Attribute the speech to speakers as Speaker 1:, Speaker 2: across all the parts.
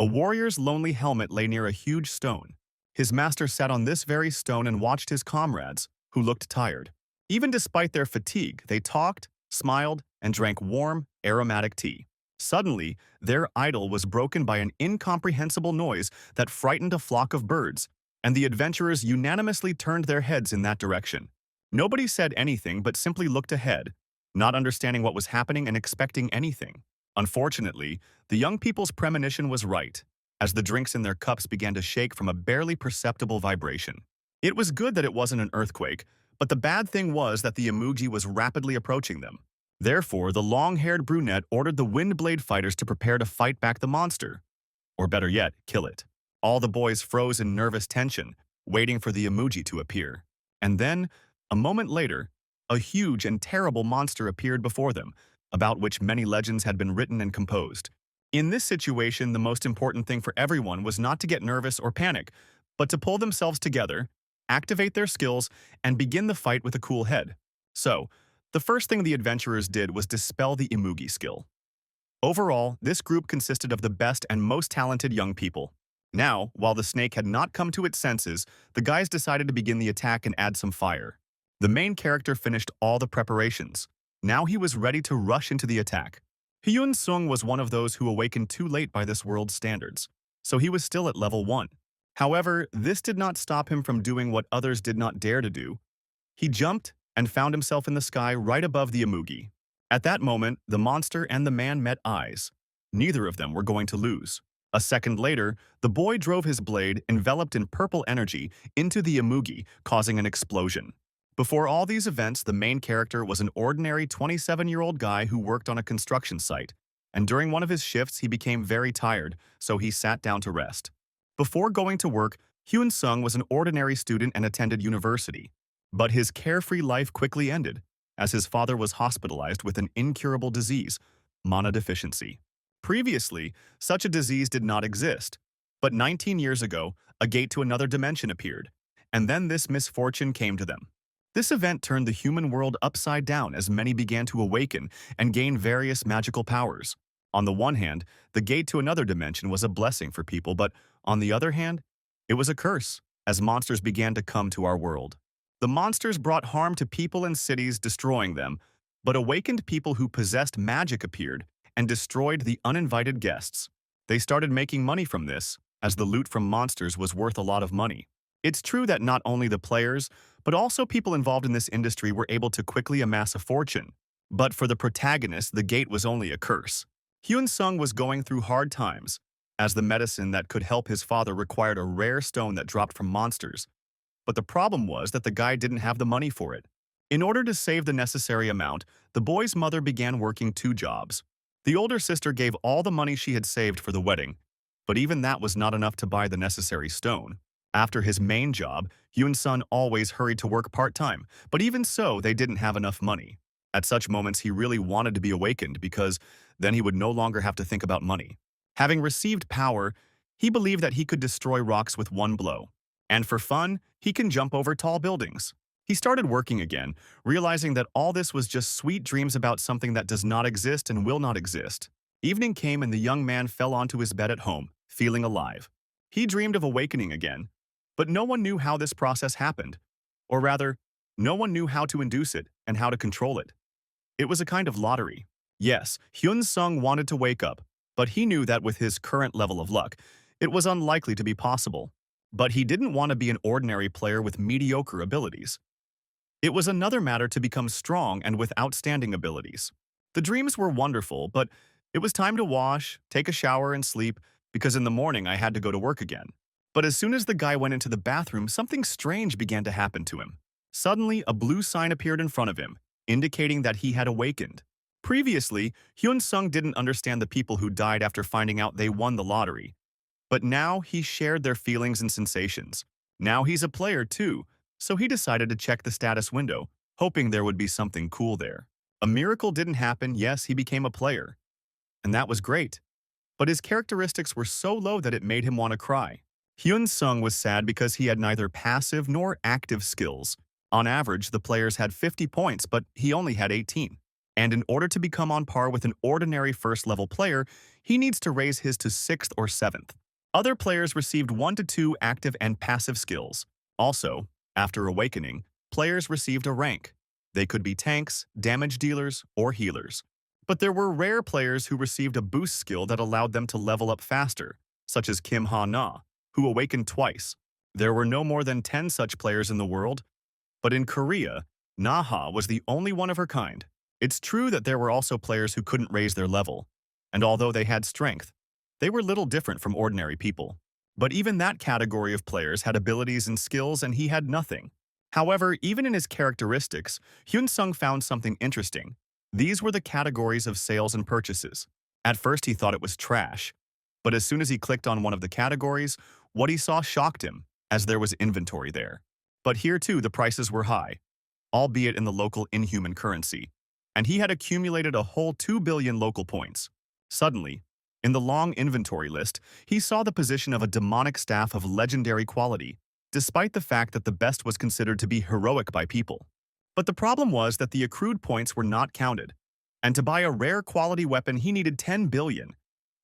Speaker 1: A warrior's lonely helmet lay near a huge stone. His master sat on this very stone and watched his comrades, who looked tired. Even despite their fatigue, they talked, smiled, and drank warm, aromatic tea. Suddenly, their idyll was broken by an incomprehensible noise that frightened a flock of birds, and the adventurers unanimously turned their heads in that direction. Nobody said anything but simply looked ahead, not understanding what was happening and expecting anything. Unfortunately, the young people's premonition was right, as the drinks in their cups began to shake from a barely perceptible vibration. It was good that it wasn't an earthquake, but the bad thing was that the emoji was rapidly approaching them. Therefore, the long-haired brunette ordered the Windblade fighters to prepare to fight back the monster. Or better yet, kill it. All the boys froze in nervous tension, waiting for the emoji to appear. And then, a moment later, a huge and terrible monster appeared before them, about which many legends had been written and composed. In this situation, the most important thing for everyone was not to get nervous or panic, but to pull themselves together, activate their skills, and begin the fight with a cool head. So, the first thing the adventurers did was dispel the emoji skill. Overall, this group consisted of the best and most talented young people. Now, while the snake had not come to its senses, the guys decided to begin the attack and add some fire. The main character finished all the preparations. Now he was ready to rush into the attack. Hyun Sung was one of those who awakened too late by this world's standards, so he was still at level 1. However, this did not stop him from doing what others did not dare to do. He jumped and found himself in the sky right above the emoji. At that moment, the monster and the man met eyes. Neither of them were going to lose. A second later, the boy drove his blade, enveloped in purple energy, into the emoji, causing an explosion. Before all these events, the main character was an ordinary 27-year-old guy who worked on a construction site, and during one of his shifts he became very tired, so he sat down to rest. Before going to work, Hyun Sung was an ordinary student and attended university. But his carefree life quickly ended, as his father was hospitalized with an incurable disease, mana deficiency. Previously, such a disease did not exist, but 19 years ago, a gate to another dimension appeared, and then this misfortune came to them. This event turned the human world upside down as many began to awaken and gain various magical powers. On the one hand, the gate to another dimension was a blessing for people, but on the other hand, it was a curse, as monsters began to come to our world. The monsters brought harm to people and cities, destroying them, but awakened people who possessed magic appeared and destroyed the uninvited guests. They started making money from this, as the loot from monsters was worth a lot of money. It's true that not only the players, but also people involved in this industry were able to quickly amass a fortune. But for the protagonist, the gate was only a curse. Hyun Sung was going through hard times, as the medicine that could help his father required a rare stone that dropped from monsters. But the problem was that the guy didn't have the money for it. In order to save the necessary amount, the boy's mother began working 2 jobs. The older sister gave all the money she had saved for the wedding, but even that was not enough to buy the necessary stone. After his main job, Hyun Sun always hurried to work part-time, but even so, they didn't have enough money. At such moments, he really wanted to be awakened because then he would no longer have to think about money. Having received power, he believed that he could destroy rocks with one blow. And for fun, he can jump over tall buildings. He started working again, realizing that all this was just sweet dreams about something that does not exist and will not exist. Evening came and the young man fell onto his bed at home, feeling alive. He dreamed of awakening again, but no one knew how this process happened. Or rather, no one knew how to induce it and how to control it. It was a kind of lottery. Yes, Hyun Sung wanted to wake up, but he knew that with his current level of luck, it was unlikely to be possible. But he didn't want to be an ordinary player with mediocre abilities. It was another matter to become strong and with outstanding abilities. The dreams were wonderful, but it was time to wash, take a shower, and sleep, because in the morning I had to go to work again. But as soon as the guy went into the bathroom, something strange began to happen to him. Suddenly, a blue sign appeared in front of him, indicating that he had awakened. Previously, Hyun Sung didn't understand the people who died after finding out they won the lottery. But now he shared their feelings and sensations. Now he's a player too, so he decided to check the status window, hoping there would be something cool there. A miracle didn't happen. Yes, he became a player. And that was great. But his characteristics were so low that it made him want to cry. Hyun Sung was sad because he had neither passive nor active skills. On average, the players had 50 points, but he only had 18. And in order to become on par with an ordinary first-level player, he needs to raise his to 6th or 7th. Other players received 1 to 2 active and passive skills. Also, after awakening, players received a rank. They could be tanks, damage dealers, or healers. But there were rare players who received a boost skill that allowed them to level up faster, such as Kim Ha-na, who awakened twice. There were no more than 10 such players in the world, but in Korea, Na-ha was the only one of her kind. It's true that there were also players who couldn't raise their level, and although they had strength, they were little different from ordinary people. But even that category of players had abilities and skills, and he had nothing. However, even in his characteristics, Hyun-sung found something interesting. These were the categories of sales and purchases. At first he thought it was trash, but as soon as he clicked on one of the categories, what he saw shocked him, as there was inventory there. But here too the prices were high, albeit in the local inhuman currency, and he had accumulated a whole 2 billion local points. Suddenly, in the long inventory list, he saw the position of a demonic staff of legendary quality, despite the fact that the best was considered to be heroic by people. But the problem was that the accrued points were not counted, and to buy a rare quality weapon he needed 10 billion,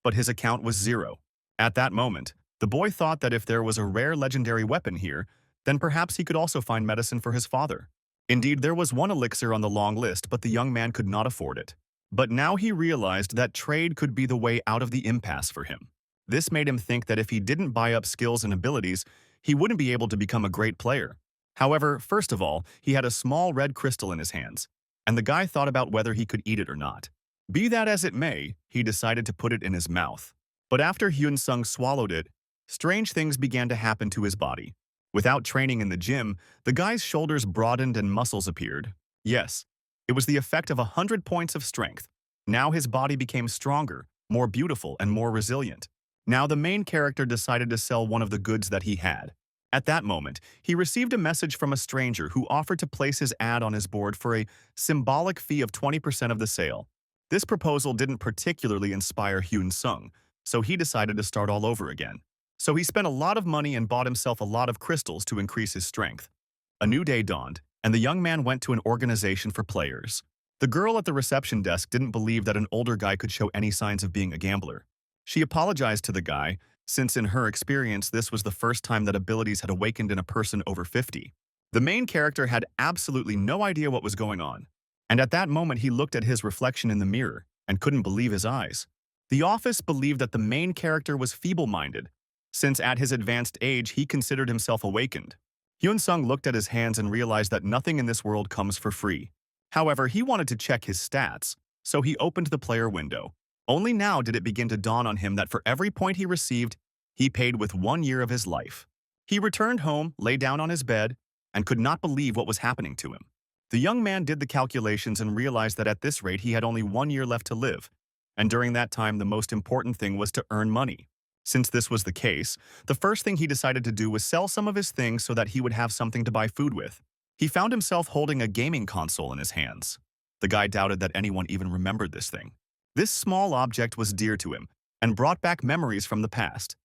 Speaker 1: but his account was 0. At that moment, the boy thought that if there was a rare legendary weapon here, then perhaps he could also find medicine for his father. Indeed, there was one elixir on the long list, but the young man could not afford it. But now he realized that trade could be the way out of the impasse for him. This made him think that if he didn't buy up skills and abilities, he wouldn't be able to become a great player. However, first of all, he had a small red crystal in his hands, and the guy thought about whether he could eat it or not. Be that as it may, he decided to put it in his mouth. But after Hyun-sung swallowed it, strange things began to happen to his body. Without training in the gym, the guy's shoulders broadened and muscles appeared. Yes, it was the effect of 100 points of strength. Now his body became stronger, more beautiful, and more resilient. Now the main character decided to sell one of the goods that he had. At that moment, he received a message from a stranger who offered to place his ad on his board for a symbolic fee of 20% of the sale. This proposal didn't particularly inspire Hyun-sung, so he decided to start all over again. So he spent a lot of money and bought himself a lot of crystals to increase his strength. A new day dawned, and the young man went to an organization for players. The girl at the reception desk didn't believe that an older guy could show any signs of being a gambler. She apologized to the guy, since in her experience this was the first time that abilities had awakened in a person over 50. The main character had absolutely no idea what was going on, and at that moment he looked at his reflection in the mirror and couldn't believe his eyes. The office believed that the main character was feeble-minded, since at his advanced age he considered himself awakened. Hyun-sung looked at his hands and realized that nothing in this world comes for free. However, he wanted to check his stats, so he opened the player window. Only now did it begin to dawn on him that for every point he received, he paid with 1 year of his life. He returned home, lay down on his bed, and could not believe what was happening to him. The young man did the calculations and realized that at this rate he had only 1 year left to live, and during that time the most important thing was to earn money. Since this was the case, the first thing he decided to do was sell some of his things so that he would have something to buy food with. He found himself holding a gaming console in his hands. The guy doubted that anyone even remembered this thing. This small object was dear to him and brought back memories from the past.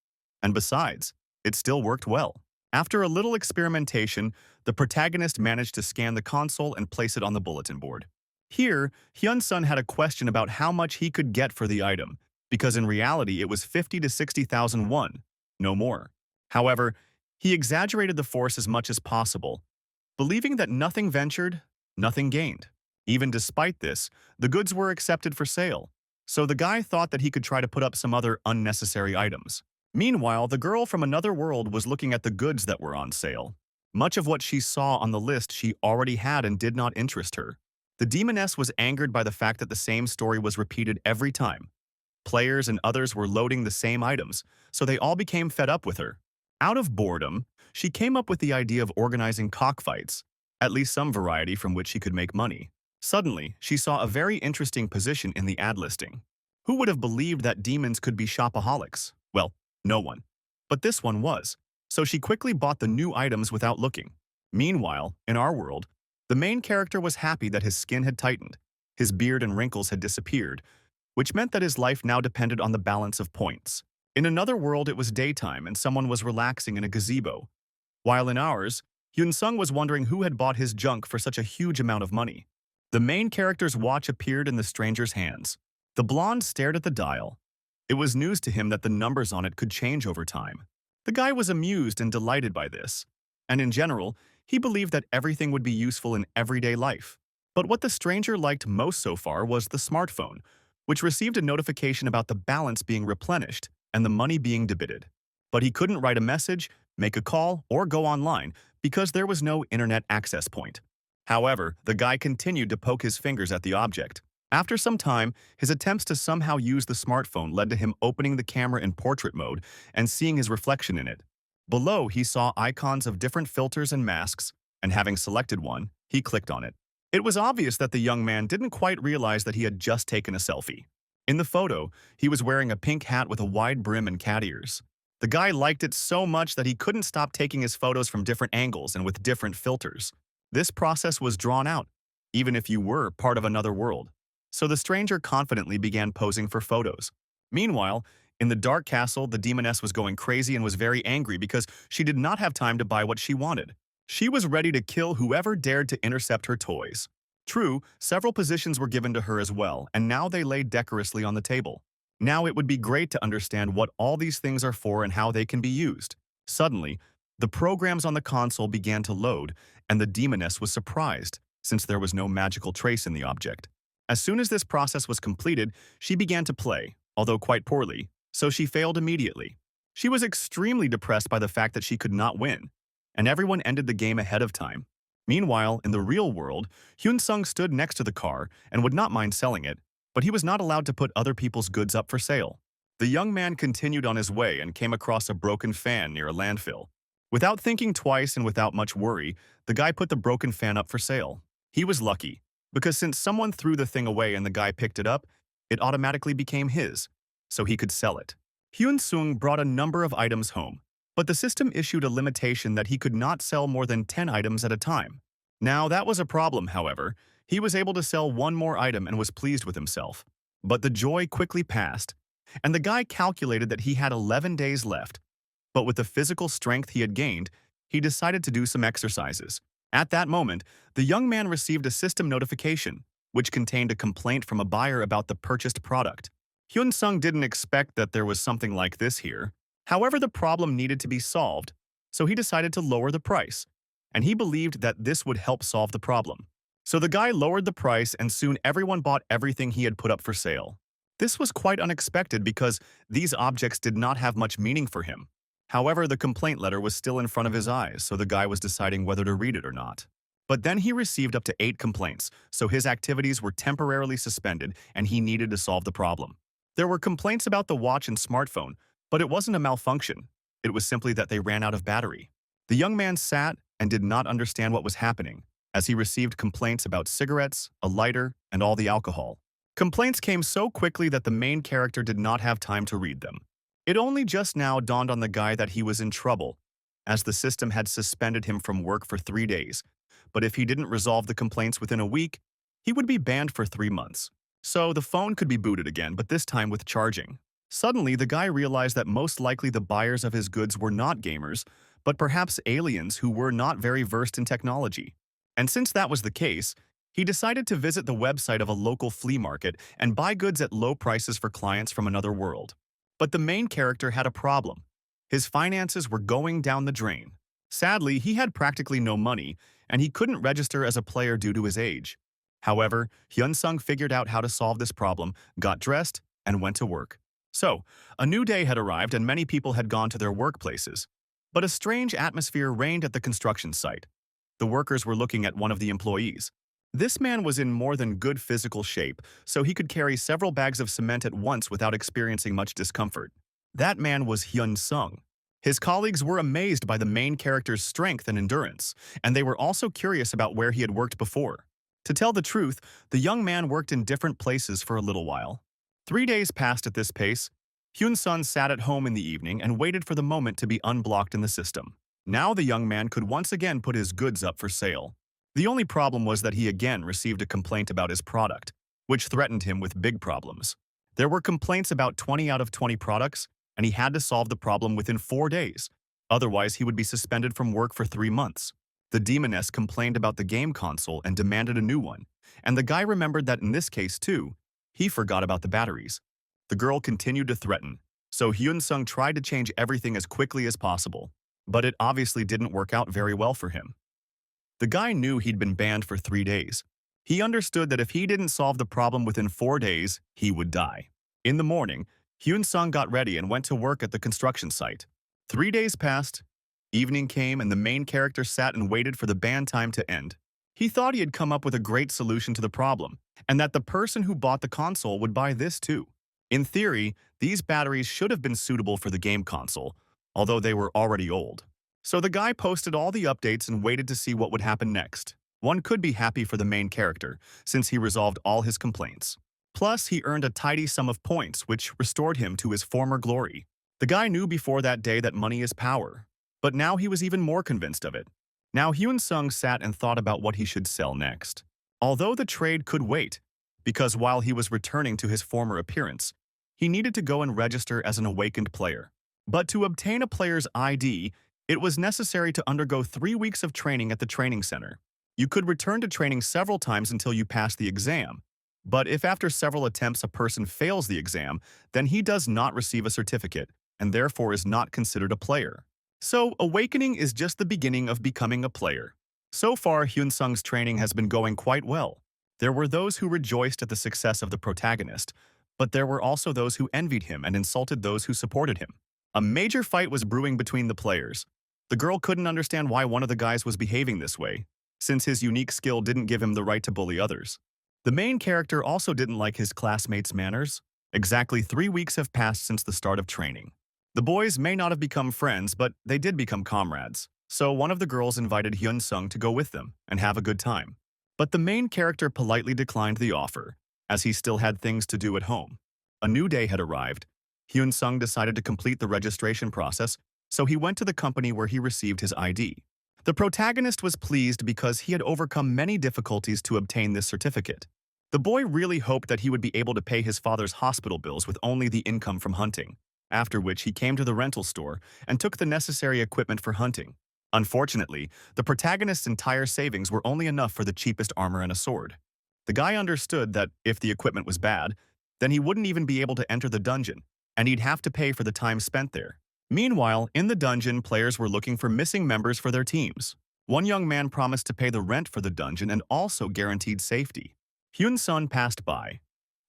Speaker 1: And besides, it still worked well. After a little experimentation, the protagonist managed to scan the console and place it on the bulletin board. Here, Hyun-sun had a question about how much he could get for the item, because in reality it was 50 to 60,000 won, no more. However, he exaggerated the force as much as possible, believing that nothing ventured, nothing gained. Even despite this, the goods were accepted for sale, so the guy thought that he could try to put up some other unnecessary items. Meanwhile, the girl from another world was looking at the goods that were on sale. Much of what she saw on the list she already had and did not interest her. The demoness was angered by the fact that the same story was repeated every time. Players and others were loading the same items, so they all became fed up with her. Out of boredom, she came up with the idea of organizing cockfights, at least some variety from which she could make money. Suddenly, she saw a very interesting position in the ad listing. Who would have believed that demons could be shopaholics? Well, no one. But this one was, so she quickly bought the new items without looking. Meanwhile, in our world, the main character was happy that his skin had tightened, his beard and wrinkles had disappeared, which meant that his life now depended on the balance of points. In another world, it was daytime and someone was relaxing in a gazebo, while in ours, Hyun-sung was wondering who had bought his junk for such a huge amount of money. The main character's watch appeared in the stranger's hands. The blonde stared at the dial. It was news to him that the numbers on it could change over time. The guy was amused and delighted by this. And in general, he believed that everything would be useful in everyday life. But what the stranger liked most so far was the smartphone, which received a notification about the balance being replenished and the money being debited. But he couldn't write a message, make a call, or go online because there was no internet access point. However, the guy continued to poke his fingers at the object. After some time, his attempts to somehow use the smartphone led to him opening the camera in portrait mode and seeing his reflection in it. Below, he saw icons of different filters and masks, and having selected one, he clicked on it. It was obvious that the young man didn't quite realize that he had just taken a selfie. In the photo, he was wearing a pink hat with a wide brim and cat ears. The guy liked it so much that he couldn't stop taking his photos from different angles and with different filters. This process was drawn out, even if you were part of another world. So the stranger confidently began posing for photos. Meanwhile, in the dark castle, the demoness was going crazy and was very angry because she did not have time to buy what she wanted. She was ready to kill whoever dared to intercept her toys. True, several positions were given to her as well, and now they lay decorously on the table. Now it would be great to understand what all these things are for and how they can be used. Suddenly, the programs on the console began to load, and the demoness was surprised, since there was no magical trace in the object. As soon as this process was completed, she began to play, although quite poorly, so she failed immediately. She was extremely depressed by the fact that she could not win, and everyone ended the game ahead of time. Meanwhile, in the real world, Hyun-sung stood next to the car and would not mind selling it, but he was not allowed to put other people's goods up for sale. The young man continued on his way and came across a broken fan near a landfill. Without thinking twice and without much worry, the guy put the broken fan up for sale. He was lucky, because since someone threw the thing away and the guy picked it up, it automatically became his, so he could sell it. Hyun-sung brought a number of items home, but the system issued a limitation that he could not sell more than 10 items at a time. Now, that was a problem, however. He was able to sell one more item and was pleased with himself. But the joy quickly passed, and the guy calculated that he had 11 days left. But with the physical strength he had gained, he decided to do some exercises. At that moment, the young man received a system notification, which contained a complaint from a buyer about the purchased product. Hyun-sung didn't expect that there was something like this here. However, the problem needed to be solved, so he decided to lower the price, and he believed that this would help solve the problem. So the guy lowered the price and soon everyone bought everything he had put up for sale. This was quite unexpected because these objects did not have much meaning for him. However, the complaint letter was still in front of his eyes, so the guy was deciding whether to read it or not. But then he received up to 8 complaints, so his activities were temporarily suspended and he needed to solve the problem. There were complaints about the watch and smartphone, but it wasn't a malfunction. It was simply that they ran out of battery. The young man sat and did not understand what was happening, as he received complaints about cigarettes, a lighter, and all the alcohol. Complaints came so quickly that the main character did not have time to read them. It only just now dawned on the guy that he was in trouble, as the system had suspended him from work for 3 days. But if he didn't resolve the complaints within a week, he would be banned for 3 months. So the phone could be booted again, but this time with charging. Suddenly, the guy realized that most likely the buyers of his goods were not gamers, but perhaps aliens who were not very versed in technology. And since that was the case, he decided to visit the website of a local flea market and buy goods at low prices for clients from another world. But the main character had a problem. His finances were going down the drain. Sadly, he had practically no money, and he couldn't register as a player due to his age. However, Hyun-sung figured out how to solve this problem, got dressed, and went to work. So, a new day had arrived and many people had gone to their workplaces. But a strange atmosphere reigned at the construction site. The workers were looking at one of the employees. This man was in more than good physical shape, so he could carry several bags of cement at once without experiencing much discomfort. That man was Hyun-sung. His colleagues were amazed by the main character's strength and endurance, and they were also curious about where he had worked before. To tell the truth, the young man worked in different places for a little while. 3 days passed at this pace. Hyun-sung sat at home in the evening and waited for the moment to be unblocked in the system. Now the young man could once again put his goods up for sale. The only problem was that he again received a complaint about his product, which threatened him with big problems. There were complaints about 20 out of 20 products, and he had to solve the problem within 4 days. Otherwise, he would be suspended from work for 3 months. The demoness complained about the game console and demanded a new one, and the guy remembered that in this case too, he forgot about the batteries. The girl continued to threaten, so Hyun-sung tried to change everything as quickly as possible, but it obviously didn't work out very well for him. The guy knew he'd been banned for 3 days. He understood that if he didn't solve the problem within 4 days, he would die. In the morning, Hyun-sung got ready and went to work at the construction site. 3 days passed, evening came, and the main character sat and waited for the ban time to end. He thought he had come up with a great solution to the problem, and that the person who bought the console would buy this too. In theory, these batteries should have been suitable for the game console, although they were already old. So the guy posted all the updates and waited to see what would happen next. One could be happy for the main character, since he resolved all his complaints. Plus, he earned a tidy sum of points, which restored him to his former glory. The guy knew before that day that money is power, but now he was even more convinced of it. Now Hyun-sung sat and thought about what he should sell next. Although the trade could wait, because while he was returning to his former appearance, he needed to go and register as an awakened player. But to obtain a player's ID, it was necessary to undergo 3 weeks of training at the training center. You could return to training several times until you pass the exam, but if after several attempts a person fails the exam, then he does not receive a certificate and therefore is not considered a player. So, awakening is just the beginning of becoming a player. So far, Hyun-sung's training has been going quite well. There were those who rejoiced at the success of the protagonist, but there were also those who envied him and insulted those who supported him. A major fight was brewing between the players. The girl couldn't understand why one of the guys was behaving this way, since his unique skill didn't give him the right to bully others. The main character also didn't like his classmates' manners. Exactly 3 weeks have passed since the start of training. The boys may not have become friends, but they did become comrades. So one of the girls invited Hyun-sung to go with them and have a good time. But the main character politely declined the offer, as he still had things to do at home. A new day had arrived. Hyun-sung decided to complete the registration process, so he went to the company where he received his ID. The protagonist was pleased because he had overcome many difficulties to obtain this certificate. The boy really hoped that he would be able to pay his father's hospital bills with only the income from hunting, after which he came to the rental store and took the necessary equipment for hunting. Unfortunately, the protagonist's entire savings were only enough for the cheapest armor and a sword. The guy understood that if the equipment was bad, then he wouldn't even be able to enter the dungeon, and he'd have to pay for the time spent there. Meanwhile, in the dungeon, players were looking for missing members for their teams. One young man promised to pay the rent for the dungeon and also guaranteed safety. Hyun-sung passed by.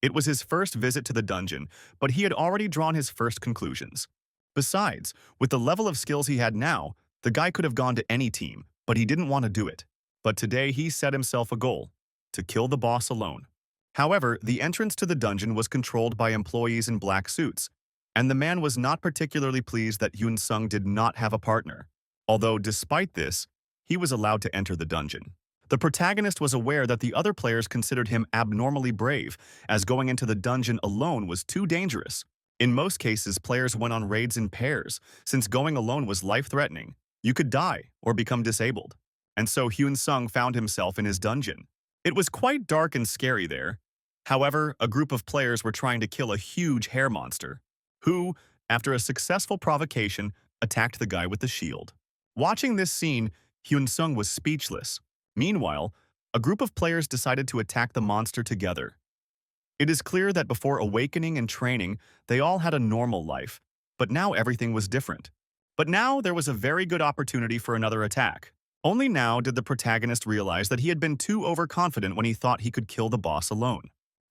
Speaker 1: It was his first visit to the dungeon, but he had already drawn his first conclusions. Besides, with the level of skills he had now, the guy could have gone to any team, but he didn't want to do it. But today he set himself a goal: to kill the boss alone. However, the entrance to the dungeon was controlled by employees in black suits, and the man was not particularly pleased that Hyun-sung did not have a partner. Although, despite this, he was allowed to enter the dungeon. The protagonist was aware that the other players considered him abnormally brave, as going into the dungeon alone was too dangerous. In most cases, players went on raids in pairs, since going alone was life-threatening. You could die or become disabled. And so Hyun-sung found himself in his dungeon. It was quite dark and scary there. However, a group of players were trying to kill a huge hair monster, who, after a successful provocation, attacked the guy with the shield. Watching this scene, Hyun-sung was speechless. Meanwhile, a group of players decided to attack the monster together. It is clear that before awakening and training, they all had a normal life, but now everything was different. But now there was a very good opportunity for another attack. Only now did the protagonist realize that he had been too overconfident when he thought he could kill the boss alone.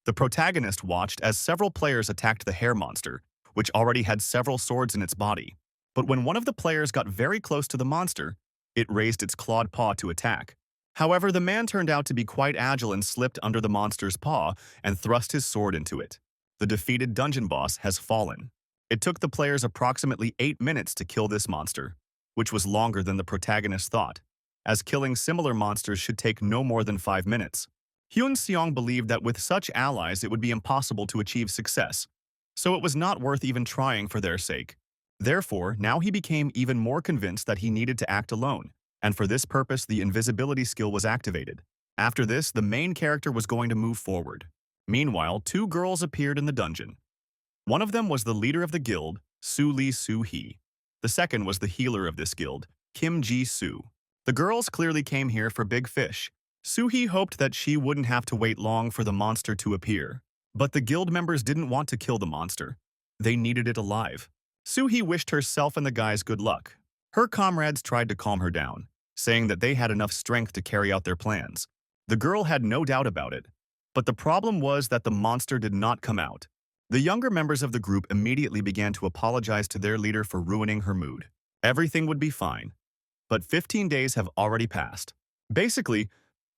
Speaker 1: The protagonist watched as several players attacked the hair monster, which already had several swords in its body. But when one of the players got very close to the monster, it raised its clawed paw to attack. However, the man turned out to be quite agile and slipped under the monster's paw and thrust his sword into it. The defeated dungeon boss has fallen. It took the players approximately 8 minutes to kill this monster, which was longer than the protagonist thought, as killing similar monsters should take no more than 5 minutes. Hyun-seong believed that with such allies it would be impossible to achieve success, so it was not worth even trying for their sake. Therefore, now he became even more convinced that he needed to act alone, and for this purpose the invisibility skill was activated. After this, the main character was going to move forward. Meanwhile, 2 girls appeared in the dungeon. One of them was the leader of the guild, Lee Soo-hee. The second was the healer of this guild, Kim Ji-soo. The girls clearly came here for big fish, Suhi hoped that she wouldn't have to wait long for the monster to appear. But the guild members didn't want to kill the monster. They needed it alive. Suhi wished herself and the guys good luck. Her comrades tried to calm her down, saying that they had enough strength to carry out their plans. The girl had no doubt about it. But the problem was that the monster did not come out. The younger members of the group immediately began to apologize to their leader for ruining her mood. Everything would be fine. But 15 days have already passed. Basically,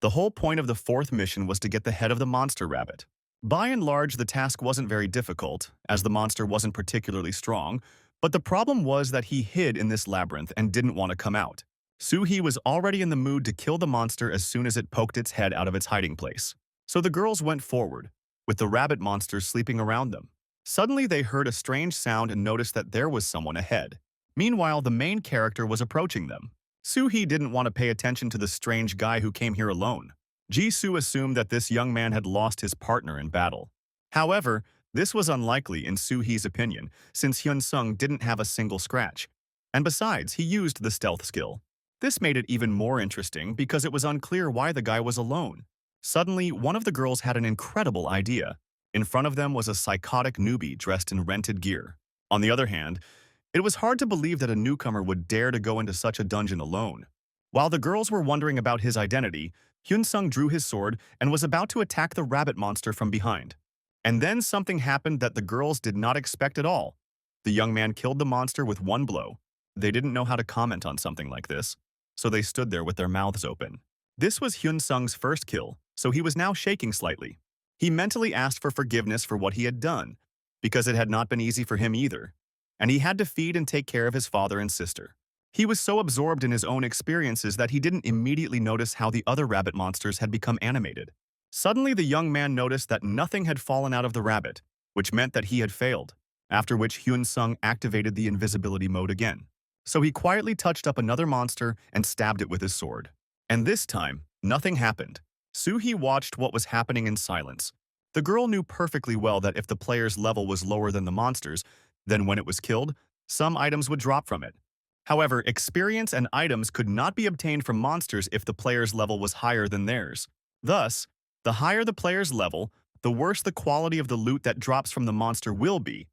Speaker 1: the whole point of the fourth mission was to get the head of the monster rabbit. By and large, the task wasn't very difficult, as the monster wasn't particularly strong, but the problem was that he hid in this labyrinth and didn't want to come out. Suhi was already in the mood to kill the monster as soon as it poked its head out of its hiding place. So the girls went forward, with the rabbit monster sleeping around them. Suddenly they heard a strange sound and noticed that there was someone ahead. Meanwhile, the main character was approaching them. Suhi didn't want to pay attention to the strange guy who came here alone. Jisoo assumed that this young man had lost his partner in battle. However, this was unlikely in Suhi's opinion, since Hyun-sung didn't have a single scratch. And besides, he used the stealth skill. This made it even more interesting because it was unclear why the guy was alone. Suddenly, one of the girls had an incredible idea. In front of them was a psychotic newbie dressed in rented gear. On the other hand, it was hard to believe that a newcomer would dare to go into such a dungeon alone. While the girls were wondering about his identity, Hyun-sung drew his sword and was about to attack the rabbit monster from behind. And then something happened that the girls did not expect at all. The young man killed the monster with one blow. They didn't know how to comment on something like this, so they stood there with their mouths open. This was Hyun-sung's first kill, so he was now shaking slightly. He mentally asked for forgiveness for what he had done, because it had not been easy for him either, and he had to feed and take care of his father and sister. He was so absorbed in his own experiences that he didn't immediately notice how the other rabbit monsters had become animated. Suddenly, the young man noticed that nothing had fallen out of the rabbit, which meant that he had failed, after which Hyun-sung activated the invisibility mode again. So he quietly touched up another monster and stabbed it with his sword. And this time, nothing happened. Suhi watched what was happening in silence. The girl knew perfectly well that if the player's level was lower than the monster's, then when it was killed, some items would drop from it. However, experience and items could not be obtained from monsters if the player's level was higher than theirs. Thus, the higher the player's level, the worse the quality of the loot that drops from the monster will be.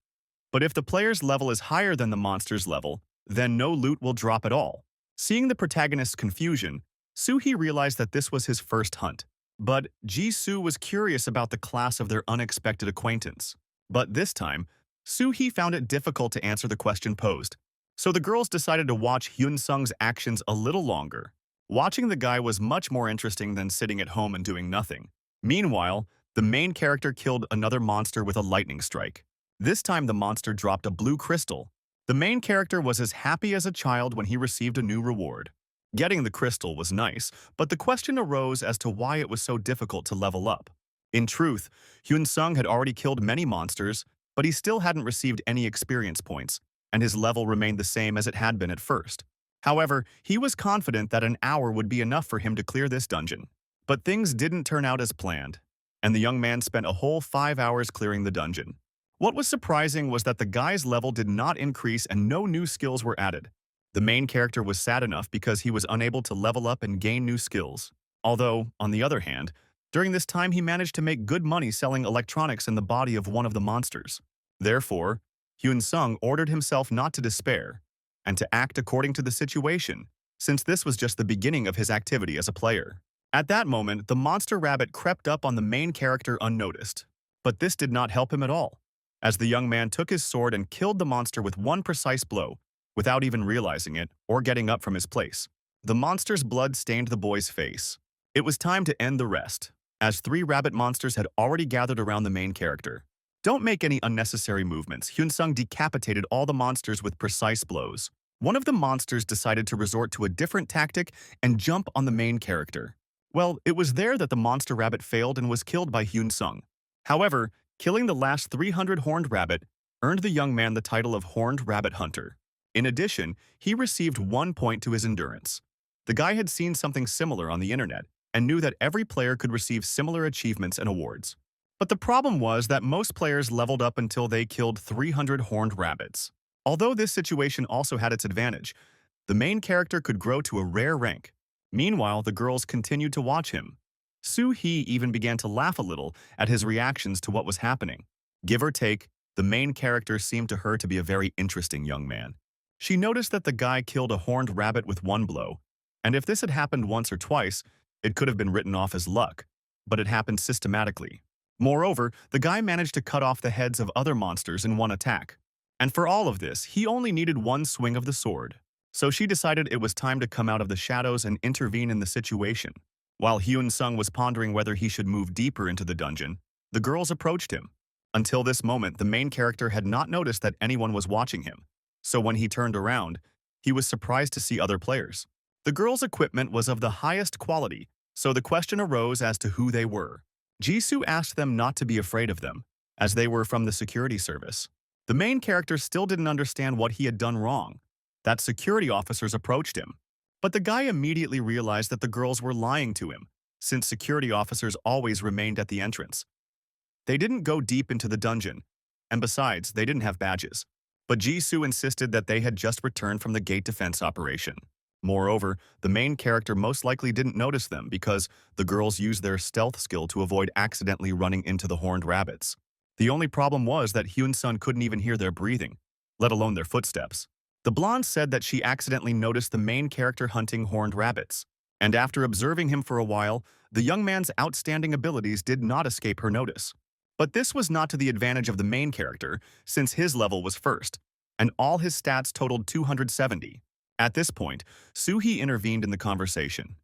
Speaker 1: But if the player's level is higher than the monster's level, then no loot will drop at all. Seeing the protagonist's confusion, Suhi realized that this was his first hunt. But Jisoo was curious about the class of their unexpected acquaintance. But this time, Suhi found it difficult to answer the question posed. So the girls decided to watch Hyun-sung's actions a little longer. Watching the guy was much more interesting than sitting at home and doing nothing. Meanwhile, the main character killed another monster with a lightning strike. This time the monster dropped a blue crystal. The main character was as happy as a child when he received a new reward. Getting the crystal was nice, but the question arose as to why it was so difficult to level up. In truth, Hyun-sung had already killed many monsters, but he still hadn't received any experience points, and his level remained the same as it had been at first. However, he was confident that an hour would be enough for him to clear this dungeon. But things didn't turn out as planned, and the young man spent a whole 5 hours clearing the dungeon. What was surprising was that the guy's level did not increase and no new skills were added. The main character was sad enough because he was unable to level up and gain new skills. Although, on the other hand, during this time he managed to make good money selling electronics in the body of one of the monsters. Therefore, Hyun-sung ordered himself not to despair, and to act according to the situation, since this was just the beginning of his activity as a player. At that moment, the monster rabbit crept up on the main character unnoticed. But this did not help him at all, as the young man took his sword and killed the monster with one precise blow, without even realizing it or getting up from his place. The monster's blood stained the boy's face. It was time to end the rest, as 3 rabbit monsters had already gathered around the main character. Don't make any unnecessary movements. Hyun-sung decapitated all the monsters with precise blows. One of the monsters decided to resort to a different tactic and jump on the main character. Well, it was there that the monster rabbit failed and was killed by Hyun-sung. However, killing the last 300 horned rabbit earned the young man the title of Horned Rabbit Hunter. In addition, he received 1 point to his endurance. The guy had seen something similar on the internet and knew that every player could receive similar achievements and awards. But the problem was that most players leveled up until they killed 300 horned rabbits. Although this situation also had its advantage, the main character could grow to a rare rank. Meanwhile, the girls continued to watch him. Soo-hee even began to laugh a little at his reactions to what was happening. Give or take, the main character seemed to her to be a very interesting young man. She noticed that the guy killed a horned rabbit with one blow, and if this had happened once or twice, it could have been written off as luck, but it happened systematically. Moreover, the guy managed to cut off the heads of other monsters in one attack. And for all of this, he only needed one swing of the sword. So she decided it was time to come out of the shadows and intervene in the situation. While Hyun-sung was pondering whether he should move deeper into the dungeon, the girls approached him. Until this moment, the main character had not noticed that anyone was watching him. So when he turned around, he was surprised to see other players. The girls' equipment was of the highest quality, so the question arose as to who they were. Jisoo asked them not to be afraid of them, as they were from the security service. The main character still didn't understand what he had done wrong. That security officers approached him. But the guy immediately realized that the girls were lying to him, since security officers always remained at the entrance. They didn't go deep into the dungeon, and besides, they didn't have badges. But Jisoo insisted that they had just returned from the gate defense operation. Moreover, the main character most likely didn't notice them because the girls used their stealth skill to avoid accidentally running into the horned rabbits. The only problem was that Hyun-sun couldn't even hear their breathing, let alone their footsteps. The blonde said that she accidentally noticed the main character hunting horned rabbits, and after observing him for a while, the young man's outstanding abilities did not escape her notice. But this was not to the advantage of the main character, since his level was first, and all his stats totaled 270. At this point, Soo-hee intervened in the conversation.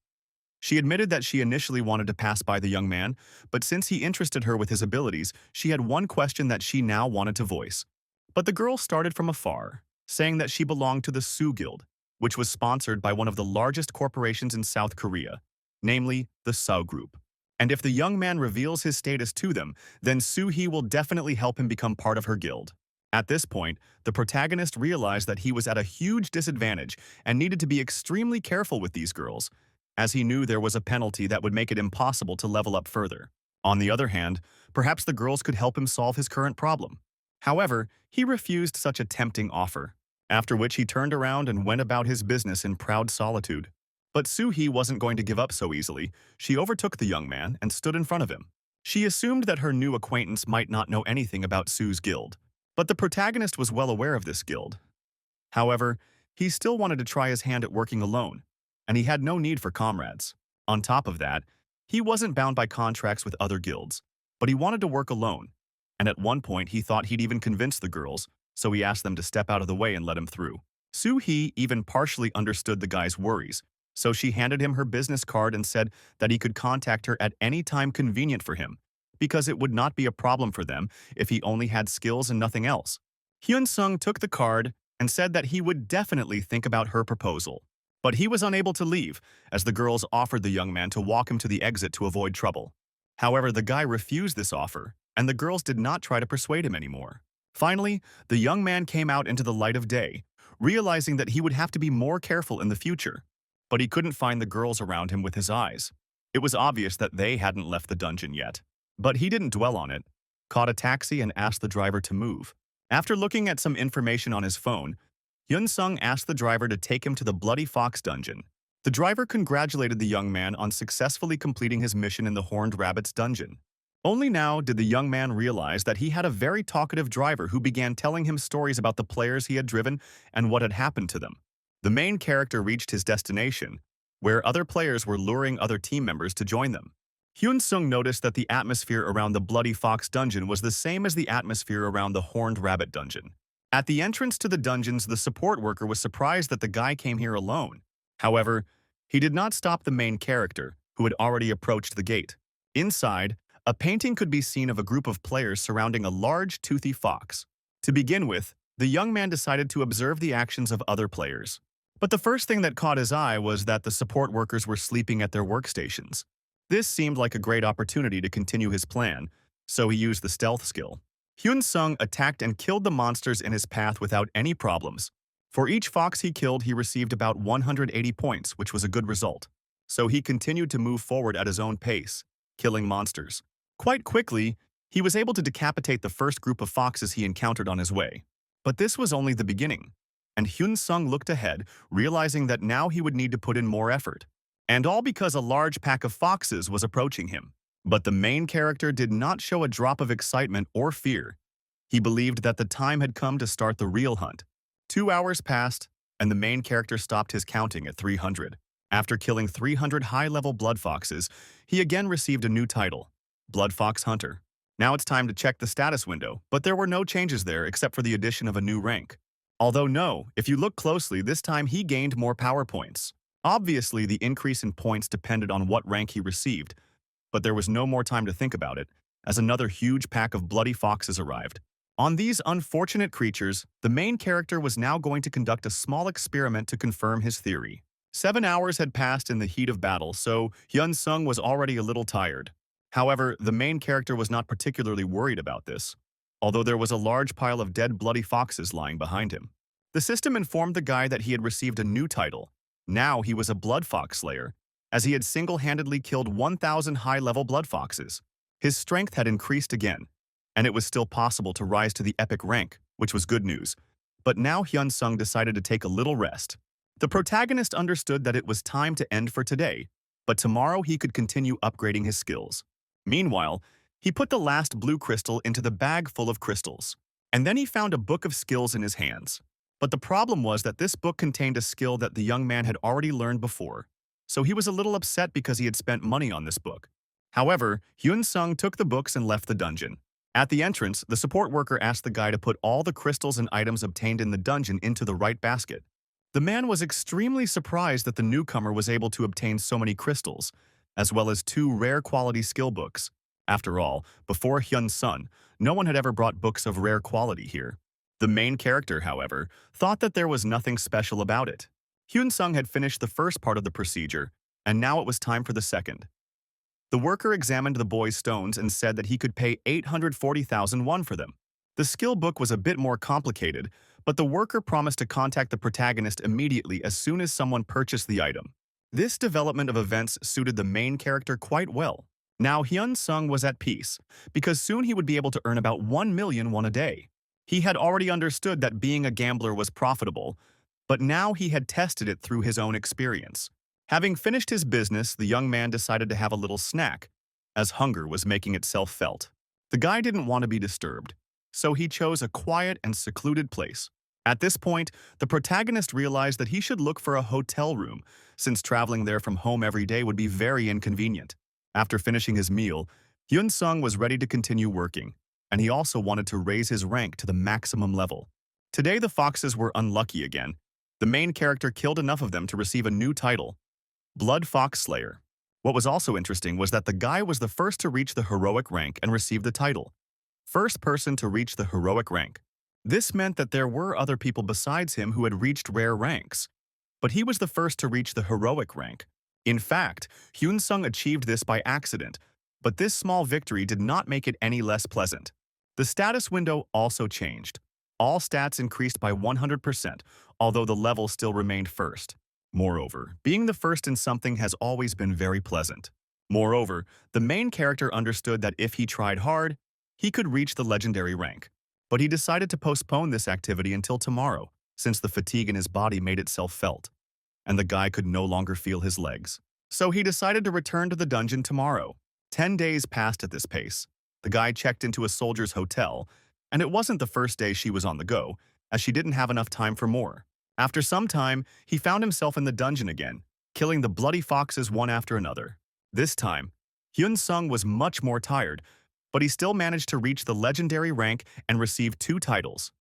Speaker 1: She admitted that she initially wanted to pass by the young man, but since he interested her with his abilities, she had one question that she now wanted to voice. But the girl started from afar, saying that she belonged to the Soo Guild, which was sponsored by one of the largest corporations in South Korea, namely the Soo Group. And if the young man reveals his status to them, then Soo-hee will definitely help him become part of her guild. At this point, the protagonist realized that he was at a huge disadvantage and needed to be extremely careful with these girls, as he knew there was a penalty that would make it impossible to level up further. On the other hand, perhaps the girls could help him solve his current problem. However, he refused such a tempting offer, after which he turned around and went about his business in proud solitude. But Soo-hee wasn't going to give up so easily. She overtook the young man and stood in front of him. She assumed that her new acquaintance might not know anything about Soo's guild, but the protagonist was well aware of this guild. However, he still wanted to try his hand at working alone, and he had no need for comrades. On top of that, he wasn't bound by contracts with other guilds, but he wanted to work alone, and at one point he thought he'd even convince the girls, so he asked them to step out of the way and let him through. Soo-hee even partially understood the guy's worries, so she handed him her business card and said that he could contact her at any time convenient for him, because it would not be a problem for them if he only had skills and nothing else. Hyun-sung took the card and said that he would definitely think about her proposal. But he was unable to leave, as the girls offered the young man to walk him to the exit to avoid trouble. However, the guy refused this offer, and the girls did not try to persuade him anymore. Finally, the young man came out into the light of day, realizing that he would have to be more careful in the future. But he couldn't find the girls around him with his eyes. It was obvious that they hadn't left the dungeon yet. But he didn't dwell on it, caught a taxi and asked the driver to move. After looking at some information on his phone, Hyun-sung asked the driver to take him to the Bloody Fox dungeon. The driver congratulated the young man on successfully completing his mission in the Horned Rabbit's dungeon. Only now did the young man realize that he had a very talkative driver who began telling him stories about the players he had driven and what had happened to them. The main character reached his destination, where other players were luring other team members to join them. Hyun-sung noticed that the atmosphere around the Bloody Fox dungeon was the same as the atmosphere around the Horned Rabbit dungeon. At the entrance to the dungeons, the support worker was surprised that the guy came here alone. However, he did not stop the main character, who had already approached the gate. Inside, a painting could be seen of a group of players surrounding a large, toothy fox. To begin with, the young man decided to observe the actions of other players. But the first thing that caught his eye was that the support workers were sleeping at their workstations. This seemed like a great opportunity to continue his plan, so he used the stealth skill. Hyun-sung attacked and killed the monsters in his path without any problems. For each fox he killed, he received about 180 points, which was a good result. So he continued to move forward at his own pace, killing monsters. Quite quickly, he was able to decapitate the first group of foxes he encountered on his way. But this was only the beginning, and Hyun-sung looked ahead, realizing that now he would need to put in more effort. And all because a large pack of foxes was approaching him. But the main character did not show a drop of excitement or fear. He believed that the time had come to start the real hunt. 2 hours passed, and the main character stopped his counting at 300. After killing 300 high-level blood foxes, he again received a new title, Blood Fox Hunter. Now it's time to check the status window, but there were no changes there except for the addition of a new rank. Although no, if you look closely, this time he gained more power points. Obviously, the increase in points depended on what rank he received, but there was no more time to think about it, as another huge pack of bloody foxes arrived. On these unfortunate creatures, the main character was now going to conduct a small experiment to confirm his theory. 7 hours had passed in the heat of battle, so Hyun-sung was already a little tired. However, the main character was not particularly worried about this, although there was a large pile of dead bloody foxes lying behind him. The system informed the guy that he had received a new title. Now he was a blood fox slayer, as he had single-handedly killed 1,000 high-level blood foxes. His strength had increased again, and it was still possible to rise to the epic rank, which was good news. But now Hyun-sung decided to take a little rest. The protagonist understood that it was time to end for today, but tomorrow he could continue upgrading his skills. Meanwhile, he put the last blue crystal into the bag full of crystals, and then he found a book of skills in his hands. But the problem was that this book contained a skill that the young man had already learned before, so he was a little upset because he had spent money on this book. However, Hyun-sung took the books and left the dungeon. At the entrance, the support worker asked the guy to put all the crystals and items obtained in the dungeon into the right basket. The man was extremely surprised that the newcomer was able to obtain so many crystals, as well as 2 rare quality skill books. After all, before Hyun-sung, no one had ever brought books of rare quality here. The main character, however, thought that there was nothing special about it. Hyun-sung had finished the first part of the procedure, and now it was time for the second. The worker examined the boy's stones and said that he could pay 840,000 won for them. The skill book was a bit more complicated, but the worker promised to contact the protagonist immediately as soon as someone purchased the item. This development of events suited the main character quite well. Now Hyun-sung was at peace, because soon he would be able to earn about 1 million won a day. He had already understood that being a gambler was profitable, but now he had tested it through his own experience. Having finished his business, the young man decided to have a little snack, as hunger was making itself felt. The guy didn't want to be disturbed, so he chose a quiet and secluded place. At this point, the protagonist realized that he should look for a hotel room, since traveling there from home every day would be very inconvenient. After finishing his meal, Hyun-sung was ready to continue working, and he also wanted to raise his rank to the maximum level. Today the foxes were unlucky again. The main character killed enough of them to receive a new title, Blood Fox Slayer. What was also interesting was that the guy was the first to reach the heroic rank and receive the title. First person to reach the heroic rank. This meant that there were other people besides him who had reached rare ranks, but he was the first to reach the heroic rank. In fact, Hyun-sung achieved this by accident, but this small victory did not make it any less pleasant. The status window also changed. All stats increased by 100%, although the level still remained first. Moreover, being the first in something has always been very pleasant. Moreover, the main character understood that if he tried hard, he could reach the legendary rank. But he decided to postpone this activity until tomorrow, since the fatigue in his body made itself felt, and the guy could no longer feel his legs. So he decided to return to the dungeon tomorrow. 10 days passed at this pace. The guy checked into a soldier's hotel, and it wasn't the first day she was on the go, as she didn't have enough time for more. After some time, he found himself in the dungeon again, killing the bloody foxes one after another. This time, Hyun-sung was much more tired, but he still managed to reach the legendary rank and receive 2 titles.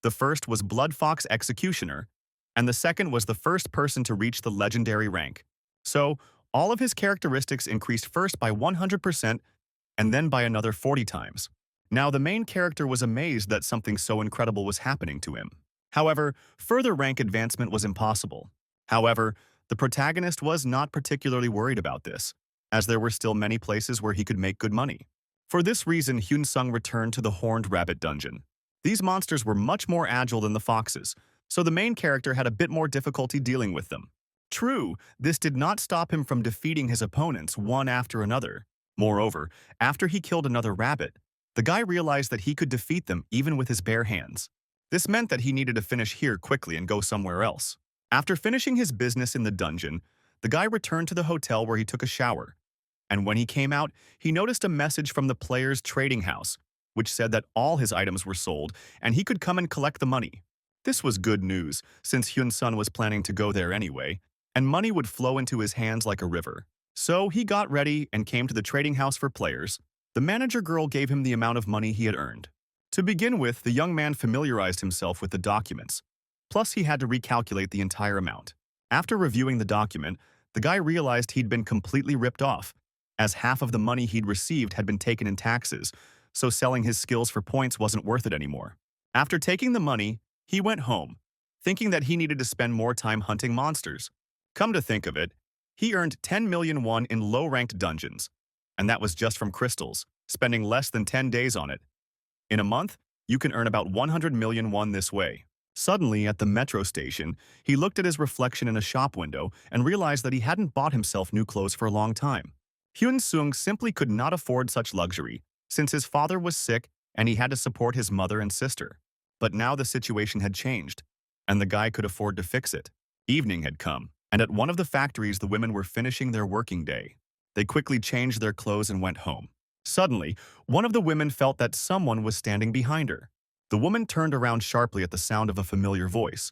Speaker 1: The first was Blood Fox Executioner, and the second was the first person to reach the legendary rank. So, all of his characteristics increased first by 100% and then by another 40 times. Now the main character was amazed that something so incredible was happening to him. However, further rank advancement was impossible. However, the protagonist was not particularly worried about this, as there were still many places where he could make good money. For this reason, Hyun-sung returned to the Horned Rabbit dungeon. These monsters were much more agile than the foxes, so the main character had a bit more difficulty dealing with them. True, this did not stop him from defeating his opponents one after another. Moreover, after he killed another rabbit, the guy realized that he could defeat them even with his bare hands. This meant that he needed to finish here quickly and go somewhere else. After finishing his business in the dungeon, the guy returned to the hotel where he took a shower. And when he came out, he noticed a message from the player's trading house, which said that all his items were sold and he could come and collect the money. This was good news, since Hyun-sun was planning to go there anyway, and money would flow into his hands like a river. So he got ready and came to the trading house for players. The manager girl gave him the amount of money he had earned. To begin with, the young man familiarized himself with the documents. Plus, he had to recalculate the entire amount. After reviewing the document, the guy realized he'd been completely ripped off, as half of the money he'd received had been taken in taxes, so selling his skills for points wasn't worth it anymore. After taking the money, he went home, thinking that he needed to spend more time hunting monsters. Come to think of it, he earned 10 million won in low-ranked dungeons, and that was just from crystals, spending less than 10 days on it. In a month, you can earn about 100 million won this way. Suddenly, at the metro station, he looked at his reflection in a shop window and realized that he hadn't bought himself new clothes for a long time. Hyun-sung simply could not afford such luxury, since his father was sick and he had to support his mother and sister. But now the situation had changed, and the guy could afford to fix it. Evening had come, and at one of the factories the women were finishing their working day. They quickly changed their clothes and went home. Suddenly, one of the women felt that someone was standing behind her. The woman turned around sharply at the sound of a familiar voice,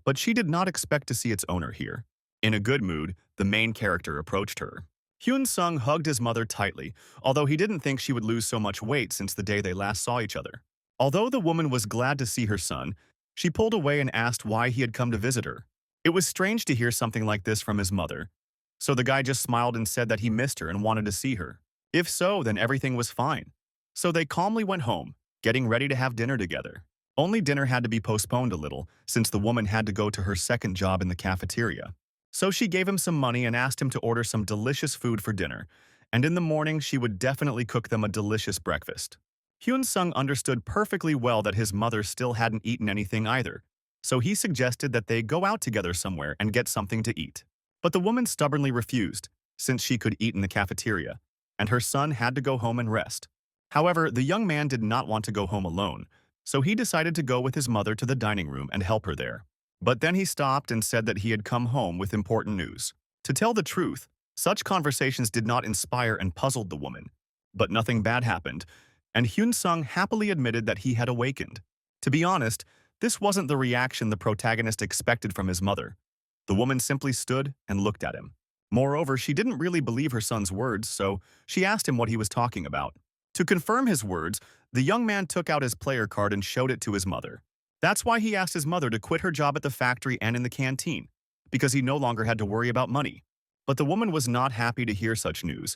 Speaker 1: but she did not expect to see its owner here. In a good mood, the main character approached her. Hyun-sung hugged his mother tightly, although he didn't think she would lose so much weight since the day they last saw each other. Although the woman was glad to see her son, she pulled away and asked why he had come to visit her. It was strange to hear something like this from his mother, so the guy just smiled and said that he missed her and wanted to see her. If so, then everything was fine. So they calmly went home, getting ready to have dinner together. Only dinner had to be postponed a little, since the woman had to go to her second job in the cafeteria. So she gave him some money and asked him to order some delicious food for dinner, and in the morning she would definitely cook them a delicious breakfast. Hyun-sung understood perfectly well that his mother still hadn't eaten anything either, so he suggested that they go out together somewhere and get something to eat. But the woman stubbornly refused, since she could eat in the cafeteria, and her son had to go home and rest. However, the young man did not want to go home alone, so he decided to go with his mother to the dining room and help her there. But then he stopped and said that he had come home with important news. To tell the truth, such conversations did not inspire and puzzled the woman. But nothing bad happened, and Hyun-sung happily admitted that he had awakened. To be honest, this wasn't the reaction the protagonist expected from his mother. The woman simply stood and looked at him. Moreover, she didn't really believe her son's words, so she asked him what he was talking about. To confirm his words, the young man took out his player card and showed it to his mother. That's why he asked his mother to quit her job at the factory and in the canteen, because he no longer had to worry about money. But the woman was not happy to hear such news,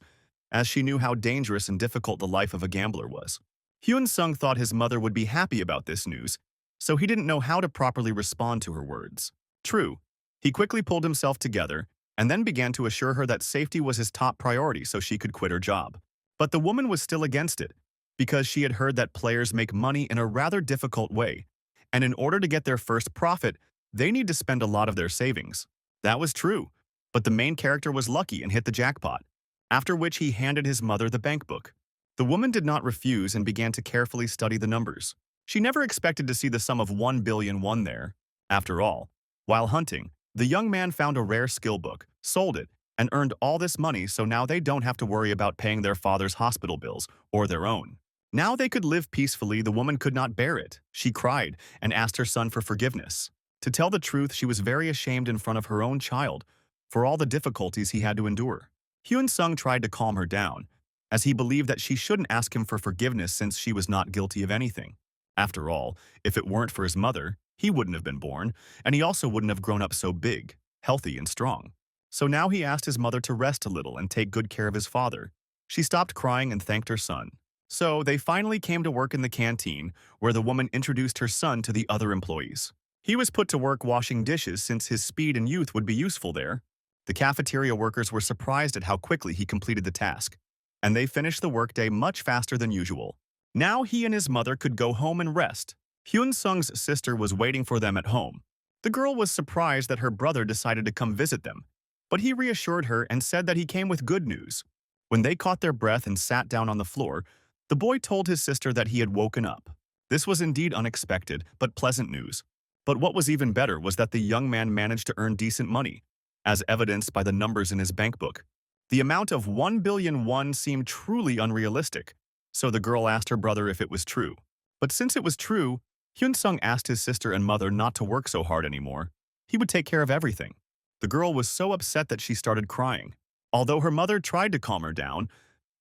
Speaker 1: as she knew how dangerous and difficult the life of a gambler was. Hyun-sung thought his mother would be happy about this news, so he didn't know how to properly respond to her words. True, he quickly pulled himself together and then began to assure her that safety was his top priority so she could quit her job. But the woman was still against it, because she had heard that players make money in a rather difficult way, and in order to get their first profit, they need to spend a lot of their savings. That was true, but the main character was lucky and hit the jackpot, after which he handed his mother the bank book. The woman did not refuse and began to carefully study the numbers. She never expected to see the sum of 1 billion won there. After all, while hunting, the young man found a rare skill book, sold it, and earned all this money, so now they don't have to worry about paying their father's hospital bills or their own. Now they could live peacefully. The woman could not bear it. She cried and asked her son for forgiveness. To tell the truth, she was very ashamed in front of her own child for all the difficulties he had to endure. Hyun-sung tried to calm her down, as he believed that she shouldn't ask him for forgiveness since she was not guilty of anything. After all, if it weren't for his mother, he wouldn't have been born, and he also wouldn't have grown up so big, healthy, and strong. So now he asked his mother to rest a little and take good care of his father. She stopped crying and thanked her son. So they finally came to work in the canteen, where the woman introduced her son to the other employees. He was put to work washing dishes since his speed and youth would be useful there. The cafeteria workers were surprised at how quickly he completed the task, and they finished the workday much faster than usual. Now he and his mother could go home and rest. Hyun-sung's sister was waiting for them at home. The girl was surprised that her brother decided to come visit them, but he reassured her and said that he came with good news. When they caught their breath and sat down on the floor, the boy told his sister that he had woken up. This was indeed unexpected, but pleasant news. But what was even better was that the young man managed to earn decent money. as evidenced by the numbers in his bank book. The amount of 1 billion won seemed truly unrealistic, so the girl asked her brother if it was true. But since it was true, Hyun-sung asked his sister and mother not to work so hard anymore. He would take care of everything. The girl was so upset that she started crying. Although her mother tried to calm her down,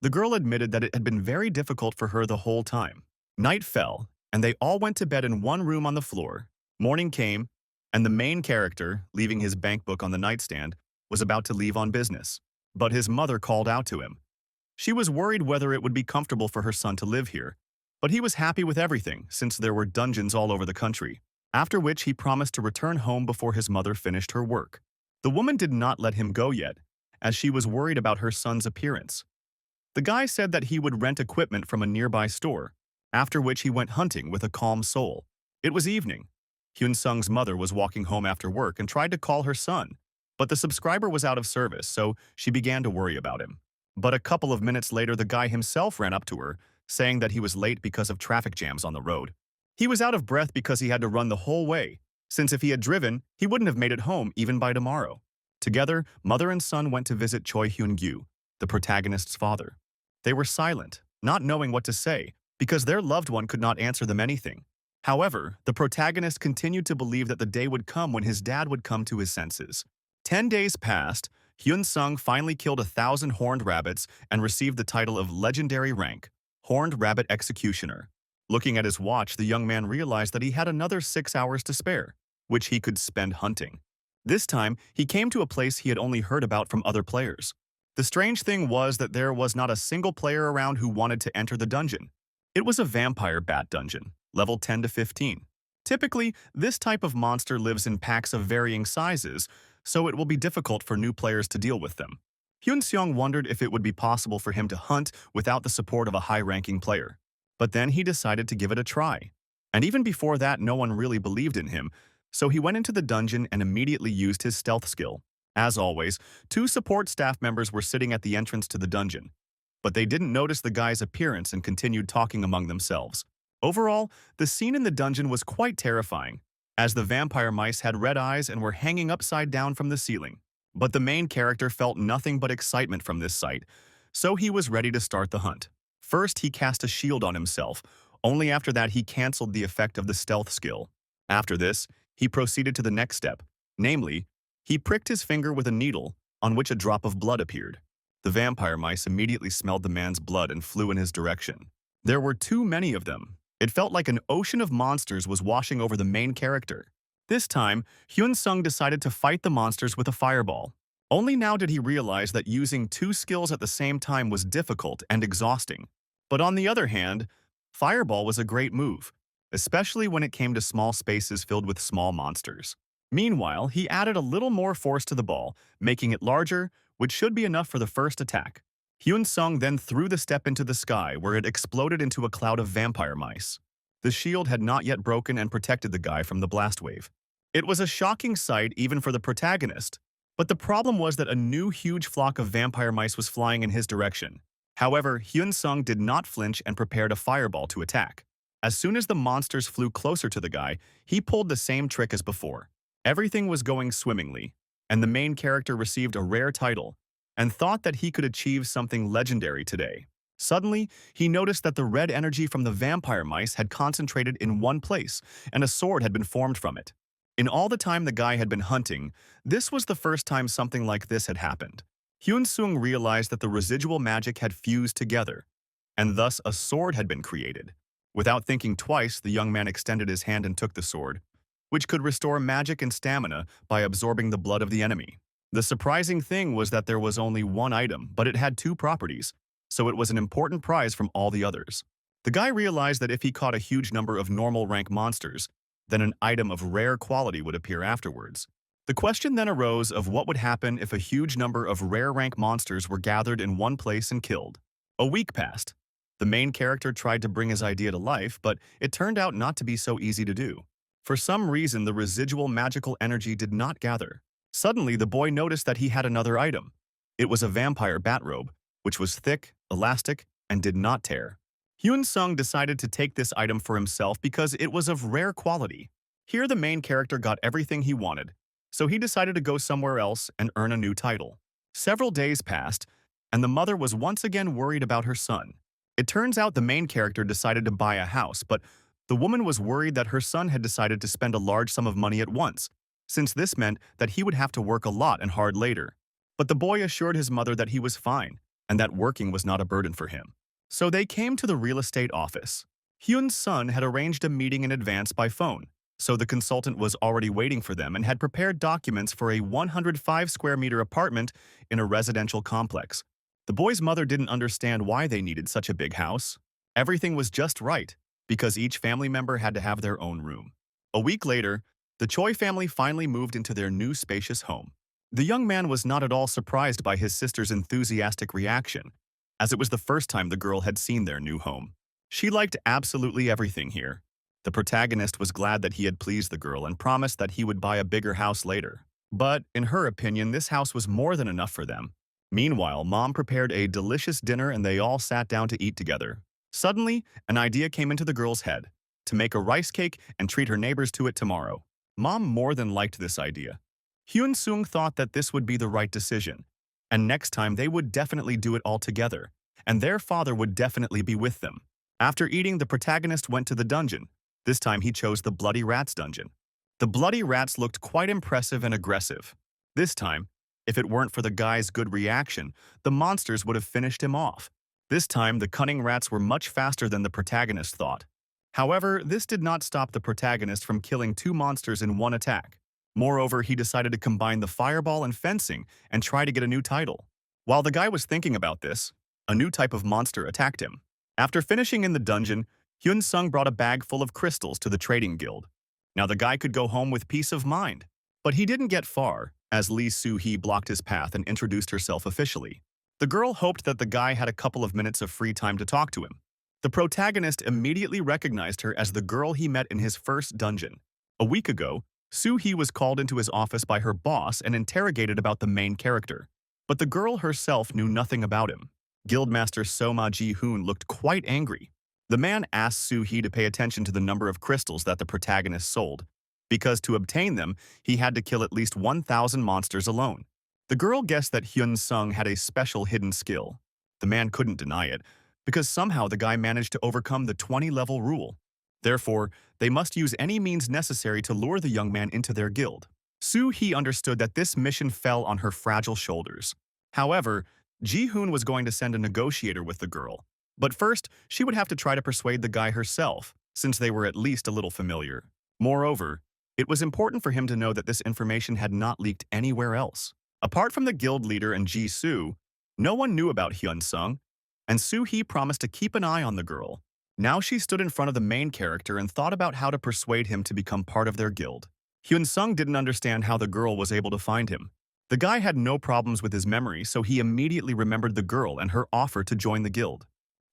Speaker 1: the girl admitted that it had been very difficult for her the whole time. Night fell, and they all went to bed in one room on the floor. Morning came, and the main character, leaving his bank book on the nightstand, was about to leave on business. But his mother called out to him. She was worried whether it would be comfortable for her son to live here, but he was happy with everything since there were dungeons all over the country, after which he promised to return home before his mother finished her work. The woman did not let him go yet, as she was worried about her son's appearance. The guy said that he would rent equipment from a nearby store, after which he went hunting with a calm soul. It was evening. Hyun-sung's mother was walking home after work and tried to call her son, but the subscriber was out of service, so she began to worry about him. But a couple of minutes later, the guy himself ran up to her, saying that he was late because of traffic jams on the road. He was out of breath because he had to run the whole way, since if he had driven, he wouldn't have made it home even by tomorrow. Together, mother and son went to visit Choi Hyun-gyu, the protagonist's father. They were silent, not knowing what to say, because their loved one could not answer them anything. However, the protagonist continued to believe that the day would come when his dad would come to his senses. 10 days passed. Hyun-sung finally killed 1,000 horned rabbits and received the title of legendary rank, Horned Rabbit Executioner. Looking at his watch, the young man realized that he had another 6 hours to spare, which he could spend hunting. This time, he came to a place he had only heard about from other players. The strange thing was that there was not a single player around who wanted to enter the dungeon. It was a vampire bat dungeon, level 10 to 15. Typically, this type of monster lives in packs of varying sizes, so it will be difficult for new players to deal with them. Hyun-seong wondered if it would be possible for him to hunt without the support of a high-ranking player. But then he decided to give it a try. And even before that, no one really believed in him, so he went into the dungeon and immediately used his stealth skill. As always, 2 support staff members were sitting at the entrance to the dungeon, but they didn't notice the guy's appearance and continued talking among themselves. Overall, the scene in the dungeon was quite terrifying, as the vampire mice had red eyes and were hanging upside down from the ceiling. But the main character felt nothing but excitement from this sight, so he was ready to start the hunt. First, he cast a shield on himself. Only after that he cancelled the effect of the stealth skill. After this, he proceeded to the next step, namely, he pricked his finger with a needle, on which a drop of blood appeared. The vampire mice immediately smelled the man's blood and flew in his direction. There were too many of them. It felt like an ocean of monsters was washing over the main character. This time, Hyun-sung decided to fight the monsters with a fireball. Only now did he realize that using 2 skills at the same time was difficult and exhausting. But on the other hand, fireball was a great move, especially when it came to small spaces filled with small monsters. Meanwhile, he added a little more force to the ball, making it larger, which should be enough for the first attack. Hyun-sung then threw the step into the sky, where it exploded into a cloud of vampire mice. The shield had not yet broken and protected the guy from the blast wave. It was a shocking sight even for the protagonist, but the problem was that a new huge flock of vampire mice was flying in his direction. However, Hyun-sung did not flinch and prepared a fireball to attack. As soon as the monsters flew closer to the guy, he pulled the same trick as before. Everything was going swimmingly, and the main character received a rare title and thought that he could achieve something legendary today. Suddenly, he noticed that the red energy from the vampire mice had concentrated in one place, and a sword had been formed from it. In all the time the guy had been hunting, this was the first time something like this had happened. Hyun-sung realized that the residual magic had fused together, and thus a sword had been created. Without thinking twice, the young man extended his hand and took the sword, which could restore magic and stamina by absorbing the blood of the enemy. The surprising thing was that there was only one item, but it had 2 properties, so it was an important prize from all the others. The guy realized that if he caught a huge number of normal rank monsters, then an item of rare quality would appear afterwards. The question then arose of what would happen if a huge number of rare rank monsters were gathered in one place and killed. A week passed. The main character tried to bring his idea to life, but it turned out not to be so easy to do. For some reason, the residual magical energy did not gather. Suddenly, the boy noticed that he had another item. It was a vampire bathrobe, which was thick, elastic, and did not tear. Hyun-sung decided to take this item for himself because it was of rare quality. Here the main character got everything he wanted. so he decided to go somewhere else and earn a new title. Several days passed, and the mother was once again worried about her son. It turns out the main character decided to buy a house, but the woman was worried that her son had decided to spend a large sum of money at once, since this meant that he would have to work a lot and hard later. But the boy assured his mother that he was fine, and that working was not a burden for him. So they came to the real estate office. Hyun's son had arranged a meeting in advance by phone, so the consultant was already waiting for them and had prepared documents for a 105 square meter apartment in a residential complex. The boy's mother didn't understand why they needed such a big house. Everything was just right, because each family member had to have their own room. A week later, the Choi family finally moved into their new spacious home. The young man was not at all surprised by his sister's enthusiastic reaction, as it was the first time the girl had seen their new home. She liked absolutely everything here. The protagonist was glad that he had pleased the girl and promised that he would buy a bigger house later. But, in her opinion, this house was more than enough for them. Meanwhile, Mom prepared a delicious dinner and they all sat down to eat together. Suddenly, an idea came into the girl's head, to make a rice cake and treat her neighbors to it tomorrow. Mom more than liked this idea. Hyun Sung thought that this would be the right decision, and next time they would definitely do it all together, and their father would definitely be with them. After eating, the protagonist went to the dungeon. This time he chose the Bloody Rats dungeon. The Bloody Rats looked quite impressive and aggressive. This time, if it weren't for the guy's good reaction, the monsters would have finished him off. This time, the cunning rats were much faster than the protagonist thought. However, this did not stop the protagonist from killing two monsters in one attack. Moreover, he decided to combine the fireball and fencing and try to get a new title. While the guy was thinking about this, a new type of monster attacked him. After finishing in the dungeon, Hyun Sung brought a bag full of crystals to the trading guild. Now the guy could go home with peace of mind. But he didn't get far, as Lee Soo-hee blocked his path and introduced herself officially. The girl hoped that the guy had a couple of minutes of free time to talk to him. The protagonist immediately recognized her as the girl he met in his first dungeon. A week ago, Soo-hee was called into his office by her boss and interrogated about the main character. But the girl herself knew nothing about him. Guildmaster Soma Ji-hoon looked quite angry. The man asked Soo-hee to pay attention to the number of crystals that the protagonist sold, because to obtain them, he had to kill at least 1,000 monsters alone. The girl guessed that Hyun Sung had a special hidden skill. The man couldn't deny it, because somehow the guy managed to overcome the 20-level rule. Therefore, they must use any means necessary to lure the young man into their guild. Soo-hee understood that this mission fell on her fragile shoulders. However, Ji-hoon was going to send a negotiator with the girl. But first, she would have to try to persuade the guy herself, since they were at least a little familiar. Moreover, it was important for him to know that this information had not leaked anywhere else. Apart from the guild leader and Ji-soo, no one knew about Hyun Sung, and Soo-hee promised to keep an eye on the girl. Now she stood in front of the main character and thought about how to persuade him to become part of their guild. Hyun Sung didn't understand how the girl was able to find him. The guy had no problems with his memory, so he immediately remembered the girl and her offer to join the guild.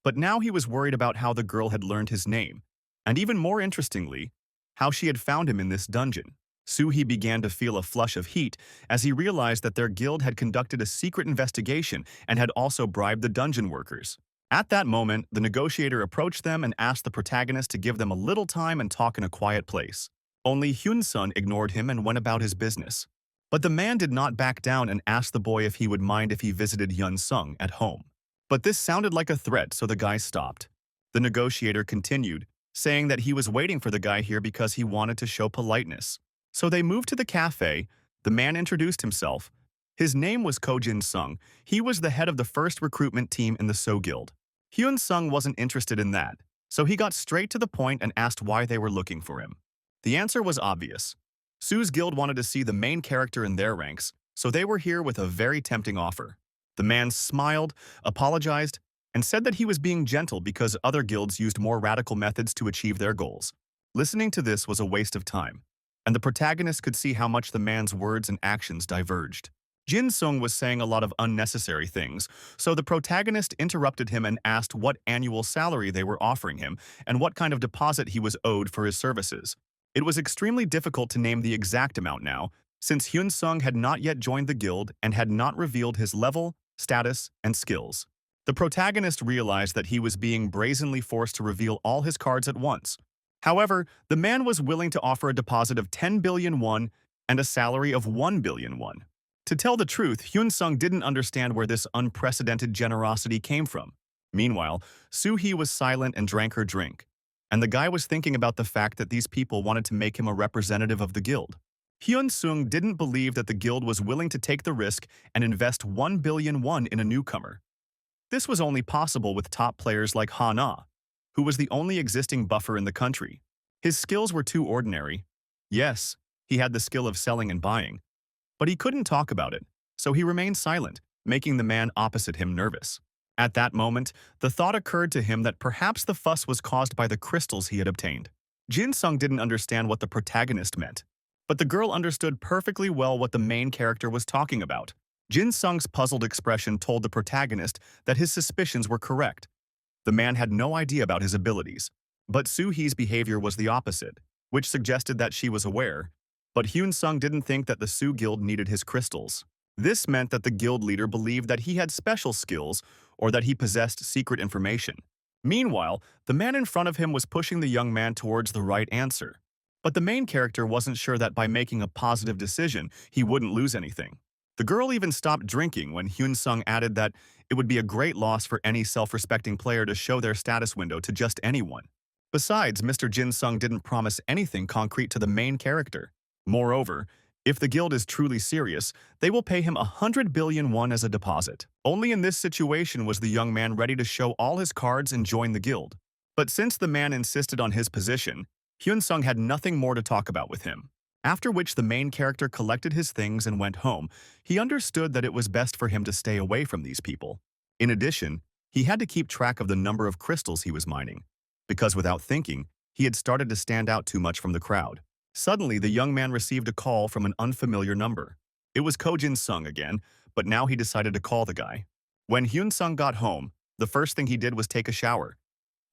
Speaker 1: But now he was worried about how the girl had learned his name, and even more interestingly, how she had found him in this dungeon. Soo-hee began to feel a flush of heat as he realized that their guild had conducted a secret investigation and had also bribed the dungeon workers. At that moment, the negotiator approached them and asked the protagonist to give them a little time and talk in a quiet place. Only Hyun Sung ignored him and went about his business. But the man did not back down and asked the boy if he would mind if he visited Hyun Sung at home. But this sounded like a threat, so the guy stopped. The negotiator continued, saying that he was waiting for the guy here because he wanted to show politeness. So they moved to the cafe. The man introduced himself. His name was Ko Jin Sung. He was the head of the first recruitment team in the So Guild. Hyun Sung wasn't interested in that, so he got straight to the point and asked why they were looking for him. The answer was obvious. Sue's guild wanted to see the main character in their ranks, so they were here with a very tempting offer. The man smiled, apologized, and said that he was being gentle because other guilds used more radical methods to achieve their goals. Listening to this was a waste of time, and the protagonist could see how much the man's words and actions diverged. Jin Sung was saying a lot of unnecessary things, so the protagonist interrupted him and asked what annual salary they were offering him and what kind of deposit he was owed for his services. It was extremely difficult to name the exact amount now, since Hyun Sung had not yet joined the guild and had not revealed his level, status, and skills. The protagonist realized that he was being brazenly forced to reveal all his cards at once. However, the man was willing to offer a deposit of 10 billion won, and a salary of 1 billion won. To tell the truth, Hyun-sung didn't understand where this unprecedented generosity came from. Meanwhile, Soo-hee was silent and drank her drink. And the guy was thinking about the fact that these people wanted to make him a representative of the guild. Hyun-sung didn't believe that the guild was willing to take the risk and invest 1 billion won in a newcomer. This was only possible with top players like Ha-na, who was the only existing buffer in the country. His skills were too ordinary. Yes, he had the skill of selling and buying, but he couldn't talk about it, so he remained silent, making the man opposite him nervous. At that moment, the thought occurred to him that perhaps the fuss was caused by the crystals he had obtained. Jin-sung didn't understand what the protagonist meant, but the girl understood perfectly well what the main character was talking about. Jin-sung's puzzled expression told the protagonist that his suspicions were correct. The man had no idea about his abilities, but Soo-hee's behavior was the opposite, which suggested that she was aware. But Hyun-sung didn't think that the Soo Guild needed his crystals. This meant that the guild leader believed that he had special skills or that he possessed secret information. Meanwhile, the man in front of him was pushing the young man towards the right answer. But the main character wasn't sure that by making a positive decision, he wouldn't lose anything. The girl even stopped drinking when Hyun-sung added that it would be a great loss for any self-respecting player to show their status window to just anyone. Besides, Mr. Jin-sung didn't promise anything concrete to the main character. Moreover, if the guild is truly serious, they will pay him 100 billion won as a deposit. Only in this situation was the young man ready to show all his cards and join the guild. But since the man insisted on his position, Hyun-sung had nothing more to talk about with him. After which the main character collected his things and went home. He understood that it was best for him to stay away from these people. In addition, he had to keep track of the number of crystals he was mining, because without thinking, he had started to stand out too much from the crowd. Suddenly, the young man received a call from an unfamiliar number. It was Ko Jin-sung again, but now he decided to call the guy. When Hyun-sung got home, the first thing he did was take a shower.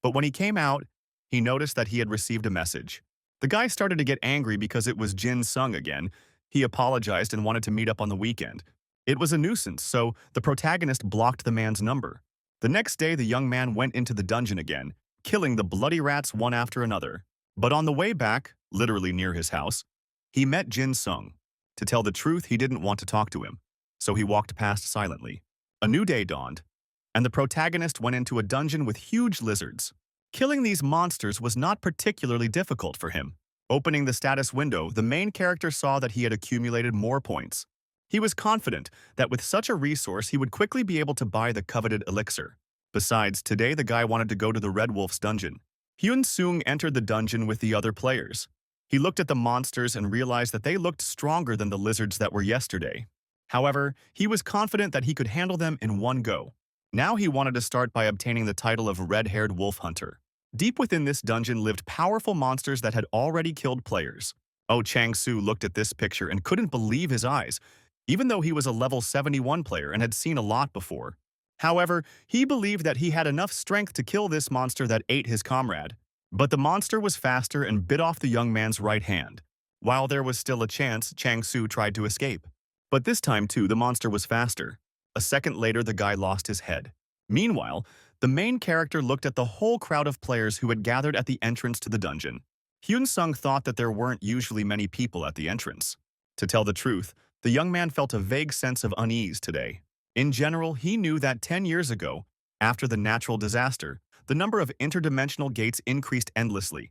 Speaker 1: But when he came out, he noticed that he had received a message. The guy started to get angry because it was Jin-sung again. He apologized and wanted to meet up on the weekend. It was a nuisance, so the protagonist blocked the man's number. The next day, the young man went into the dungeon again, killing the bloody rats one after another. But on the way back, literally near his house, he met Jin-sung. To tell the truth, he didn't want to talk to him, so he walked past silently. A new day dawned, and the protagonist went into a dungeon with huge lizards. Killing these monsters was not particularly difficult for him. Opening the status window, the main character saw that he had accumulated more points. He was confident that with such a resource he would quickly be able to buy the coveted elixir. Besides, today the guy wanted to go to the Red Wolf's dungeon. Hyun-sung entered the dungeon with the other players. He looked at the monsters and realized that they looked stronger than the lizards that were yesterday. However, he was confident that he could handle them in one go. Now he wanted to start by obtaining the title of Red-Haired Wolf Hunter. Deep within this dungeon lived powerful monsters that had already killed players. Oh Chang-soo looked at this picture and couldn't believe his eyes, even though he was a level 71 player and had seen a lot before. However, he believed that he had enough strength to kill this monster that ate his comrade. But the monster was faster and bit off the young man's right hand. While there was still a chance, Chang-soo tried to escape. But this time too, the monster was faster. A second later, the guy lost his head. Meanwhile, the main character looked at the whole crowd of players who had gathered at the entrance to the dungeon. Hyun-sung thought that there weren't usually many people at the entrance. To tell the truth, the young man felt a vague sense of unease today. In general, he knew that 10 years ago, after the natural disaster, the number of interdimensional gates increased endlessly.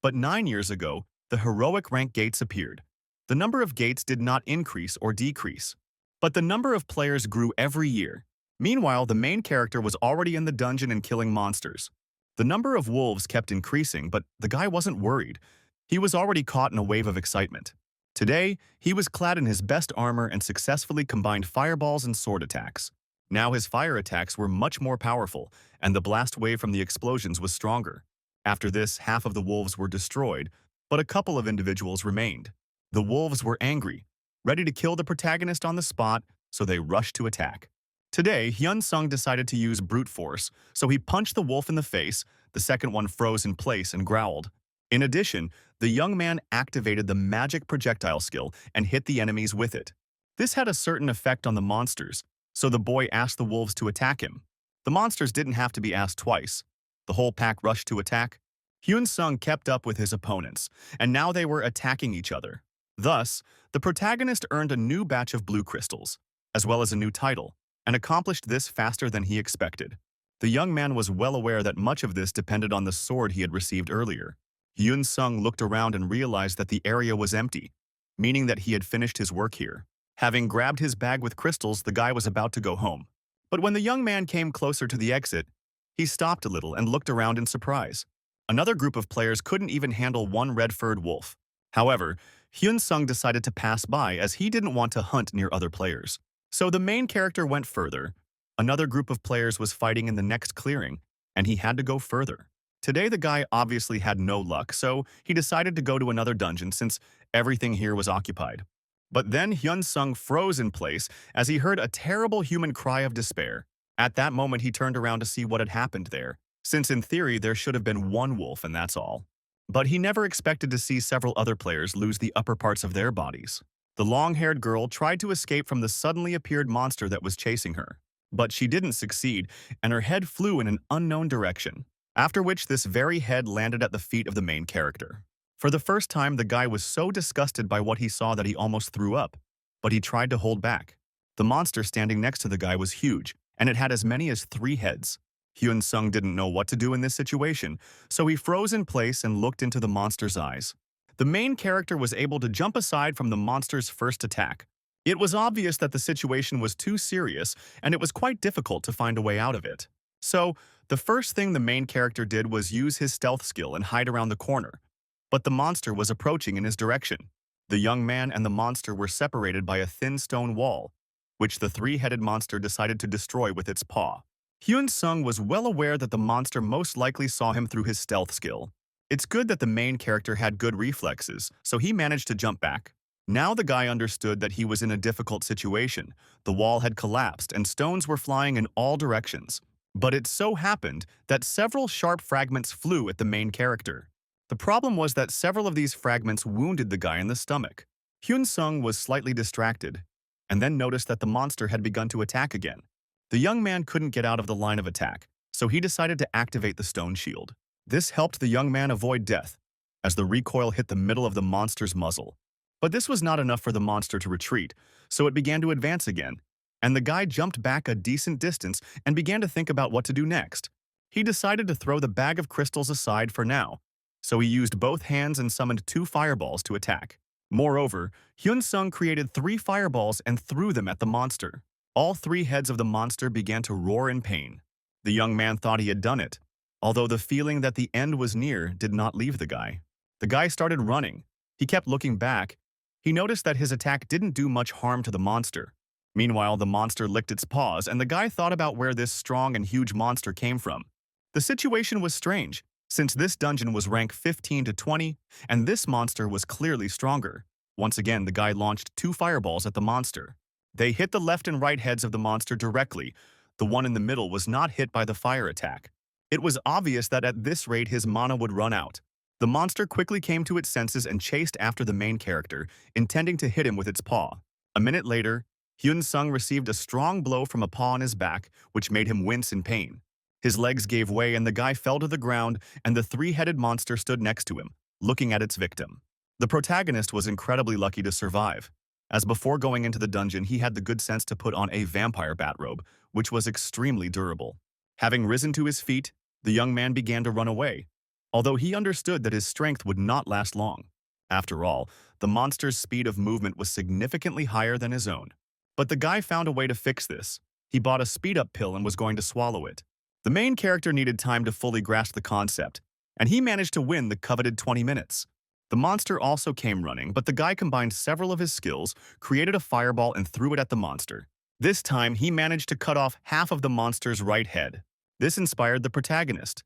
Speaker 1: But 9 years ago, the heroic rank gates appeared. The number of gates did not increase or decrease, but the number of players grew every year. Meanwhile, the main character was already in the dungeon and killing monsters. The number of wolves kept increasing, but the guy wasn't worried. He was already caught in a wave of excitement. Today, he was clad in his best armor and successfully combined fireballs and sword attacks. Now his fire attacks were much more powerful, and the blast wave from the explosions was stronger. After this, half of the wolves were destroyed, but a couple of individuals remained. The wolves were angry, ready to kill the protagonist on the spot, so they rushed to attack. Today, Hyun-sung decided to use brute force, so he punched the wolf in the face. The second one froze in place and growled. In addition, the young man activated the magic projectile skill and hit the enemies with it. This had a certain effect on the monsters, so the boy asked the wolves to attack him. The monsters didn't have to be asked twice. The whole pack rushed to attack. Hyun-sung kept up with his opponents, and now they were attacking each other. Thus, the protagonist earned a new batch of blue crystals, as well as a new title, and accomplished this faster than he expected. The young man was well aware that much of this depended on the sword he had received earlier. Hyun Sung looked around and realized that the area was empty, meaning that he had finished his work here. Having grabbed his bag with crystals, the guy was about to go home. But when the young man came closer to the exit, he stopped a little and looked around in surprise. Another group of players couldn't even handle one red-furred wolf. However, Hyun Sung decided to pass by as he didn't want to hunt near other players. So the main character went further. Another group of players was fighting in the next clearing, and he had to go further. Today the guy obviously had no luck, so he decided to go to another dungeon since everything here was occupied. But then Hyun Sung froze in place as he heard a terrible human cry of despair. At that moment he turned around to see what had happened there, since in theory there should have been one wolf and that's all. But he never expected to see several other players lose the upper parts of their bodies. The long-haired girl tried to escape from the suddenly appeared monster that was chasing her. But she didn't succeed, and her head flew in an unknown direction, after which this very head landed at the feet of the main character. For the first time, the guy was so disgusted by what he saw that he almost threw up, but he tried to hold back. The monster standing next to the guy was huge, and it had as many as 3 heads. Hyun Sung didn't know what to do in this situation, so he froze in place and looked into the monster's eyes. The main character was able to jump aside from the monster's first attack. It was obvious that the situation was too serious, and it was quite difficult to find a way out of it. So, the first thing the main character did was use his stealth skill and hide around the corner. But the monster was approaching in his direction. The young man and the monster were separated by a thin stone wall, which the 3-headed monster decided to destroy with its paw. Hyun Sung was well aware that the monster most likely saw him through his stealth skill. It's good that the main character had good reflexes, so he managed to jump back. Now the guy understood that he was in a difficult situation. The wall had collapsed and stones were flying in all directions. But it so happened that several sharp fragments flew at the main character. The problem was that several of these fragments wounded the guy in the stomach. Hyun Sung was slightly distracted, and then noticed that the monster had begun to attack again. The young man couldn't get out of the line of attack, so he decided to activate the stone shield. This helped the young man avoid death, as the recoil hit the middle of the monster's muzzle. But this was not enough for the monster to retreat, so it began to advance again, and the guy jumped back a decent distance and began to think about what to do next. He decided to throw the bag of crystals aside for now, so he used both hands and summoned 2 fireballs to attack. Moreover, Hyun Sung created 3 fireballs and threw them at the monster. All 3 heads of the monster began to roar in pain. The young man thought he had done it, although the feeling that the end was near did not leave the guy. The guy started running. He kept looking back. He noticed that his attack didn't do much harm to the monster. Meanwhile, the monster licked its paws, and the guy thought about where this strong and huge monster came from. The situation was strange, since this dungeon was rank 15 to 20, and this monster was clearly stronger. Once again, the guy launched 2 fireballs at the monster. They hit the left and right heads of the monster directly. The one in the middle was not hit by the fire attack. It was obvious that at this rate his mana would run out. The monster quickly came to its senses and chased after the main character, intending to hit him with its paw. A minute later, Hyun Sung received a strong blow from a paw on his back, which made him wince in pain. His legs gave way and the guy fell to the ground, and the 3-headed monster stood next to him, looking at its victim. The protagonist was incredibly lucky to survive, as before going into the dungeon he had the good sense to put on a vampire batrobe, which was extremely durable. Having risen to his feet, the young man began to run away, although he understood that his strength would not last long. After all, the monster's speed of movement was significantly higher than his own. But the guy found a way to fix this. He bought a speed-up pill and was going to swallow it. The main character needed time to fully grasp the concept, and he managed to win the coveted 20 minutes. The monster also came running, but the guy combined several of his skills, created a fireball, and threw it at the monster. This time, he managed to cut off half of the monster's right head. This inspired the protagonist.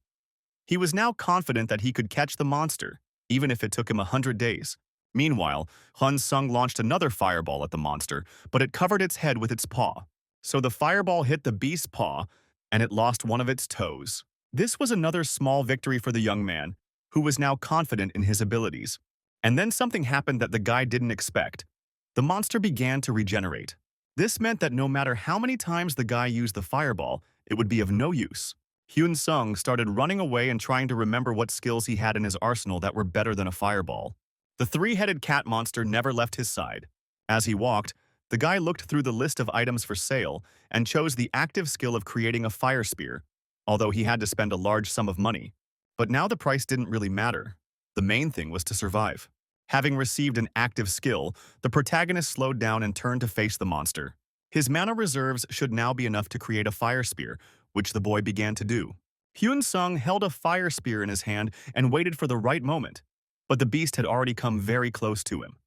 Speaker 1: He was now confident that he could catch the monster, even if it took him 100 days. Meanwhile, Hyun Sung launched another fireball at the monster, but it covered its head with its paw. So the fireball hit the beast's paw, and it lost one of its toes. This was another small victory for the young man, who was now confident in his abilities. And then something happened that the guy didn't expect. The monster began to regenerate. This meant that no matter how many times the guy used the fireball, it would be of no use. Hyun Sung started running away and trying to remember what skills he had in his arsenal that were better than a fireball. The three-headed cat monster never left his side. As he walked, the guy looked through the list of items for sale and chose the active skill of creating a fire spear, although he had to spend a large sum of money. But now the price didn't really matter. The main thing was to survive. Having received an active skill, the protagonist slowed down and turned to face the monster. His mana reserves should now be enough to create a fire spear, which the boy began to do. Hyun-sung held a fire spear in his hand and waited for the right moment, but the beast had already come very close to him.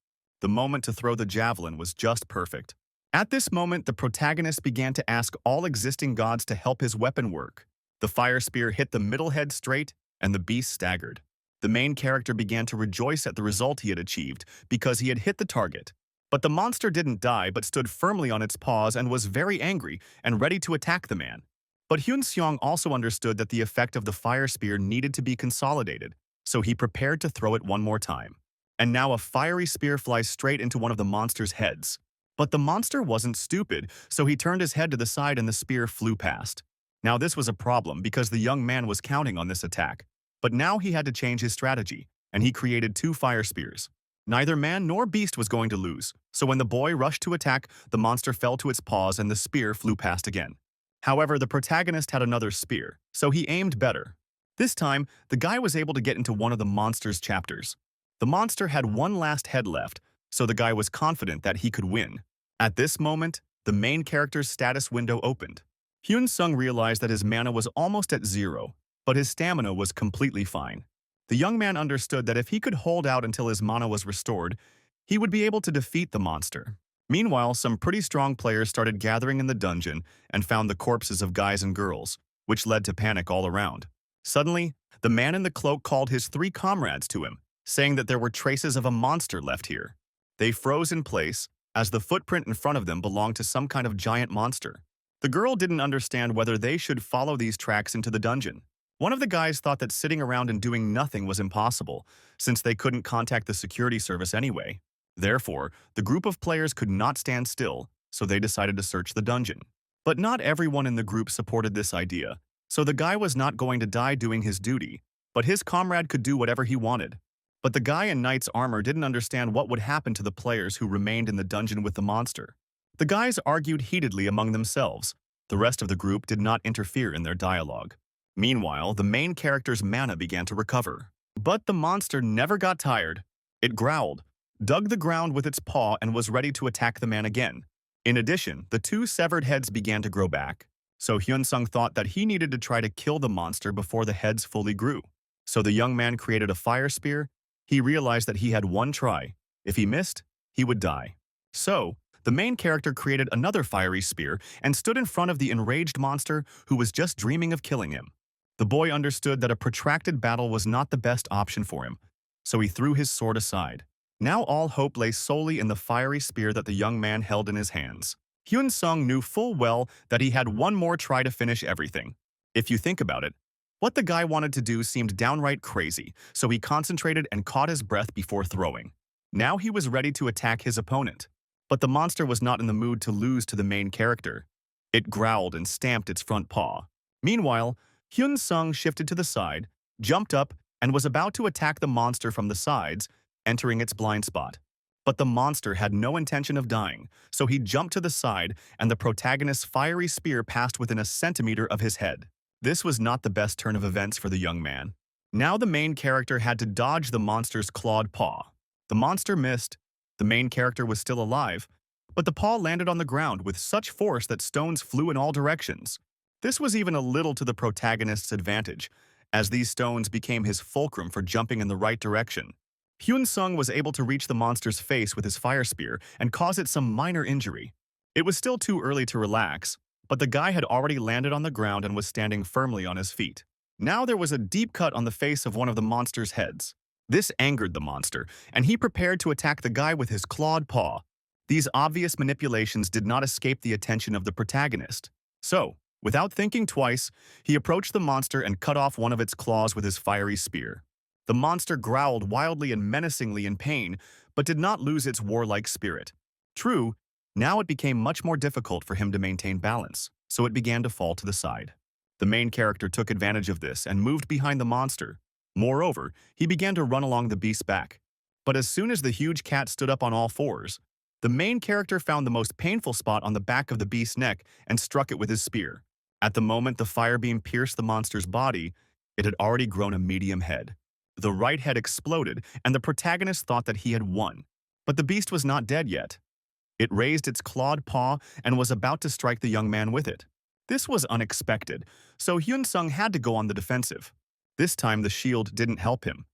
Speaker 1: The moment to throw the javelin was just perfect. At this moment, the protagonist began to ask all existing gods to help his weapon work. The fire spear hit the middle head straight, and the beast staggered. The main character began to rejoice at the result he had achieved because he had hit the target. But the monster didn't die but stood firmly on its paws and was very angry and ready to attack the man. But Hyun-seong also understood that the effect of the fire spear needed to be consolidated, so he prepared to throw it one more time. And now a fiery spear flies straight into one of the monster's heads. But the monster wasn't stupid, so he turned his head to the side and the spear flew past. Now this was a problem because the young man was counting on this attack. But now he had to change his strategy, and he created two fire spears. Neither man nor beast was going to lose, so when the boy rushed to attack, the monster fell to its paws and the spear flew past again. However, the protagonist had another spear, so he aimed better. This time, the guy was able to get into one of the monster's chapters. The monster had one last head left, so the guy was confident that he could win. At this moment, the main character's status window opened. Hyun-sung realized that his mana was almost at 0, but his stamina was completely fine. The young man understood that if he could hold out until his mana was restored, he would be able to defeat the monster. Meanwhile, some pretty strong players started gathering in the dungeon and found the corpses of guys and girls, which led to panic all around. Suddenly, the man in the cloak called his 3 comrades to him, saying that there were traces of a monster left here. They froze in place, as the footprint in front of them belonged to some kind of giant monster. The girl didn't understand whether they should follow these tracks into the dungeon. One of the guys thought that sitting around and doing nothing was impossible, since they couldn't contact the security service anyway. Therefore, the group of players could not stand still, so they decided to search the dungeon. But not everyone in the group supported this idea, so the guy was not going to die doing his duty, but his comrade could do whatever he wanted. But the guy in knight's armor didn't understand what would happen to the players who remained in the dungeon with the monster. The guys argued heatedly among themselves. The rest of the group did not interfere in their dialogue. Meanwhile, the main character's mana began to recover. But the monster never got tired. It growled, dug the ground with its paw, and was ready to attack the man again. In addition, the 2 severed heads began to grow back, so Hyun-sung thought that he needed to try to kill the monster before the heads fully grew. So the young man created a fire spear. He realized that he had one try. If he missed, he would die. So, the main character created another fiery spear and stood in front of the enraged monster who was just dreaming of killing him. The boy understood that a protracted battle was not the best option for him, so he threw his sword aside. Now all hope lay solely in the fiery spear that the young man held in his hands. Hyun-sung knew full well that he had one more try to finish everything. If you think about it, what the guy wanted to do seemed downright crazy, so he concentrated and caught his breath before throwing. Now he was ready to attack his opponent. But the monster was not in the mood to lose to the main character. It growled and stamped its front paw. Meanwhile, Hyun-sung shifted to the side, jumped up, and was about to attack the monster from the sides, entering its blind spot. But the monster had no intention of dying, so he jumped to the side, and the protagonist's fiery spear passed within a centimeter of his head. This was not the best turn of events for the young man. Now the main character had to dodge the monster's clawed paw. The monster missed. The main character was still alive, but the paw landed on the ground with such force that stones flew in all directions. This was even a little to the protagonist's advantage, as these stones became his fulcrum for jumping in the right direction. Hyun-sung was able to reach the monster's face with his fire spear and cause it some minor injury. It was still too early to relax, but the guy had already landed on the ground and was standing firmly on his feet. Now there was a deep cut on the face of one of the monster's heads. This angered the monster, and he prepared to attack the guy with his clawed paw. These obvious manipulations did not escape the attention of the protagonist. So, without thinking twice, he approached the monster and cut off one of its claws with his fiery spear. The monster growled wildly and menacingly in pain, but did not lose its warlike spirit. True, now it became much more difficult for him to maintain balance, so it began to fall to the side. The main character took advantage of this and moved behind the monster. Moreover, he began to run along the beast's back. But as soon as the huge cat stood up on all fours, the main character found the most painful spot on the back of the beast's neck and struck it with his spear. At the moment the fire beam pierced the monster's body, it had already grown a medium head. The right head exploded, and the protagonist thought that he had won. But the beast was not dead yet. It raised its clawed paw and was about to strike the young man with it. This was unexpected, so Hyun-sung had to go on the defensive. This time the shield didn't help him.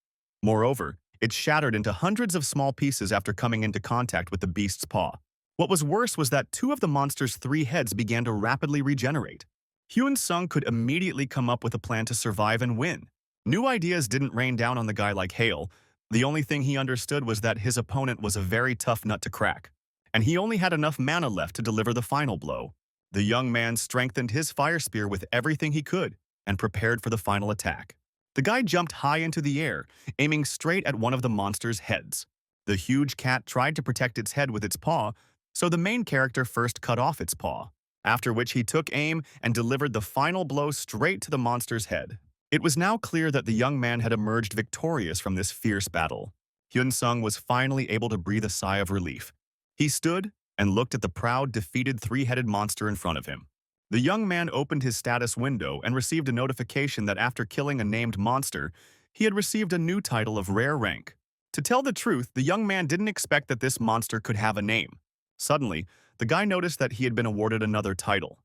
Speaker 1: Moreover, it shattered into hundreds of small pieces after coming into contact with the beast's paw. What was worse was that two of the monster's three heads began to rapidly regenerate. Hyun-sung could immediately come up with a plan to survive and win. New ideas didn't rain down on the guy like hail. The only thing he understood was that his opponent was a very tough nut to crack, and he only had enough mana left to deliver the final blow. The young man strengthened his fire spear with everything he could and prepared for the final attack. The guy jumped high into the air, aiming straight at one of the monster's heads. The huge cat tried to protect its head with its paw, so the main character first cut off its paw, after which he took aim and delivered the final blow straight to the monster's head. It was now clear that the young man had emerged victorious from this fierce battle. Hyun-sung was finally able to breathe a sigh of relief. He stood and looked at the proud, defeated three-headed monster in front of him. The young man opened his status window and received a notification that after killing a named monster, he had received a new title of rare rank. To tell the truth, the young man didn't expect that this monster could have a name. Suddenly, the guy noticed that he had been awarded another title,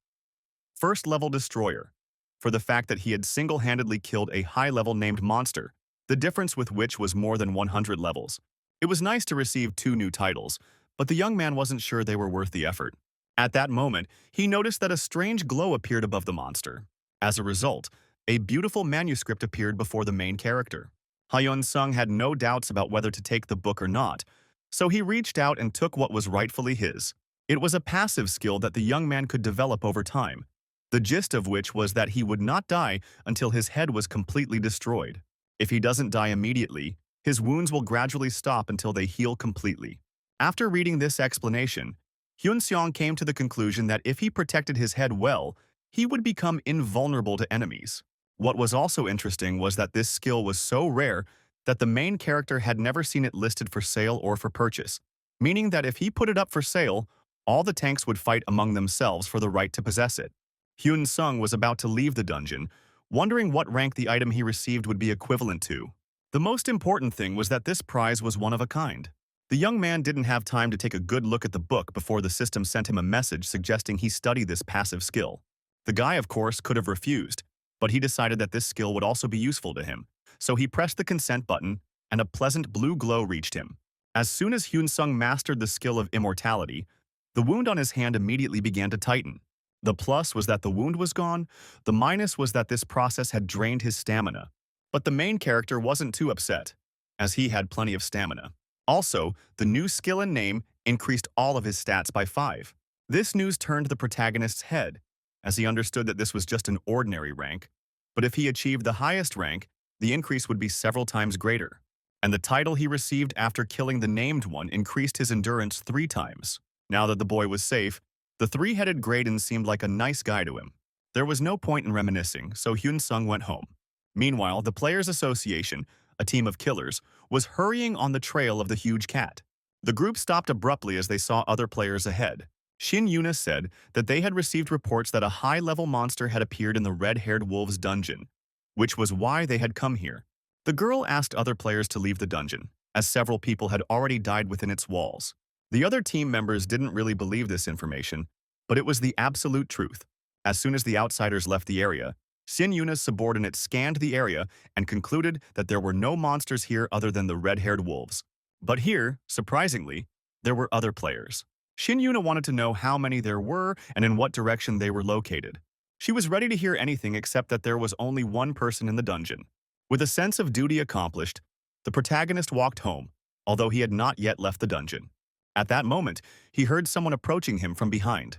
Speaker 1: First Level Destroyer, for the fact that he had single-handedly killed a high-level named monster, the difference with which was more than 100 levels. It was nice to receive two new titles, but the young man wasn't sure they were worth the effort. At that moment, he noticed that a strange glow appeared above the monster. As a result, a beautiful manuscript appeared before the main character. Hyun-sung had no doubts about whether to take the book or not, so he reached out and took what was rightfully his. It was a passive skill that the young man could develop over time, the gist of which was that he would not die until his head was completely destroyed. If he doesn't die immediately, his wounds will gradually stop until they heal completely. After reading this explanation, Hyun-sung came to the conclusion that if he protected his head well, he would become invulnerable to enemies. What was also interesting was that this skill was so rare that the main character had never seen it listed for sale or for purchase, meaning that if he put it up for sale, all the tanks would fight among themselves for the right to possess it. Hyun-sung was about to leave the dungeon, wondering what rank the item he received would be equivalent to. The most important thing was that this prize was one of a kind. The young man didn't have time to take a good look at the book before the system sent him a message suggesting he study this passive skill. The guy, of course, could have refused, but he decided that this skill would also be useful to him, so he pressed the consent button, and a pleasant blue glow reached him. As soon as Hyun-sung mastered the skill of immortality, the wound on his hand immediately began to tighten. The plus was that the wound was gone, the minus was that this process had drained his stamina. But the main character wasn't too upset, as he had plenty of stamina. Also, the new skill and name increased all of his stats by 5. This news turned the protagonist's head, as he understood that this was just an ordinary rank, but if he achieved the highest rank, the increase would be several times greater. And the title he received after killing the named one increased his endurance 3 times. Now that the boy was safe, the three-headed Graydon seemed like a nice guy to him. There was no point in reminiscing, so Hyun-sung went home. Meanwhile, the Players Association, a team of killers, was hurrying on the trail of the huge cat. The group stopped abruptly as they saw other players ahead. Shin Yuna said that they had received reports that a high-level monster had appeared in the red-haired wolf's dungeon, which was why they had come here. The girl asked other players to leave the dungeon, as several people had already died within its walls. The other team members didn't really believe this information, but it was the absolute truth. As soon as the outsiders left the area, Shin Yuna's subordinate scanned the area and concluded that there were no monsters here other than the red-haired wolves. But here, surprisingly, there were other players. Shin Yuna wanted to know how many there were and in what direction they were located. She was ready to hear anything except that there was only one person in the dungeon. With a sense of duty accomplished, the protagonist walked home, although he had not yet left the dungeon. At that moment, he heard someone approaching him from behind.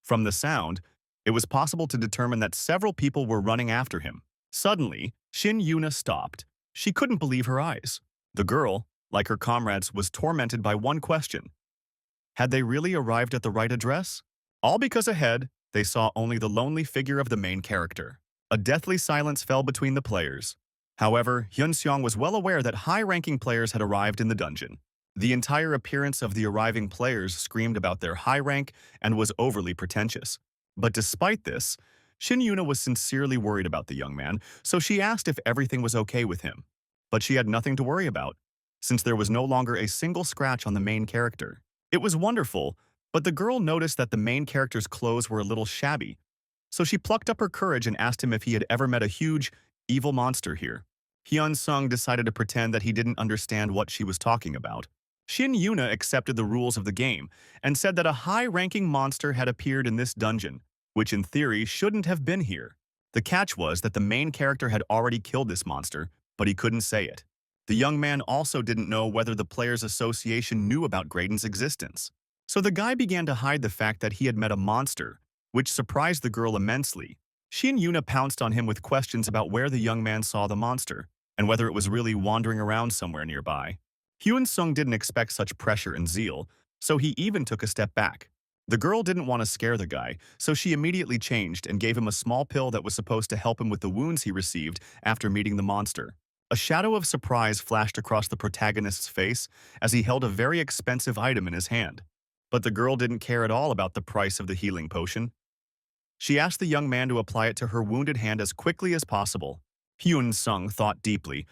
Speaker 1: From the sound, it was possible to determine that several people were running after him. Suddenly, Shin Yuna stopped. She couldn't believe her eyes. The girl, like her comrades, was tormented by one question. Had they really arrived at the right address? All because ahead, they saw only the lonely figure of the main character. A deathly silence fell between the players. However, Hyun-seong was well aware that high-ranking players had arrived in the dungeon. The entire appearance of the arriving players screamed about their high rank and was overly pretentious. But despite this, Shin Yuna was sincerely worried about the young man, so she asked if everything was okay with him. But she had nothing to worry about, since there was no longer a single scratch on the main character. It was wonderful, but the girl noticed that the main character's clothes were a little shabby, so she plucked up her courage and asked him if he had ever met a huge, evil monster here. Hyun-sung decided to pretend that he didn't understand what she was talking about. Shin Yuna accepted the rules of the game and said that a high-ranking monster had appeared in this dungeon, which in theory shouldn't have been here. The catch was that the main character had already killed this monster, but he couldn't say it. The young man also didn't know whether the Players' Association knew about Graydon's existence. So the guy began to hide the fact that he had met a monster, which surprised the girl immensely. Shin Yuna pounced on him with questions about where the young man saw the monster, and whether it was really wandering around somewhere nearby. Hyun-sung didn't expect such pressure and zeal, so he even took a step back. The girl didn't want to scare the guy, so she immediately changed and gave him a small pill that was supposed to help him with the wounds he received after meeting the monster. A shadow of surprise flashed across the protagonist's face as he held a very expensive item in his hand. But the girl didn't care at all about the price of the healing potion. She asked the young man to apply it to her wounded hand as quickly as possible. Hyun-sung thought deeply,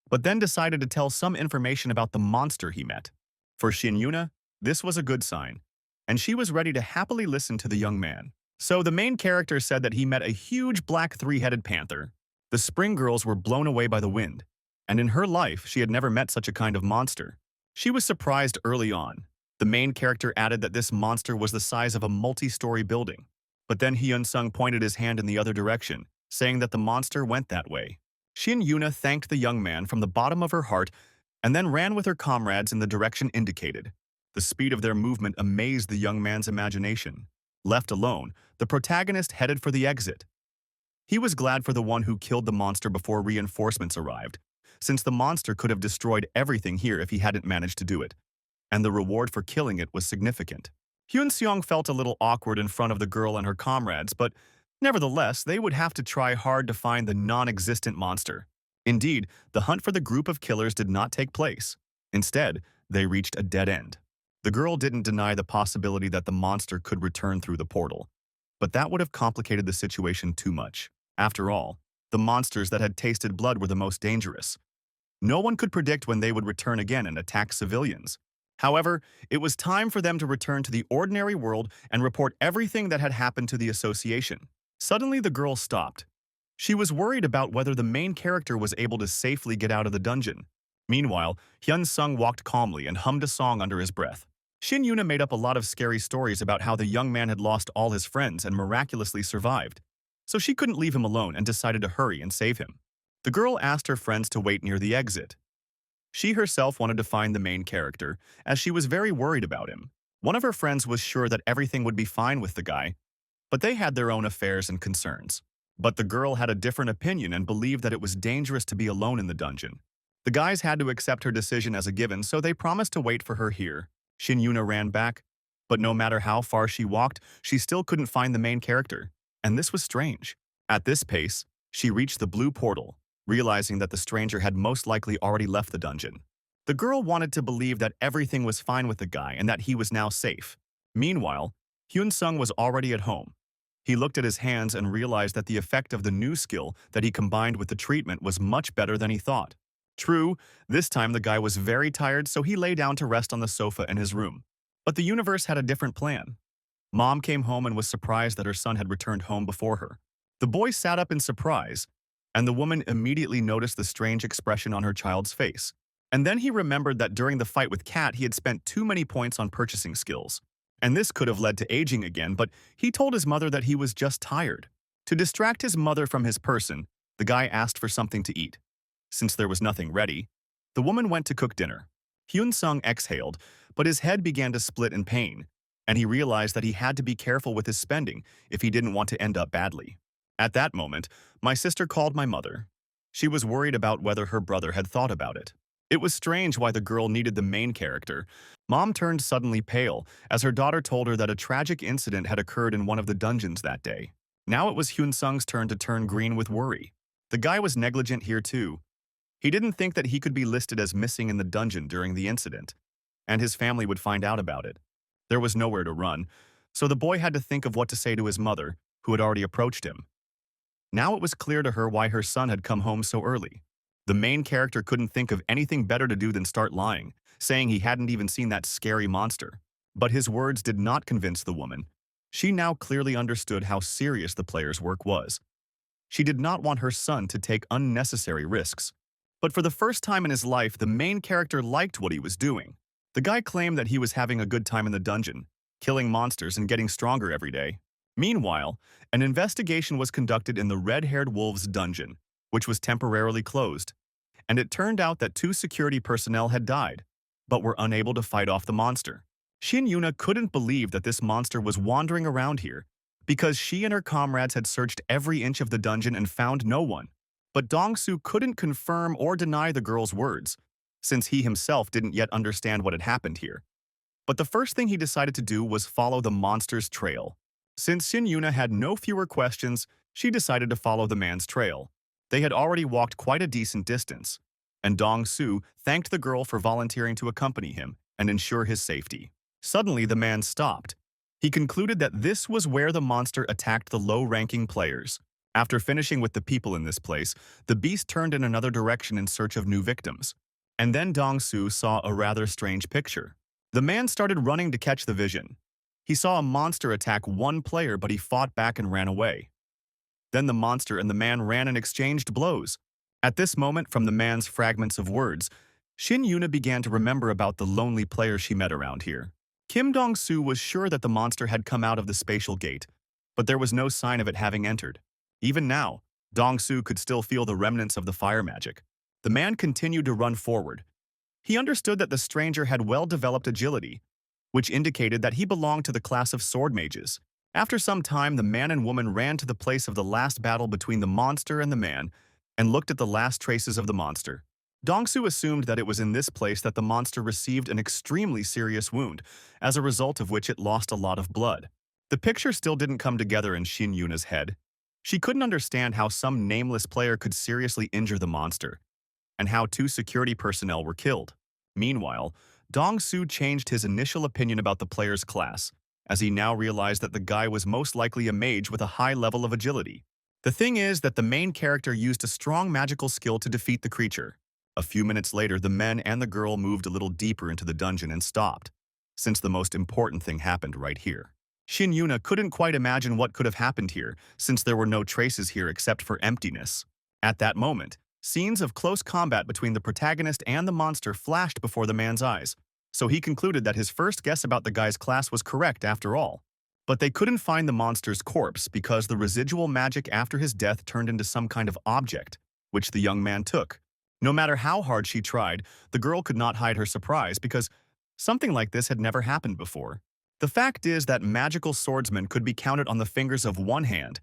Speaker 1: but then decided to tell some information about the monster he met. For Shin Yuna, this was a good sign, and she was ready to happily listen to the young man. So the main character said that he met a huge black three-headed panther. The spring girls were blown away by the wind, and in her life she had never met such a kind of monster. She was surprised early on. The main character added that this monster was the size of a multi-story building. But then Hyun-sung pointed his hand in the other direction, saying that the monster went that way. Shin Yuna thanked the young man from the bottom of her heart and then ran with her comrades in the direction indicated. The speed of their movement amazed the young man's imagination. Left alone, the protagonist headed for the exit. He was glad for the one who killed the monster before reinforcements arrived, since the monster could have destroyed everything here if he hadn't managed to do it, and the reward for killing it was significant. Hyun-seong felt a little awkward in front of the girl and her comrades, but nevertheless, they would have to try hard to find the non-existent monster. Indeed, the hunt for the group of killers did not take place. Instead, they reached a dead end. The girl didn't deny the possibility that the monster could return through the portal, but that would have complicated the situation too much. After all, the monsters that had tasted blood were the most dangerous. No one could predict when they would return again and attack civilians. However, it was time for them to return to the ordinary world and report everything that had happened to the association. Suddenly, the girl stopped. She was worried about whether the main character was able to safely get out of the dungeon. Meanwhile, Hyun-sung walked calmly and hummed a song under his breath. Shin Yuna made up a lot of scary stories about how the young man had lost all his friends and miraculously survived. So she couldn't leave him alone and decided to hurry and save him. The girl asked her friends to wait near the exit. She herself wanted to find the main character, as she was very worried about him. One of her friends was sure that everything would be fine with the guy, but they had their own affairs and concerns. But the girl had a different opinion and believed that it was dangerous to be alone in the dungeon. The guys had to accept her decision as a given, so they promised to wait for her here. Shin Yuna ran back, but no matter how far she walked, she still couldn't find the main character. And this was strange. At this pace, she reached the blue portal, realizing that the stranger had most likely already left the dungeon. The girl wanted to believe that everything was fine with the guy and that he was now safe. Meanwhile, Hyun-sung was already at home. He looked at his hands and realized that the effect of the new skill that he combined with the treatment was much better than he thought. True, this time the guy was very tired, so he lay down to rest on the sofa in his room. But the universe had a different plan. Mom came home and was surprised that her son had returned home before her. The boy sat up in surprise, and the woman immediately noticed the strange expression on her child's face. And then he remembered that during the fight with Kat, he had spent too many points on purchasing skills. And this could have led to aging again, but he told his mother that he was just tired. To distract his mother from his person, the guy asked for something to eat. Since there was nothing ready, the woman went to cook dinner. Hyun-sung exhaled, but his head began to split in pain, and he realized that he had to be careful with his spending if he didn't want to end up badly. At that moment, my sister called my mother. She was worried about whether her brother had thought about it. It was strange why the girl needed the main character. Mom turned suddenly pale as her daughter told her that a tragic incident had occurred in one of the dungeons that day. Now it was Hyun-sung's turn to turn green with worry. The guy was negligent here too. He didn't think that he could be listed as missing in the dungeon during the incident, and his family would find out about it. There was nowhere to run, so the boy had to think of what to say to his mother, who had already approached him. Now it was clear to her why her son had come home so early. The main character couldn't think of anything better to do than start lying, saying he hadn't even seen that scary monster. But his words did not convince the woman. She now clearly understood how serious the player's work was. She did not want her son to take unnecessary risks. But for the first time in his life, the main character liked what he was doing. The guy claimed that he was having a good time in the dungeon, killing monsters and getting stronger every day. Meanwhile, an investigation was conducted in the red-haired wolf's dungeon, which was temporarily closed, and it turned out that 2 security personnel had died, but were unable to fight off the monster. Shin Yuna couldn't believe that this monster was wandering around here, because she and her comrades had searched every inch of the dungeon and found no one. But Dong-soo couldn't confirm or deny the girl's words, since he himself didn't yet understand what had happened here. But the first thing he decided to do was follow the monster's trail. Since Shin Yuna had no fewer questions, she decided to follow the man's trail. They had already walked quite a decent distance, and Dong-soo thanked the girl for volunteering to accompany him and ensure his safety. Suddenly, the man stopped. He concluded that this was where the monster attacked the low-ranking players. After finishing with the people in this place, the beast turned in another direction in search of new victims. And then Dong-soo saw a rather strange picture. The man started running to catch the vision. He saw a monster attack one player, but he fought back and ran away. Then the monster and the man ran and exchanged blows. At this moment, from the man's fragments of words, Shin Yuna began to remember about the lonely player she met around here. Kim Dong-soo was sure that the monster had come out of the spatial gate, but there was no sign of it having entered. Even now, Dong-soo could still feel the remnants of the fire magic. The man continued to run forward. He understood that the stranger had well-developed agility, which indicated that he belonged to the class of sword mages. After some time, the man and woman ran to the place of the last battle between the monster and the man and looked at the last traces of the monster. Dong-soo assumed that it was in this place that the monster received an extremely serious wound, as a result of which it lost a lot of blood. The picture still didn't come together in Shin Yuna's head. She couldn't understand how some nameless player could seriously injure the monster, and how 2 security personnel were killed. Meanwhile, Dong-soo changed his initial opinion about the player's class, as he now realized that the guy was most likely a mage with a high level of agility. The thing is that the main character used a strong magical skill to defeat the creature. A few minutes later, the men and the girl moved a little deeper into the dungeon and stopped, since the most important thing happened right here. Shin Yuna couldn't quite imagine what could have happened here, since there were no traces here except for emptiness. At that moment, scenes of close combat between the protagonist and the monster flashed before the man's eyes, so he concluded that his first guess about the guy's class was correct after all. But they couldn't find the monster's corpse because the residual magic after his death turned into some kind of object, which the young man took. No matter how hard she tried, the girl could not hide her surprise because something like this had never happened before. The fact is that magical swordsmen could be counted on the fingers of one hand,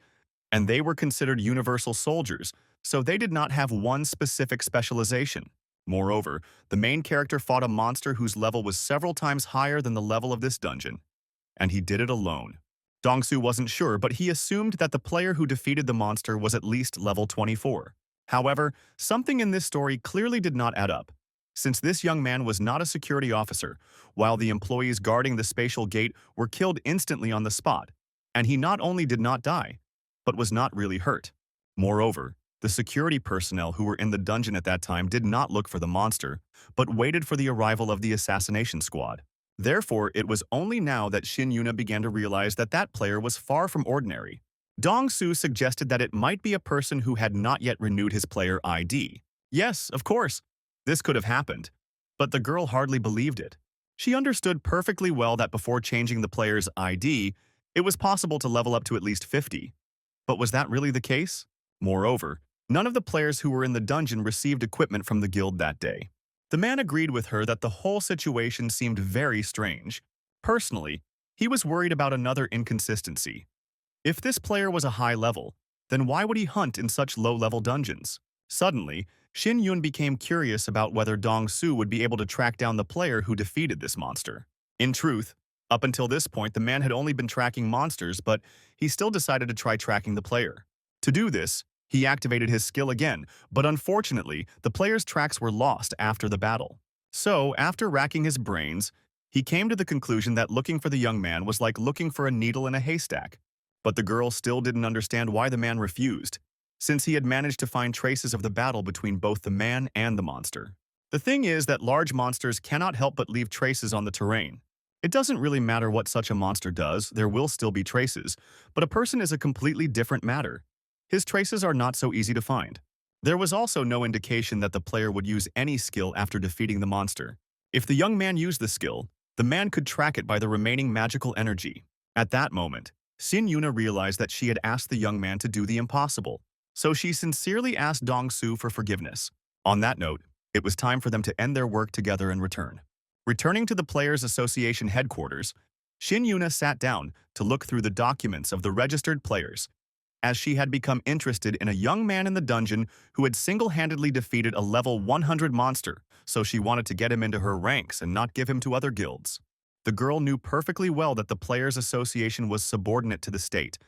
Speaker 1: and they were considered universal soldiers, so they did not have one specific specialization. Moreover, the main character fought a monster whose level was several times higher than the level of this dungeon, and he did it alone. Dong-soo wasn't sure, but he assumed that the player who defeated the monster was at least level 24. However, something in this story clearly did not add up, since this young man was not a security officer, while the employees guarding the spatial gate were killed instantly on the spot, and he not only did not die, but was not really hurt. Moreover, the security personnel who were in the dungeon at that time did not look for the monster, but waited for the arrival of the assassination squad. Therefore, it was only now that Shin Yuna began to realize that that player was far from ordinary. Dong-soo suggested that it might be a person who had not yet renewed his player ID. Yes, of course, this could have happened, but the girl hardly believed it. She understood perfectly well that before changing the player's ID, it was possible to level up to at least 50. But was that really the case? Moreover, none of the players who were in the dungeon received equipment from the guild that day. The man agreed with her that the whole situation seemed very strange. Personally, he was worried about another inconsistency. If this player was a high level, then why would he hunt in such low-level dungeons? Suddenly, Shin Yun became curious about whether Dong-soo would be able to track down the player who defeated this monster. In truth, up until this point, the man had only been tracking monsters, but he still decided to try tracking the player. To do this, He activated his skill again, but unfortunately, the player's tracks were lost after the battle. So, after racking his brains, he came to the conclusion that looking for the young man was like looking for a needle in a haystack. But the girl still didn't understand why the man refused, since he had managed to find traces of the battle between both the man and the monster. The thing is that large monsters cannot help but leave traces on the terrain. It doesn't really matter what such a monster does, there will still be traces, but a person is a completely different matter. His traces are not so easy to find. There was also no indication that the player would use any skill after defeating the monster. If the young man used the skill, the man could track it by the remaining magical energy. At that moment, Xin Yuna realized that she had asked the young man to do the impossible, so she sincerely asked Dong Su for forgiveness. On that note, it was time for them to end their work together and return. Returning to the Players Association headquarters, Xin Yuna sat down to look through the documents of the registered players, as she had become interested in a young man in the dungeon who had single-handedly defeated a level 100 monster, so she wanted to get him into her ranks and not give him to other guilds. The girl knew perfectly well that the Players Association was subordinate to the state,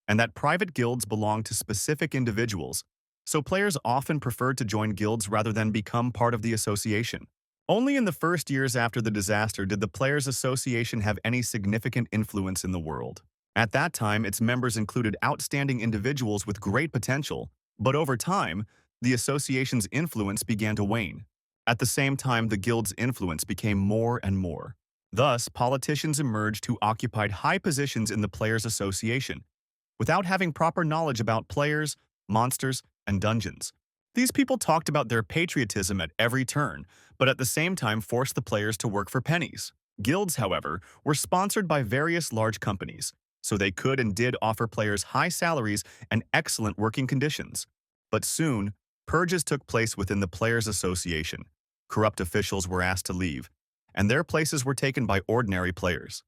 Speaker 1: and that private guilds belonged to specific individuals, so players often preferred to join guilds rather than become part of the association. Only in the first years after the disaster did the Players Association have any significant influence in the world. At that time, its members included outstanding individuals with great potential, but over time, the association's influence began to wane. At the same time, the guild's influence became more and more. Thus, politicians emerged who occupied high positions in the Players Association, without having proper knowledge about players, monsters, and dungeons. These people talked about their patriotism at every turn, but at the same time forced the players to work for pennies. Guilds, however, were sponsored by various large companies, so they could and did offer players high salaries and excellent working conditions. But soon, purges took place within the Players Association. Corrupt officials were asked to leave, and their places were taken by ordinary players.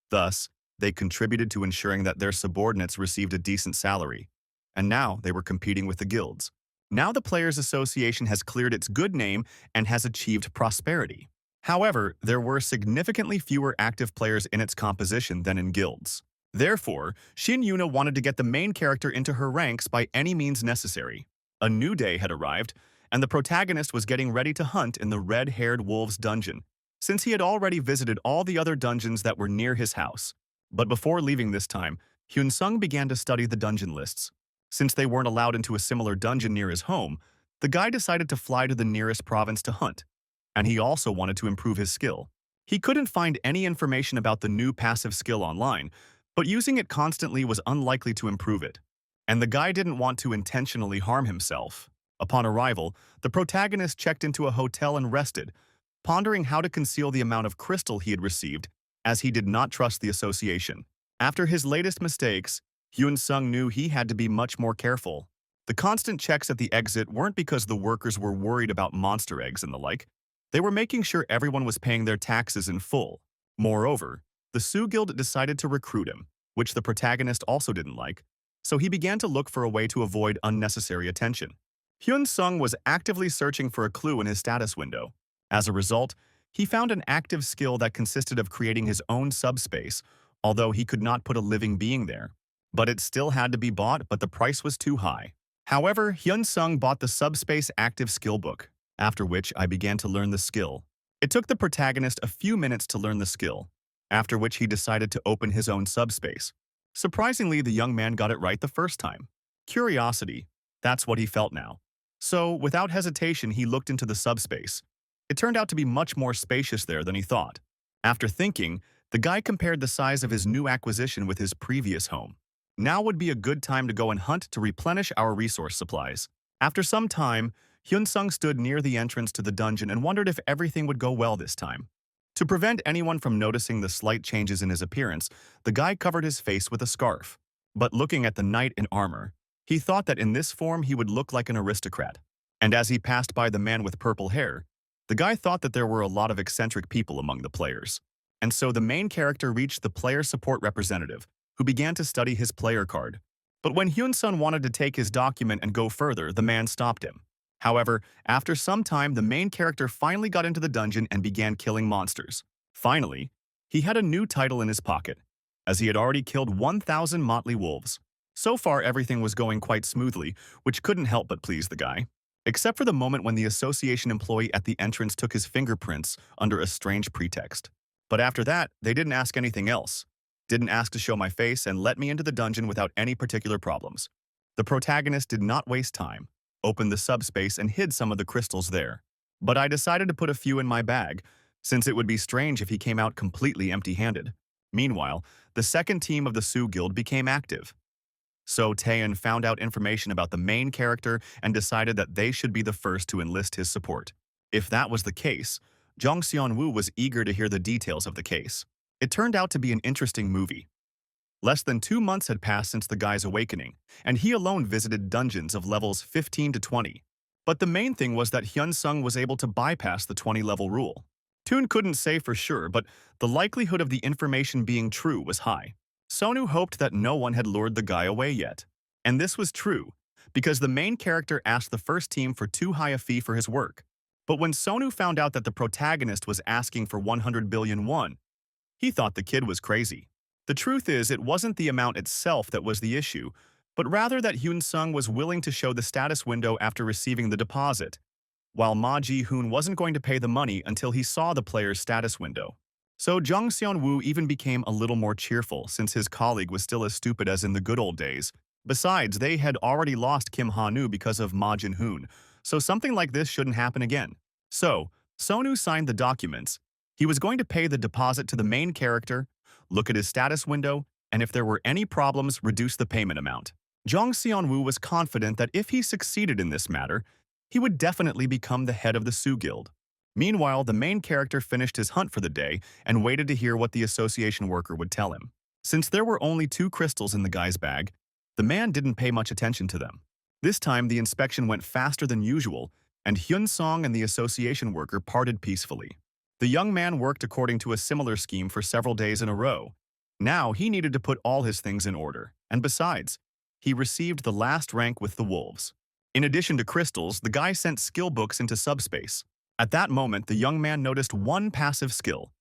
Speaker 1: Thus, they contributed to ensuring that their subordinates received a decent salary, and now they were competing with the guilds. Now the Players Association has cleared its good name and has achieved prosperity. However, there were significantly fewer active players in its composition than in guilds. Therefore, Shin Yuna wanted to get the main character into her ranks by any means necessary. A new day had arrived, and the protagonist was getting ready to hunt in the red-haired wolf's dungeon, since he had already visited all the other dungeons that were near his house. But before leaving this time, Hyun Sung began to study the dungeon lists. Since they weren't allowed into a similar dungeon near his home, the guy decided to fly to the nearest province to hunt, and he also wanted to improve his skill. He couldn't find any information about the new passive skill online, but using it constantly was unlikely to improve it. And the guy didn't want to intentionally harm himself. Upon arrival, the protagonist checked into a hotel and rested, pondering how to conceal the amount of crystal he had received, as he did not trust the association. After his latest mistakes, Hyun Sung knew he had to be much more careful. The constant checks at the exit weren't because the workers were worried about monster eggs and the like. They were making sure everyone was paying their taxes in full. Moreover, the Sioux Guild decided to recruit him, which the protagonist also didn't like, so he began to look for a way to avoid unnecessary attention. Hyun Sung was actively searching for a clue in his status window. As a result, he found an active skill that consisted of creating his own subspace, although he could not put a living being there. But it still had to be bought, but the price was too high. However, Hyun Sung bought the Subspace Active Skill Book, after which I began to learn the skill. It took the protagonist a few minutes to learn the skill, after which he decided to open his own subspace. Surprisingly, the young man got it right the first time. Curiosity, that's what he felt now. So, without hesitation, he looked into the subspace. It turned out to be much more spacious there than he thought. After thinking, the guy compared the size of his new acquisition with his previous home. Now would be a good time to go and hunt to replenish our resource supplies. After some time, Hyun Sung stood near the entrance to the dungeon and wondered if everything would go well this time. To prevent anyone from noticing the slight changes in his appearance, the guy covered his face with a scarf. But looking at the knight in armor, he thought that in this form he would look like an aristocrat. And as he passed by the man with purple hair, the guy thought that there were a lot of eccentric people among the players. And so the main character reached the player support representative, who began to study his player card. But when Hyun Sun wanted to take his document and go further, the man stopped him. However, after some time, the main character finally got into the dungeon and began killing monsters. Finally, he had a new title in his pocket, as he had already killed 1,000 motley wolves. So far, everything was going quite smoothly, which couldn't help but please the guy. Except for the moment when the association employee at the entrance took his fingerprints under a strange pretext. But after that, they didn't ask anything else. Didn't ask to show my face and let me into the dungeon without any particular problems. The protagonist did not waste time, opened the subspace and hid some of the crystals there. But I decided to put a few in my bag, since it would be strange if he came out completely empty-handed. Meanwhile, the second team of the Sioux Guild became active. So Taeyeon found out information about the main character and decided that they should be the first to enlist his support. If that was the case, Jung Seon-woo was eager to hear the details of the case. It turned out to be an interesting movie. Less than 2 months had passed since the guy's awakening, and he alone visited dungeons of levels 15 to 20. But the main thing was that Hyun-sung was able to bypass the 20-level rule. Toon couldn't say for sure, but the likelihood of the information being true was high. Sonu hoped that no one had lured the guy away yet. And this was true, because the main character asked the first team for too high a fee for his work. But when Sonu found out that the protagonist was asking for 100 billion won, he thought the kid was crazy. The truth is, it wasn't the amount itself that was the issue, but rather that Hyun-sung was willing to show the status window after receiving the deposit, while Ma Ji-hoon wasn't going to pay the money until he saw the player's status window. So Jung Seon-woo even became a little more cheerful since his colleague was still as stupid as in the good old days. Besides, they had already lost Kim Ha-nu because of Ma Jin-hoon, so something like this shouldn't happen again. So, Sonu signed the documents. He was going to pay the deposit to the main character, look at his status window, and if there were any problems, reduce the payment amount. Jung Seon-woo was confident that if he succeeded in this matter, he would definitely become the head of the Sioux Guild. Meanwhile, the main character finished his hunt for the day and waited to hear what the association worker would tell him. Since there were only 2 crystals in the guy's bag, the man didn't pay much attention to them. This time, the inspection went faster than usual, and Hyun-sung and the association worker parted peacefully. The young man worked according to a similar scheme for several days in a row. Now, he needed to put all his things in order, and besides, he received the last rank with the wolves. In addition to crystals, the guy sent skill books into subspace. At that moment, the young man noticed one passive skill,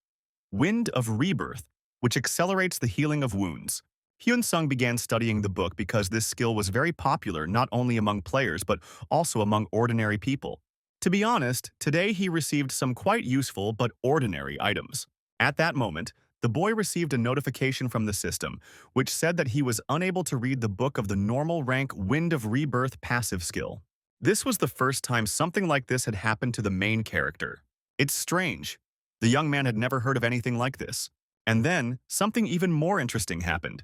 Speaker 1: Wind of Rebirth, which accelerates the healing of wounds. Hyun-sung began studying the book because this skill was very popular not only among players but also among ordinary people. To be honest, today he received some quite useful but ordinary items. At that moment, the boy received a notification from the system, which said that he was unable to read the book of the normal rank Wind of Rebirth passive skill. This was the first time something like this had happened to the main character. It's strange. The young man had never heard of anything like this. And then, something even more interesting happened.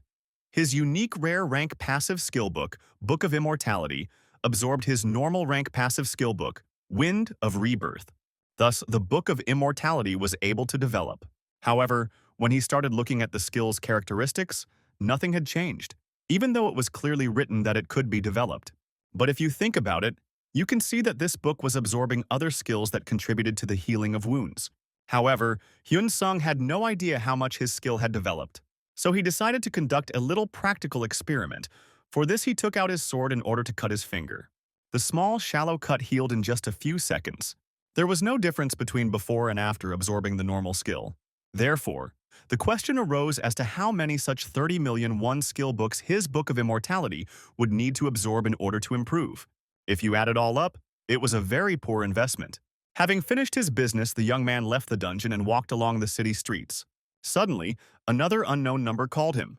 Speaker 1: His unique rare rank passive skill book, Book of Immortality, absorbed his normal rank passive skill book, Wind of Rebirth. Thus, the Book of Immortality was able to develop. However, when he started looking at the skill's characteristics, nothing had changed, even though it was clearly written that it could be developed. But if you think about it, you can see that this book was absorbing other skills that contributed to the healing of wounds. However, Hyun-sung had no idea how much his skill had developed. So he decided to conduct a little practical experiment. For this, he took out his sword in order to cut his finger. The small, shallow cut healed in just a few seconds. There was no difference between before and after absorbing the normal skill. Therefore, the question arose as to how many such 30 million one skill books his Book of Immortality would need to absorb in order to improve. If you add it all up, it was a very poor investment. Having finished his business, the young man left the dungeon and walked along the city streets. Suddenly, another unknown number called him.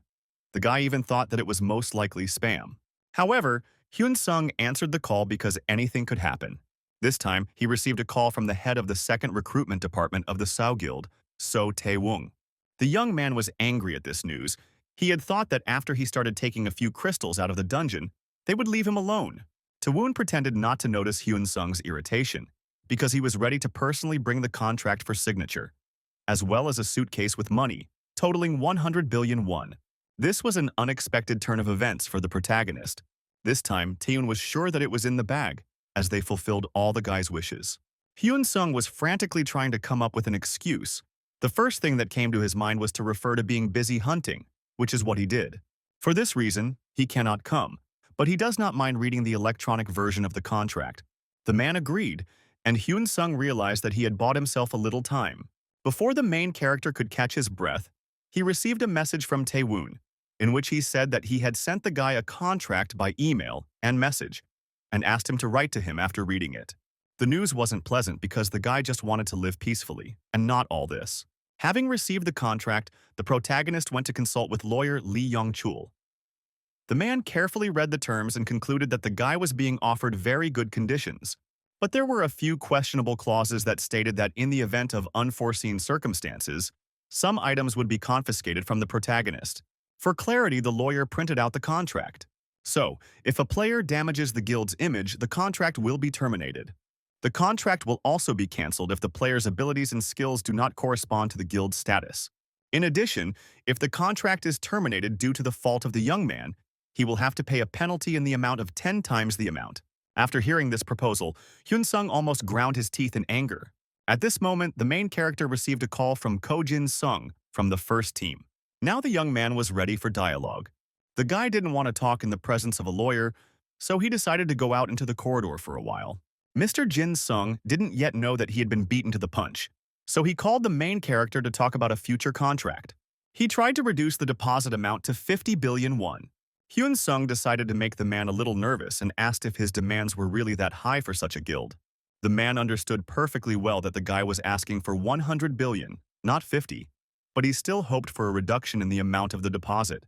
Speaker 1: The guy even thought that it was most likely spam. However, Hyun-sung answered the call because anything could happen. This time, he received a call from the head of the second recruitment department of the Sioux Guild, So Tae-woong. The young man was angry at this news. He had thought that after he started taking a few crystals out of the dungeon, they would leave him alone. Tae-woong pretended not to notice Hyun-sung's irritation, because he was ready to personally bring the contract for signature, as well as a suitcase with money, totaling 100 billion won. This was an unexpected turn of events for the protagonist. This time, Tae-woong was sure that it was in the bag, as they fulfilled all the guy's wishes. Hyun-sung was frantically trying to come up with an excuse. The first thing that came to his mind was to refer to being busy hunting, which is what he did. For this reason, he cannot come, but he does not mind reading the electronic version of the contract. The man agreed, and Hyun-sung realized that he had bought himself a little time. Before the main character could catch his breath, he received a message from Tae-woong. in which he said that he had sent the guy a contract by email and message and asked him to write to him after reading it. The news wasn't pleasant because the guy just wanted to live peacefully, and not all this. Having received the contract, the protagonist went to consult with lawyer Lee Young-chul. The man carefully read the terms and concluded that the guy was being offered very good conditions. But there were a few questionable clauses that stated that in the event of unforeseen circumstances, some items would be confiscated from the protagonist. For clarity, the lawyer printed out the contract. So, if a player damages the guild's image, the contract will be terminated. The contract will also be cancelled if the player's abilities and skills do not correspond to the guild's status. In addition, if the contract is terminated due to the fault of the young man, he will have to pay a penalty in the amount of 10 times the amount. After hearing this proposal, Hyun-sung almost ground his teeth in anger. At this moment, the main character received a call from Ko Jin-sung from the first team. Now the young man was ready for dialogue. The guy didn't want to talk in the presence of a lawyer, so he decided to go out into the corridor for a while. Mr. Jin-sung didn't yet know that he had been beaten to the punch, so he called the main character to talk about a future contract. He tried to reduce the deposit amount to 50 billion won. Hyun-sung decided to make the man a little nervous and asked if his demands were really that high for such a guild. The man understood perfectly well that the guy was asking for 100 billion, not 50, but he still hoped for a reduction in the amount of the deposit.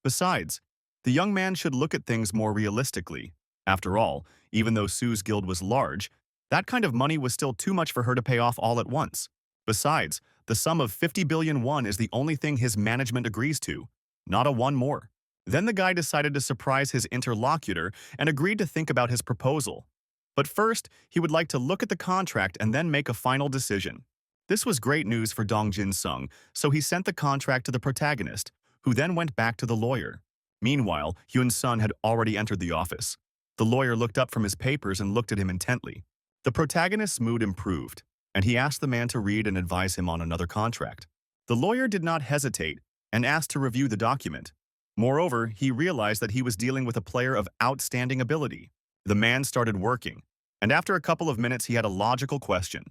Speaker 1: Besides, the young man should look at things more realistically. After all, even though Sue's guild was large, that kind of money was still too much for her to pay off all at once. Besides, the sum of 50 billion won is the only thing his management agrees to, not a one more. Then the guy decided to surprise his interlocutor and agreed to think about his proposal. But first, he would like to look at the contract and then make a final decision. This was great news for Dong Jin-sung, so he sent the contract to the protagonist, who then went back to the lawyer. Meanwhile, Hyun-sun had already entered the office. The lawyer looked up from his papers and looked at him intently. The protagonist's mood improved, and he asked the man to read and advise him on another contract. The lawyer did not hesitate and asked to review the document. Moreover, he realized that he was dealing with a player of outstanding ability. The man started working, and after a couple of minutes he had a logical question.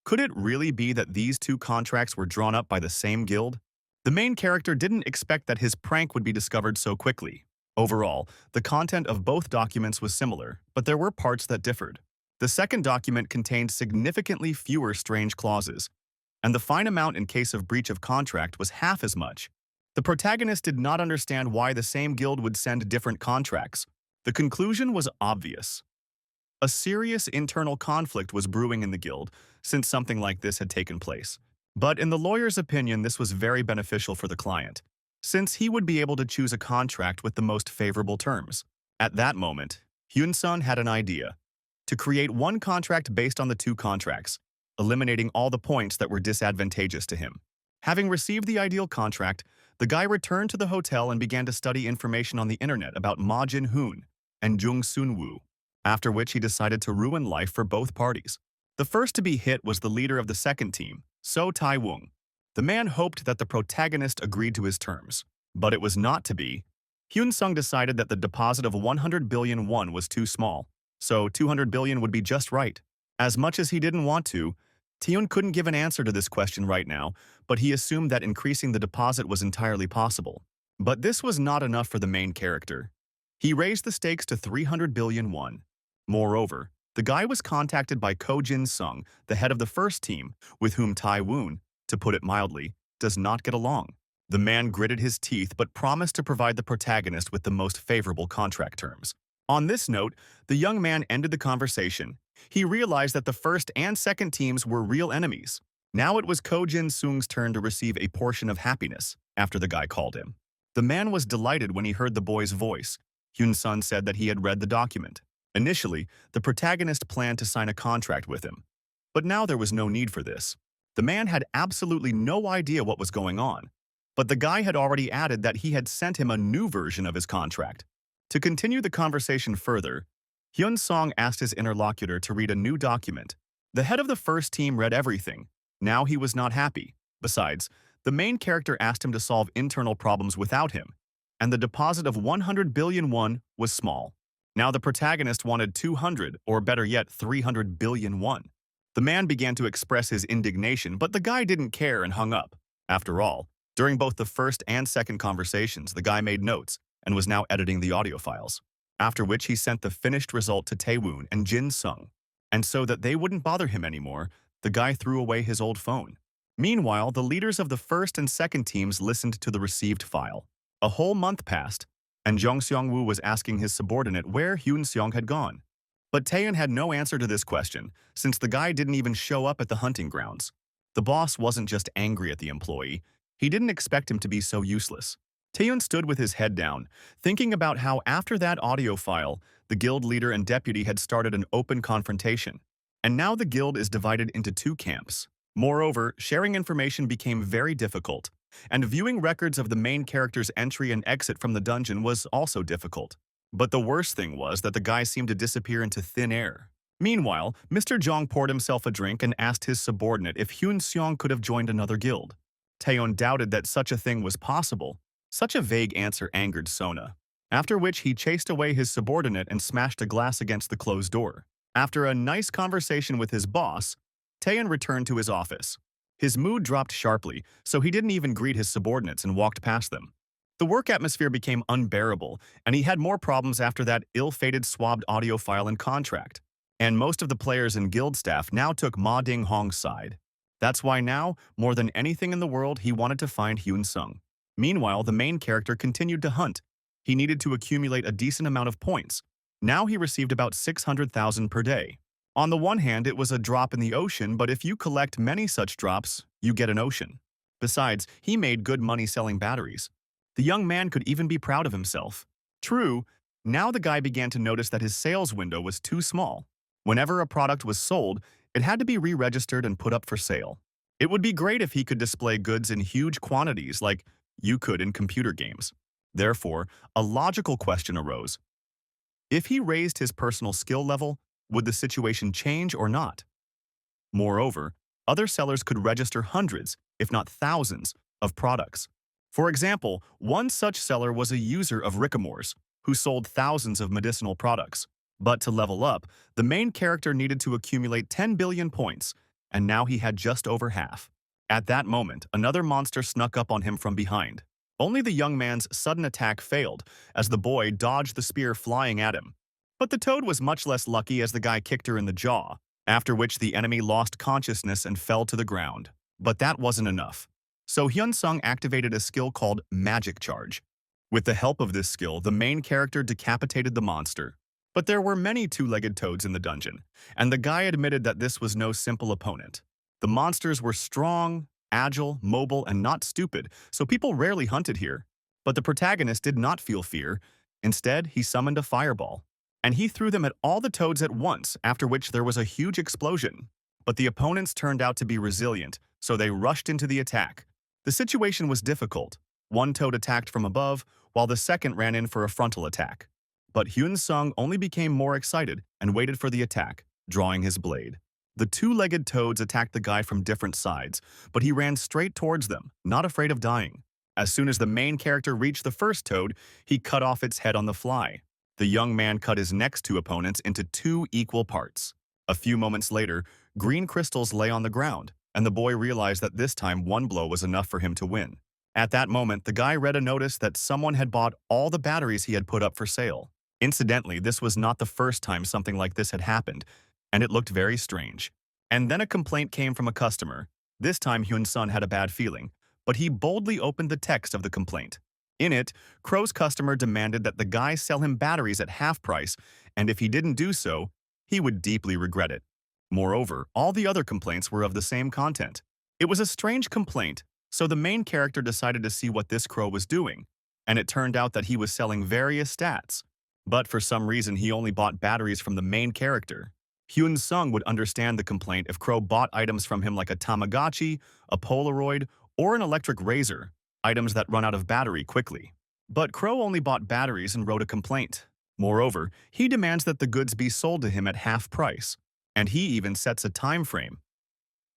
Speaker 1: Could it really be that these two contracts were drawn up by the same guild? The main character didn't expect that his prank would be discovered so quickly. Overall, the content of both documents was similar, but there were parts that differed. The second document contained significantly fewer strange clauses, and the fine amount in case of breach of contract was half as much. The protagonist did not understand why the same guild would send different contracts. The conclusion was obvious. A serious internal conflict was brewing in the guild since something like this had taken place. But in the lawyer's opinion, this was very beneficial for the client, since he would be able to choose a contract with the most favorable terms. At that moment, Hyun-sun had an idea: to create one contract based on the two contracts, eliminating all the points that were disadvantageous to him. Having received the ideal contract, the guy returned to the hotel and began to study information on the internet about Ma Jin-hoon and Jung Sun-woo, after which he decided to ruin life for both parties. The first to be hit was the leader of the second team, So Tai-woong. The man hoped that the protagonist agreed to his terms, but it was not to be. Hyun-sung decided that the deposit of 100 billion won was too small, so 200 billion would be just right. As much as he didn't want to, Taehyun couldn't give an answer to this question right now, but he assumed that increasing the deposit was entirely possible. But this was not enough for the main character. He raised the stakes to 300 billion won. Moreover, the guy was contacted by Ko Jin-sung, the head of the first team, with whom Tai-woon, to put it mildly, does not get along. The man gritted his teeth but promised to provide the protagonist with the most favorable contract terms. On this note, the young man ended the conversation. He realized that the first and second teams were real enemies. Now it was Ko Jin-sung's turn to receive a portion of happiness after the guy called him. The man was delighted when he heard the boy's voice. Hyun-sun said that he had read the document. Initially, the protagonist planned to sign a contract with him. But now there was no need for this. The man had absolutely no idea what was going on. But the guy had already added that he had sent him a new version of his contract. To continue the conversation further, Hyun-sung asked his interlocutor to read a new document. The head of the first team read everything. Now he was not happy. Besides, the main character asked him to solve internal problems without him, and the deposit of 100 billion won was small. Now the protagonist wanted 200, or better yet, 300 billion won. The man began to express his indignation, but the guy didn't care and hung up. After all, During both the first and second conversations, the guy made notes and was now editing the audio files, after which he sent the finished result to Taewoon and Jin Sung. And so that they wouldn't bother him anymore, the guy threw away his old phone. Meanwhile, the leaders of the first and second teams listened to the received file. A whole month passed, and Jung Seong-woo was asking his subordinate where Hyun Seong had gone. But Taeyeon had no answer to this question, since the guy didn't even show up at the hunting grounds. The boss wasn't just angry at the employee, he didn't expect him to be so useless. Taeyeon stood with his head down, thinking about how after that audio file, the guild leader and deputy had started an open confrontation. And now the guild is divided into two camps. Moreover, sharing information became very difficult, and viewing records of the main character's entry and exit from the dungeon was also difficult. But the worst thing was that the guy seemed to disappear into thin air. Meanwhile, Mr. Jong poured himself a drink and asked his subordinate if Hyun Seong could have joined another guild. Taeyeon doubted that such a thing was possible. Such a vague answer angered Sona, after which he chased away his subordinate and smashed a glass against the closed door. After a nice conversation with his boss, Taeyeon returned to his office. His mood dropped sharply, so he didn't even greet his subordinates and walked past them. The work atmosphere became unbearable, and he had more problems after that ill-fated swabbed audio file and contract. And most of the players and guild staff now took Ma Ding-hong's side. That's why now, more than anything in the world, he wanted to find Hyun Sung. Meanwhile, the main character continued to hunt. He needed to accumulate a decent amount of points. Now he received about 600,000 per day. On the one hand, it was a drop in the ocean, but if you collect many such drops, you get an ocean. Besides, he made good money selling batteries. The young man could even be proud of himself. True, now the guy began to notice that his sales window was too small. Whenever a product was sold, it had to be re-registered and put up for sale. It would be great if he could display goods in huge quantities like you could in computer games. Therefore, a logical question arose. If he raised his personal skill level, would the situation change or not? Moreover, other sellers could register hundreds, if not thousands, of products. For example, one such seller was a user of Rickamores, who sold thousands of medicinal products. But to level up, the main character needed to accumulate 10 billion points, and now he had just over half. At that moment, another monster snuck up on him from behind. Only the young man's sudden attack failed, as the boy dodged the spear flying at him. But the toad was much less lucky as the guy kicked her in the jaw, after which the enemy lost consciousness and fell to the ground. But that wasn't enough. So Hyun Sung activated a skill called Magic Charge. With the help of this skill, the main character decapitated the monster. But there were many two-legged toads in the dungeon, and the guy admitted that this was no simple opponent. The monsters were strong, agile, mobile, and not stupid, so people rarely hunted here. But the protagonist did not feel fear. Instead, he summoned a fireball, and he threw them at all the toads at once, after which there was a huge explosion. But the opponents turned out to be resilient, so they rushed into the attack. The situation was difficult. One toad attacked from above, while the second ran in for a frontal attack. But Hyun Sung only became more excited and waited for the attack, drawing his blade. The two-legged toads attacked the guy from different sides, but he ran straight towards them, not afraid of dying. As soon as the main character reached the first toad, he cut off its head on the fly. The young man cut his next two opponents into two equal parts. A few moments later, green crystals lay on the ground, and the boy realized that this time one blow was enough for him to win. At that moment, the guy read a notice that someone had bought all the batteries he had put up for sale. Incidentally, this was not the first time something like this had happened, and it looked very strange. And then a complaint came from a customer. This time Hyun Sun had a bad feeling, but he boldly opened the text of the complaint. In it, Crow's customer demanded that the guy sell him batteries at half price, and if he didn't do so, he would deeply regret it. Moreover, all the other complaints were of the same content. It was a strange complaint, so the main character decided to see what this Crow was doing, and it turned out that he was selling various stats. But for some reason, he only bought batteries from the main character. Hyun Sung would understand the complaint if Crow bought items from him like a Tamagotchi, a Polaroid, or an electric razor, items that run out of battery quickly. But Crow only bought batteries and wrote a complaint. Moreover, he demands that the goods be sold to him at half price, and he even sets a time frame.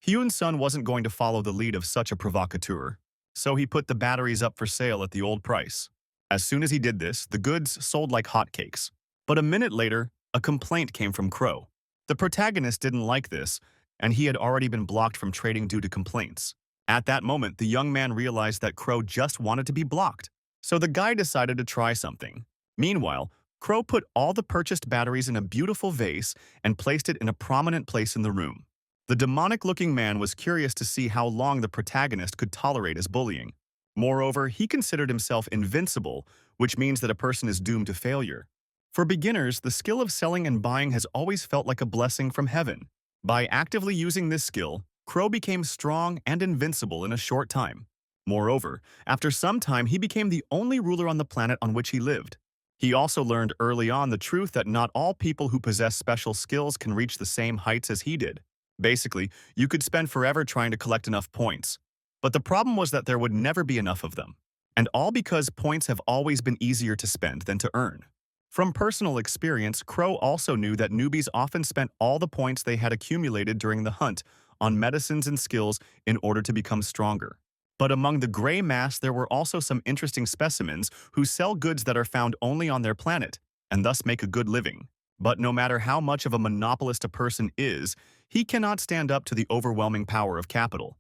Speaker 1: Hyun Sun wasn't going to follow the lead of such a provocateur, so he put the batteries up for sale at the old price. As soon as he did this, the goods sold like hotcakes. But a minute later, a complaint came from Crow. The protagonist didn't like this, and he had already been blocked from trading due to complaints. At that moment, the young man realized that Crow just wanted to be blocked. So the guy decided to try something. Meanwhile, Crow put all the purchased batteries in a beautiful vase and placed it in a prominent place in the room. The demonic-looking man was curious to see how long the protagonist could tolerate his bullying. Moreover, he considered himself invincible, which means that a person is doomed to failure. For beginners, the skill of selling and buying has always felt like a blessing from heaven. By actively using this skill, Crow became strong and invincible in a short time. Moreover, after some time he became the only ruler on the planet on which he lived. He also learned early on the truth that not all people who possess special skills can reach the same heights as he did. Basically, you could spend forever trying to collect enough points. But the problem was that there would never be enough of them. And all because points have always been easier to spend than to earn. From personal experience, Crow also knew that newbies often spent all the points they had accumulated during the hunt on medicines and skills in order to become stronger. But among the gray mass, there were also some interesting specimens who sell goods that are found only on their planet, and thus make a good living. But no matter how much of a monopolist a person is, he cannot stand up to the overwhelming power of capital.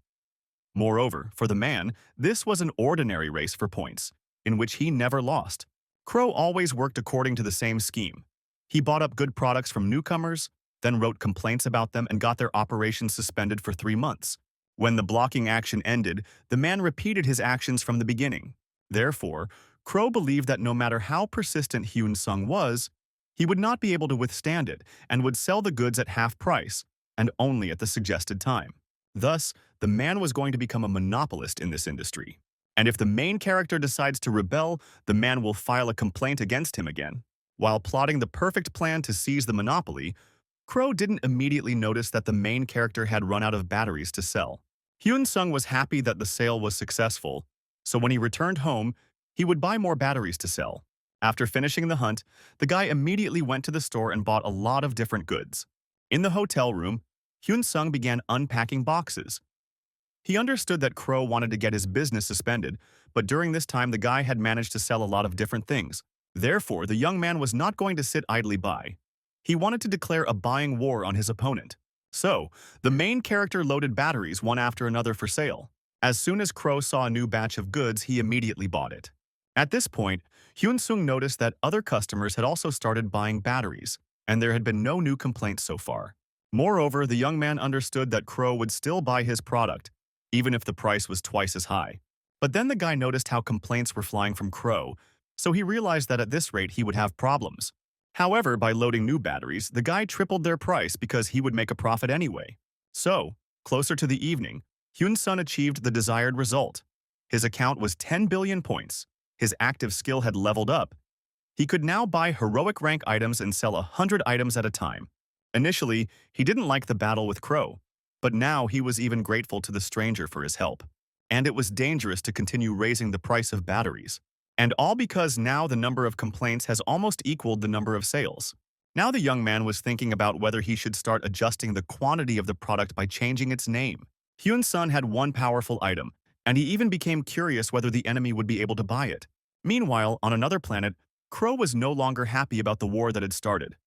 Speaker 1: Moreover, for the man, this was an ordinary race for points, in which he never lost. Crow always worked according to the same scheme. He bought up good products from newcomers, then wrote complaints about them and got their operations suspended for 3 months. When the blocking action ended, the man repeated his actions from the beginning. Therefore, Crow believed that no matter how persistent Hyun Sung was, he would not be able to withstand it and would sell the goods at half price, and only at the suggested time. Thus, the man was going to become a monopolist in this industry. And if the main character decides to rebel, the man will file a complaint against him again. While plotting the perfect plan to seize the monopoly, Crow didn't immediately notice that the main character had run out of batteries to sell. Hyun Sung was happy that the sale was successful, so when he returned home, he would buy more batteries to sell. After finishing the hunt, the guy immediately went to the store and bought a lot of different goods. In the hotel room, Hyun Sung began unpacking boxes. He understood that Crow wanted to get his business suspended, but during this time the guy had managed to sell a lot of different things. Therefore, the young man was not going to sit idly by. He wanted to declare a buying war on his opponent. So, the main character loaded batteries one after another for sale. As soon as Crow saw a new batch of goods, he immediately bought it. At this point, Hyun Sung noticed that other customers had also started buying batteries, and there had been no new complaints so far. Moreover, the young man understood that Crow would still buy his product, even if the price was twice as high. But then the guy noticed how complaints were flying from Crow, so he realized that at this rate he would have problems. However, by loading new batteries, the guy tripled their price because he would make a profit anyway. So, closer to the evening, Hyun Sun achieved the desired result. His account was 10 billion points. His active skill had leveled up. He could now buy heroic rank items and sell 100 items at a time. Initially, he didn't like the battle with Crow, but now he was even grateful to the stranger for his help. And it was dangerous to continue raising the price of batteries. And all because now the number of complaints has almost equaled the number of sales. Now the young man was thinking about whether he should start adjusting the quantity of the product by changing its name. Hyun Sun had one powerful item, and he even became curious whether the enemy would be able to buy it. Meanwhile, on another planet, Crow was no longer happy about the war that had started.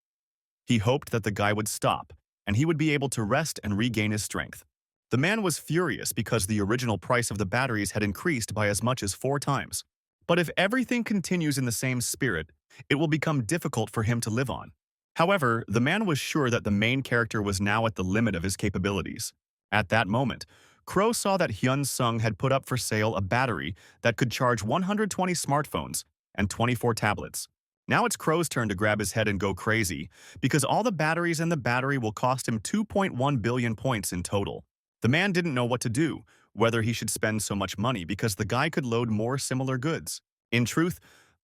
Speaker 1: He hoped that the guy would stop, and he would be able to rest and regain his strength. The man was furious because the original price of the batteries had increased by as much as 4 times. But if everything continues in the same spirit, it will become difficult for him to live on. However, the man was sure that the main character was now at the limit of his capabilities. At that moment, Crow saw that Hyun Sung had put up for sale a battery that could charge 120 smartphones and 24 tablets. Now it's Crow's turn to grab his head and go crazy, because all the batteries in the battery will cost him 2.1 billion points in total. The man didn't know what to do, whether he should spend so much money because the guy could load more similar goods. In truth,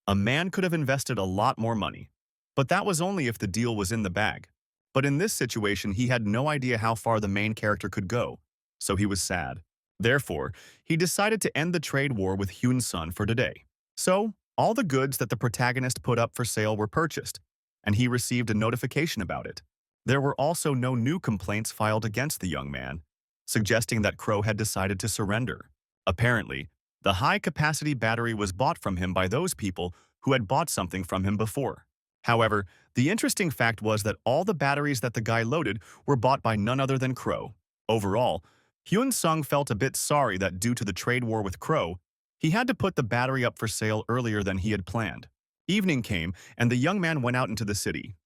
Speaker 1: a man could have invested a lot more money. But that was only if the deal was in the bag. But in this situation, he had no idea how far the main character could go, so he was sad. Therefore, he decided to end the trade war with Hyun Sun for today. So, all the goods that the protagonist put up for sale were purchased, and he received a notification about it. There were also no new complaints filed against the young man, suggesting that Crow had decided to surrender. Apparently, the high-capacity battery was bought from him by those people who had bought something from him before. However, the interesting fact was that all the batteries that the guy loaded were bought by none other than Crow. Overall, Hyun Sung felt a bit sorry that due to the trade war with Crow, he had to put the battery up for sale earlier than he had planned. Evening came, and the young man went out into the city.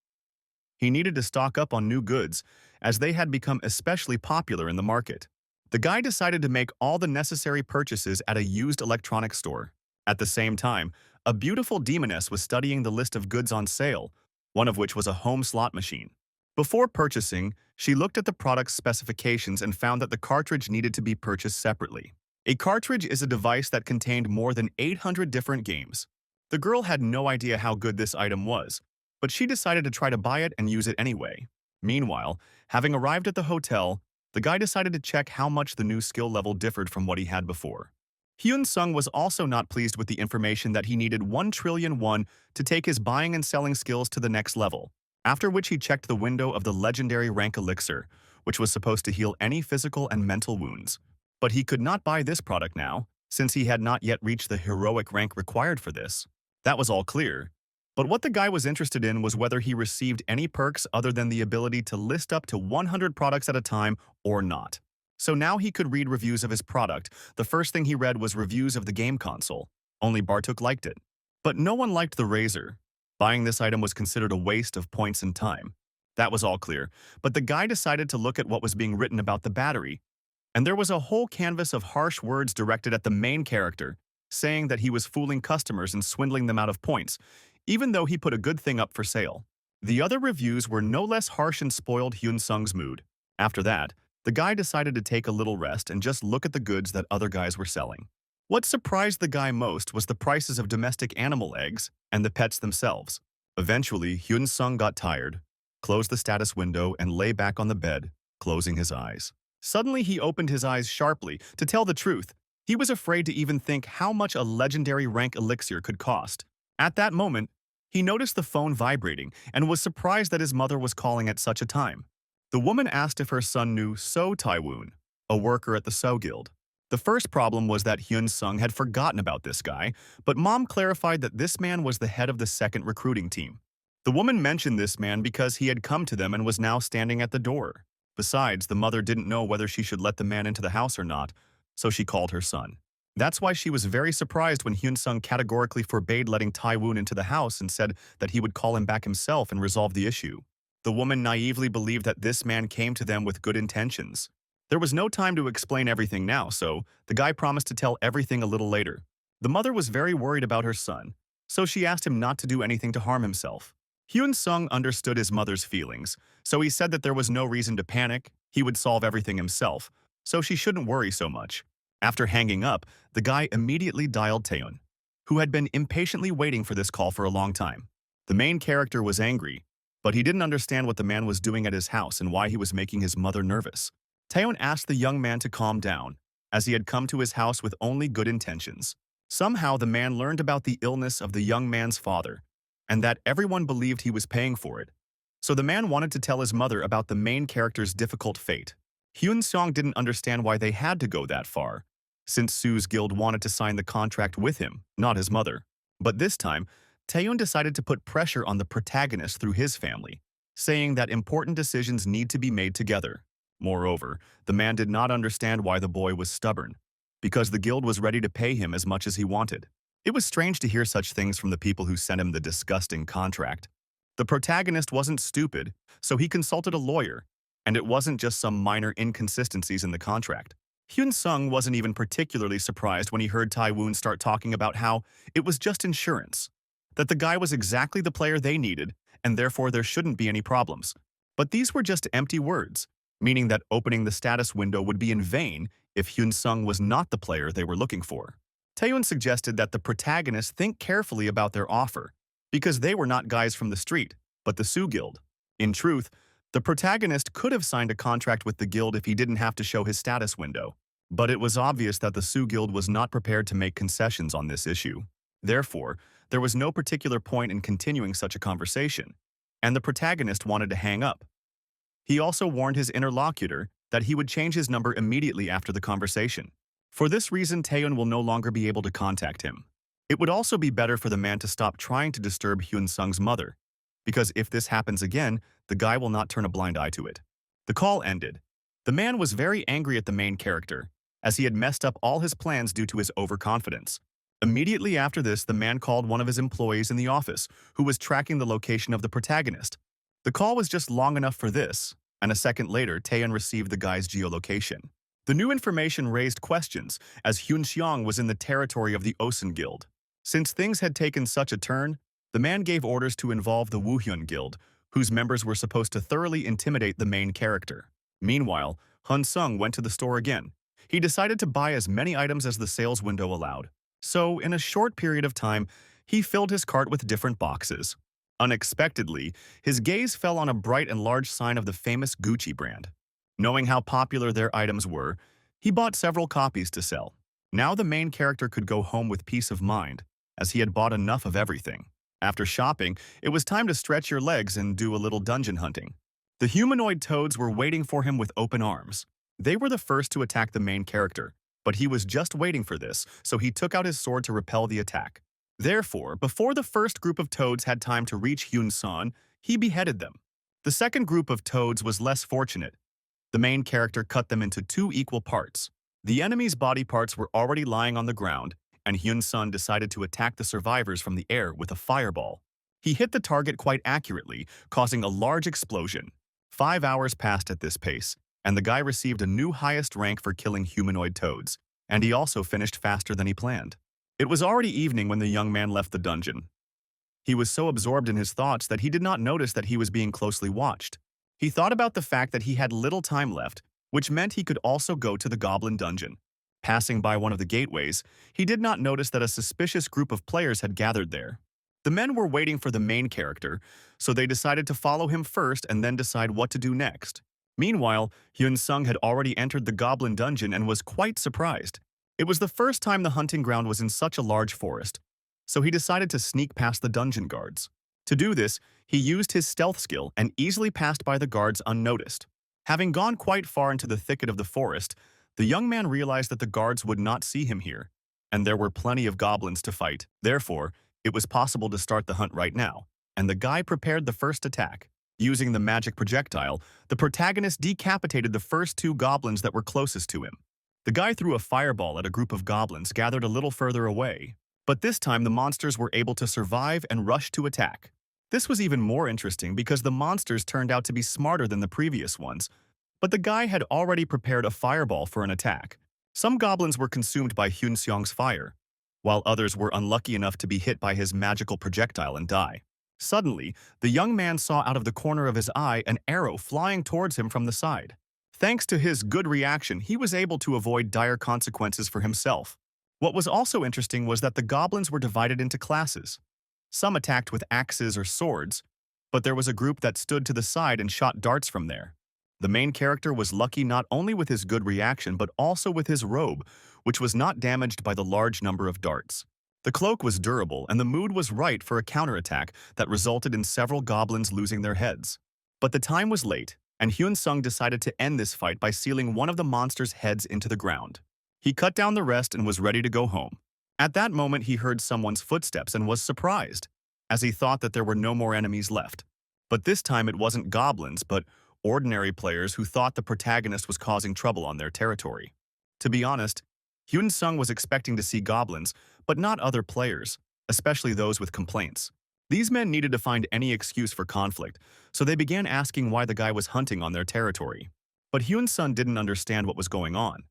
Speaker 1: He needed to stock up on new goods, as they had become especially popular in the market. The guy decided to make all the necessary purchases at a used electronics store. At the same time, a beautiful demoness was studying the list of goods on sale, one of which was a home slot machine. Before purchasing, she looked at the product's specifications and found that the cartridge needed to be purchased separately. A cartridge is a device that contained more than 800 different games. The girl had no idea how good this item was, but she decided to try to buy it and use it anyway. Meanwhile, having arrived at the hotel, the guy decided to check how much the new skill level differed from what he had before. Hyun Sung was also not pleased with the information that he needed 1 trillion won to take his buying and selling skills to the next level, after which he checked the window of the legendary rank elixir, which was supposed to heal any physical and mental wounds. But he could not buy this product now, since he had not yet reached the heroic rank required for this. That was all clear. But what the guy was interested in was whether he received any perks other than the ability to list up to 100 products at a time or not. So now he could read reviews of his product. The first thing he read was reviews of the game console. Only Bartok liked it. But no one liked the razor. Buying this item was considered a waste of points and time. That was all clear, but the guy decided to look at what was being written about the battery. And there was a whole canvas of harsh words directed at the main character, saying that he was fooling customers and swindling them out of points, even though he put a good thing up for sale. The other reviews were no less harsh and spoiled Hyun Sung's mood. After that, the guy decided to take a little rest and just look at the goods that other guys were selling. What surprised the guy most was the prices of domestic animal eggs and the pets themselves. Eventually, Hyun Sung got tired, closed the status window, and lay back on the bed, closing his eyes. Suddenly, he opened his eyes sharply. To tell the truth, he was afraid to even think how much a legendary rank elixir could cost. At that moment, he noticed the phone vibrating and was surprised that his mother was calling at such a time. The woman asked if her son knew So Taewoon, a worker at the So Guild. The first problem was that Hyun Sung had forgotten about this guy, but Mom clarified that this man was the head of the second recruiting team. The woman mentioned this man because he had come to them and was now standing at the door. Besides, the mother didn't know whether she should let the man into the house or not, so she called her son. That's why she was very surprised when Hyun Sung categorically forbade letting Taewoon into the house and said that he would call him back himself and resolve the issue. The woman naively believed that this man came to them with good intentions. There was no time to explain everything now, so the guy promised to tell everything a little later. The mother was very worried about her son, so she asked him not to do anything to harm himself. Hyun Sung understood his mother's feelings, so he said that there was no reason to panic, he would solve everything himself, so she shouldn't worry so much. After hanging up, the guy immediately dialed Taeyeon, who had been impatiently waiting for this call for a long time. The main character was angry, but he didn't understand what the man was doing at his house and why he was making his mother nervous. Taeyeon asked the young man to calm down, as he had come to his house with only good intentions. Somehow the man learned about the illness of the young man's father, and that everyone believed he was paying for it. So the man wanted to tell his mother about the main character's difficult fate. Hyun Sung didn't understand why they had to go that far, since Sue's guild wanted to sign the contract with him, not his mother. But this time, Taeyeon decided to put pressure on the protagonist through his family, saying that important decisions need to be made together. Moreover, the man did not understand why the boy was stubborn, because the guild was ready to pay him as much as he wanted. It was strange to hear such things from the people who sent him the disgusting contract. The protagonist wasn't stupid, so he consulted a lawyer, and it wasn't just some minor inconsistencies in the contract. Hyun Sung wasn't even particularly surprised when he heard Taewoon start talking about how it was just insurance, that the guy was exactly the player they needed, and therefore there shouldn't be any problems. But these were just empty words, meaning that opening the status window would be in vain if Hyun Sung was not the player they were looking for. Taeyeon suggested that the protagonists think carefully about their offer, because they were not guys from the street, but the Soo Guild. In truth, the protagonist could have signed a contract with the guild if he didn't have to show his status window, but it was obvious that the Soo Guild was not prepared to make concessions on this issue. Therefore, there was no particular point in continuing such a conversation, and the protagonist wanted to hang up. He also warned his interlocutor that he would change his number immediately after the conversation. For this reason, Taeyeon will no longer be able to contact him. It would also be better for the man to stop trying to disturb Hyun Sung's mother, because if this happens again, the guy will not turn a blind eye to it. The call ended, The man was very angry at the main character, as he had messed up all his plans due to his overconfidence. Immediately after this, the man called one of his employees in the office, who was tracking the location of the protagonist. The call was just long enough for this, and a second later, Taeyeon received the guy's geolocation. The new information raised questions, as Hyun Xiong was in the territory of the Osun Guild. Since things had taken such a turn, the man gave orders to involve the Woohyun Guild, whose members were supposed to thoroughly intimidate the main character. Meanwhile, Hun Sung went to the store again. He decided to buy as many items as the sales window allowed. So, in a short period of time, he filled his cart with different boxes. Unexpectedly, his gaze fell on a bright and large sign of the famous Gucci brand. Knowing how popular their items were, he bought several copies to sell. Now the main character could go home with peace of mind, as he had bought enough of everything. After shopping, it was time to stretch your legs and do a little dungeon hunting. The humanoid toads were waiting for him with open arms. They were the first to attack the main character, but he was just waiting for this, so he took out his sword to repel the attack. Therefore, before the first group of toads had time to reach Hyun-san, he beheaded them. The second group of toads was less fortunate. The main character cut them into two equal parts. The enemy's body parts were already lying on the ground, and Hyun-sun decided to attack the survivors from the air with a fireball. He hit the target quite accurately, causing a large explosion. 5 hours passed at this pace, and the guy received a new highest rank for killing humanoid toads, and he also finished faster than he planned. It was already evening when the young man left the dungeon. He was so absorbed in his thoughts that he did not notice that he was being closely watched. He thought about the fact that he had little time left, which meant he could also go to the goblin dungeon. Passing by one of the gateways, he did not notice that a suspicious group of players had gathered there. The men were waiting for the main character, so they decided to follow him first and then decide what to do next. Meanwhile, Hyun-sung had already entered the goblin dungeon and was quite surprised. It was the first time the hunting ground was in such a large forest, so he decided to sneak past the dungeon guards. To do this, he used his stealth skill and easily passed by the guards unnoticed. Having gone quite far into the thicket of the forest, the young man realized that the guards would not see him here, and there were plenty of goblins to fight. Therefore, it was possible to start the hunt right now, and the guy prepared the first attack. Using the magic projectile, the protagonist decapitated the first two goblins that were closest to him. The guy threw a fireball at a group of goblins gathered a little further away, but this time the monsters were able to survive and rush to attack. This was even more interesting because the monsters turned out to be smarter than the previous ones, but the guy had already prepared a fireball for an attack. Some goblins were consumed by Hyun-seong's fire, while others were unlucky enough to be hit by his magical projectile and die. Suddenly, the young man saw out of the corner of his eye an arrow flying towards him from the side. Thanks to his good reaction, he was able to avoid dire consequences for himself. What was also interesting was that the goblins were divided into classes. Some attacked with axes or swords, but there was a group that stood to the side and shot darts from there. The main character was lucky not only with his good reaction but also with his robe, which was not damaged by the large number of darts. The cloak was durable and the mood was right for a counterattack that resulted in several goblins losing their heads. But the time was late, and Hyun-sung decided to end this fight by sealing one of the monster's heads into the ground. He cut down the rest and was ready to go home. At that moment, he heard someone's footsteps and was surprised, as he thought that there were no more enemies left. But this time it wasn't goblins, but ordinary players who thought the protagonist was causing trouble on their territory. To be honest, Hyun-sung was expecting to see goblins, but not other players, especially those with complaints. These men needed to find any excuse for conflict, so they began asking why the guy was hunting on their territory. But Hyun-sun didn't understand what was going on.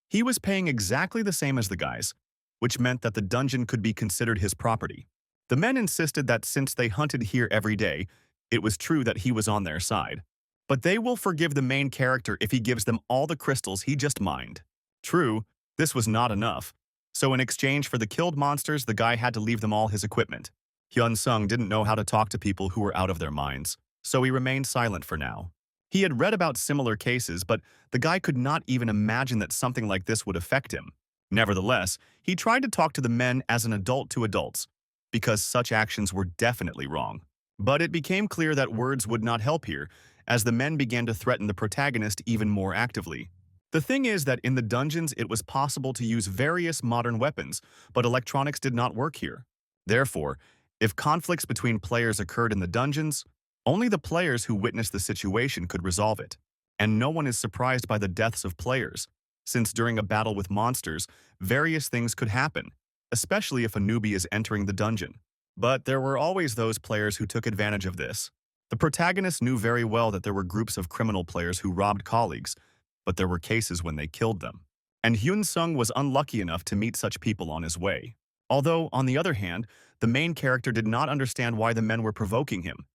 Speaker 1: He was paying exactly the same as the guys, which meant that the dungeon could be considered his property. The men insisted that since they hunted here every day, it was true that he was on their side. But they will forgive the main character if he gives them all the crystals he just mined. True, this was not enough. So in exchange for the killed monsters, the guy had to leave them all his equipment. Hyun-sung didn't know how to talk to people who were out of their minds, so he remained silent for now. He had read about similar cases, but the guy could not even imagine that something like this would affect him. Nevertheless, he tried to talk to the men as an adult to adults, because such actions were definitely wrong. But it became clear that words would not help here, as the men began to threaten the protagonist even more actively. The thing is that in the dungeons it was possible to use various modern weapons, but electronics did not work here. Therefore, if conflicts between players occurred in the dungeons, only the players who witnessed the situation could resolve it. And no one is surprised by the deaths of players, since during a battle with monsters, various things could happen, especially if a newbie is entering the dungeon. But there were always those players who took advantage of this. The protagonist knew very well that there were groups of criminal players who robbed colleagues, but there were cases when they killed them. And Hyun Sung was unlucky enough to meet such people on his way. Although, on the other hand, the main character did not understand why the men were provoking him.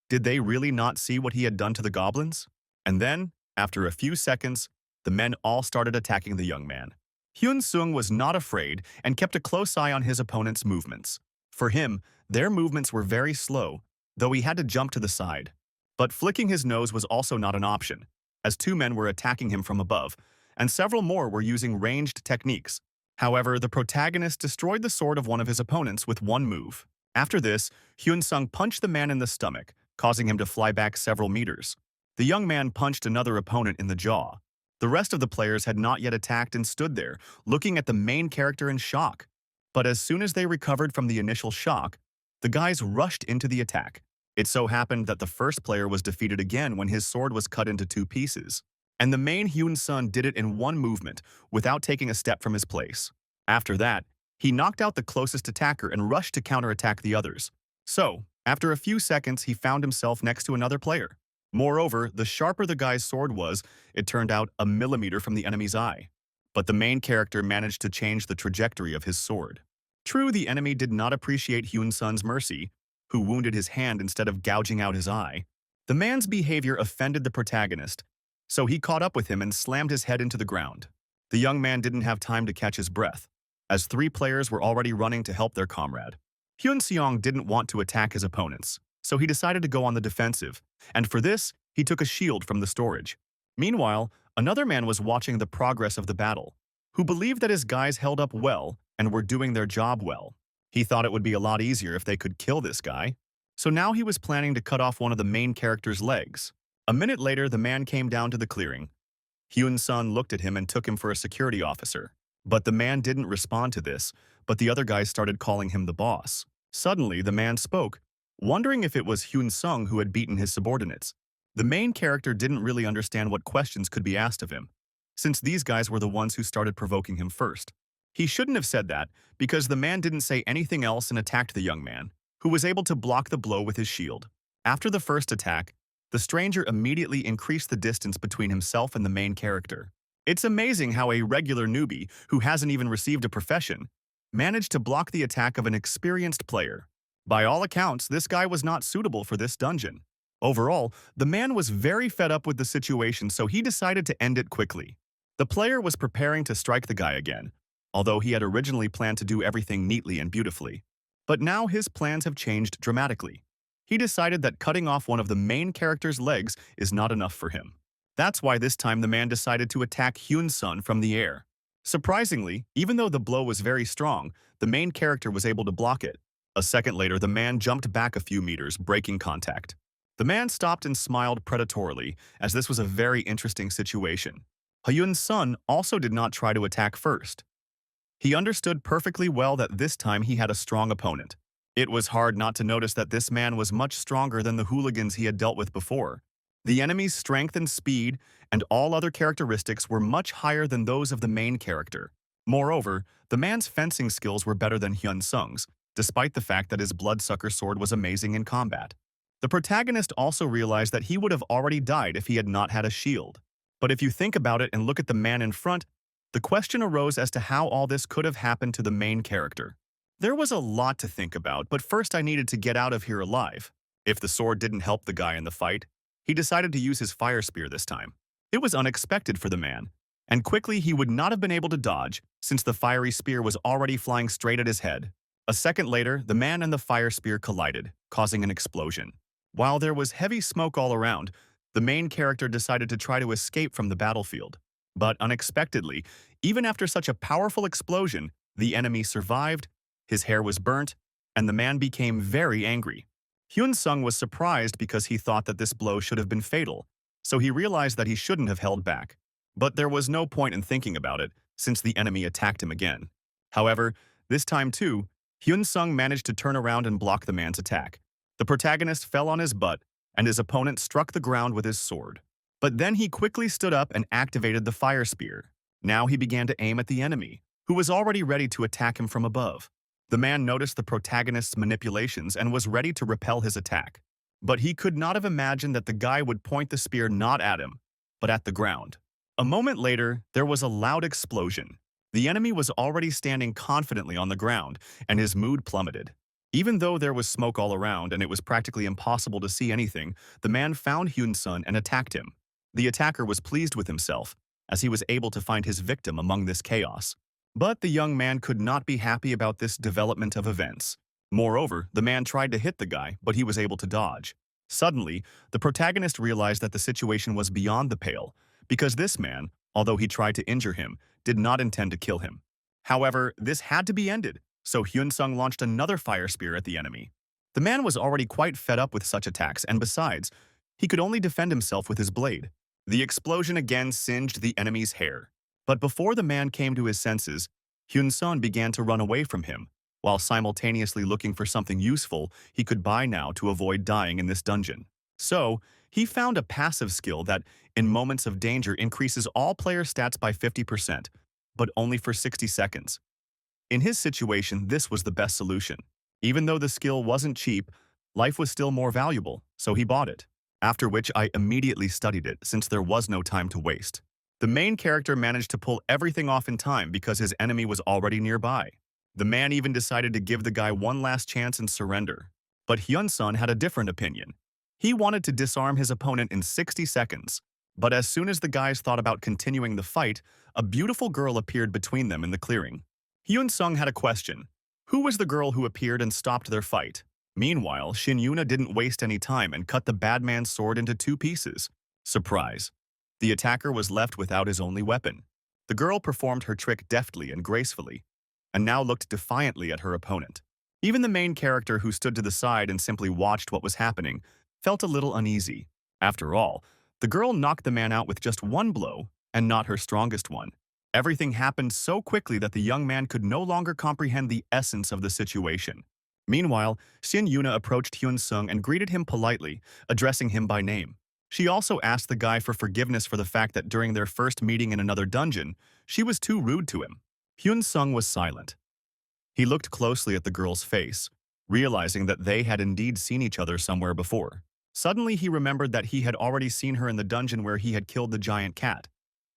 Speaker 1: Did they really not see what he had done to the goblins? And then, after a few seconds, the men all started attacking the young man. Hyun Sung was not afraid and kept a close eye on his opponent's movements. For him, their movements were very slow, though he had to jump to the side. But flicking his nose was also not an option, as two men were attacking him from above, and several more were using ranged techniques. However, the protagonist destroyed the sword of one of his opponents with one move. After this, Hyun Sung punched the man in the stomach, causing him to fly back several meters. The young man punched another opponent in the jaw. The rest of the players had not yet attacked and stood there, looking at the main character in shock. But as soon as they recovered from the initial shock, the guys rushed into the attack. It so happened that the first player was defeated again when his sword was cut into two pieces. And the main Hyun Sun did it in one movement, without taking a step from his place. After that, he knocked out the closest attacker and rushed to counterattack the others. So, after a few seconds, he found himself next to another player. Moreover, the sharper the guy's sword was, it turned out a millimeter from the enemy's eye. But the main character managed to change the trajectory of his sword. True, the enemy did not appreciate Hyun Sun's mercy, who wounded his hand instead of gouging out his eye. The man's behavior offended the protagonist, so he caught up with him and slammed his head into the ground. The young man didn't have time to catch his breath, as three players were already running to help their comrade. Hyun Seong didn't want to attack his opponents, so he decided to go on the defensive, and for this, he took a shield from the storage. Meanwhile, another man was watching the progress of the battle, who believed that his guys held up well and were doing their job well. He thought it would be a lot easier if they could kill this guy, so now he was planning to cut off one of the main character's legs. A minute later, the man came down to the clearing. Hyun Sun looked at him and took him for a security officer. But the man didn't respond to this, but the other guys started calling him the boss. Suddenly, the man spoke, wondering if it was Hyun Sung who had beaten his subordinates. The main character didn't really understand what questions could be asked of him, since these guys were the ones who started provoking him first. He shouldn't have said that, because the man didn't say anything else and attacked the young man, who was able to block the blow with his shield. After the first attack, the stranger immediately increased the distance between himself and the main character. It's amazing how a regular newbie, who hasn't even received a profession, managed to block the attack of an experienced player. By all accounts, this guy was not suitable for this dungeon. Overall, the man was very fed up with the situation, so he decided to end it quickly. The player was preparing to strike the guy again, although he had originally planned to do everything neatly and beautifully. But now his plans have changed dramatically. He decided that cutting off one of the main character's legs is not enough for him. That's why this time the man decided to attack Hyun Sun from the air. Surprisingly, even though the blow was very strong, the main character was able to block it. A second later, the man jumped back a few meters, breaking contact. The man stopped and smiled predatorily, as this was a very interesting situation. Hyun Sun also did not try to attack first. He understood perfectly well that this time he had a strong opponent. It was hard not to notice that this man was much stronger than the hooligans he had dealt with before. The enemy's strength and speed and all other characteristics were much higher than those of the main character. Moreover, the man's fencing skills were better than Hyun Sung's, despite the fact that his bloodsucker sword was amazing in combat. The protagonist also realized that he would have already died if he had not had a shield. But if you think about it and look at the man in front, the question arose as to how all this could have happened to the main character. There was a lot to think about, but first I needed to get out of here alive. If the sword didn't help the guy in the fight, he decided to use his fire spear this time. It was unexpected for the man, and quickly he would not have been able to dodge since the fiery spear was already flying straight at his head. A second later, the man and the fire spear collided, causing an explosion. While there was heavy smoke all around, the main character decided to try to escape from the battlefield. But unexpectedly, even after such a powerful explosion, the enemy survived, his hair was burnt, and the man became very angry. Hyun Sung was surprised because he thought that this blow should have been fatal, so he realized that he shouldn't have held back. But there was no point in thinking about it, since the enemy attacked him again. However, this time too, Hyun Sung managed to turn around and block the man's attack. The protagonist fell on his butt, and his opponent struck the ground with his sword. But then he quickly stood up and activated the fire spear. Now he began to aim at the enemy, who was already ready to attack him from above. The man noticed the protagonist's manipulations and was ready to repel his attack. But he could not have imagined that the guy would point the spear not at him, but at the ground. A moment later, there was a loud explosion. The enemy was already standing confidently on the ground, and his mood plummeted. Even though there was smoke all around and it was practically impossible to see anything, the man found Hyun-sun and attacked him. The attacker was pleased with himself, as he was able to find his victim among this chaos. But the young man could not be happy about this development of events. Moreover, the man tried to hit the guy, but he was able to dodge. Suddenly, the protagonist realized that the situation was beyond the pale, because this man, although he tried to injure him, did not intend to kill him. However, this had to be ended, so Hyun-sung launched another fire spear at the enemy. The man was already quite fed up with such attacks, and besides, he could only defend himself with his blade. The explosion again singed the enemy's hair. But before the man came to his senses, Hyun-sun began to run away from him, while simultaneously looking for something useful he could buy now to avoid dying in this dungeon. So, he found a passive skill that, in moments of danger, increases all player stats by 50%, but only for 60 seconds. In his situation, this was the best solution. Even though the skill wasn't cheap, life was still more valuable, so he bought it. After which I immediately studied it since there was no time to waste. The main character managed to pull everything off in time because his enemy was already nearby. The man even decided to give the guy one last chance and surrender. But Hyun-sun had a different opinion. He wanted to disarm his opponent in 60 seconds. But as soon as the guys thought about continuing the fight, a beautiful girl appeared between them in the clearing. Hyun-sung had a question. Who was the girl who appeared and stopped their fight? Meanwhile, Shin Yuna didn't waste any time and cut the bad man's sword into 2 pieces. Surprise. The attacker was left without his only weapon. The girl performed her trick deftly and gracefully, and now looked defiantly at her opponent. Even the main character, who stood to the side and simply watched what was happening, felt a little uneasy. After all, the girl knocked the man out with just one blow, and not her strongest one. Everything happened so quickly that the young man could no longer comprehend the essence of the situation. Meanwhile, Shin Yuna approached Hyun-sung and greeted him politely, addressing him by name. She also asked the guy for forgiveness for the fact that during their first meeting in another dungeon, she was too rude to him. Hyun-sung was silent. He looked closely at the girl's face, realizing that they had indeed seen each other somewhere before. Suddenly he remembered that he had already seen her in the dungeon where he had killed the giant cat.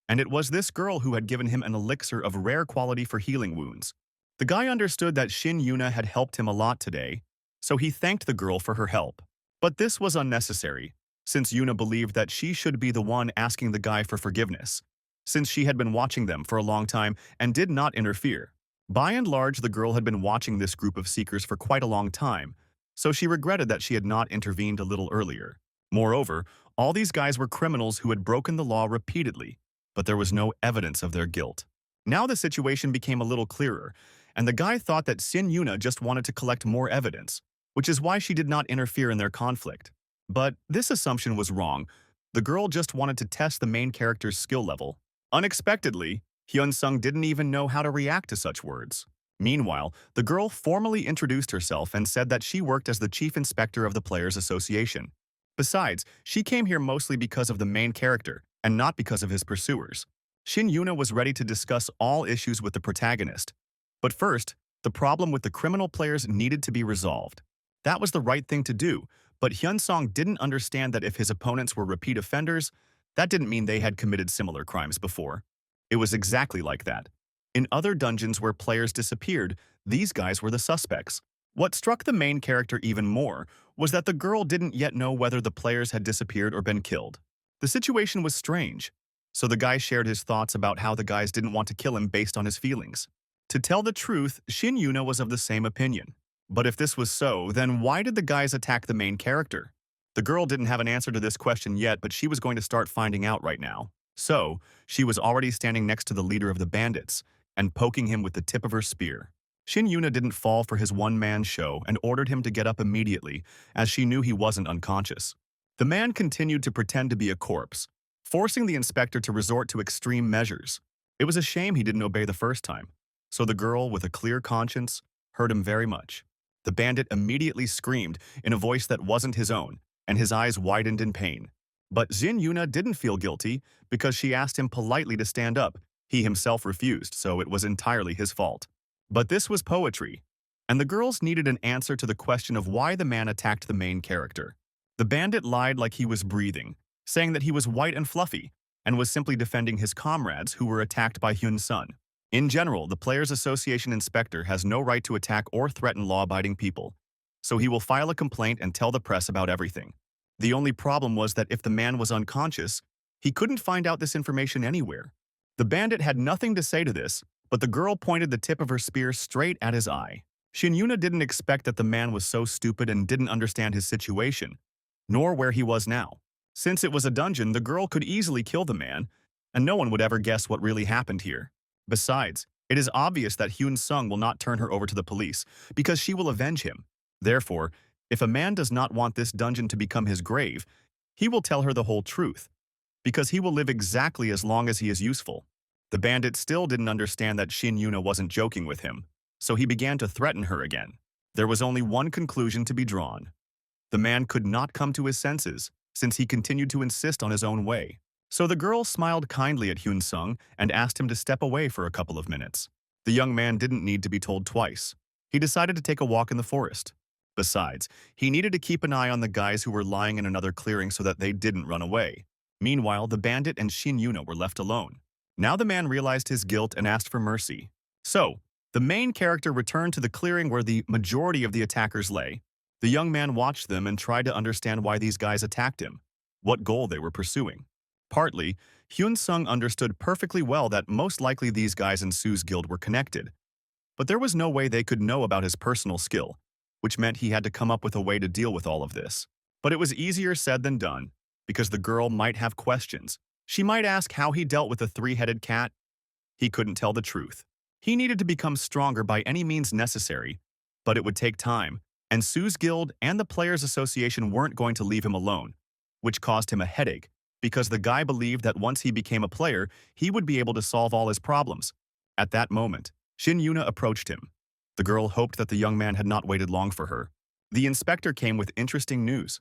Speaker 1: And it was this girl who had given him an elixir of rare quality for healing wounds. The guy understood that Shin Yuna had helped him a lot today, so he thanked the girl for her help. But this was unnecessary, since Yuna believed that she should be the one asking the guy for forgiveness, since she had been watching them for a long time and did not interfere. By and large, the girl had been watching this group of seekers for quite a long time, so she regretted that she had not intervened a little earlier. Moreover, all these guys were criminals who had broken the law repeatedly, but there was no evidence of their guilt. Now the situation became a little clearer, and the guy thought that Shin Yuna just wanted to collect more evidence, which is why she did not interfere in their conflict. But this assumption was wrong. The girl just wanted to test the main character's skill level. Unexpectedly, Hyun-sung didn't even know how to react to such words. Meanwhile, the girl formally introduced herself and said that she worked as the chief inspector of the Players Association. Besides, she came here mostly because of the main character, and not because of his pursuers. Shin Yuna was ready to discuss all issues with the protagonist. But first, the problem with the criminal players needed to be resolved. That was the right thing to do, but Hyun-sung didn't understand that if his opponents were repeat offenders, that didn't mean they had committed similar crimes before. It was exactly like that. In other dungeons where players disappeared, these guys were the suspects. What struck the main character even more was that the girl didn't yet know whether the players had disappeared or been killed. The situation was strange, so the guy shared his thoughts about how the guys didn't want to kill him based on his feelings. To tell the truth, Shin Yuna was of the same opinion. But if this was so, then why did the guys attack the main character? The girl didn't have an answer to this question yet, but she was going to start finding out right now. So, she was already standing next to the leader of the bandits and poking him with the tip of her spear. Shin Yuna didn't fall for his one-man show and ordered him to get up immediately, as she knew he wasn't unconscious. The man continued to pretend to be a corpse, forcing the inspector to resort to extreme measures. It was a shame he didn't obey the first time, so the girl, with a clear conscience, hurt him very much. The bandit immediately screamed in a voice that wasn't his own, and his eyes widened in pain. But Jin Yuna didn't feel guilty because she asked him politely to stand up. He himself refused, so it was entirely his fault. But this was poetry, and the girls needed an answer to the question of why the man attacked the main character. The bandit lied like he was breathing, saying that he was white and fluffy, and was simply defending his comrades who were attacked by Hyun Sun. In general, the Players Association inspector has no right to attack or threaten law-abiding people, so he will file a complaint and tell the press about everything. The only problem was that if the man was unconscious, he couldn't find out this information anywhere. The bandit had nothing to say to this, but the girl pointed the tip of her spear straight at his eye. Shin Yuna didn't expect that the man was so stupid and didn't understand his situation, nor where he was now. Since it was a dungeon, the girl could easily kill the man, and no one would ever guess what really happened here. Besides, it is obvious that Hyun Sung will not turn her over to the police, because she will avenge him. Therefore, if a man does not want this dungeon to become his grave, he will tell her the whole truth, because he will live exactly as long as he is useful. The bandit still didn't understand that Shin Yuna wasn't joking with him, so he began to threaten her again. There was only one conclusion to be drawn. The man could not come to his senses, since he continued to insist on his own way. So the girl smiled kindly at Hyun Sung and asked him to step away for a couple of minutes. The young man didn't need to be told twice. He decided to take a walk in the forest. Besides, he needed to keep an eye on the guys who were lying in another clearing so that they didn't run away. Meanwhile, the bandit and Shin Yuna were left alone. Now the man realized his guilt and asked for mercy. So, the main character returned to the clearing where the majority of the attackers lay. The young man watched them and tried to understand why these guys attacked him, what goal they were pursuing. Partly, Hyun Sung understood perfectly well that most likely these guys in Sue's guild were connected. But there was no way they could know about his personal skill, which meant he had to come up with a way to deal with all of this. But it was easier said than done, because the girl might have questions. She might ask how he dealt with the three-headed cat. He couldn't tell the truth. He needed to become stronger by any means necessary, but it would take time, and Sue's guild and the Players Association weren't going to leave him alone, which caused him a headache, because the guy believed that once he became a player, he would be able to solve all his problems. At that moment, Shin Yuna approached him. The girl hoped that the young man had not waited long for her. The inspector came with interesting news.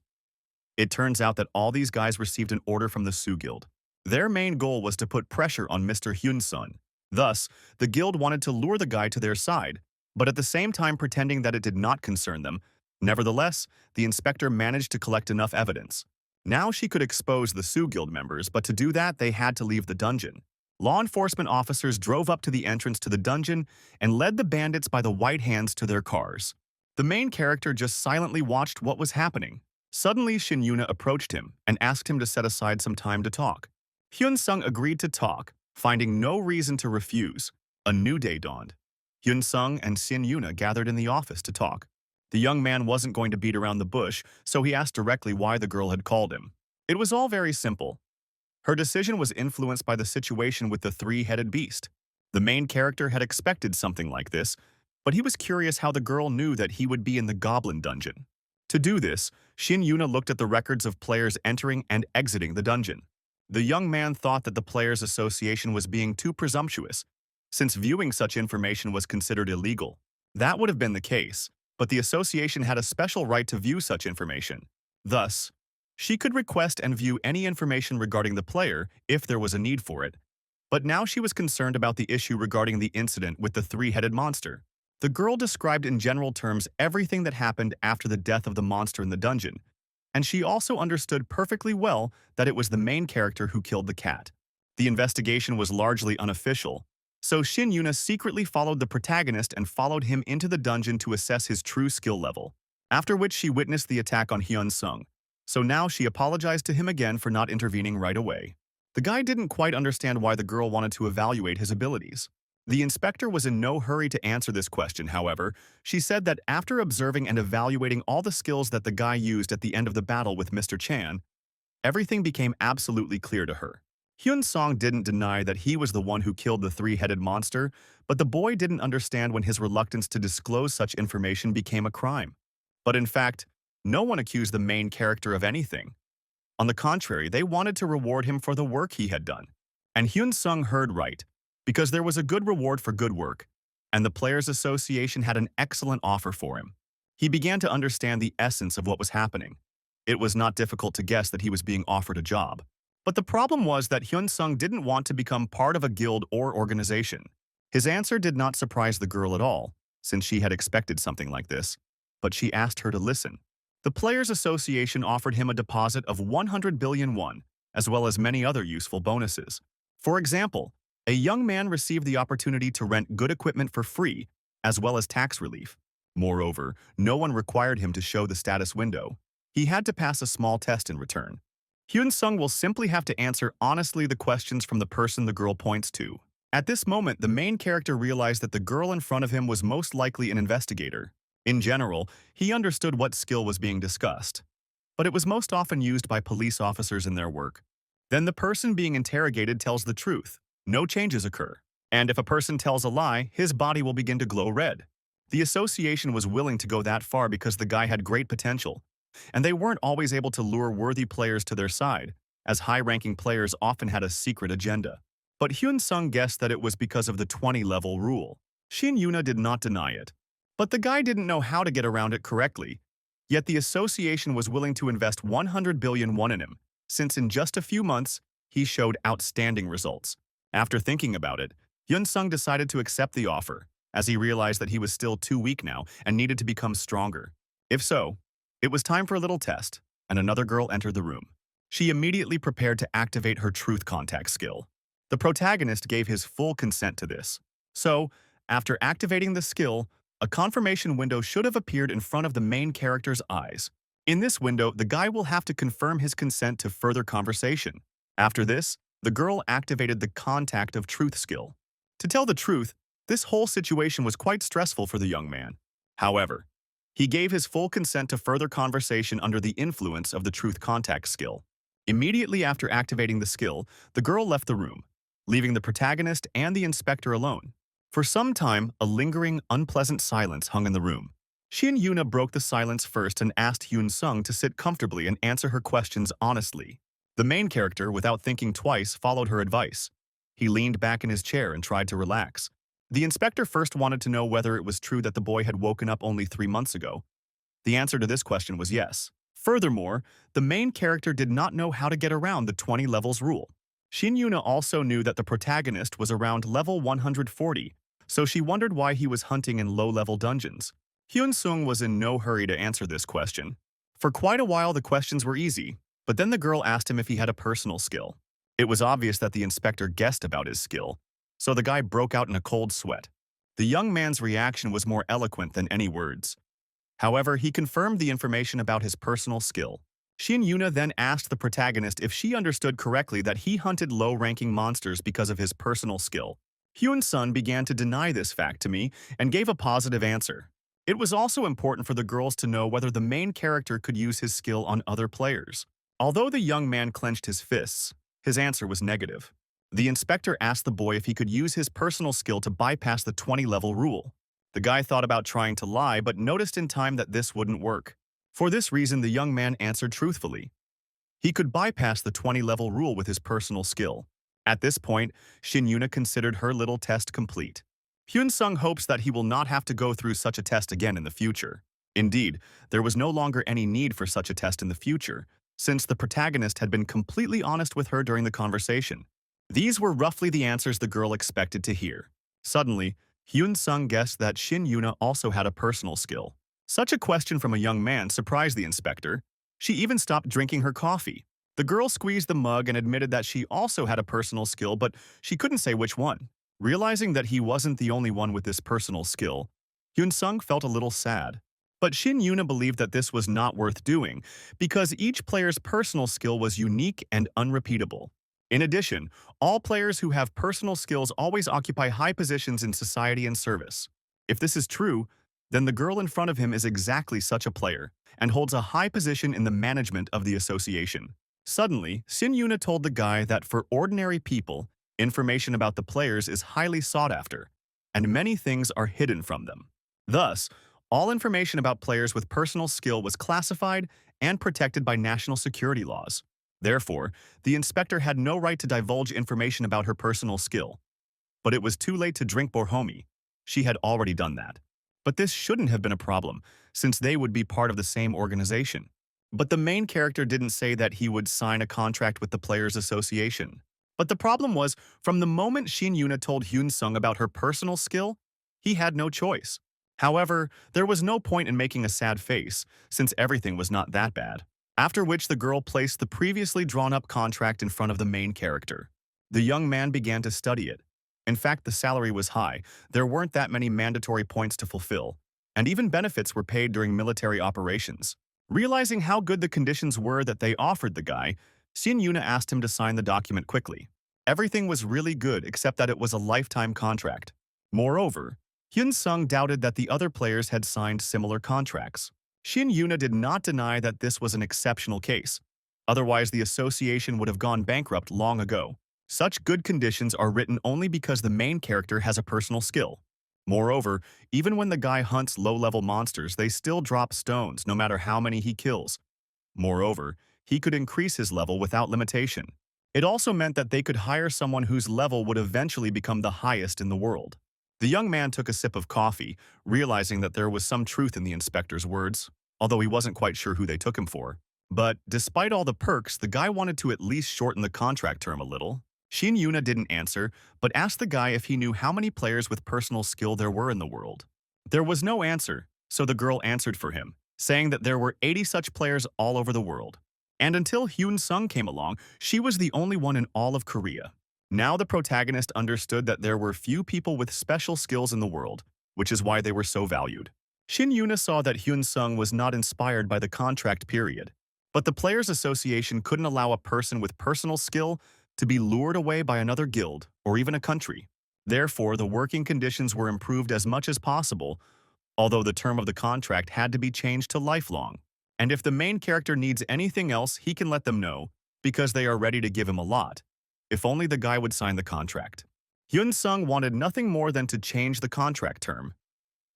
Speaker 1: It turns out that all these guys received an order from the Sue Guild. Their main goal was to put pressure on Mr. Hyun Sun. Thus, the guild wanted to lure the guy to their side, but at the same time pretending that it did not concern them. Nevertheless, the inspector managed to collect enough evidence. Now she could expose the Sue Guild members, but to do that, they had to leave the dungeon. Law enforcement officers drove up to the entrance to the dungeon and led the bandits by the white hands to their cars. The main character just silently watched what was happening. Suddenly, Shin Yuna approached him and asked him to set aside some time to talk. Hyun Sung agreed to talk, finding no reason to refuse. A new day dawned. Hyun Sung and Shin Yuna gathered in the office to talk. The young man wasn't going to beat around the bush, so he asked directly why the girl had called him. It was all very simple. Her decision was influenced by the situation with the three-headed beast. The main character had expected something like this, but he was curious how the girl knew that he would be in the Goblin Dungeon. To do this, Shin Yuna looked at the records of players entering and exiting the dungeon. The young man thought that the Players Association was being too presumptuous, since viewing such information was considered illegal. That would have been the case, but the association had a special right to view such information. Thus, she could request and view any information regarding the player if there was a need for it. But now she was concerned about the issue regarding the incident with the three-headed monster. The girl described in general terms everything that happened after the death of the monster in the dungeon, and she also understood perfectly well that it was the main character who killed the cat. The investigation was largely unofficial, so Shin Yuna secretly followed the protagonist and followed him into the dungeon to assess his true skill level, after which she witnessed the attack on Hyun Sung. So now she apologized to him again for not intervening right away. The guy didn't quite understand why the girl wanted to evaluate his abilities. The inspector was in no hurry to answer this question, however. She said that after observing and evaluating all the skills that the guy used at the end of the battle with Mr. Chan, everything became absolutely clear to her. Hyun Song didn't deny that he was the one who killed the three-headed monster, but the boy didn't understand when his reluctance to disclose such information became a crime. But in fact, no one accused the main character of anything. On the contrary, they wanted to reward him for the work he had done. And Hyun Sung heard right, because there was a good reward for good work, and the Players Association had an excellent offer for him. He began to understand the essence of what was happening. It was not difficult to guess that he was being offered a job. But the problem was that Hyun-sung didn't want to become part of a guild or organization. His answer did not surprise the girl at all, since she had expected something like this. But she asked her to listen. The Players Association offered him a deposit of 100 billion won, as well as many other useful bonuses. For example, a young man received the opportunity to rent good equipment for free, as well as tax relief. Moreover, no one required him to show the status window. He had to pass a small test in return. Hyun-sung will simply have to answer honestly the questions from the person the girl points to. At this moment, the main character realized that the girl in front of him was most likely an investigator. In general, he understood what skill was being discussed, but it was most often used by police officers in their work. Then the person being interrogated tells the truth. No changes occur. And if a person tells a lie, his body will begin to glow red. The association was willing to go that far because the guy had great potential, and they weren't always able to lure worthy players to their side, as high-ranking players often had a secret agenda. But Hyun-sung guessed that it was because of the 20-level rule. Shin Yuna did not deny it. But the guy didn't know how to get around it correctly. Yet the association was willing to invest 100 billion won in him, since in just a few months, he showed outstanding results. After thinking about it, Hyun-sung decided to accept the offer, as he realized that he was still too weak now and needed to become stronger. If so, it was time for a little test, and another girl entered the room. She immediately prepared to activate her truth contact skill. The protagonist gave his full consent to this. So, after activating the skill, a confirmation window should have appeared in front of the main character's eyes. In this window, the guy will have to confirm his consent to further conversation. After this, the girl activated the contact of truth skill. To tell the truth, this whole situation was quite stressful for the young man. However, he gave his full consent to further conversation under the influence of the truth contact skill. Immediately after activating the skill, the girl left the room, leaving the protagonist and the inspector alone. For some time, a lingering, unpleasant silence hung in the room. Shin Yuna broke the silence first and asked Hyun-sung to sit comfortably and answer her questions honestly. The main character, without thinking twice, followed her advice. He leaned back in his chair and tried to relax. The inspector first wanted to know whether it was true that the boy had woken up only 3 months ago. The answer to this question was yes. Furthermore, the main character did not know how to get around the 20 levels rule. Shin Yuna also knew that the protagonist was around level 140, so she wondered why he was hunting in low-level dungeons. Hyun-sung was in no hurry to answer this question. For quite a while the questions were easy, but then the girl asked him if he had a personal skill. It was obvious that the inspector guessed about his skill, so the guy broke out in a cold sweat. The young man's reaction was more eloquent than any words. However, he confirmed the information about his personal skill. Shin Yuna then asked the protagonist if she understood correctly that he hunted low-ranking monsters because of his personal skill. Hyun-sung began to deny this fact to me and gave a positive answer. It was also important for the girls to know whether the main character could use his skill on other players. Although the young man clenched his fists, his answer was negative. The inspector asked the boy if he could use his personal skill to bypass the 20-level rule. The guy thought about trying to lie but noticed in time that this wouldn't work. For this reason, the young man answered truthfully. He could bypass the 20-level rule with his personal skill. At this point, Shin Yuna considered her little test complete. Hyun-sung hopes that he will not have to go through such a test again in the future. Indeed, there was no longer any need for such a test in the future, since the protagonist had been completely honest with her during the conversation. These were roughly the answers the girl expected to hear. Suddenly, Hyun-sung guessed that Shin Yuna also had a personal skill. Such a question from a young man surprised the inspector. She even stopped drinking her coffee. The girl squeezed the mug and admitted that she also had a personal skill, but she couldn't say which one. Realizing that he wasn't the only one with this personal skill, Hyun-sung felt a little sad. But Shin Yuna believed that this was not worth doing, because each player's personal skill was unique and unrepeatable. In addition, all players who have personal skills always occupy high positions in society and service. If this is true, then the girl in front of him is exactly such a player, and holds a high position in the management of the association. Suddenly, Shin Yuna told the guy that for ordinary people, information about the players is highly sought after, and many things are hidden from them. Thus, all information about players with personal skill was classified and protected by national security laws. Therefore, the inspector had no right to divulge information about her personal skill. But it was too late to drink Borhomi. She had already done that. But this shouldn't have been a problem, since they would be part of the same organization. But the main character didn't say that he would sign a contract with the Players Association. But the problem was, from the moment Shin Yuna told Hyun Sung about her personal skill, he had no choice. However, there was no point in making a sad face, since everything was not that bad. After which the girl placed the previously drawn-up contract in front of the main character. The young man began to study it. In fact, the salary was high, there weren't that many mandatory points to fulfill, and even benefits were paid during military operations. Realizing how good the conditions were that they offered the guy, Shin Yuna asked him to sign the document quickly. Everything was really good except that it was a lifetime contract. Moreover, Hyun Sung doubted that the other players had signed similar contracts. Shin Yuna did not deny that this was an exceptional case. Otherwise, the association would have gone bankrupt long ago. Such good conditions are written only because the main character has a personal skill. Moreover, even when the guy hunts low-level monsters, they still drop stones no matter how many he kills. Moreover, he could increase his level without limitation. It also meant that they could hire someone whose level would eventually become the highest in the world. The young man took a sip of coffee, realizing that there was some truth in the inspector's words, although he wasn't quite sure who they took him for. But despite all the perks, the guy wanted to at least shorten the contract term a little. Shin Yuna didn't answer, but asked the guy if he knew how many players with personal skill there were in the world. There was no answer, so the girl answered for him, saying that there were 80 such players all over the world. And until Hyun Sung came along, she was the only one in all of Korea. Now the protagonist understood that there were few people with special skills in the world, which is why they were so valued. Shin Yuna saw that Hyun Sung was not inspired by the contract period, but the Players Association couldn't allow a person with personal skill to be lured away by another guild or even a country. Therefore, the working conditions were improved as much as possible, although the term of the contract had to be changed to lifelong. And if the main character needs anything else, he can let them know, because they are ready to give him a lot. If only the guy would sign the contract. Hyun Sung wanted nothing more than to change the contract term.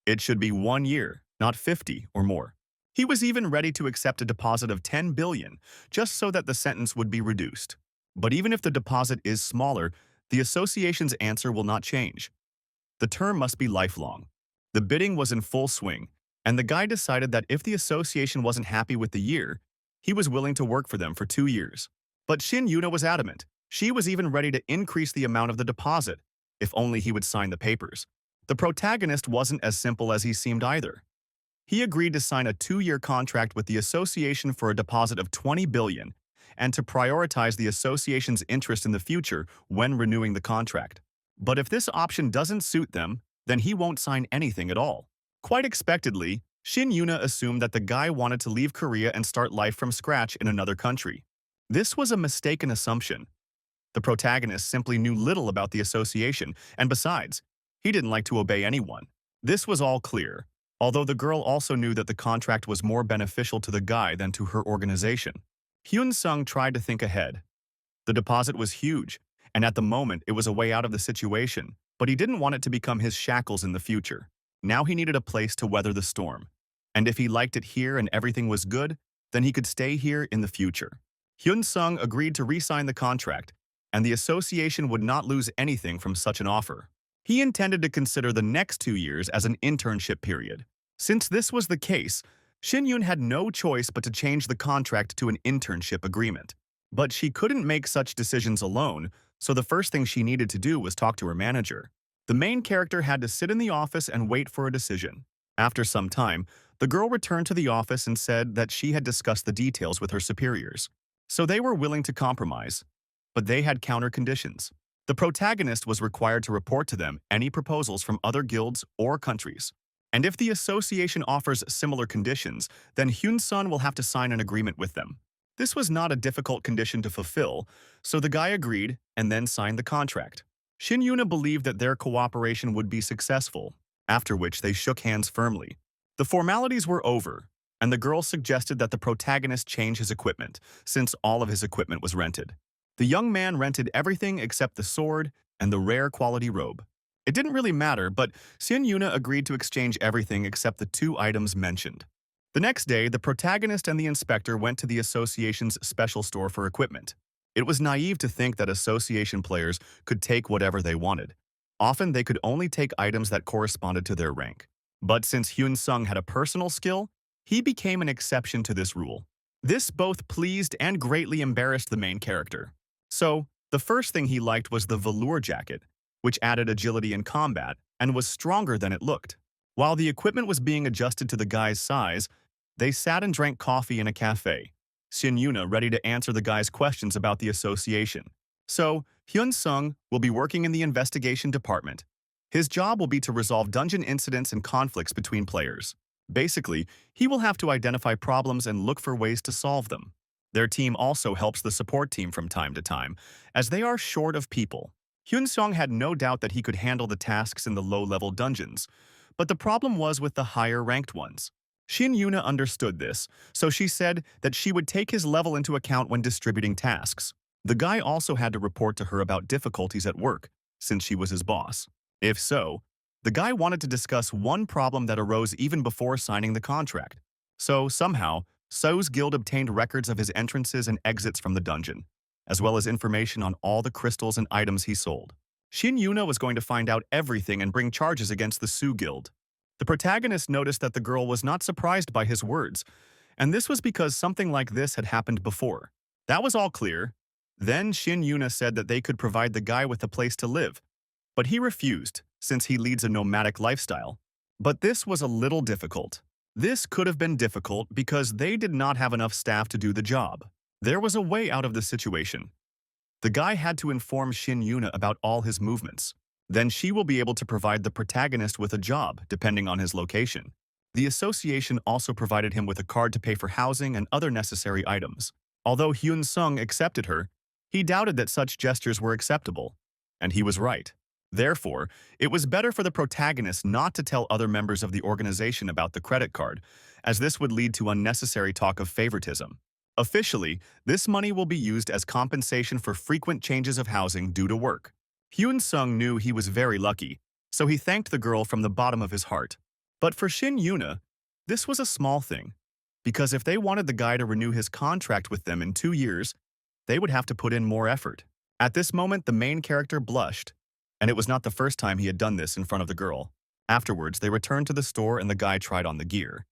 Speaker 1: It should be 1 year, not 50 or more. He was even ready to accept a deposit of 10 billion, just so that the sentence would be reduced. But even if the deposit is smaller, the association's answer will not change. The term must be lifelong. The bidding was in full swing, and the guy decided that if the association wasn't happy with the year, he was willing to work for them for 2 years. But Shin Yuna was adamant. She was even ready to increase the amount of the deposit, if only he would sign the papers. The protagonist wasn't as simple as he seemed either. He agreed to sign a 2-year contract with the association for a deposit of 20 billion and to prioritize the association's interest in the future when renewing the contract. But if this option doesn't suit them, then he won't sign anything at all. Quite expectedly, Shin Yuna assumed that the guy wanted to leave Korea and start life from scratch in another country. This was a mistaken assumption. The protagonist simply knew little about the association, and besides, he didn't like to obey anyone. This was all clear, although the girl also knew that the contract was more beneficial to the guy than to her organization. Hyun Sung tried to think ahead. The deposit was huge, and at the moment it was a way out of the situation, but he didn't want it to become his shackles in the future. Now he needed a place to weather the storm. And if he liked it here and everything was good, then he could stay here in the future. Hyun Sung agreed to re-sign the contract, and the association would not lose anything from such an offer. He intended to consider the next 2 years as an internship period. Since this was the case, Shin Yun had no choice but to change the contract to an internship agreement. But she couldn't make such decisions alone, so the first thing she needed to do was talk to her manager. The main character had to sit in the office and wait for a decision. After some time, the girl returned to the office and said that she had discussed the details with her superiors. So they were willing to compromise, but they had counter conditions. The protagonist was required to report to them any proposals from other guilds or countries. And if the association offers similar conditions, then Hyun Sun will have to sign an agreement with them. This was not a difficult condition to fulfill, so the guy agreed and then signed the contract. Shin Yuna believed that their cooperation would be successful, after which they shook hands firmly. The formalities were over, and the girl suggested that the protagonist change his equipment, since all of his equipment was rented. The young man rented everything except the sword and the rare quality robe. It didn't really matter, but Shin Yuna agreed to exchange everything except the 2 items mentioned. The next day, the protagonist and the inspector went to the association's special store for equipment. It was naive to think that association players could take whatever they wanted. Often they could only take items that corresponded to their rank. But since Hyun Sung had a personal skill, he became an exception to this rule. This both pleased and greatly embarrassed the main character. So, the first thing he liked was the velour jacket, which added agility in combat and was stronger than it looked. While the equipment was being adjusted to the guy's size, they sat and drank coffee in a cafe, Shin Yuna ready to answer the guy's questions about the association. So, Hyun Sung will be working in the investigation department. His job will be to resolve dungeon incidents and conflicts between players. Basically, he will have to identify problems and look for ways to solve them. Their team also helps the support team from time to time, as they are short of people. Hyun Sung had no doubt that he could handle the tasks in the low-level dungeons, but the problem was with the higher-ranked ones. Shin Yuna understood this, so she said that she would take his level into account when distributing tasks. The guy also had to report to her about difficulties at work, since she was his boss. If so, the guy wanted to discuss one problem that arose even before signing the contract. So, somehow, So's guild obtained records of his entrances and exits from the dungeon, as well as information on all the crystals and items he sold. Shin Yuna was going to find out everything and bring charges against the Su guild. The protagonist noticed that the girl was not surprised by his words, and this was because something like this had happened before. That was all clear. Then Shin Yuna said that they could provide the guy with a place to live, but he refused, since he leads a nomadic lifestyle. But this was a little difficult. This could have been difficult because they did not have enough staff to do the job. There was a way out of the situation. The guy had to inform Shin Yuna about all his movements. Then she will be able to provide the protagonist with a job, depending on his location. The association also provided him with a card to pay for housing and other necessary items. Although Hyun Sung accepted her, he doubted that such gestures were acceptable. And he was right. Therefore, it was better for the protagonist not to tell other members of the organization about the credit card, as this would lead to unnecessary talk of favoritism. Officially, this money will be used as compensation for frequent changes of housing due to work. Hyun Sung knew he was very lucky, so he thanked the girl from the bottom of his heart. But for Shin Yuna, this was a small thing, because if they wanted the guy to renew his contract with them in 2 years, they would have to put in more effort. At this moment, the main character blushed, and it was not the first time he had done this in front of the girl. Afterwards, they returned to the store and the guy tried on the gear.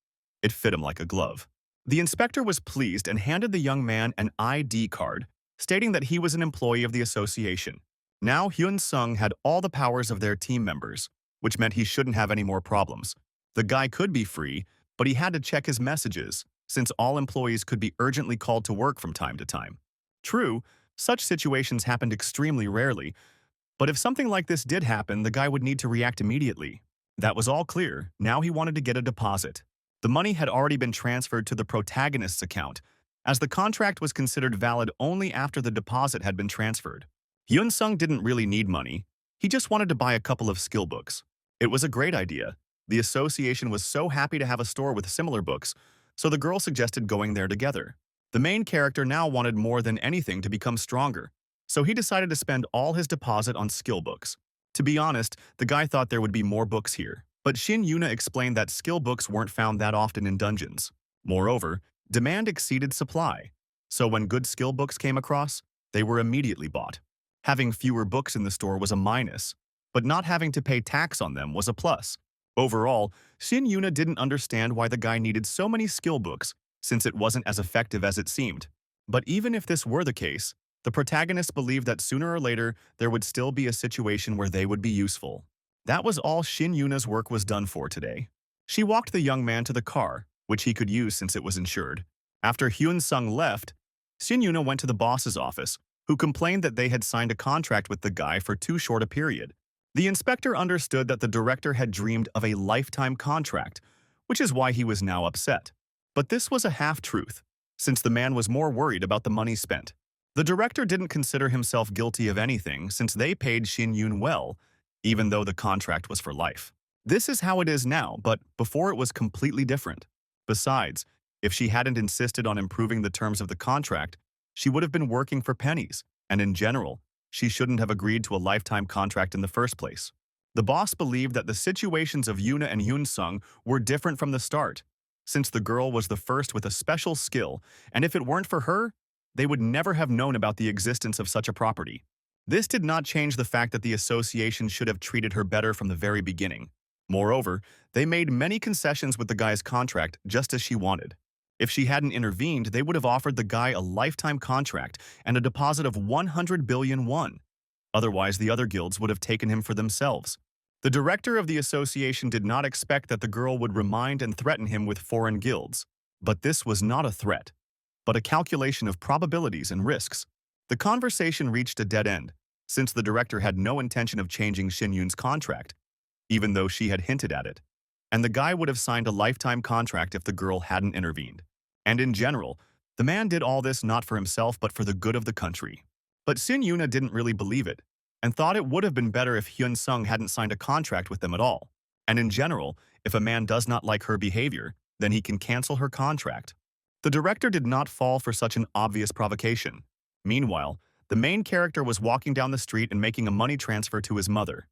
Speaker 1: It fit him like a glove. The inspector was pleased and handed the young man an ID card, stating that he was an employee of the association. Now Hyun Sung had all the powers of their team members, which meant he shouldn't have any more problems. The guy could be free, but he had to check his messages, since all employees could be urgently called to work from time to time. True, such situations happened extremely rarely, but if something like this did happen, the guy would need to react immediately. That was all clear. Now he wanted to get a deposit. The money had already been transferred to the protagonist's account, as the contract was considered valid only after the deposit had been transferred. Hyun Sung didn't really need money. He just wanted to buy a couple of skill books. It was a great idea. The association was so happy to have a store with similar books, so the girl suggested going there together. The main character now wanted more than anything to become stronger, so he decided to spend all his deposit on skill books. To be honest, the guy thought there would be more books here, but Shin Yuna explained that skill books weren't found that often in dungeons. Moreover, demand exceeded supply, so when good skill books came across, they were immediately bought. Having fewer books in the store was a minus, but not having to pay tax on them was a plus. Overall, Shin Yuna didn't understand why the guy needed so many skill books, since it wasn't as effective as it seemed. But even if this were the case, the protagonist believed that sooner or later there would still be a situation where they would be useful. That was all Shin Yuna's work was done for today. She walked the young man to the car, which he could use since it was insured. After Hyun Sung left, Shin Yuna went to the boss's office, who complained that they had signed a contract with the guy for too short a period. The inspector understood that the director had dreamed of a lifetime contract, which is why he was now upset. But this was a half-truth, since the man was more worried about the money spent. The director didn't consider himself guilty of anything since they paid Shin Yun well, even though the contract was for life. This is how it is now, but before it was completely different. Besides, if she hadn't insisted on improving the terms of the contract, she would have been working for pennies, and in general, she shouldn't have agreed to a lifetime contract in the first place. The boss believed that the situations of Yuna and Hyun Sung were different from the start, since the girl was the first with a special skill, and if it weren't for her, they would never have known about the existence of such a property. This did not change the fact that the association should have treated her better from the very beginning. Moreover, they made many concessions with the guy's contract just as she wanted. If she hadn't intervened, they would have offered the guy a lifetime contract and a deposit of 100 billion won. Otherwise, the other guilds would have taken him for themselves. The director of the association did not expect that the girl would remind and threaten him with foreign guilds. But this was not a threat, but a calculation of probabilities and risks. The conversation reached a dead end, since the director had no intention of changing Shin Yun's contract, even though she had hinted at it. And the guy would have signed a lifetime contract if the girl hadn't intervened. And in general, the man did all this not for himself but for the good of the country. But Shin Yuna didn't really believe it, and thought it would have been better if Hyun Sung hadn't signed a contract with them at all. And in general, if a man does not like her behavior, then he can cancel her contract. The director did not fall for such an obvious provocation. Meanwhile, the main character was walking down the street and making a money transfer to his mother.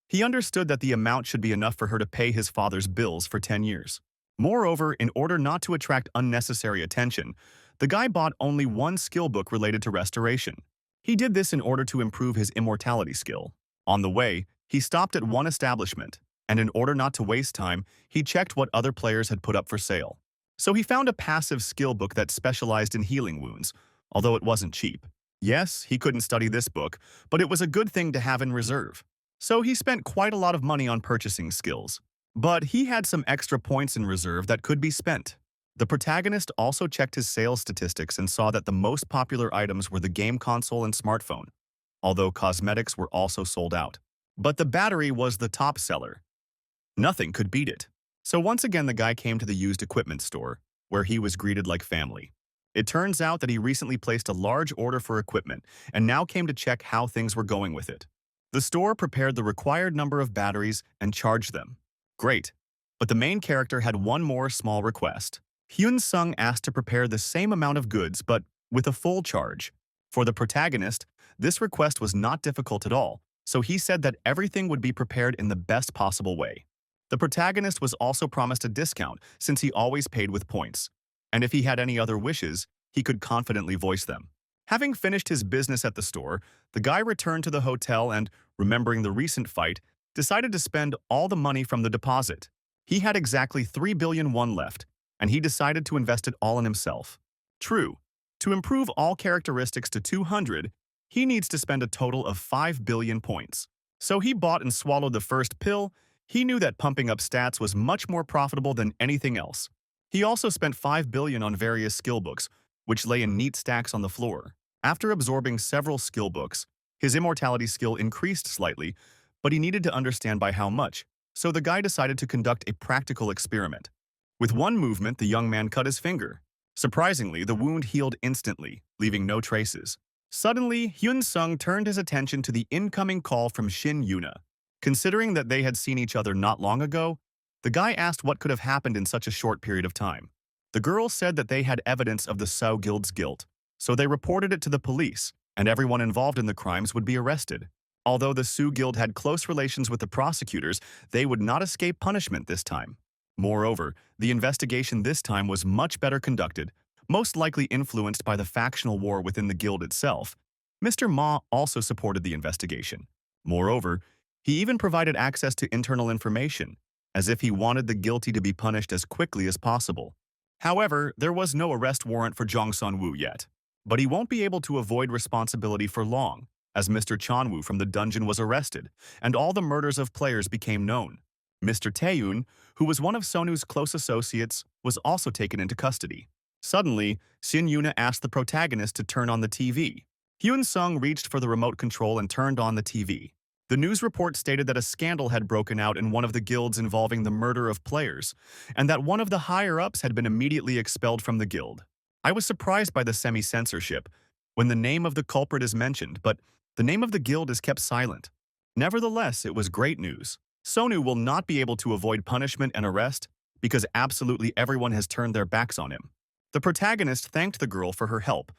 Speaker 1: He understood that the amount should be enough for her to pay his father's bills for 10 years. Moreover, in order not to attract unnecessary attention, the guy bought only one skill book related to restoration. He did this in order to improve his immortality skill. On the way, he stopped at one establishment, and in order not to waste time, he checked what other players had put up for sale. So he found a passive skill book that specialized in healing wounds, although it wasn't cheap. Yes, he couldn't study this book, but it was a good thing to have in reserve. So he spent quite a lot of money on purchasing skills. But he had some extra points in reserve that could be spent. The protagonist also checked his sales statistics and saw that the most popular items were the game console and smartphone, although cosmetics were also sold out. But the battery was the top seller. Nothing could beat it. So once again the guy came to the used equipment store, where he was greeted like family. It turns out that he recently placed a large order for equipment and now came to check how things were going with it. The store prepared the required number of batteries and charged them. Great. But the main character had one more small request. Hyun Sung asked to prepare the same amount of goods but with a full charge. For the protagonist, this request was not difficult at all, so he said that everything would be prepared in the best possible way. The protagonist was also promised a discount since he always paid with points, and if he had any other wishes, he could confidently voice them. Having finished his business at the store, the guy returned to the hotel and, remembering the recent fight, decided to spend all the money from the deposit. He had exactly 3 billion won left, and he decided to invest it all in himself. True, to improve all characteristics to 200, he needs to spend a total of 5 billion points. So he bought and swallowed the first pill. He knew that pumping up stats was much more profitable than anything else. He also spent 5 billion on various skill books, which lay in neat stacks on the floor. After absorbing several skill books, his immortality skill increased slightly, but he needed to understand by how much, so the guy decided to conduct a practical experiment. With one movement, the young man cut his finger. Surprisingly, the wound healed instantly, leaving no traces. Suddenly, Hyun Sung turned his attention to the incoming call from Shin Yuna. Considering that they had seen each other not long ago, the guy asked what could have happened in such a short period of time. The girl said that they had evidence of the Sao Guild's guilt, so they reported it to the police, and everyone involved in the crimes would be arrested. Although the Sioux Guild had close relations with the prosecutors, they would not escape punishment this time. Moreover, the investigation this time was much better conducted, most likely influenced by the factional war within the guild itself. Mr. Ma also supported the investigation. Moreover, he even provided access to internal information, as if he wanted the guilty to be punished as quickly as possible. However, there was no arrest warrant for Jong Sun-woo yet. But he won't be able to avoid responsibility for long, as Mr. Chanwoo from the dungeon was arrested, and all the murders of players became known. Mr. Taeyoon, who was one of Sonu's close associates, was also taken into custody. Suddenly, Shin Yuna asked the protagonist to turn on the TV. Hyun Sung reached for the remote control and turned on the TV. The news report stated that a scandal had broken out in one of the guilds involving the murder of players, and that one of the higher-ups had been immediately expelled from the guild. I was surprised by the semi-censorship when the name of the culprit is mentioned, but the name of the guild is kept silent. Nevertheless, it was great news. Sonu will not be able to avoid punishment and arrest because absolutely everyone has turned their backs on him. The protagonist thanked the girl for her help,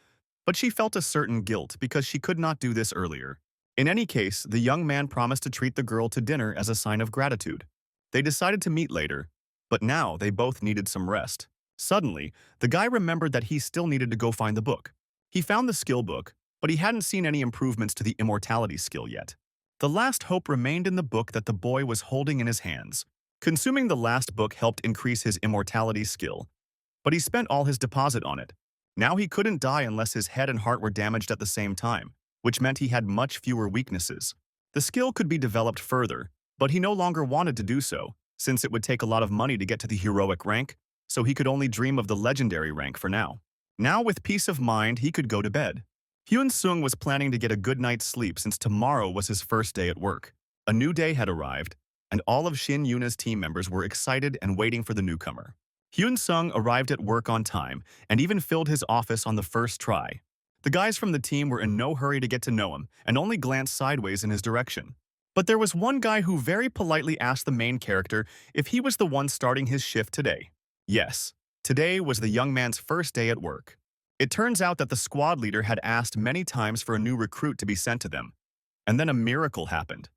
Speaker 1: but she felt a certain guilt because she could not do this earlier. In any case, the young man promised to treat the girl to dinner as a sign of gratitude. They decided to meet later, but now they both needed some rest. Suddenly, the guy remembered that he still needed to go find the book. He found the skill book, but he hadn't seen any improvements to the immortality skill yet. The last hope remained in the book that the boy was holding in his hands. Consuming the last book helped increase his immortality skill, but he spent all his deposit on it. Now he couldn't die unless his head and heart were damaged at the same time, which meant he had much fewer weaknesses. The skill could be developed further, but he no longer wanted to do so, since it would take a lot of money to get to the heroic rank, so he could only dream of the legendary rank for now. Now, with peace of mind, he could go to bed. Hyun-sung was planning to get a good night's sleep since tomorrow was his first day at work. A new day had arrived, and all of Shin Yuna's team members were excited and waiting for the newcomer. Hyun-sung arrived at work on time and even filled his office on the first try. The guys from the team were in no hurry to get to know him and only glanced sideways in his direction. But there was one guy who very politely asked the main character if he was the one starting his shift today. Yes, today was the young man's first day at work. It turns out that the squad leader had asked many times for a new recruit to be sent to them. And then a miracle happened.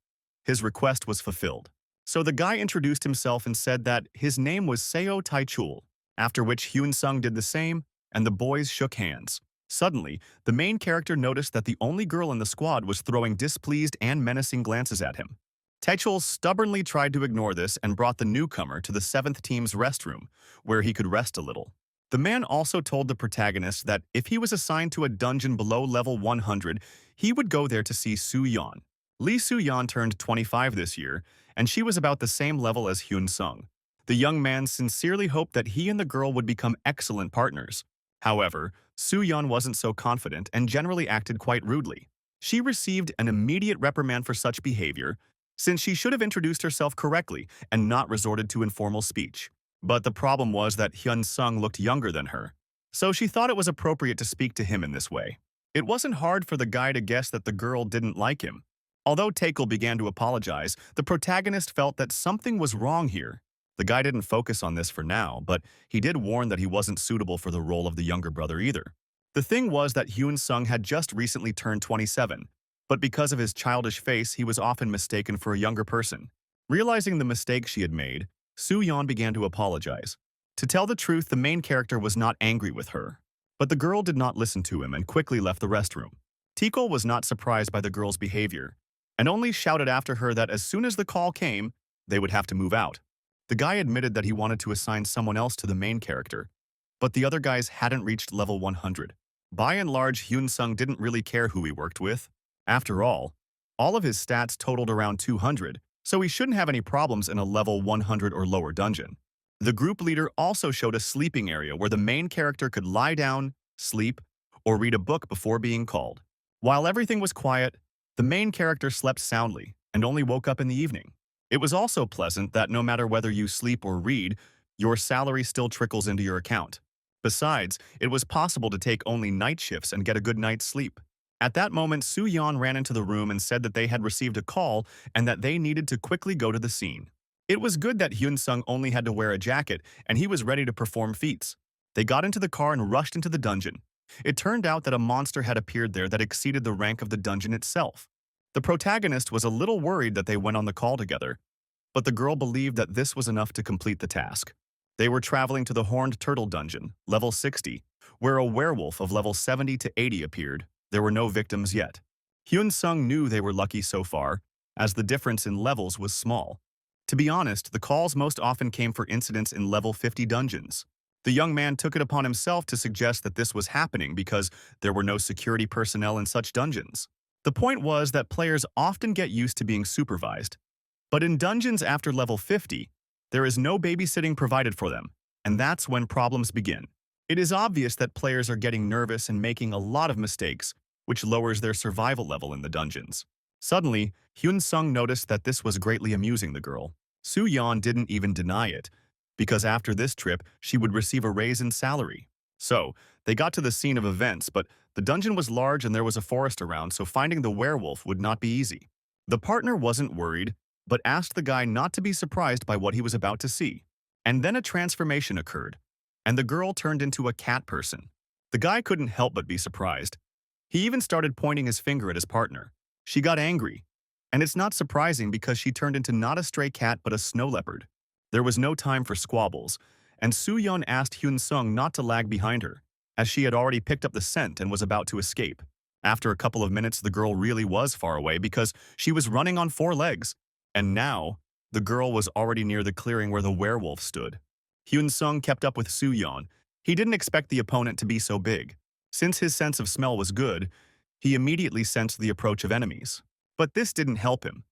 Speaker 1: His request was fulfilled. So the guy introduced himself and said that his name was Seo Tae-chul, after which Hyun-sung did the same, and the boys shook hands. Suddenly, the main character noticed that the only girl in the squad was throwing displeased and menacing glances at him. Tae-chul stubbornly tried to ignore this and brought the newcomer to the 7th team's restroom, where he could rest a little. The man also told the protagonist that if he was assigned to a dungeon below level 100, he would go there to see Soo-yeon. Lee Soo-yeon turned 25 this year, and she was about the same level as Hyun-sung. The young man sincerely hoped that he and the girl would become excellent partners. However, Soo-yeon wasn't so confident and generally acted quite rudely. She received an immediate reprimand for such behavior, since she should have introduced herself correctly and not resorted to informal speech. But the problem was that Hyun-sung looked younger than her, so she thought it was appropriate to speak to him in this way. It wasn't hard for the guy to guess that the girl didn't like him. Although Taekul began to apologize, the protagonist felt that something was wrong here. The guy didn't focus on this for now, but he did warn that he wasn't suitable for the role of the younger brother either. The thing was that Hyun-sung had just recently turned 27, but because of his childish face, he was often mistaken for a younger person. Realizing the mistake she had made, Soo-yeon began to apologize. To tell the truth, the main character was not angry with her. But the girl did not listen to him and quickly left the restroom. Taekul was not surprised by the girl's behavior, and only shouted after her that as soon as the call came, they would have to move out. The guy admitted that he wanted to assign someone else to the main character, but the other guys hadn't reached level 100. By and large, Hyun-sung didn't really care who he worked with. After all of his stats totaled around 200, so he shouldn't have any problems in a level 100 or lower dungeon. The group leader also showed a sleeping area where the main character could lie down, sleep, or read a book before being called. While everything was quiet, the main character slept soundly and only woke up in the evening. It was also pleasant that no matter whether you sleep or read, your salary still trickles into your account. Besides, it was possible to take only night shifts and get a good night's sleep. At that moment, Soo-yeon ran into the room and said that they had received a call and that they needed to quickly go to the scene. It was good that Hyun-sung only had to wear a jacket and he was ready to perform feats. They got into the car and rushed into the dungeon. It turned out that a monster had appeared there that exceeded the rank of the dungeon itself. The protagonist was a little worried that they went on the call together, but the girl believed that this was enough to complete the task. They were traveling to the Horned Turtle Dungeon, level 60, where a werewolf of level 70 to 80 appeared. There were no victims yet. Hyun-sung knew they were lucky so far, as the difference in levels was small. To be honest, the calls most often came for incidents in level 50 dungeons. The young man took it upon himself to suggest that this was happening because there were no security personnel in such dungeons. The point was that players often get used to being supervised. But in dungeons after level 50, there is no babysitting provided for them, and that's when problems begin. It is obvious that players are getting nervous and making a lot of mistakes, which lowers their survival level in the dungeons. Suddenly, Hyun-sung noticed that this was greatly amusing the girl. Soo-yeon didn't even deny it, because after this trip, she would receive a raise in salary. So, they got to the scene of events, but the dungeon was large and there was a forest around, so finding the werewolf would not be easy. The partner wasn't worried, but asked the guy not to be surprised by what he was about to see. And then a transformation occurred, and the girl turned into a cat person. The guy couldn't help but be surprised. He even started pointing his finger at his partner. She got angry, and it's not surprising because she turned into not a stray cat but a snow leopard. There was no time for squabbles, and Soo-yeon asked Hyun-sung not to lag behind her, as she had already picked up the scent and was about to escape. After a couple of minutes, the girl really was far away because she was running on 4 legs. And now, the girl was already near the clearing where the werewolf stood. Hyun-sung kept up with Soo-yeon. He didn't expect the opponent to be so big. Since his sense of smell was good, he immediately sensed the approach of enemies. But this didn't help him,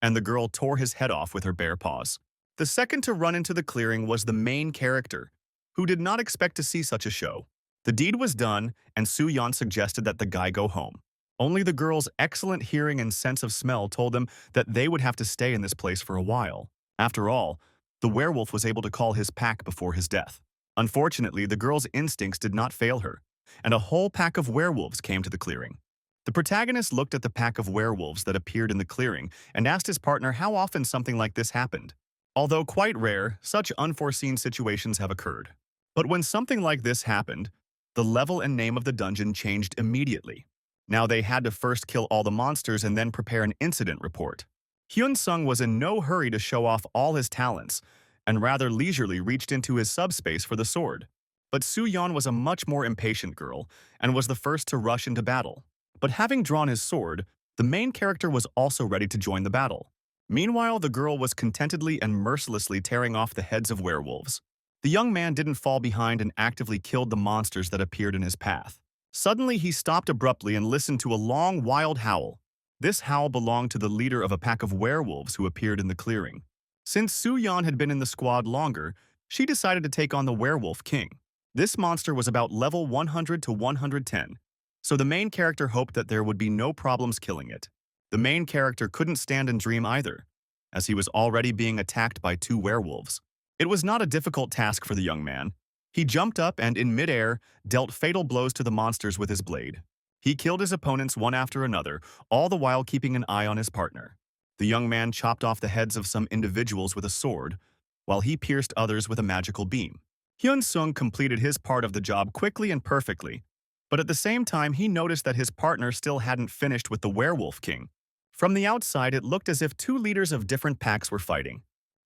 Speaker 1: and the girl tore his head off with her bare paws. The second to run into the clearing was the main character, who did not expect to see such a show. The deed was done, and Su-yeon suggested that the guy go home. Only the girl's excellent hearing and sense of smell told them that they would have to stay in this place for a while. After all, the werewolf was able to call his pack before his death. Unfortunately, the girl's instincts did not fail her, and a whole pack of werewolves came to the clearing. The protagonist looked at the pack of werewolves that appeared in the clearing and asked his partner how often something like this happened. Although quite rare, such unforeseen situations have occurred. But when something like this happened, the level and name of the dungeon changed immediately. Now they had to first kill all the monsters and then prepare an incident report. Hyun-sung was in no hurry to show off all his talents, and rather leisurely reached into his subspace for the sword. But Su-yeon was a much more impatient girl, and was the first to rush into battle. But having drawn his sword, the main character was also ready to join the battle. Meanwhile, the girl was contentedly and mercilessly tearing off the heads of werewolves. The young man didn't fall behind and actively killed the monsters that appeared in his path. Suddenly, he stopped abruptly and listened to a long, wild howl. This howl belonged to the leader of a pack of werewolves who appeared in the clearing. Since Su-yeon had been in the squad longer, she decided to take on the Werewolf King. This monster was about level 100 to 110, so the main character hoped that there would be no problems killing it. The main character couldn't stand and dream either, as he was already being attacked by two werewolves. It was not a difficult task for the young man. He jumped up and, in midair, dealt fatal blows to the monsters with his blade. He killed his opponents one after another, all the while keeping an eye on his partner. The young man chopped off the heads of some individuals with a sword, while he pierced others with a magical beam. Hyun-sung completed his part of the job quickly and perfectly, but at the same time he noticed that his partner still hadn't finished with the Werewolf King. From the outside, it looked as if two leaders of different packs were fighting.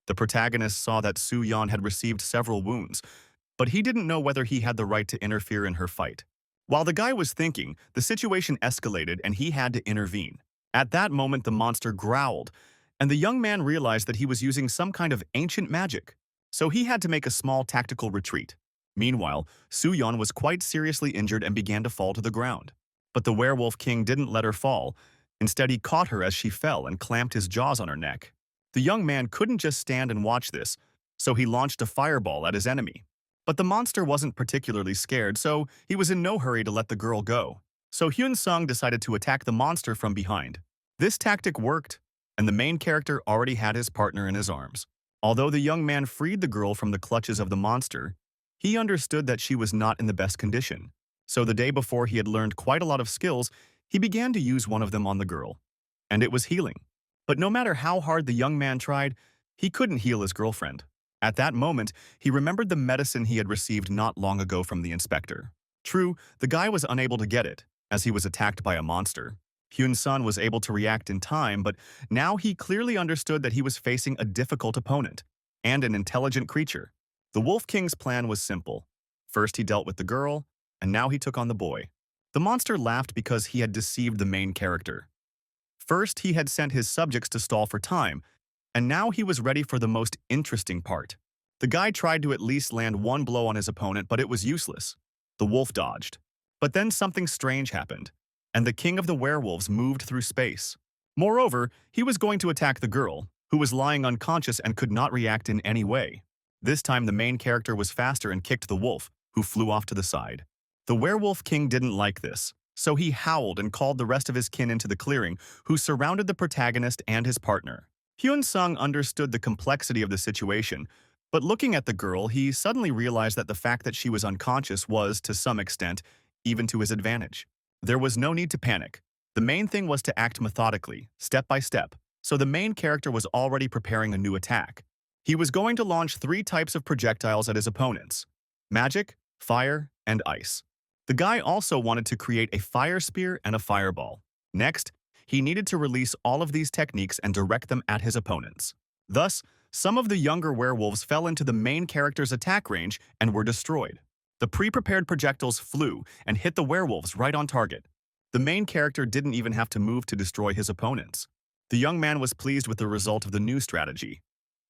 Speaker 1: The protagonist saw that Su-yeon had received several wounds, but he didn't know whether he had the right to interfere in her fight. While the guy was thinking, the situation escalated and he had to intervene. At that moment, the monster growled, and the young man realized that he was using some kind of ancient magic, so he had to make a small tactical retreat. Meanwhile, Su-yeon was quite seriously injured and began to fall to the ground. But the Werewolf King didn't let her fall. Instead, he caught her as she fell and clamped his jaws on her neck. The young man couldn't just stand and watch this, so he launched a fireball at his enemy. But the monster wasn't particularly scared, so he was in no hurry to let the girl go. So Hyun-sung decided to attack the monster from behind. This tactic worked, and the main character already had his partner in his arms. Although the young man freed the girl from the clutches of the monster, he understood that she was not in the best condition. So the day before he had learned quite a lot of skills, he began to use one of them on the girl. And it was healing. But no matter how hard the young man tried, he couldn't heal his girlfriend. At that moment, he remembered the medicine he had received not long ago from the inspector. True, the guy was unable to get it, as he was attacked by a monster. Hyun-sung was able to react in time, but now he clearly understood that he was facing a difficult opponent, and an intelligent creature. The Wolf King's plan was simple. First he dealt with the girl, and now he took on the boy. The monster laughed because he had deceived the main character. First, he had sent his subjects to stall for time, and now he was ready for the most interesting part. The guy tried to at least land one blow on his opponent, but it was useless. The wolf dodged. But then something strange happened, and the king of the werewolves moved through space. Moreover, he was going to attack the girl, who was lying unconscious and could not react in any way. This time the main character was faster and kicked the wolf, who flew off to the side. The werewolf king didn't like this, so he howled and called the rest of his kin into the clearing, who surrounded the protagonist and his partner. Hyun-sung understood the complexity of the situation, but looking at the girl, he suddenly realized that the fact that she was unconscious was, to some extent, even to his advantage. There was no need to panic. The main thing was to act methodically, step by step, so the main character was already preparing a new attack. He was going to launch 3 types of projectiles at his opponents: magic, fire, and ice. The guy also wanted to create a fire spear and a fireball. Next, he needed to release all of these techniques and direct them at his opponents. Thus, some of the younger werewolves fell into the main character's attack range and were destroyed. The pre-prepared projectiles flew and hit the werewolves right on target. The main character didn't even have to move to destroy his opponents. The young man was pleased with the result of the new strategy.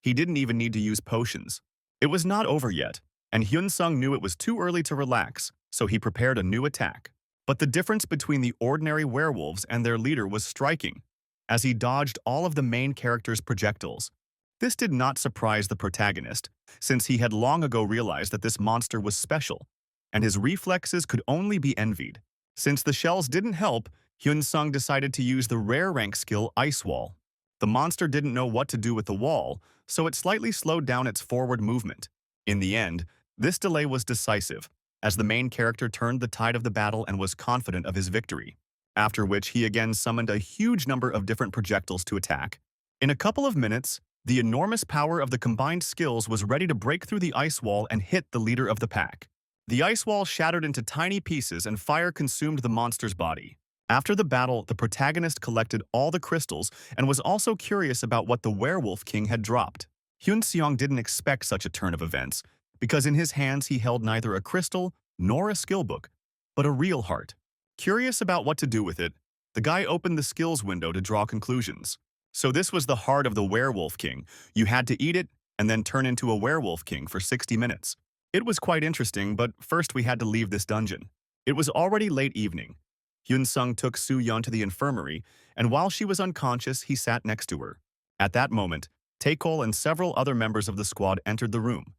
Speaker 1: He didn't even need to use potions. It was not over yet. and Hyun-sung knew it was too early to relax, so he prepared a new attack. But the difference between the ordinary werewolves and their leader was striking, as he dodged all of the main character's projectiles. This did not surprise the protagonist, since he had long ago realized that this monster was special, and his reflexes could only be envied. Since the shells didn't help, Hyun-sung decided to use the rare rank skill Ice Wall. The monster didn't know what to do with the wall, so it slightly slowed down its forward movement. In the end, this delay was decisive, as the main character turned the tide of the battle and was confident of his victory, after which he again summoned a huge number of different projectiles to attack. In a couple of minutes, the enormous power of the combined skills was ready to break through the ice wall and hit the leader of the pack. The ice wall shattered into tiny pieces and fire consumed the monster's body. After the battle, the protagonist collected all the crystals and was also curious about what the Werewolf King had dropped. Hyun-seong didn't expect such a turn of events, because in his hands he held neither a crystal nor a skill book, but a real heart. Curious about what to do with it, the guy opened the skills window to draw conclusions. So this was the heart of the Werewolf King. You had to eat it and then turn into a Werewolf King for 60 minutes. It was quite interesting, but first we had to leave this dungeon. It was already late evening. Hyun-sung took Soo-yeon to the infirmary, and while she was unconscious, he sat next to her. At that moment, Taekol and several other members of the squad entered the room.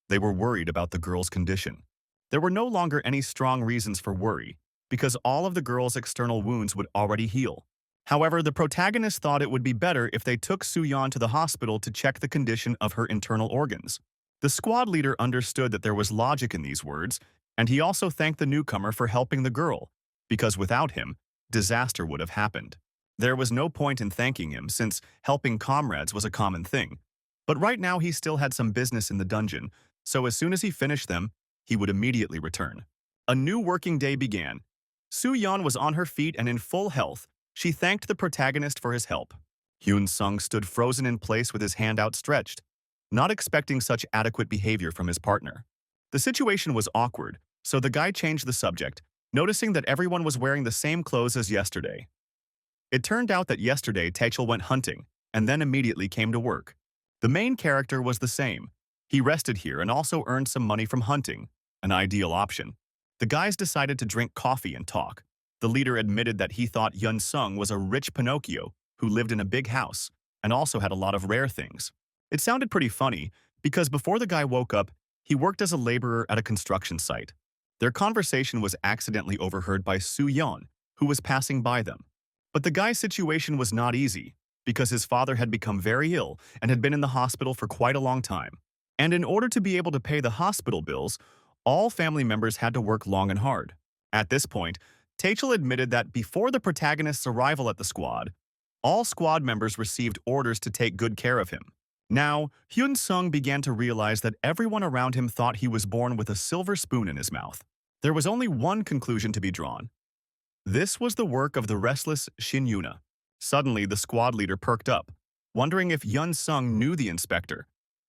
Speaker 1: They were worried about the girl's condition. There were no longer any strong reasons for worry, because all of the girl's external wounds would already heal. However, the protagonist thought it would be better if they took Soo-yeon to the hospital to check the condition of her internal organs. The squad leader understood that there was logic in these words, and he also thanked the newcomer for helping the girl, because without him, disaster would have happened. There was no point in thanking him since helping comrades was a common thing. But right now he still had some business in the dungeon, so as soon as he finished them, he would immediately return. A new working day began. Soo-yeon was on her feet and in full health. She thanked the protagonist for his help. Hyun-sung stood frozen in place with his hand outstretched, not expecting such adequate behavior from his partner. The situation was awkward, so the guy changed the subject, noticing that everyone was wearing the same clothes as yesterday. It turned out that yesterday Taechul went hunting, and then immediately came to work. The main character was the same. He rested here and also earned some money from hunting, an ideal option. The guys decided to drink coffee and talk. The leader admitted that he thought Hyun-sung was a rich Pinocchio who lived in a big house and also had a lot of rare things. It sounded pretty funny because before the guy woke up, he worked as a laborer at a construction site. Their conversation was accidentally overheard by Soo-yeon, who was passing by them. But the guy's situation was not easy because his father had become very ill and had been in the hospital for quite a long time. And in order to be able to pay the hospital bills, all family members had to work long and hard. At this point, Taechul admitted that before the protagonist's arrival at the squad, all squad members received orders to take good care of him. Now, Hyun-sung began to realize that everyone around him thought he was born with a silver spoon in his mouth. There was only one conclusion to be drawn. This was the work of the restless Shin Yuna. Suddenly, the squad leader perked up, wondering if Hyun-sung knew the inspector,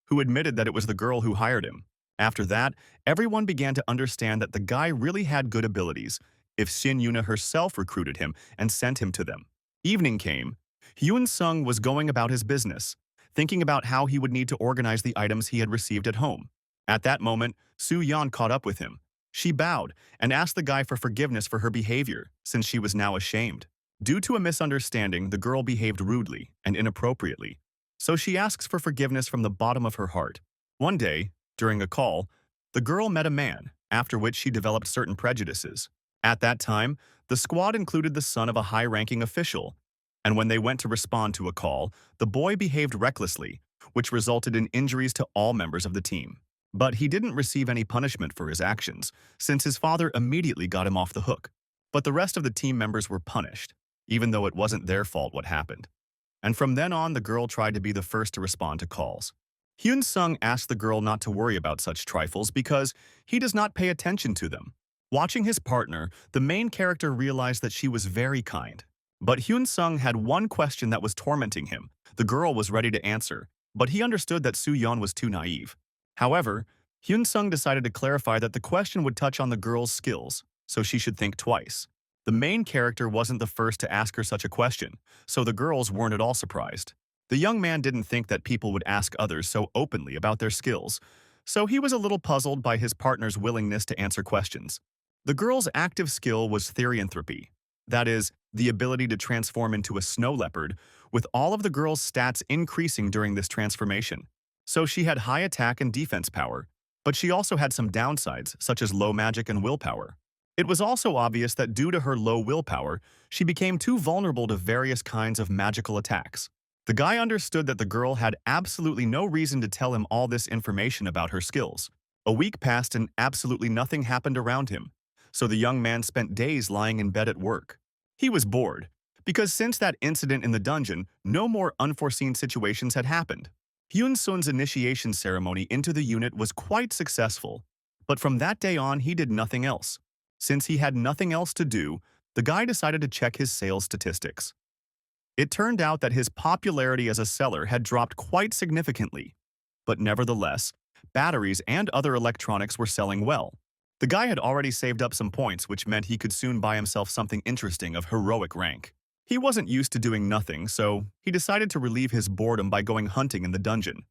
Speaker 1: who admitted that it was the girl who hired him. After that, everyone began to understand that the guy really had good abilities if Shin Yuna herself recruited him and sent him to them. Evening came. Hyun-sung was going about his business, thinking about how he would need to organize the items he had received at home. At that moment, Soo-yeon caught up with him. She bowed and asked the guy for forgiveness for her behavior, since she was now ashamed. Due to a misunderstanding, the girl behaved rudely and inappropriately, so she asks for forgiveness from the bottom of her heart. One day, during a call, the girl met a man, after which she developed certain prejudices. At that time, the squad included the son of a high-ranking official, and when they went to respond to a call, the boy behaved recklessly, which resulted in injuries to all members of the team. But he didn't receive any punishment for his actions, since his father immediately got him off the hook. But the rest of the team members were punished, even though it wasn't their fault what happened. And from then on, the girl tried to be the first to respond to calls. Hyun-sung asked the girl not to worry about such trifles because he does not pay attention to them. Watching his partner, the main character realized that she was very kind. But Hyun-sung had one question that was tormenting him. The girl was ready to answer, but he understood that Soo-yeon was too naive. However, Hyun-sung decided to clarify that the question would touch on the girl's skills, so she should think twice. The main character wasn't the first to ask her such a question, so the girls weren't at all surprised. The young man didn't think that people would ask others so openly about their skills, so he was a little puzzled by his partner's willingness to answer questions. The girl's active skill was therianthropy, that is, the ability to transform into a snow leopard, with all of the girl's stats increasing during this transformation. So she had high attack and defense power, but she also had some downsides, such as low magic and willpower. It was also obvious that due to her low willpower, she became too vulnerable to various kinds of magical attacks. The guy understood that the girl had absolutely no reason to tell him all this information about her skills. A week passed and absolutely nothing happened around him, so the young man spent days lying in bed at work. He was bored, because since that incident in the dungeon, no more unforeseen situations had happened. Hyun-sun's initiation ceremony into the unit was quite successful, but from that day on he did nothing else. Since he had nothing else to do, the guy decided to check his sales statistics. It turned out that his popularity as a seller had dropped quite significantly, but nevertheless, batteries and other electronics were selling well. The guy had already saved up some points, which meant he could soon buy himself something interesting of heroic rank. He wasn't used to doing nothing, so he decided to relieve his boredom by going hunting in the dungeon.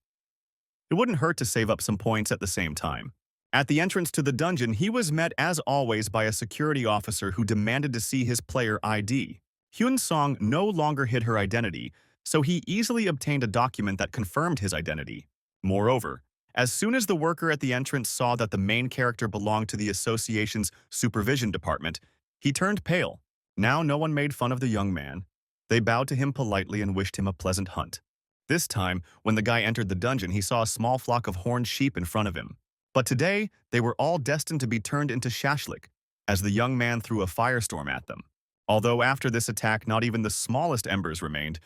Speaker 1: It wouldn't hurt to save up some points at the same time. At the entrance to the dungeon, he was met as always by a security officer who demanded to see his player ID. Hyun-sung no longer hid her identity, so he easily obtained a document that confirmed his identity. Moreover, as soon as the worker at the entrance saw that the main character belonged to the association's supervision department, he turned pale. Now no one made fun of the young man. They bowed to him politely and wished him a pleasant hunt. This time, when the guy entered the dungeon, he saw a small flock of horned sheep in front of him. But today, they were all destined to be turned into shashlik, as the young man threw a firestorm at them. Although after this attack not even the smallest embers remained,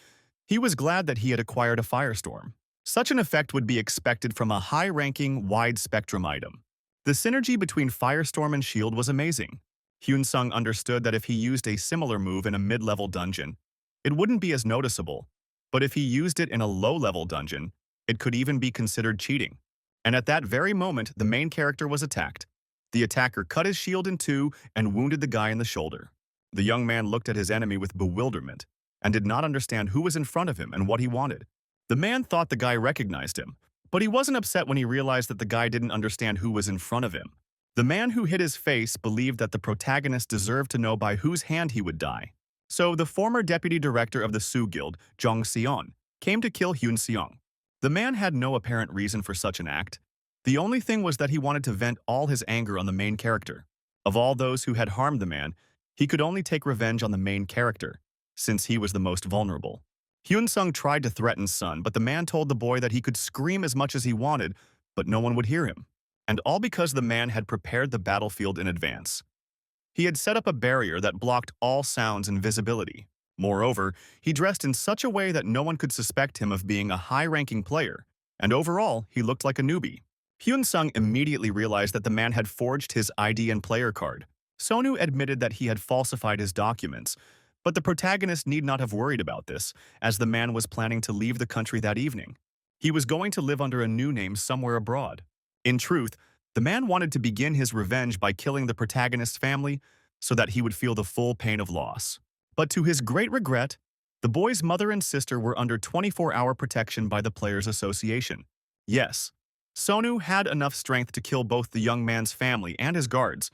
Speaker 1: he was glad that he had acquired a firestorm. Such an effect would be expected from a high-ranking, wide-spectrum item. The synergy between firestorm and shield was amazing. Hyun-sung understood that if he used a similar move in a mid-level dungeon, it wouldn't be as noticeable, but if he used it in a low-level dungeon, it could even be considered cheating. And at that very moment, the main character was attacked. The attacker cut his shield in two and wounded the guy in the shoulder. The young man looked at his enemy with bewilderment and did not understand who was in front of him and what he wanted. The man thought the guy recognized him, but he wasn't upset when he realized that the guy didn't understand who was in front of him. The man who hid his face believed that the protagonist deserved to know by whose hand he would die. So the former deputy director of the Soo Guild, Jong Seon, came to kill Hyun-seong. The man had no apparent reason for such an act. The only thing was that he wanted to vent all his anger on the main character. Of all those who had harmed the man, he could only take revenge on the main character, since he was the most vulnerable. Hyun-sung tried to threaten Sun, but the man told the boy that he could scream as much as he wanted, but no one would hear him. And all because the man had prepared the battlefield in advance. He had set up a barrier that blocked all sounds and visibility. Moreover, he dressed in such a way that no one could suspect him of being a high-ranking player, and overall, he looked like a newbie. Hyun-sung immediately realized that the man had forged his ID and player card. Sonu admitted that he had falsified his documents, but the protagonist need not have worried about this, as the man was planning to leave the country that evening. He was going to live under a new name somewhere abroad. In truth, the man wanted to begin his revenge by killing the protagonist's family so that he would feel the full pain of loss. But to his great regret, the boy's mother and sister were under 24-hour protection by the Players Association. Yes, Sonu had enough strength to kill both the young man's family and his guards,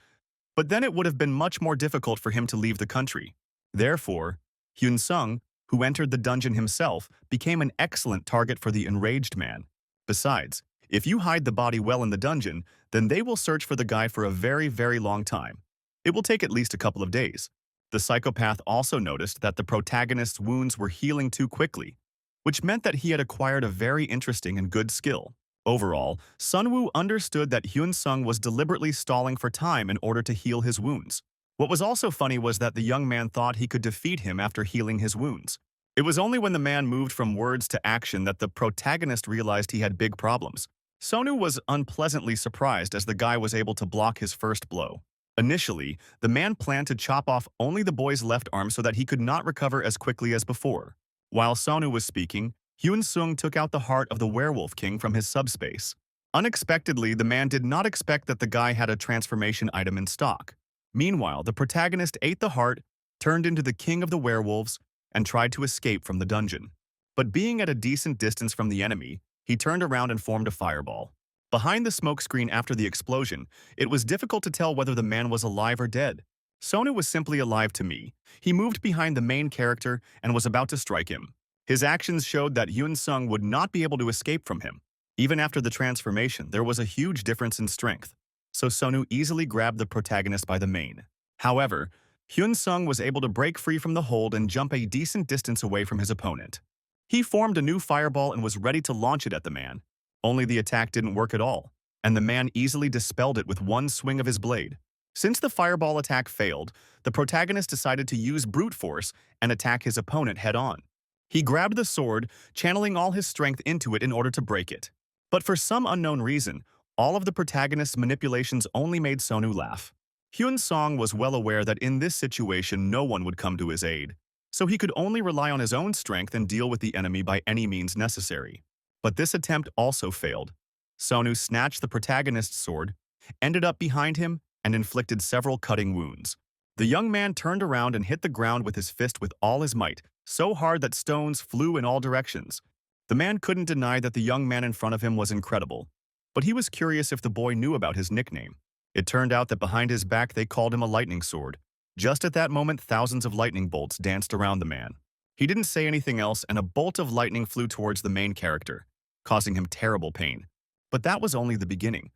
Speaker 1: but then it would have been much more difficult for him to leave the country. Therefore, Hyun-sung, who entered the dungeon himself, became an excellent target for the enraged man. Besides, if you hide the body well in the dungeon, then they will search for the guy for a very, very long time. It will take at least a couple of days. The psychopath also noticed that the protagonist's wounds were healing too quickly, which meant that he had acquired a very interesting and good skill. Overall, Sunwoo understood that Hyun-sung was deliberately stalling for time in order to heal his wounds. What was also funny was that the young man thought he could defeat him after healing his wounds. It was only when the man moved from words to action that the protagonist realized he had big problems. Sonu was unpleasantly surprised as the guy was able to block his first blow. Initially, the man planned to chop off only the boy's left arm so that he could not recover as quickly as before. While Sonu was speaking, Hyun-sung took out the heart of the werewolf king from his subspace. Unexpectedly, the man did not expect that the guy had a transformation item in stock. Meanwhile, the protagonist ate the heart, turned into the king of the werewolves, and tried to escape from the dungeon. But being at a decent distance from the enemy, he turned around and formed a fireball. Behind the smokescreen after the explosion, it was difficult to tell whether the man was alive or dead. Sonu was simply alive to me. He moved behind the main character and was about to strike him. His actions showed that Hyun Sung would not be able to escape from him. Even after the transformation, there was a huge difference in strength, so Sonu easily grabbed the protagonist by the mane. However, Hyun Sung was able to break free from the hold and jump a decent distance away from his opponent. He formed a new fireball and was ready to launch it at the man. Only the attack didn't work at all, and the man easily dispelled it with one swing of his blade. Since the fireball attack failed, the protagonist decided to use brute force and attack his opponent head-on. He grabbed the sword, channeling all his strength into it in order to break it. But for some unknown reason, all of the protagonist's manipulations only made Sonu laugh. Hyun Song was well aware that in this situation no one would come to his aid, so he could only rely on his own strength and deal with the enemy by any means necessary. But this attempt also failed. Sonu snatched the protagonist's sword, ended up behind him, and inflicted several cutting wounds. The young man turned around and hit the ground with his fist with all his might, so hard that stones flew in all directions. The man couldn't deny that the young man in front of him was incredible, but he was curious if the boy knew about his nickname. It turned out that behind his back they called him a lightning sword. Just at that moment, thousands of lightning bolts danced around the man. He didn't say anything else, and a bolt of lightning flew towards the main character, causing him terrible pain. But that was only the beginning.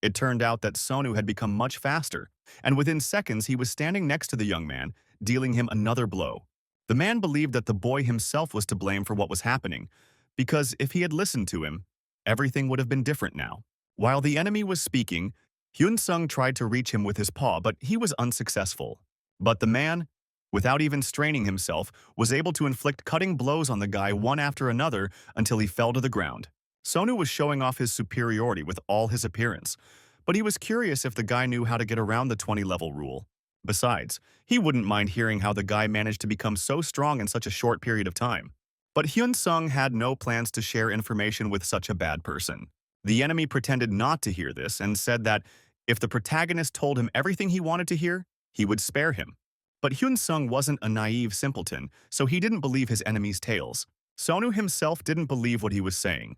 Speaker 1: It turned out that Sonu had become much faster, and within seconds he was standing next to the young man, dealing him another blow. The man believed that the boy himself was to blame for what was happening, because if he had listened to him, everything would have been different now. While the enemy was speaking, Hyun Sung tried to reach him with his paw, but he was unsuccessful. But the man, without even straining himself, was able to inflict cutting blows on the guy one after another until he fell to the ground. Sonu was showing off his superiority with all his appearance, but he was curious if the guy knew how to get around the 20-level rule. Besides, he wouldn't mind hearing how the guy managed to become so strong in such a short period of time. But Hyun Sung had no plans to share information with such a bad person. The enemy pretended not to hear this and said that if the protagonist told him everything he wanted to hear, he would spare him. But Hyun Sung wasn't a naive simpleton, so he didn't believe his enemy's tales. Sonu himself didn't believe what he was saying,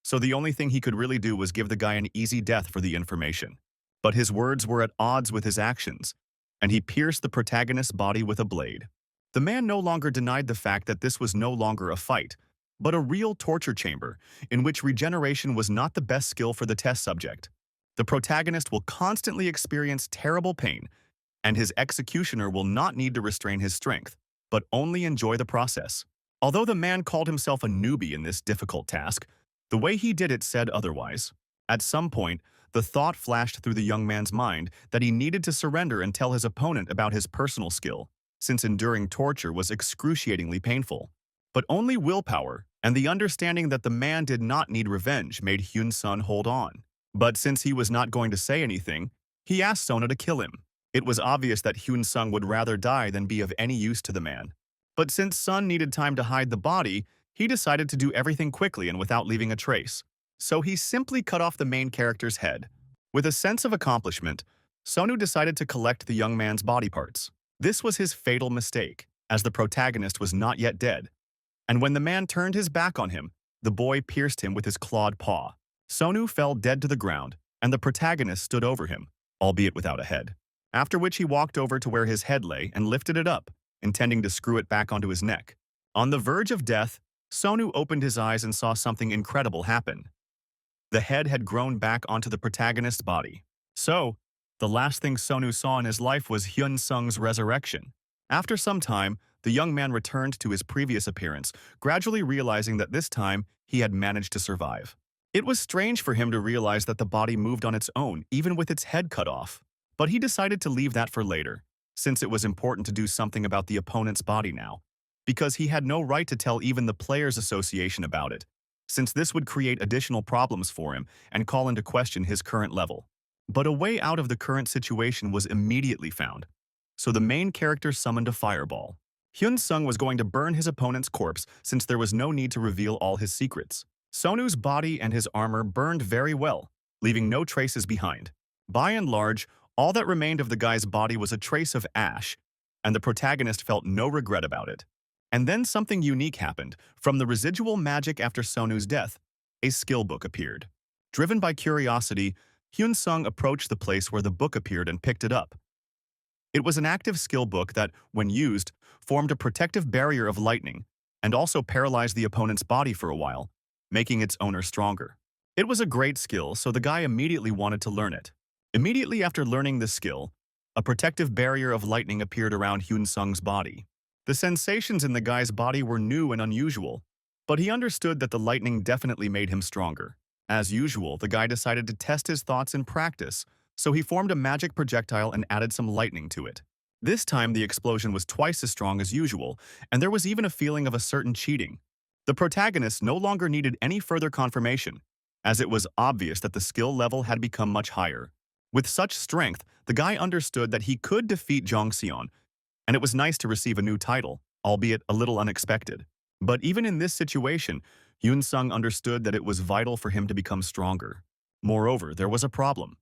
Speaker 1: so the only thing he could really do was give the guy an easy death for the information. But his words were at odds with his actions, and he pierced the protagonist's body with a blade. The man no longer denied the fact that this was no longer a fight, but a real torture chamber, in which regeneration was not the best skill for the test subject. The protagonist will constantly experience terrible pain, and his executioner will not need to restrain his strength, but only enjoy the process. Although the man called himself a newbie in this difficult task, the way he did it said otherwise. At some point, the thought flashed through the young man's mind that he needed to surrender and tell his opponent about his personal skill, since enduring torture was excruciatingly painful. But only willpower and the understanding that the man did not need revenge made Hyun Sung hold on. But since he was not going to say anything, he asked Sona to kill him. It was obvious that Hyun Sung would rather die than be of any use to the man. But since Sun needed time to hide the body, he decided to do everything quickly and without leaving a trace. So he simply cut off the main character's head. With a sense of accomplishment, Sonu decided to collect the young man's body parts. This was his fatal mistake, as the protagonist was not yet dead. And when the man turned his back on him, the boy pierced him with his clawed paw. Sonu fell dead to the ground, and the protagonist stood over him, albeit without a head. After which he walked over to where his head lay and lifted it up, intending to screw it back onto his neck. On the verge of death, Sonu opened his eyes and saw something incredible happen. The head had grown back onto the protagonist's body. So, the last thing Sonu saw in his life was Hyun Sung's resurrection. After some time, the young man returned to his previous appearance, gradually realizing that this time he had managed to survive. It was strange for him to realize that the body moved on its own, even with its head cut off. But he decided to leave that for later, since it was important to do something about the opponent's body now, because he had no right to tell even the Players' Association about it, since this would create additional problems for him and call into question his current level. But a way out of the current situation was immediately found, so the main character summoned a fireball. Hyun Sung was going to burn his opponent's corpse since there was no need to reveal all his secrets. Sonu's body and his armor burned very well, leaving no traces behind. By and large, all that remained of the guy's body was a trace of ash, and the protagonist felt no regret about it. And then something unique happened. From the residual magic after Sonu's death, a skill book appeared. Driven by curiosity, Hyun-sung approached the place where the book appeared and picked it up. It was an active skill book that, when used, formed a protective barrier of lightning and also paralyzed the opponent's body for a while, making its owner stronger. It was a great skill, so the guy immediately wanted to learn it. Immediately after learning the skill, a protective barrier of lightning appeared around Hyun-sung's body. The sensations in the guy's body were new and unusual, but he understood that the lightning definitely made him stronger. As usual, the guy decided to test his thoughts in practice, so he formed a magic projectile and added some lightning to it. This time, the explosion was twice as strong as usual, and there was even a feeling of a certain cheating. The protagonist no longer needed any further confirmation, as it was obvious that the skill level had become much higher. With such strength, the guy understood that he could defeat Jong Seon, and it was nice to receive a new title, albeit a little unexpected. But even in this situation, Hyun-sung understood that it was vital for him to become stronger. Moreover, there was a problem.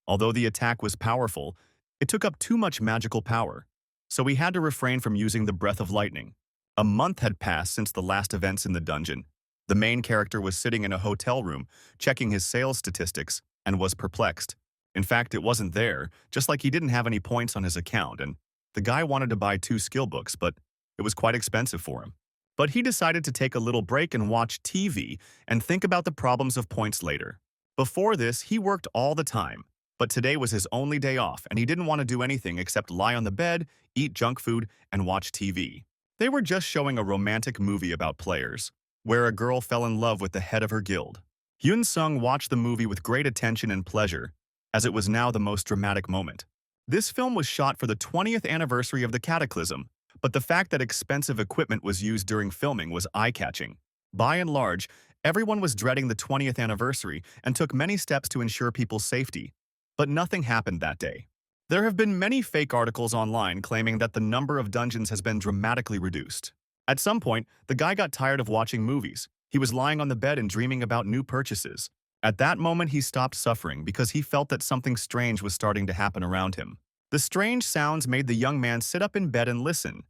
Speaker 1: Although the attack was powerful, it took up too much magical power, so he had to refrain from using the breath of lightning. A month had passed since the last events in the dungeon. The main character was sitting in a hotel room, checking his sales statistics, and was perplexed. In fact, it wasn't there, just like he didn't have any points on his account, and the guy wanted to buy 2 skill books, but it was quite expensive for him. But he decided to take a little break and watch TV and think about the problems of points later. Before this, he worked all the time, but today was his only day off and he didn't want to do anything except lie on the bed, eat junk food, and watch TV. They were just showing a romantic movie about players, where a girl fell in love with the head of her guild. Hyun-sung watched the movie with great attention and pleasure, as it was now the most dramatic moment. This film was shot for the 20th anniversary of the Cataclysm, but the fact that expensive equipment was used during filming was eye-catching. By and large, everyone was dreading the 20th anniversary and took many steps to ensure people's safety. But nothing happened that day. There have been many fake articles online claiming that the number of dungeons has been dramatically reduced. At some point, the guy got tired of watching movies. He was lying on the bed and dreaming about new purchases. At that moment, he stopped suffering because he felt that something strange was starting to happen around him. The strange sounds made the young man sit up in bed and listen.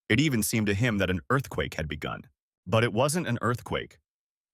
Speaker 1: It even seemed to him that an earthquake had begun. But it wasn't an earthquake.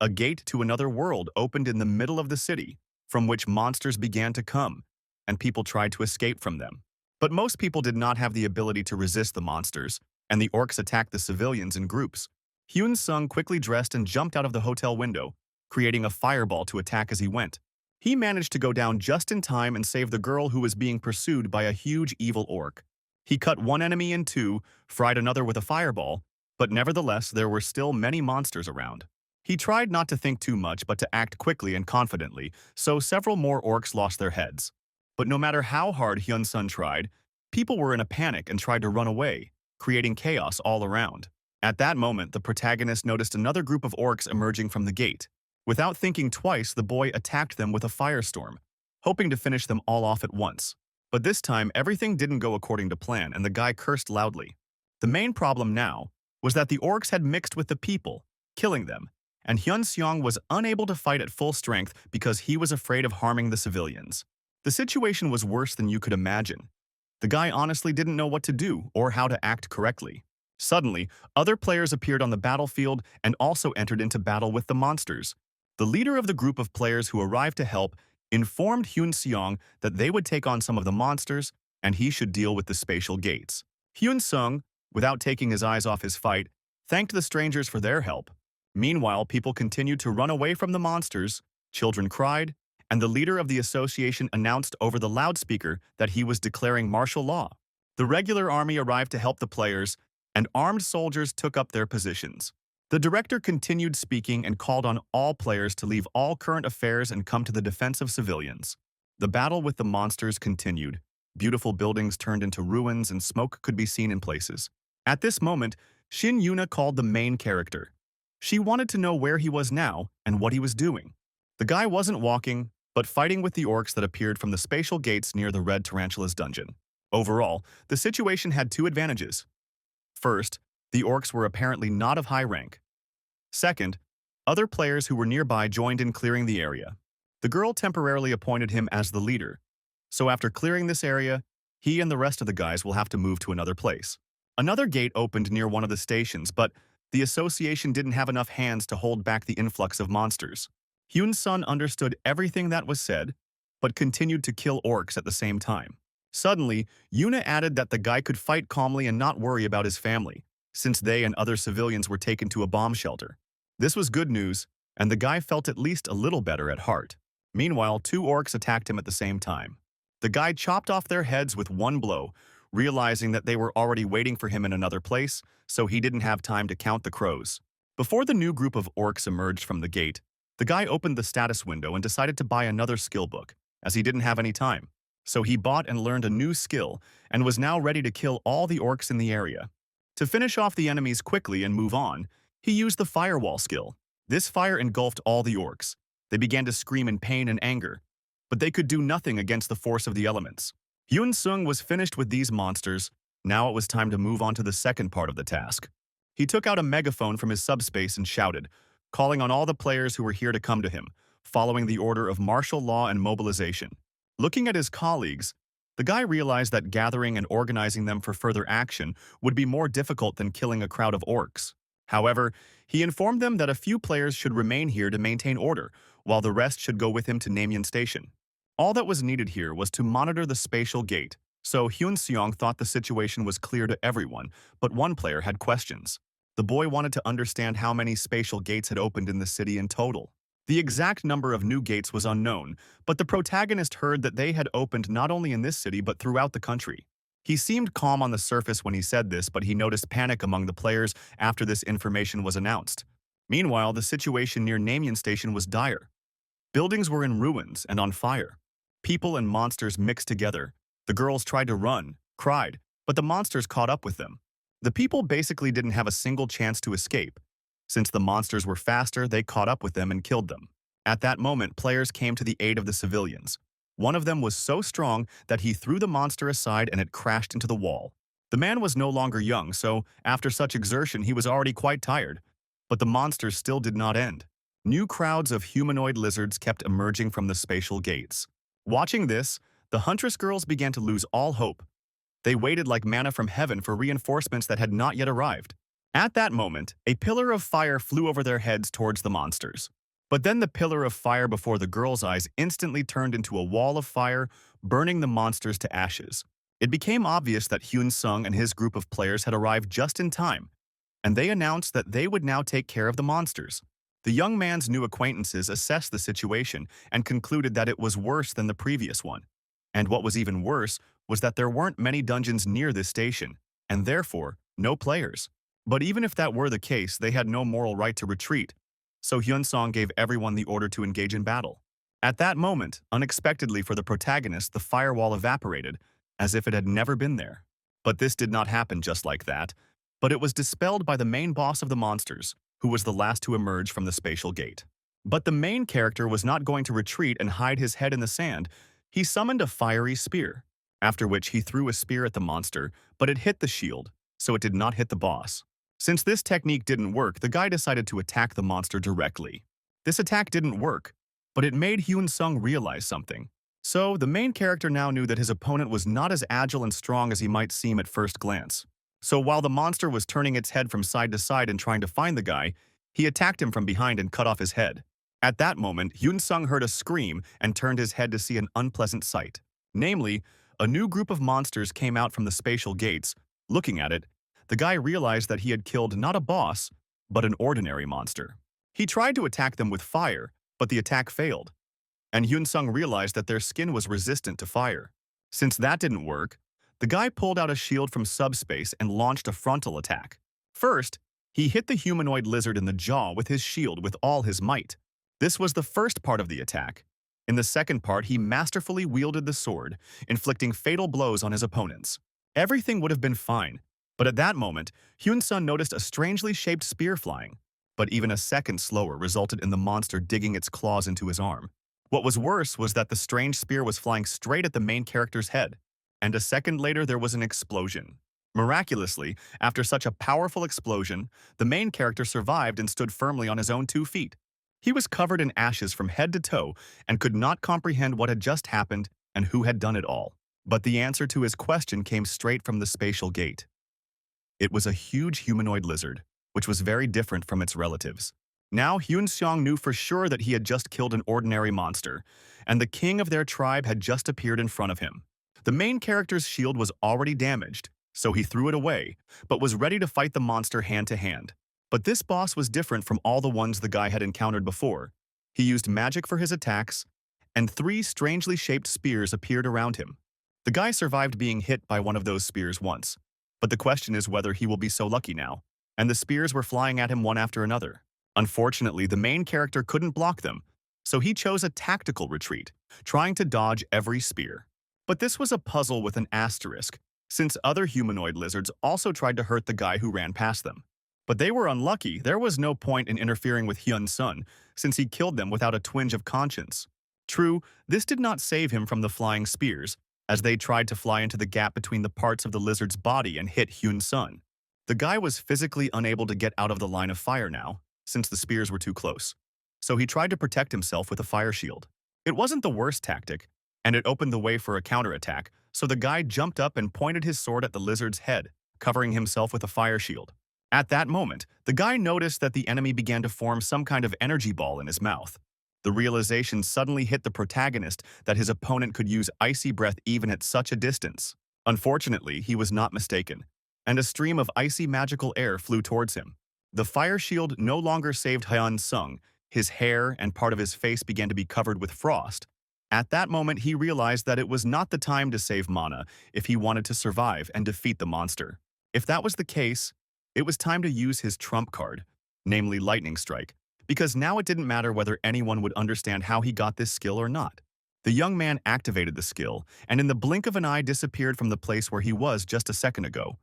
Speaker 1: A gate to another world opened in the middle of the city, from which monsters began to come, and people tried to escape from them. But most people did not have the ability to resist the monsters, and the orcs attacked the civilians in groups. Hyun-sung quickly dressed and jumped out of the hotel window, creating a fireball to attack as he went. He managed to go down just in time and save the girl who was being pursued by a huge evil orc. He cut one enemy in 2, fried another with a fireball, but nevertheless there were still many monsters around. He tried not to think too much but to act quickly and confidently, so several more orcs lost their heads. But no matter how hard Hyun-sung tried, people were in a panic and tried to run away, creating chaos all around. At that moment, the protagonist noticed another group of orcs emerging from the gate. Without thinking twice, the boy attacked them with a firestorm, hoping to finish them all off at once. But this time, everything didn't go according to plan, and the guy cursed loudly. The main problem now was that the orcs had mixed with the people, killing them, and Hyun-sung was unable to fight at full strength because he was afraid of harming the civilians. The situation was worse than you could imagine. The guy honestly didn't know what to do or how to act correctly. Suddenly, other players appeared on the battlefield and also entered into battle with the monsters. The leader of the group of players who arrived to help informed Hyun-sung that they would take on some of the monsters and he should deal with the spatial gates. Hyun-sung, without taking his eyes off his fight, thanked the strangers for their help. Meanwhile, people continued to run away from the monsters, children cried, and the leader of the association announced over the loudspeaker that he was declaring martial law. The regular army arrived to help the players, and armed soldiers took up their positions. The director continued speaking and called on all players to leave all current affairs and come to the defense of civilians. The battle with the monsters continued. Beautiful buildings turned into ruins and smoke could be seen in places. At this moment, Shin Yuna called the main character. She wanted to know where he was now and what he was doing. The guy wasn't walking, but fighting with the orcs that appeared from the spatial gates near the Red Tarantula's dungeon. Overall, the situation had 2 advantages. First, the orcs were apparently not of high rank. Second, other players who were nearby joined in clearing the area. The girl temporarily appointed him as the leader, so after clearing this area, he and the rest of the guys will have to move to another place. Another gate opened near one of the stations, but the association didn't have enough hands to hold back the influx of monsters. Hyun-sun understood everything that was said, but continued to kill orcs at the same time. Suddenly, Yuna added that the guy could fight calmly and not worry about his family, since they and other civilians were taken to a bomb shelter. This was good news, and the guy felt at least a little better at heart. Meanwhile, two orcs attacked him at the same time. The guy chopped off their heads with one blow, realizing that they were already waiting for him in another place, so he didn't have time to count the crows. Before the new group of orcs emerged from the gate, the guy opened the status window and decided to buy another skill book, as he didn't have any time. So he bought and learned a new skill and was now ready to kill all the orcs in the area. To finish off the enemies quickly and move on, he used the firewall skill. This fire engulfed all the orcs. They began to scream in pain and anger, but they could do nothing against the force of the elements. Hyun-sung was finished with these monsters. Now it was time to move on to the second part of the task. He took out a megaphone from his subspace and shouted, calling on all the players who were here to come to him, following the order of martial law and mobilization. Looking at his colleagues, the guy realized that gathering and organizing them for further action would be more difficult than killing a crowd of orcs. However, he informed them that a few players should remain here to maintain order, while the rest should go with him to Namyeon Station. All that was needed here was to monitor the spatial gate, so Hyun-seong thought the situation was clear to everyone, but one player had questions. The boy wanted to understand how many spatial gates had opened in the city in total. The exact number of new gates was unknown, but the protagonist heard that they had opened not only in this city but throughout the country. He seemed calm on the surface when he said this, but he noticed panic among the players after this information was announced. Meanwhile, the situation near Namyeon Station was dire. Buildings were in ruins and on fire. People and monsters mixed together. The girls tried to run, cried, but the monsters caught up with them. The people basically didn't have a single chance to escape. Since the monsters were faster, they caught up with them and killed them. At that moment, players came to the aid of the civilians. One of them was so strong that he threw the monster aside and it crashed into the wall. The man was no longer young, so after such exertion, he was already quite tired. But the monsters still did not end. New crowds of humanoid lizards kept emerging from the spatial gates. Watching this, the Huntress girls began to lose all hope. They waited like manna from heaven for reinforcements that had not yet arrived. At that moment, a pillar of fire flew over their heads towards the monsters. But then the pillar of fire before the girls' eyes instantly turned into a wall of fire, burning the monsters to ashes. It became obvious that Hyun-sung and his group of players had arrived just in time, and they announced that they would now take care of the monsters. The young man's new acquaintances assessed the situation and concluded that it was worse than the previous one. And what was even worse was that there weren't many dungeons near this station, and therefore, no players. But even if that were the case, they had no moral right to retreat, so Hyun-sung gave everyone the order to engage in battle. At that moment, unexpectedly for the protagonist, the firewall evaporated, as if it had never been there. But this did not happen just like that, but it was dispelled by the main boss of the monsters, who was the last to emerge from the spatial gate. But the main character was not going to retreat and hide his head in the sand. He summoned a fiery spear, after which he threw a spear at the monster, but it hit the shield, so it did not hit the boss. Since this technique didn't work, the guy decided to attack the monster directly. This attack didn't work, but it made Hyun-sung realize something. So, the main character now knew that his opponent was not as agile and strong as he might seem at first glance. So while the monster was turning its head from side to side and trying to find the guy, he attacked him from behind and cut off his head. At that moment, Hyun-sung heard a scream and turned his head to see an unpleasant sight. Namely, a new group of monsters came out from the spatial gates. Looking at it, the guy realized that he had killed not a boss, but an ordinary monster. He tried to attack them with fire, but the attack failed. And Hyun-sung realized that their skin was resistant to fire. Since that didn't work, the guy pulled out a shield from subspace and launched a frontal attack. First, he hit the humanoid lizard in the jaw with his shield with all his might. This was the first part of the attack. In the second part, he masterfully wielded the sword, inflicting fatal blows on his opponents. Everything would have been fine, but at that moment, Hyun-sung noticed a strangely shaped spear flying. But even a second slower resulted in the monster digging its claws into his arm. What was worse was that the strange spear was flying straight at the main character's head. And a second later, there was an explosion. Miraculously, after such a powerful explosion, the main character survived and stood firmly on his own 2 feet. He was covered in ashes from head to toe and could not comprehend what had just happened and who had done it all. But the answer to his question came straight from the spatial gate. It was a huge humanoid lizard, which was very different from its relatives. Now Hyun-seong knew for sure that he had just killed an ordinary monster, and the king of their tribe had just appeared in front of him. The main character's shield was already damaged, so he threw it away, but was ready to fight the monster hand to hand. But this boss was different from all the ones the guy had encountered before. He used magic for his attacks, and 3 strangely shaped spears appeared around him. The guy survived being hit by one of those spears once, but the question is whether he will be so lucky now. And the spears were flying at him one after another. Unfortunately, the main character couldn't block them, so he chose a tactical retreat, trying to dodge every spear. But this was a puzzle with an asterisk, since other humanoid lizards also tried to hurt the guy who ran past them. But they were unlucky. There was no point in interfering with Hyun-sun, since he killed them without a twinge of conscience. True, this did not save him from the flying spears, as they tried to fly into the gap between the parts of the lizard's body and hit Hyun-sun. The guy was physically unable to get out of the line of fire now, since the spears were too close. So he tried to protect himself with a fire shield. It wasn't the worst tactic, and it opened the way for a counterattack, so the guy jumped up and pointed his sword at the lizard's head, covering himself with a fire shield. At that moment, the guy noticed that the enemy began to form some kind of energy ball in his mouth. The realization suddenly hit the protagonist that his opponent could use icy breath even at such a distance. Unfortunately, he was not mistaken, and a stream of icy magical air flew towards him. The fire shield no longer saved Hyun-sung. His hair and part of his face began to be covered with frost. At that moment, he realized that it was not the time to save Mana if he wanted to survive and defeat the monster. If that was the case, it was time to use his trump card, namely Lightning Strike, because now it didn't matter whether anyone would understand how he got this skill or not. The young man activated the skill, and in the blink of an eye disappeared from the place where he was just a second ago.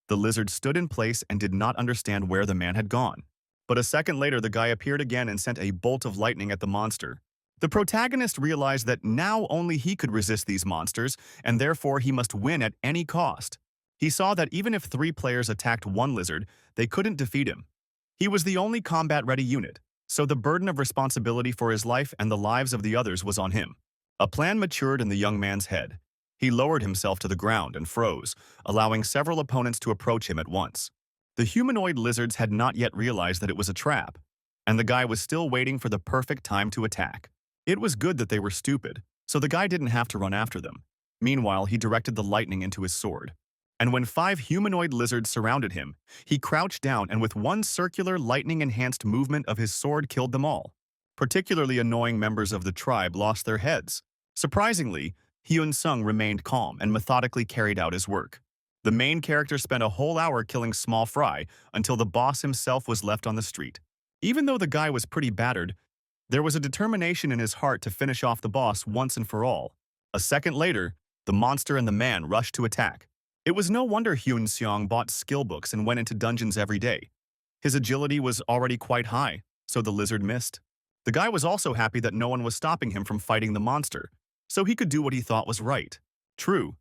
Speaker 1: The lizard stood in place and did not understand where the man had gone. But a second later, the guy appeared again and sent a bolt of lightning at the monster. The protagonist realized that now only he could resist these monsters, and therefore he must win at any cost. He saw that even if 3 players attacked one lizard, they couldn't defeat him. He was the only combat-ready unit, so the burden of responsibility for his life and the lives of the others was on him. A plan matured in the young man's head. He lowered himself to the ground and froze, allowing several opponents to approach him at once. The humanoid lizards had not yet realized that it was a trap, and the guy was still waiting for the perfect time to attack. It was good that they were stupid, so the guy didn't have to run after them. Meanwhile, he directed the lightning into his sword. And when 5 humanoid lizards surrounded him, he crouched down and with one circular lightning-enhanced movement of his sword killed them all. Particularly annoying members of the tribe lost their heads. Surprisingly, Hyun-sung remained calm and methodically carried out his work. The main character spent a whole hour killing Small Fry until the boss himself was left on the street. Even though the guy was pretty battered, there was a determination in his heart to finish off the boss once and for all. A second later, the monster and the man rushed to attack. It was no wonder Hyun-seong bought skill books and went into dungeons every day. His agility was already quite high, so the lizard missed. The guy was also happy that no one was stopping him from fighting the monster, so he could do what he thought was right. True,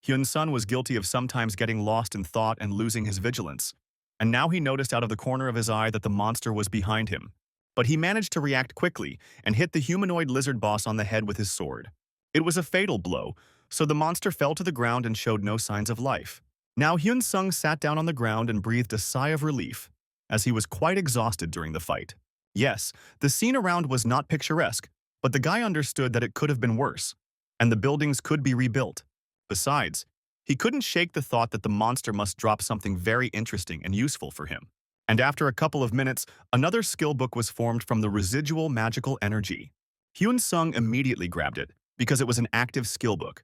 Speaker 1: Hyun-sun was guilty of sometimes getting lost in thought and losing his vigilance, and now he noticed out of the corner of his eye that the monster was behind him. But he managed to react quickly and hit the humanoid lizard boss on the head with his sword. It was a fatal blow, so the monster fell to the ground and showed no signs of life. Now Hyun-sung sat down on the ground and breathed a sigh of relief, as he was quite exhausted during the fight. Yes, the scene around was not picturesque, but the guy understood that it could have been worse, and the buildings could be rebuilt. Besides, he couldn't shake the thought that the monster must drop something very interesting and useful for him. And after a couple of minutes, another skill book was formed from the residual magical energy. Hyun-sung immediately grabbed it, because it was an active skill book.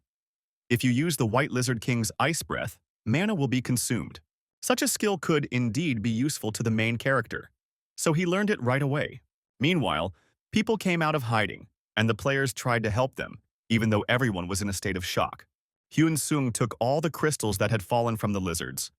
Speaker 1: If you use the White Lizard King's Ice Breath, mana will be consumed. Such a skill could indeed be useful to the main character, so he learned it right away. Meanwhile, people came out of hiding, and the players tried to help them, even though everyone was in a state of shock. Hyun-sung took all the crystals that had fallen from the lizards.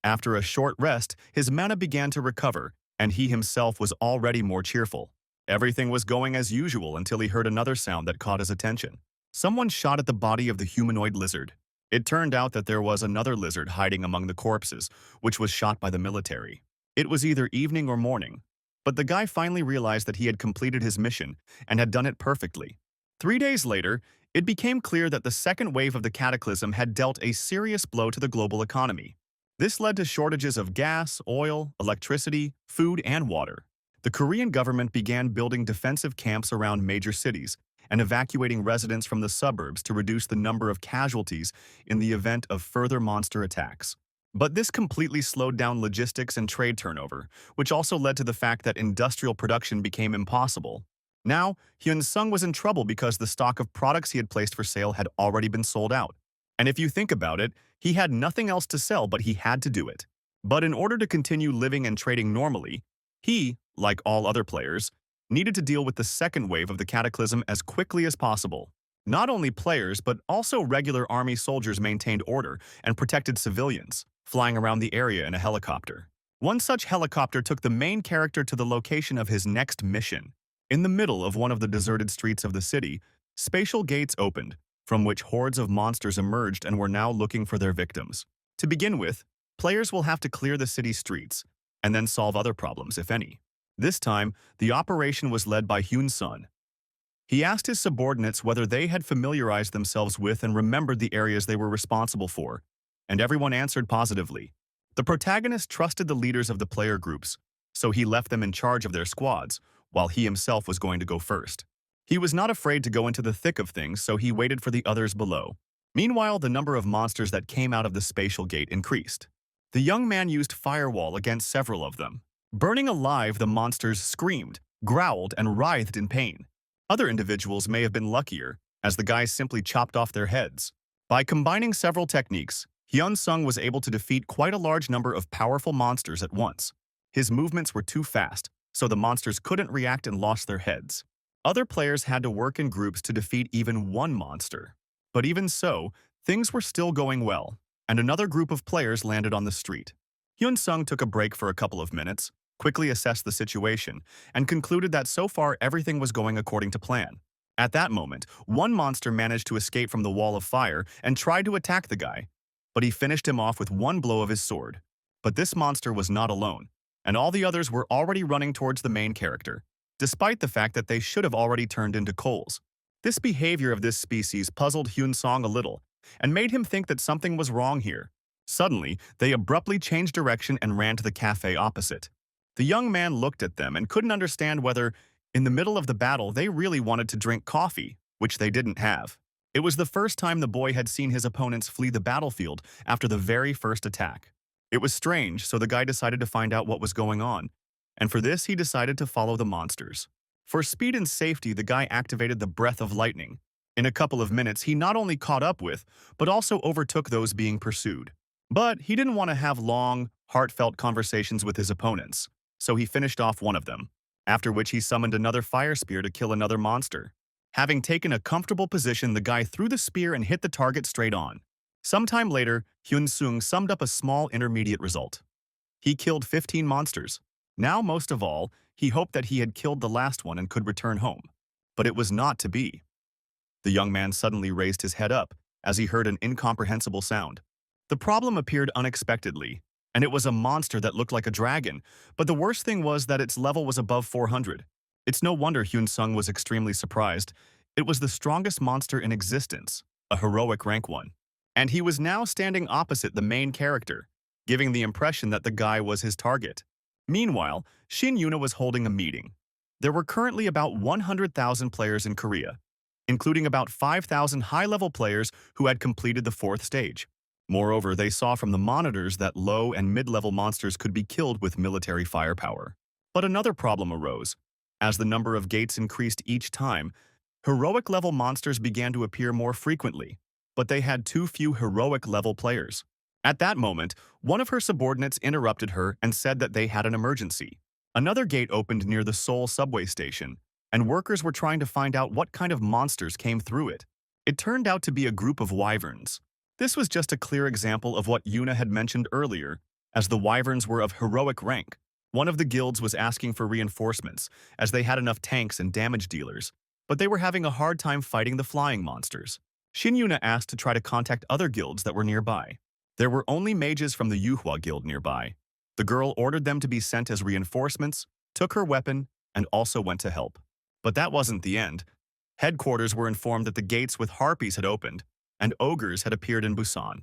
Speaker 1: After a short rest, his mana began to recover, and he himself was already more cheerful. Everything was going as usual until he heard another sound that caught his attention. Someone shot at the body of the humanoid lizard. It turned out that there was another lizard hiding among the corpses, which was shot by the military. It was either evening or morning, but the guy finally realized that he had completed his mission and had done it perfectly. 3 days later, it became clear that the second wave of the cataclysm had dealt a serious blow to the global economy. This led to shortages of gas, oil, electricity, food, and water. The Korean government began building defensive camps around major cities and evacuating residents from the suburbs to reduce the number of casualties in the event of further monster attacks. But this completely slowed down logistics and trade turnover, which also led to the fact that industrial production became impossible. Now, Hyun-sung was in trouble because the stock of products he had placed for sale had already been sold out. And if you think about it, he had nothing else to sell, but he had to do it. But in order to continue living and trading normally, he, like all other players, needed to deal with the second wave of the cataclysm as quickly as possible. Not only players, but also regular army soldiers maintained order and protected civilians, flying around the area in a helicopter. One such helicopter took the main character to the location of his next mission. In the middle of one of the deserted streets of the city, spatial gates opened, from which hordes of monsters emerged and were now looking for their victims. To begin with, players will have to clear the city streets, and then solve other problems, if any. This time, the operation was led by Hyun-sun. He asked his subordinates whether they had familiarized themselves with and remembered the areas they were responsible for, and everyone answered positively. The protagonist trusted the leaders of the player groups, so he left them in charge of their squads, while he himself was going to go first. He was not afraid to go into the thick of things, so he waited for the others below. Meanwhile, the number of monsters that came out of the spatial gate increased. The young man used firewall against several of them. Burning alive, the monsters screamed, growled, and writhed in pain. Other individuals may have been luckier, as the guys simply chopped off their heads. By combining several techniques, Hyun-sung was able to defeat quite a large number of powerful monsters at once. His movements were too fast, so the monsters couldn't react and lost their heads. Other players had to work in groups to defeat even one monster. But even so, things were still going well, and another group of players landed on the street. Hyun-sung took a break for a couple of minutes, quickly assessed the situation, and concluded that so far everything was going according to plan. At that moment, one monster managed to escape from the wall of fire and tried to attack the guy, but he finished him off with one blow of his sword. But this monster was not alone, and all the others were already running towards the main character, despite the fact that they should have already turned into coals. This behavior of this species puzzled Hyun-sung a little, and made him think that something was wrong here. Suddenly, they abruptly changed direction and ran to the cafe opposite. The young man looked at them and couldn't understand whether, in the middle of the battle, they really wanted to drink coffee, which they didn't have. It was the first time the boy had seen his opponents flee the battlefield after the very first attack. It was strange, so the guy decided to find out what was going on, and for this he decided to follow the monsters. For speed and safety, the guy activated the breath of lightning. In a couple of minutes, he not only caught up with, but also overtook those being pursued. But he didn't want to have long, heartfelt conversations with his opponents, so he finished off one of them, after which he summoned another fire spear to kill another monster. Having taken a comfortable position, the guy threw the spear and hit the target straight on. Sometime later, Hyun-sung summed up a small intermediate result. He killed 15 monsters. Now, most of all, he hoped that he had killed the last one and could return home. But it was not to be. The young man suddenly raised his head up as he heard an incomprehensible sound. The problem appeared unexpectedly, and it was a monster that looked like a dragon, but the worst thing was that its level was above 400. It's no wonder Hyun-sung was extremely surprised. It was the strongest monster in existence, a heroic rank one. And he was now standing opposite the main character, giving the impression that the guy was his target. Meanwhile, Shin Yuna was holding a meeting. There were currently about 100,000 players in Korea, including about 5,000 high-level players who had completed the 4th stage. Moreover, they saw from the monitors that low and mid-level monsters could be killed with military firepower. But another problem arose. As the number of gates increased each time, heroic-level monsters began to appear more frequently, but they had too few heroic-level players. At that moment, one of her subordinates interrupted her and said that they had an emergency. Another gate opened near the Seoul subway station, and workers were trying to find out what kind of monsters came through it. It turned out to be a group of wyverns. This was just a clear example of what Yuna had mentioned earlier, as the wyverns were of heroic rank. One of the guilds was asking for reinforcements, as they had enough tanks and damage dealers, but they were having a hard time fighting the flying monsters. Shin Yuna asked to try to contact other guilds that were nearby. There were only mages from the Yuhua guild nearby. The girl ordered them to be sent as reinforcements, took her weapon, and also went to help. But that wasn't the end. Headquarters were informed that the gates with harpies had opened, and ogres had appeared in Busan.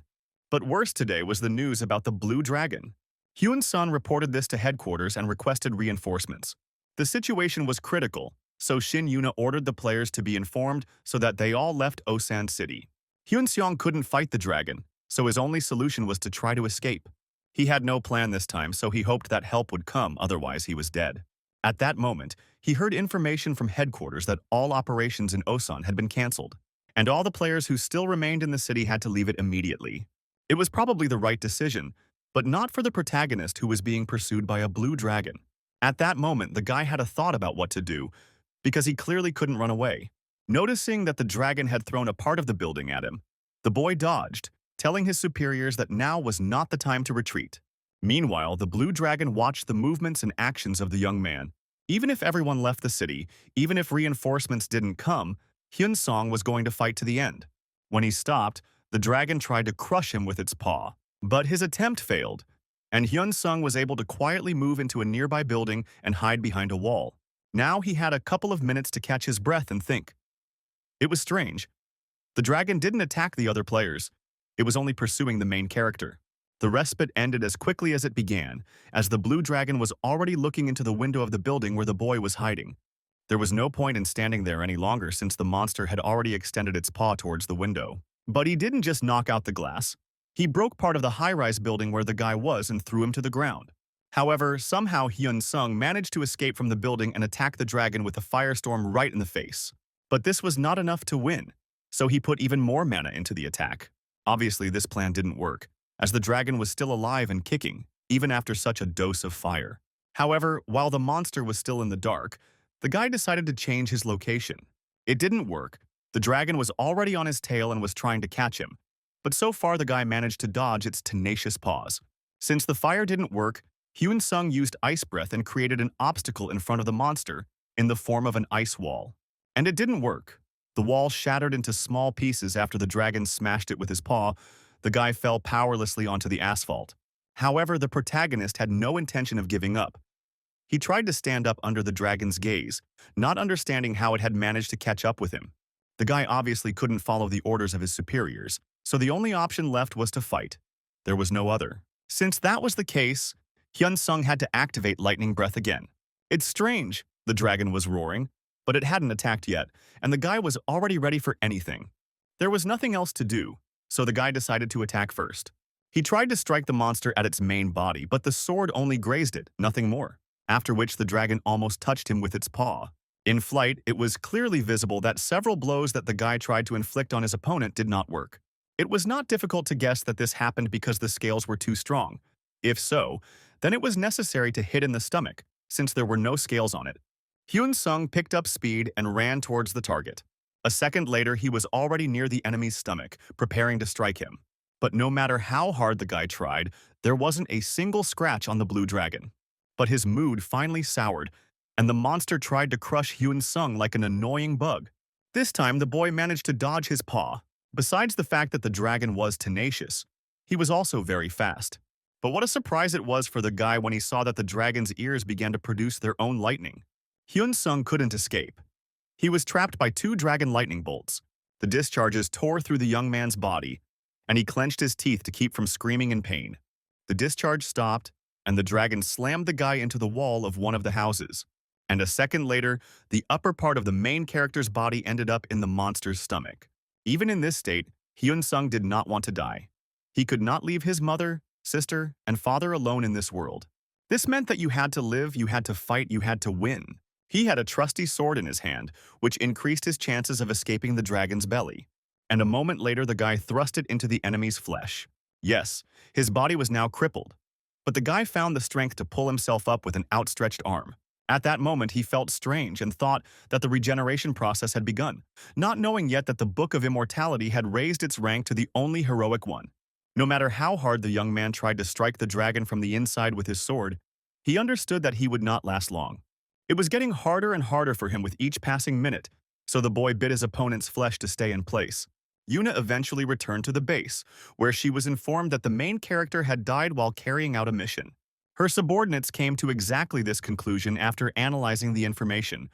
Speaker 1: But worse today was the news about the blue dragon. Hyun-sun reported this to headquarters and requested reinforcements. The situation was critical, so Shin Yuna ordered the players to be informed so that they all left Osan City. Hyun Seong couldn't fight the dragon, so his only solution was to try to escape. He had no plan this time, so he hoped that help would come, otherwise he was dead. At that moment, he heard information from headquarters that all operations in Osan had been cancelled, and all the players who still remained in the city had to leave it immediately. It was probably the right decision, but not for the protagonist who was being pursued by a blue dragon. At that moment, the guy had a thought about what to do, because he clearly couldn't run away. Noticing that the dragon had thrown a part of the building at him, the boy dodged, telling his superiors that now was not the time to retreat. Meanwhile, the blue dragon watched the movements and actions of the young man. Even if everyone left the city, even if reinforcements didn't come, Hyun Song was going to fight to the end. When he stopped, the dragon tried to crush him with its paw. But his attempt failed, and Hyun Sung was able to quietly move into a nearby building and hide behind a wall. Now he had a couple of minutes to catch his breath and think. It was strange. The dragon didn't attack the other players. It was only pursuing the main character. The respite ended as quickly as it began, as the blue dragon was already looking into the window of the building where the boy was hiding. There was no point in standing there any longer since the monster had already extended its paw towards the window. But he didn't just knock out the glass. He broke part of the high-rise building where the guy was and threw him to the ground. However, somehow Hyun Sung managed to escape from the building and attack the dragon with a firestorm right in the face. But this was not enough to win, so he put even more mana into the attack. Obviously, this plan didn't work, as the dragon was still alive and kicking, even after such a dose of fire. However, while the monster was still in the dark, the guy decided to change his location. It didn't work. The dragon was already on his tail and was trying to catch him, but so far the guy managed to dodge its tenacious paws. Since the fire didn't work, Hyun Sung used ice breath and created an obstacle in front of the monster in the form of an ice wall. And it didn't work. The wall shattered into small pieces after the dragon smashed it with his paw. The guy fell powerlessly onto the asphalt. However, the protagonist had no intention of giving up. He tried to stand up under the dragon's gaze, not understanding how it had managed to catch up with him. The guy obviously couldn't follow the orders of his superiors, so the only option left was to fight. There was no other. Since that was the case, Hyun Sung had to activate lightning breath again. It's strange, the dragon was roaring, but it hadn't attacked yet, and the guy was already ready for anything. There was nothing else to do, so the guy decided to attack first. He tried to strike the monster at its main body, but the sword only grazed it, nothing more, after which the dragon almost touched him with its paw. In flight, it was clearly visible that several blows that the guy tried to inflict on his opponent did not work. It was not difficult to guess that this happened because the scales were too strong. If so, then it was necessary to hit in the stomach, since there were no scales on it. Hyun Sung picked up speed and ran towards the target. A second later, he was already near the enemy's stomach, preparing to strike him. But no matter how hard the guy tried, there wasn't a single scratch on the blue dragon. But his mood finally soured, and the monster tried to crush Hyun Sung like an annoying bug. This time, the boy managed to dodge his paw. Besides the fact that the dragon was tenacious, he was also very fast. But what a surprise it was for the guy when he saw that the dragon's ears began to produce their own lightning. Hyun Sung couldn't escape. He was trapped by two dragon lightning bolts. The discharges tore through the young man's body, and he clenched his teeth to keep from screaming in pain. The discharge stopped, and the dragon slammed the guy into the wall of one of the houses. And a second later, the upper part of the main character's body ended up in the monster's stomach. Even in this state, Hyun Sung did not want to die. He could not leave his mother, sister, and father alone in this world. This meant that you had to live, you had to fight, you had to win. He had a trusty sword in his hand, which increased his chances of escaping the dragon's belly. And a moment later, the guy thrust it into the enemy's flesh. Yes, his body was now crippled, but the guy found the strength to pull himself up with an outstretched arm. At that moment, he felt strange and thought that the regeneration process had begun, not knowing yet that the Book of Immortality had raised its rank to the only heroic one. No matter how hard the young man tried to strike the dragon from the inside with his sword, he understood that he would not last long. It was getting harder and harder for him with each passing minute, so the boy bit his opponent's flesh to stay in place. Yuna eventually returned to the base, where she was informed that the main character had died while carrying out a mission. Her subordinates came to exactly this conclusion after analyzing the information,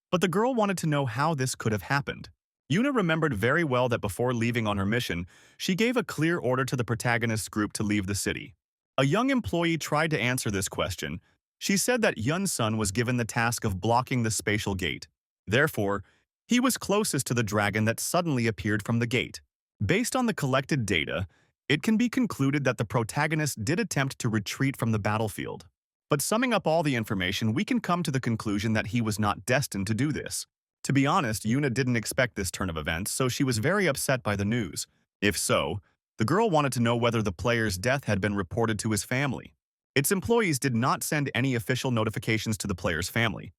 Speaker 1: but the girl wanted to know how this could have happened. Yuna remembered very well that before leaving on her mission, she gave a clear order to the protagonist's group to leave the city. A young employee tried to answer this question, She said that Yun-sun was given the task of blocking the spatial gate. Therefore, he was closest to the dragon that suddenly appeared from the gate. Based on the collected data, it can be concluded that the protagonist did attempt to retreat from the battlefield. But summing up all the information, we can come to the conclusion that he was not destined to do this. To be honest, Yuna didn't expect this turn of events, so she was very upset by the news. If so, the girl wanted to know whether the player's death had been reported to his family. Its employees did not send any official notifications to the player's family.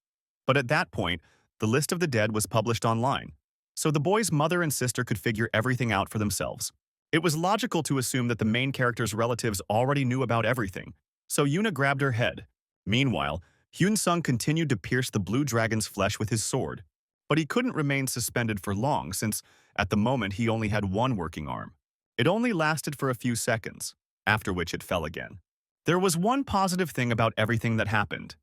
Speaker 1: But at that point, the list of the dead was published online, so the boy's mother and sister could figure everything out for themselves. It was logical to assume that the main character's relatives already knew about everything, so Yuna grabbed her head. Meanwhile, Hyun-sung continued to pierce the blue dragon's flesh with his sword, but he couldn't remain suspended for long since, at the moment, he only had one working arm. It only lasted for a few seconds, after which it fell again. There was one positive thing about everything that happened.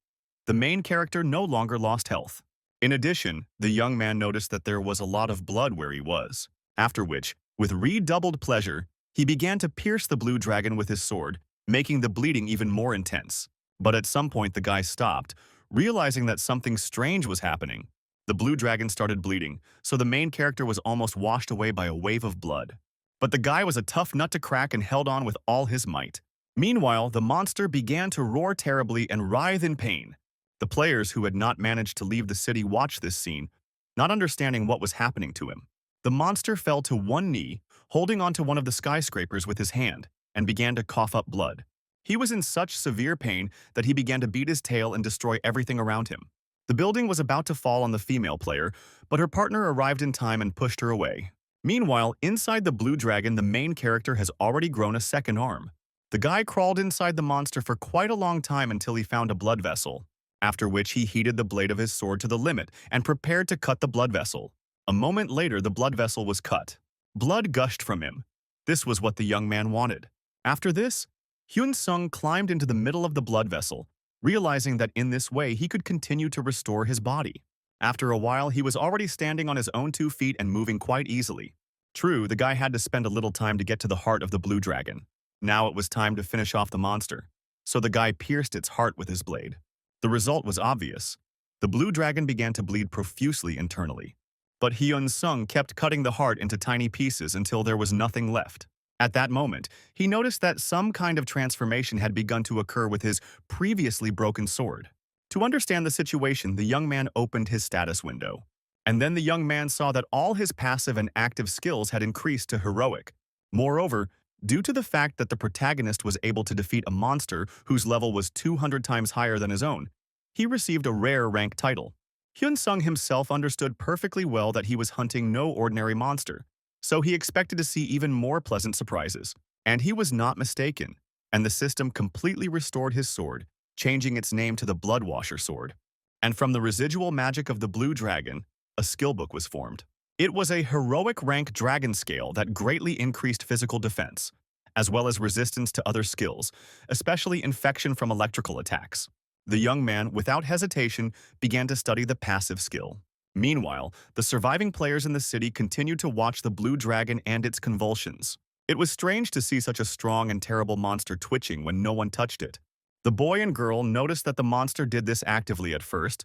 Speaker 1: The main character no longer lost health. In addition, the young man noticed that there was a lot of blood where he was, after which, with redoubled pleasure, he began to pierce the blue dragon with his sword, making the bleeding even more intense. But at some point the guy stopped, realizing that something strange was happening. The blue dragon started bleeding, so the main character was almost washed away by a wave of blood. But the guy was a tough nut to crack and held on with all his might. Meanwhile, the monster began to roar terribly and writhe in pain. The players who had not managed to leave the city watched this scene, not understanding what was happening to him. The monster fell to one knee, holding onto one of the skyscrapers with his hand, and began to cough up blood. He was in such severe pain that he began to beat his tail and destroy everything around him. The building was about to fall on the female player, but her partner arrived in time and pushed her away. Meanwhile, inside the blue dragon, the main character has already grown a second arm. The guy crawled inside the monster for quite a long time until he found a blood vessel, after which he heated the blade of his sword to the limit and prepared to cut the blood vessel. A moment later, the blood vessel was cut. Blood gushed from him. This was what the young man wanted. After this, Hyun-sung climbed into the middle of the blood vessel, realizing that in this way he could continue to restore his body. After a while, he was already standing on his own 2 feet and moving quite easily. True, the guy had to spend a little time to get to the heart of the blue dragon. Now it was time to finish off the monster, so the guy pierced its heart with his blade. The result was obvious. The blue dragon began to bleed profusely internally. But Hyun-sung kept cutting the heart into tiny pieces until there was nothing left. At that moment, he noticed that some kind of transformation had begun to occur with his previously broken sword. To understand the situation, the young man opened his status window. And then the young man saw that all his passive and active skills had increased to heroic. Moreover, due to the fact that the protagonist was able to defeat a monster whose level was 200 times higher than his own, he received a rare rank title. Hyun-sung himself understood perfectly well that he was hunting no ordinary monster, so he expected to see even more pleasant surprises. And he was not mistaken, and the system completely restored his sword, changing its name to the Bloodwasher sword. And from the residual magic of the blue dragon, a skill book was formed. It was a heroic rank dragon scale that greatly increased physical defense, as well as resistance to other skills, especially infection from electrical attacks. The young man, without hesitation, began to study the passive skill. Meanwhile, the surviving players in the city continued to watch the blue dragon and its convulsions. It was strange to see such a strong and terrible monster twitching when no one touched it. The boy and girl noticed that the monster did this actively at first,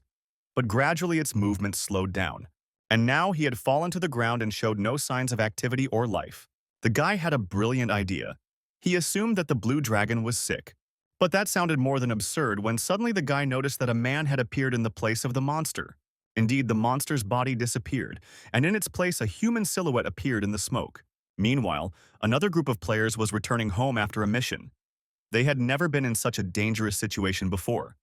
Speaker 1: but gradually its movements slowed down. And now he had fallen to the ground and showed no signs of activity or life. The guy had a brilliant idea. He assumed that the blue dragon was sick. But that sounded more than absurd when suddenly the guy noticed that a man had appeared in the place of the monster. Indeed, the monster's body disappeared, and in its place a human silhouette appeared in the smoke. Meanwhile, another group of players was returning home after a mission. They had never been in such a dangerous situation before,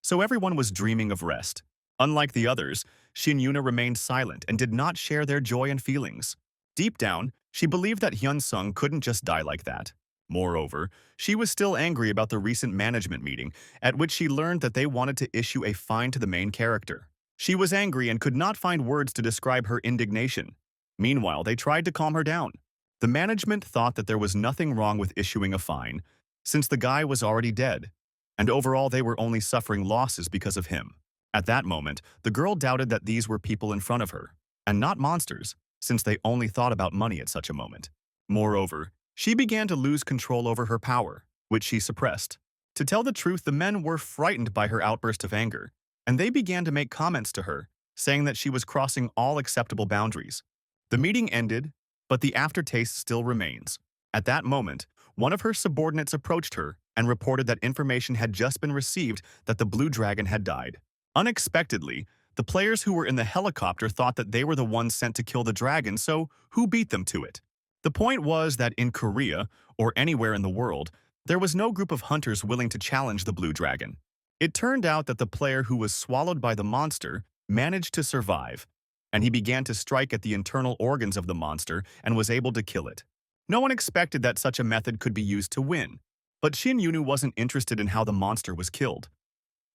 Speaker 1: so everyone was dreaming of rest. Unlike the others, Shin Yuna remained silent and did not share their joy and feelings. Deep down, she believed that Hyun-sung couldn't just die like that. Moreover, she was still angry about the recent management meeting, at which she learned that they wanted to issue a fine to the main character. She was angry and could not find words to describe her indignation. Meanwhile, they tried to calm her down. The management thought that there was nothing wrong with issuing a fine, since the guy was already dead, and overall they were only suffering losses because of him. At that moment, the girl doubted that these were people in front of her, and not monsters, since they only thought about money at such a moment. Moreover, she began to lose control over her power, which she suppressed. To tell the truth, the men were frightened by her outburst of anger, and they began to make comments to her, saying that she was crossing all acceptable boundaries. The meeting ended, but the aftertaste still remains. At that moment, one of her subordinates approached her and reported that information had just been received that the blue dragon had died. Unexpectedly, the players who were in the helicopter thought that they were the ones sent to kill the dragon, so who beat them to it? The point was that in Korea, or anywhere in the world, there was no group of hunters willing to challenge the blue dragon. It turned out that the player who was swallowed by the monster managed to survive, and he began to strike at the internal organs of the monster and was able to kill it. No one expected that such a method could be used to win, but Shin Yunu wasn't interested in how the monster was killed.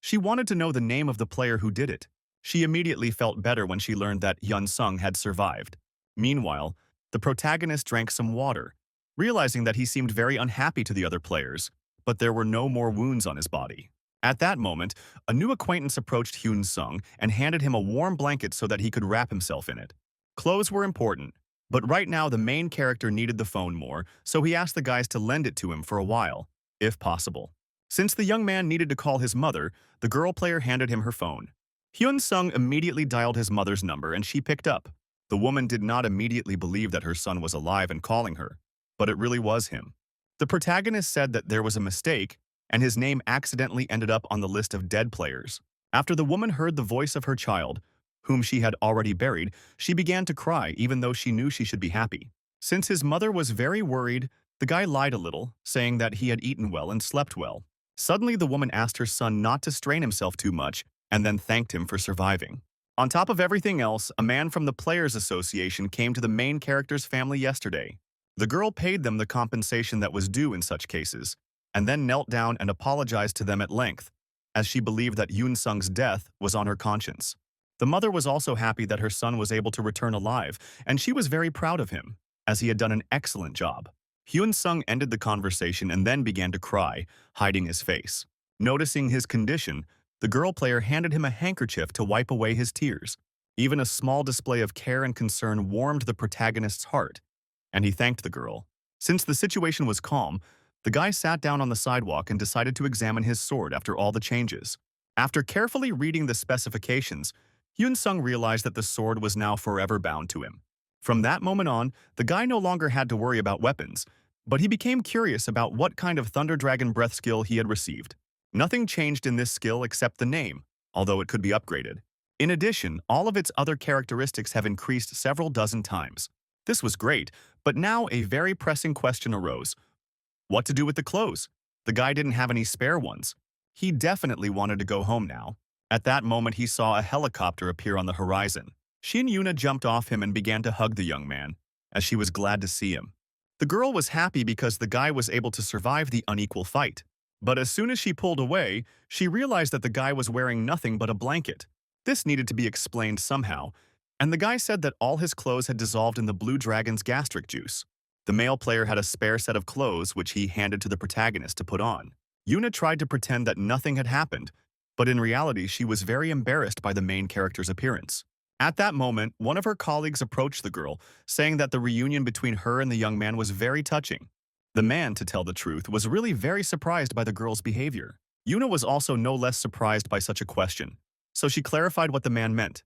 Speaker 1: She wanted to know the name of the player who did it. She immediately felt better when she learned that Hyun Sung had survived. Meanwhile, the protagonist drank some water, realizing that he seemed very unhappy to the other players, but there were no more wounds on his body. At that moment, a new acquaintance approached Hyun Sung and handed him a warm blanket so that he could wrap himself in it. Clothes were important, but right now the main character needed the phone more, so he asked the guys to lend it to him for a while, if possible. Since the young man needed to call his mother, the girl player handed him her phone. Hyun Sung immediately dialed his mother's number and she picked up. The woman did not immediately believe that her son was alive and calling her, but it really was him. The protagonist said that there was a mistake and his name accidentally ended up on the list of dead players. After the woman heard the voice of her child, whom she had already buried, she began to cry even though she knew she should be happy. Since his mother was very worried, the guy lied a little, saying that he had eaten well and slept well. Suddenly, the woman asked her son not to strain himself too much and then thanked him for surviving. On top of everything else, a man from the Players Association came to the main character's family yesterday. The girl paid them the compensation that was due in such cases, and then knelt down and apologized to them at length, as she believed that Yoon Sung's death was on her conscience. The mother was also happy that her son was able to return alive, and she was very proud of him, as he had done an excellent job. Hyun Sung ended the conversation and then began to cry, hiding his face. Noticing his condition, the girl player handed him a handkerchief to wipe away his tears. Even a small display of care and concern warmed the protagonist's heart, and he thanked the girl. Since the situation was calm, the guy sat down on the sidewalk and decided to examine his sword after all the changes. After carefully reading the specifications, Hyun Sung realized that the sword was now forever bound to him. From that moment on, the guy no longer had to worry about weapons, but he became curious about what kind of Thunder Dragon Breath skill he had received. Nothing changed in this skill except the name, although it could be upgraded. In addition, all of its other characteristics have increased several dozen times. This was great, but now a very pressing question arose. What to do with the clothes? The guy didn't have any spare ones. He definitely wanted to go home now. At that moment, he saw a helicopter appear on the horizon. Shin Yuna jumped off him and began to hug the young man, as she was glad to see him. The girl was happy because the guy was able to survive the unequal fight. But as soon as she pulled away, she realized that the guy was wearing nothing but a blanket. This needed to be explained somehow, and the guy said that all his clothes had dissolved in the blue dragon's gastric juice. The male player had a spare set of clothes which he handed to the protagonist to put on. Yuna tried to pretend that nothing had happened, but in reality she was very embarrassed by the main character's appearance. At that moment, one of her colleagues approached the girl, saying that the reunion between her and the young man was very touching. The man, to tell the truth, was really very surprised by the girl's behavior. Yuna was also no less surprised by such a question, so she clarified what the man meant.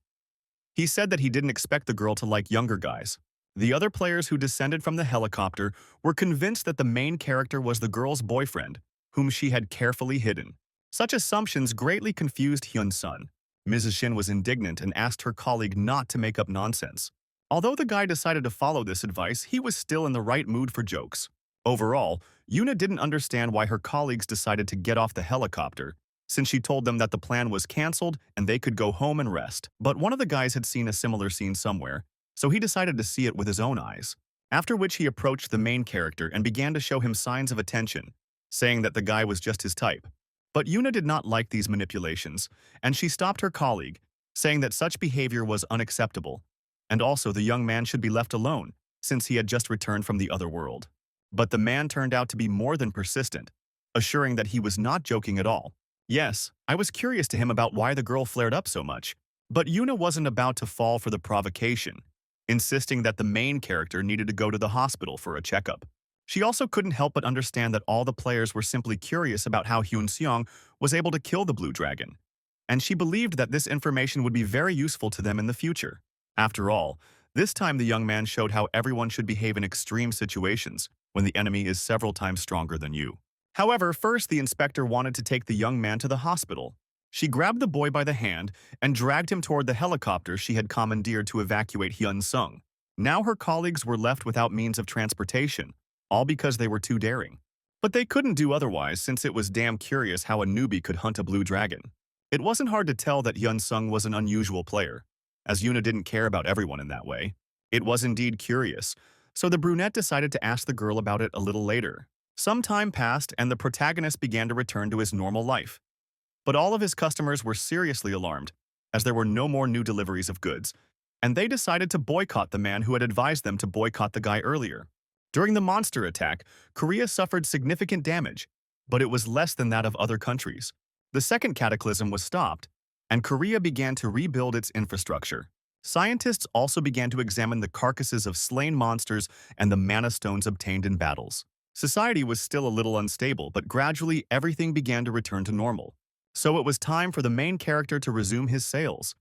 Speaker 1: He said that he didn't expect the girl to like younger guys. The other players who descended from the helicopter were convinced that the main character was the girl's boyfriend, whom she had carefully hidden. Such assumptions greatly confused Hyun Sun. Mrs. Shin was indignant and asked her colleague not to make up nonsense. Although the guy decided to follow this advice, he was still in the right mood for jokes. Overall, Yuna didn't understand why her colleagues decided to get off the helicopter, since she told them that the plan was cancelled and they could go home and rest. But one of the guys had seen a similar scene somewhere, so he decided to see it with his own eyes. After which he approached the main character and began to show him signs of attention, saying that the guy was just his type. But Yuna did not like these manipulations, and she stopped her colleague, saying that such behavior was unacceptable, and also the young man should be left alone, since he had just returned from the other world. But the man turned out to be more than persistent, assuring that he was not joking at all. Yes, I was curious to him about why the girl flared up so much, but Yuna wasn't about to fall for the provocation, insisting that the main character needed to go to the hospital for a checkup. She also couldn't help but understand that all the players were simply curious about how Hyun-seong was able to kill the blue dragon, and she believed that this information would be very useful to them in the future. After all, this time the young man showed how everyone should behave in extreme situations when the enemy is several times stronger than you. However, first the inspector wanted to take the young man to the hospital. She grabbed the boy by the hand and dragged him toward the helicopter she had commandeered to evacuate Hyun-sung. Now her colleagues were left without means of transportation, all because they were too daring. But they couldn't do otherwise since it was damn curious how a newbie could hunt a blue dragon. It wasn't hard to tell that Hyun-sung was an unusual player, as Yuna didn't care about everyone in that way. It was indeed curious, so the brunette decided to ask the girl about it a little later. Some time passed and the protagonist began to return to his normal life. But all of his customers were seriously alarmed, as there were no more new deliveries of goods, and they decided to boycott the man who had advised them to boycott the guy earlier. During the monster attack, Korea suffered significant damage, but it was less than that of other countries. The second cataclysm was stopped, and Korea began to rebuild its infrastructure. Scientists also began to examine the carcasses of slain monsters and the mana stones obtained in battles. Society was still a little unstable, but gradually everything began to return to normal. So it was time for the main character to resume his sales.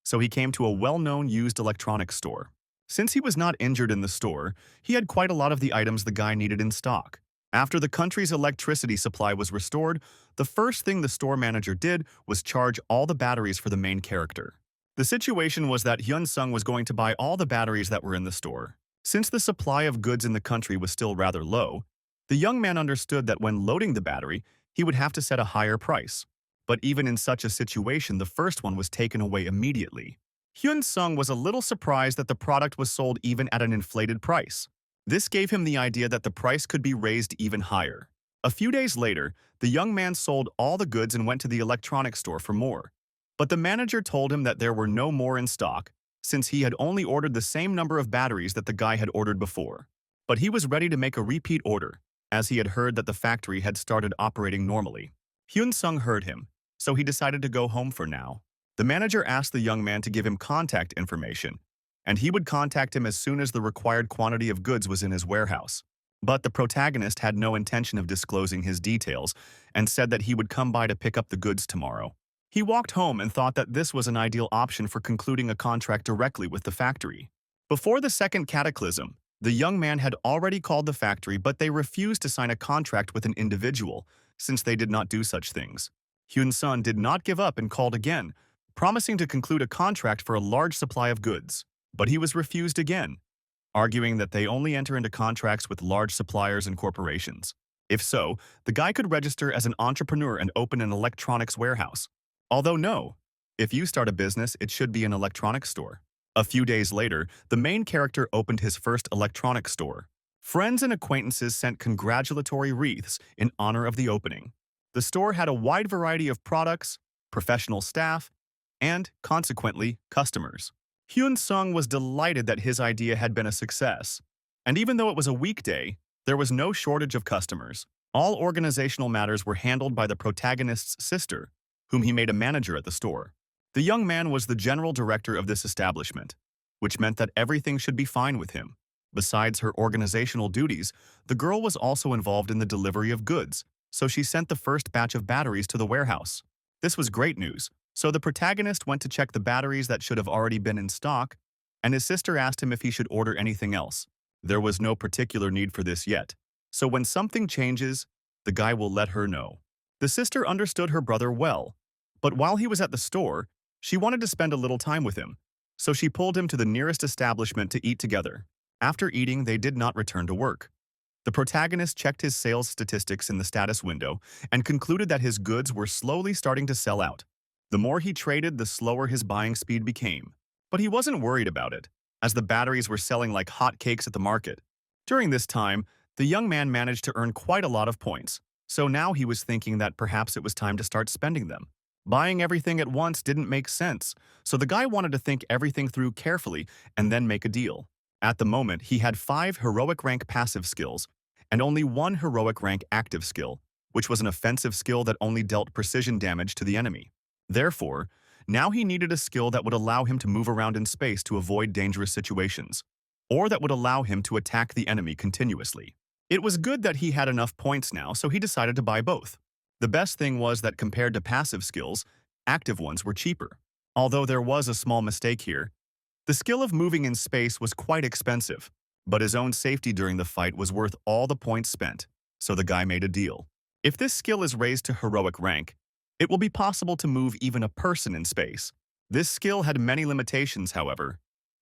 Speaker 1: So he came to a well-known used electronics store. Since he was not injured in the store, he had quite a lot of the items the guy needed in stock. After the country's electricity supply was restored, the first thing the store manager did was charge all the batteries for the main character. The situation was that Hyun-sung was going to buy all the batteries that were in the store. Since the supply of goods in the country was still rather low, the young man understood that when loading the battery, he would have to set a higher price. But even in such a situation, the first one was taken away immediately. Hyun-sung was a little surprised that the product was sold even at an inflated price. This gave him the idea that the price could be raised even higher. A few days later, the young man sold all the goods and went to the electronics store for more. But the manager told him that there were no more in stock, since he had only ordered the same number of batteries that the guy had ordered before. But he was ready to make a repeat order, as he had heard that the factory had started operating normally. Hyun-sung heard him, so he decided to go home for now. The manager asked the young man to give him contact information, and he would contact him as soon as the required quantity of goods was in his warehouse. But the protagonist had no intention of disclosing his details and said that he would come by to pick up the goods tomorrow. He walked home and thought that this was an ideal option for concluding a contract directly with the factory. Before the second cataclysm, the young man had already called the factory, but they refused to sign a contract with an individual, since they did not do such things. Hyun-sung did not give up and called again, promising to conclude a contract for a large supply of goods. But he was refused again, arguing that they only enter into contracts with large suppliers and corporations. If so, the guy could register as an entrepreneur and open an electronics warehouse. Although no, if you start a business, it should be an electronics store. A few days later, the main character opened his first electronics store. Friends and acquaintances sent congratulatory wreaths in honor of the opening. The store had a wide variety of products, professional staff, and, consequently, customers. Hyun-sung was delighted that his idea had been a success. And even though it was a weekday, there was no shortage of customers. All organizational matters were handled by the protagonist's sister, whom he made a manager at the store. The young man was the general director of this establishment, which meant that everything should be fine with him. Besides her organizational duties, the girl was also involved in the delivery of goods, so she sent the first batch of batteries to the warehouse. This was great news, so the protagonist went to check the batteries that should have already been in stock, and his sister asked him if he should order anything else. There was no particular need for this yet, so when something changes, the guy will let her know. The sister understood her brother well, but while he was at the store, she wanted to spend a little time with him, so she pulled him to the nearest establishment to eat together. After eating, they did not return to work. The protagonist checked his sales statistics in the status window and concluded that his goods were slowly starting to sell out. The more he traded, the slower his buying speed became. But he wasn't worried about it, as the batteries were selling like hotcakes at the market. During this time, the young man managed to earn quite a lot of points, so now he was thinking that perhaps it was time to start spending them. Buying everything at once didn't make sense, so the guy wanted to think everything through carefully and then make a deal. At the moment, he had 5 heroic rank passive skills and only 1 heroic rank active skill, which was an offensive skill that only dealt precision damage to the enemy. Therefore, now he needed a skill that would allow him to move around in space to avoid dangerous situations, or that would allow him to attack the enemy continuously. It was good that he had enough points now, so he decided to buy both. The best thing was that compared to passive skills, active ones were cheaper. Although there was a small mistake here, the skill of moving in space was quite expensive, but his own safety during the fight was worth all the points spent, so the guy made a deal. If this skill is raised to heroic rank, it will be possible to move even a person in space. This skill had many limitations, however.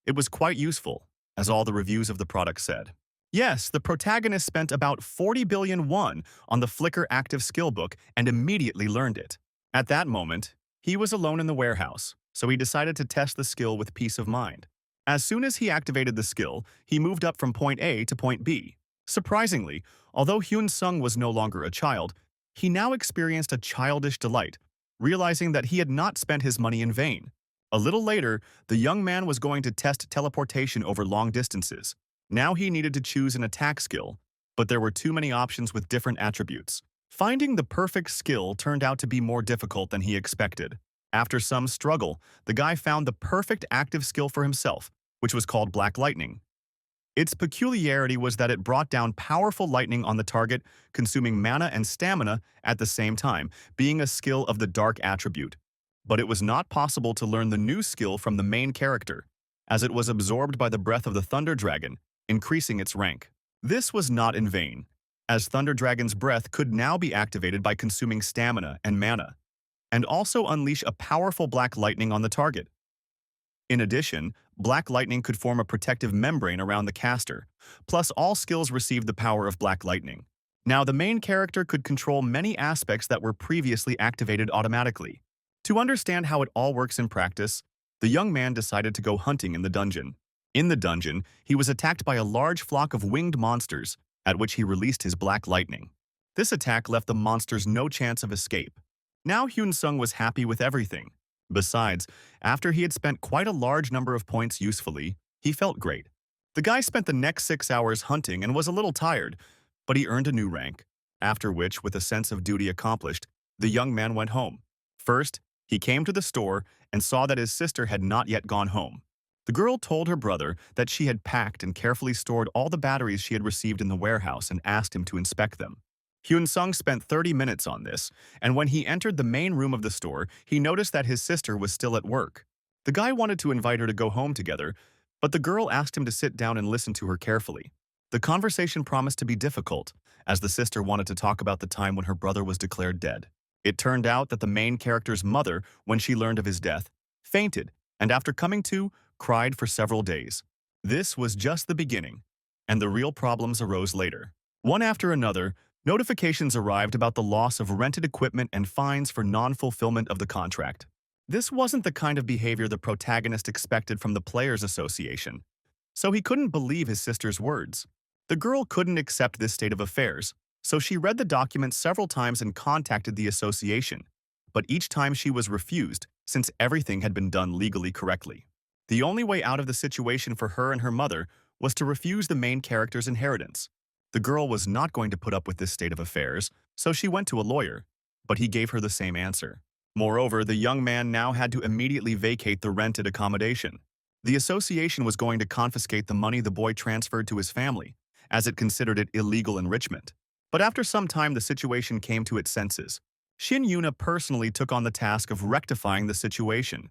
Speaker 1: It was quite useful, as all the reviews of the product said. Yes, the protagonist spent about 40 billion won on the Flickr active skill book and immediately learned it. At that moment, he was alone in the warehouse, so he decided to test the skill with peace of mind. As soon as he activated the skill, he moved up from point A to point B. Surprisingly, although Hyun Sung was no longer a child, he now experienced a childish delight, realizing that he had not spent his money in vain. A little later, the young man was going to test teleportation over long distances. Now he needed to choose an attack skill, but there were too many options with different attributes. Finding the perfect skill turned out to be more difficult than he expected. After some struggle, the guy found the perfect active skill for himself, which was called Black Lightning. Its peculiarity was that it brought down powerful lightning on the target, consuming mana and stamina at the same time, being a skill of the dark attribute. But it was not possible to learn the new skill from the main character, as it was absorbed by the breath of the Thunder Dragon, increasing its rank. This was not in vain, as Thunder Dragon's breath could now be activated by consuming stamina and mana, and also unleash a powerful black lightning on the target. In addition, black lightning could form a protective membrane around the caster, plus all skills received the power of black lightning. Now the main character could control many aspects that were previously activated automatically. To understand how it all works in practice, the young man decided to go hunting in the dungeon. In the dungeon, he was attacked by a large flock of winged monsters, at which he released his black lightning. This attack left the monsters no chance of escape. Now Hyun Sung was happy with everything. Besides, after he had spent quite a large number of points usefully, he felt great. The guy spent the next 6 hours hunting and was a little tired, but he earned a new rank, after which, with a sense of duty accomplished, the young man went home. First, he came to the store and saw that his sister had not yet gone home. The girl told her brother that she had packed and carefully stored all the batteries she had received in the warehouse and asked him to inspect them. Hyun Sung spent 30 minutes on this, and when he entered the main room of the store, he noticed that his sister was still at work. The guy wanted to invite her to go home together, but the girl asked him to sit down and listen to her carefully. The conversation promised to be difficult, as the sister wanted to talk about the time when her brother was declared dead. It turned out that the main character's mother, when she learned of his death, fainted, and after coming to, cried for several days. This was just the beginning, and the real problems arose later. One after another, notifications arrived about the loss of rented equipment and fines for non-fulfillment of the contract. This wasn't the kind of behavior the protagonist expected from the Players Association, so he couldn't believe his sister's words. The girl couldn't accept this state of affairs, so she read the document several times and contacted the association, but each time she was refused, since everything had been done legally correctly. The only way out of the situation for her and her mother was to refuse the main character's inheritance. The girl was not going to put up with this state of affairs, so she went to a lawyer, but he gave her the same answer. Moreover, the young man now had to immediately vacate the rented accommodation. The association was going to confiscate the money the boy transferred to his family, as it considered it illegal enrichment. But after some time, the situation came to its senses. Shin Yuna personally took on the task of rectifying the situation.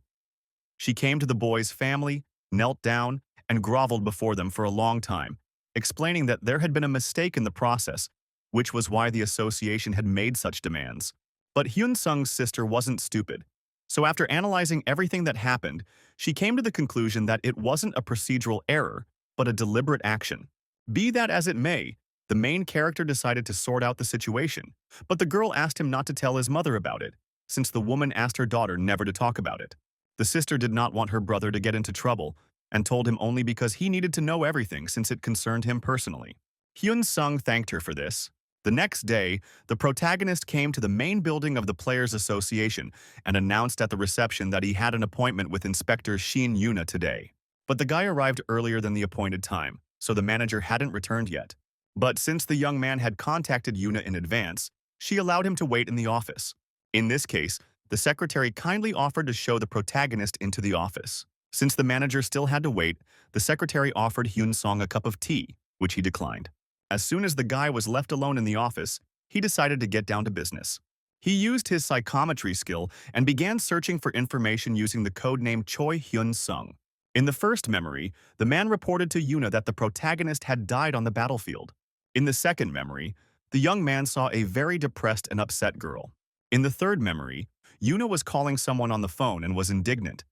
Speaker 1: She came to the boy's family, knelt down, and groveled before them for a long time, explaining that there had been a mistake in the process, which was why the association had made such demands. But Hyun Sung's sister wasn't stupid, so after analyzing everything that happened, she came to the conclusion that it wasn't a procedural error, but a deliberate action. Be that as it may, the main character decided to sort out the situation, but the girl asked him not to tell his mother about it, since the woman asked her daughter never to talk about it. The sister did not want her brother to get into trouble, and told him only because he needed to know everything since it concerned him personally. Hyun Sung thanked her for this. The next day, the protagonist came to the main building of the Players Association and announced at the reception that he had an appointment with Inspector Shin Yuna today. But the guy arrived earlier than the appointed time, so the manager hadn't returned yet. But since the young man had contacted Yuna in advance, she allowed him to wait in the office. In this case, the secretary kindly offered to show the protagonist into the office. Since the manager still had to wait, the secretary offered Hyun Sung a cup of tea, which he declined. As soon as the guy was left alone in the office, he decided to get down to business. He used his psychometry skill and began searching for information using the codename Choi Hyun-sung. In the first memory, the man reported to Yuna that the protagonist had died on the battlefield. In the second memory, the young man saw a very depressed and upset girl. In the third memory, Yuna was calling someone on the phone and was indignant,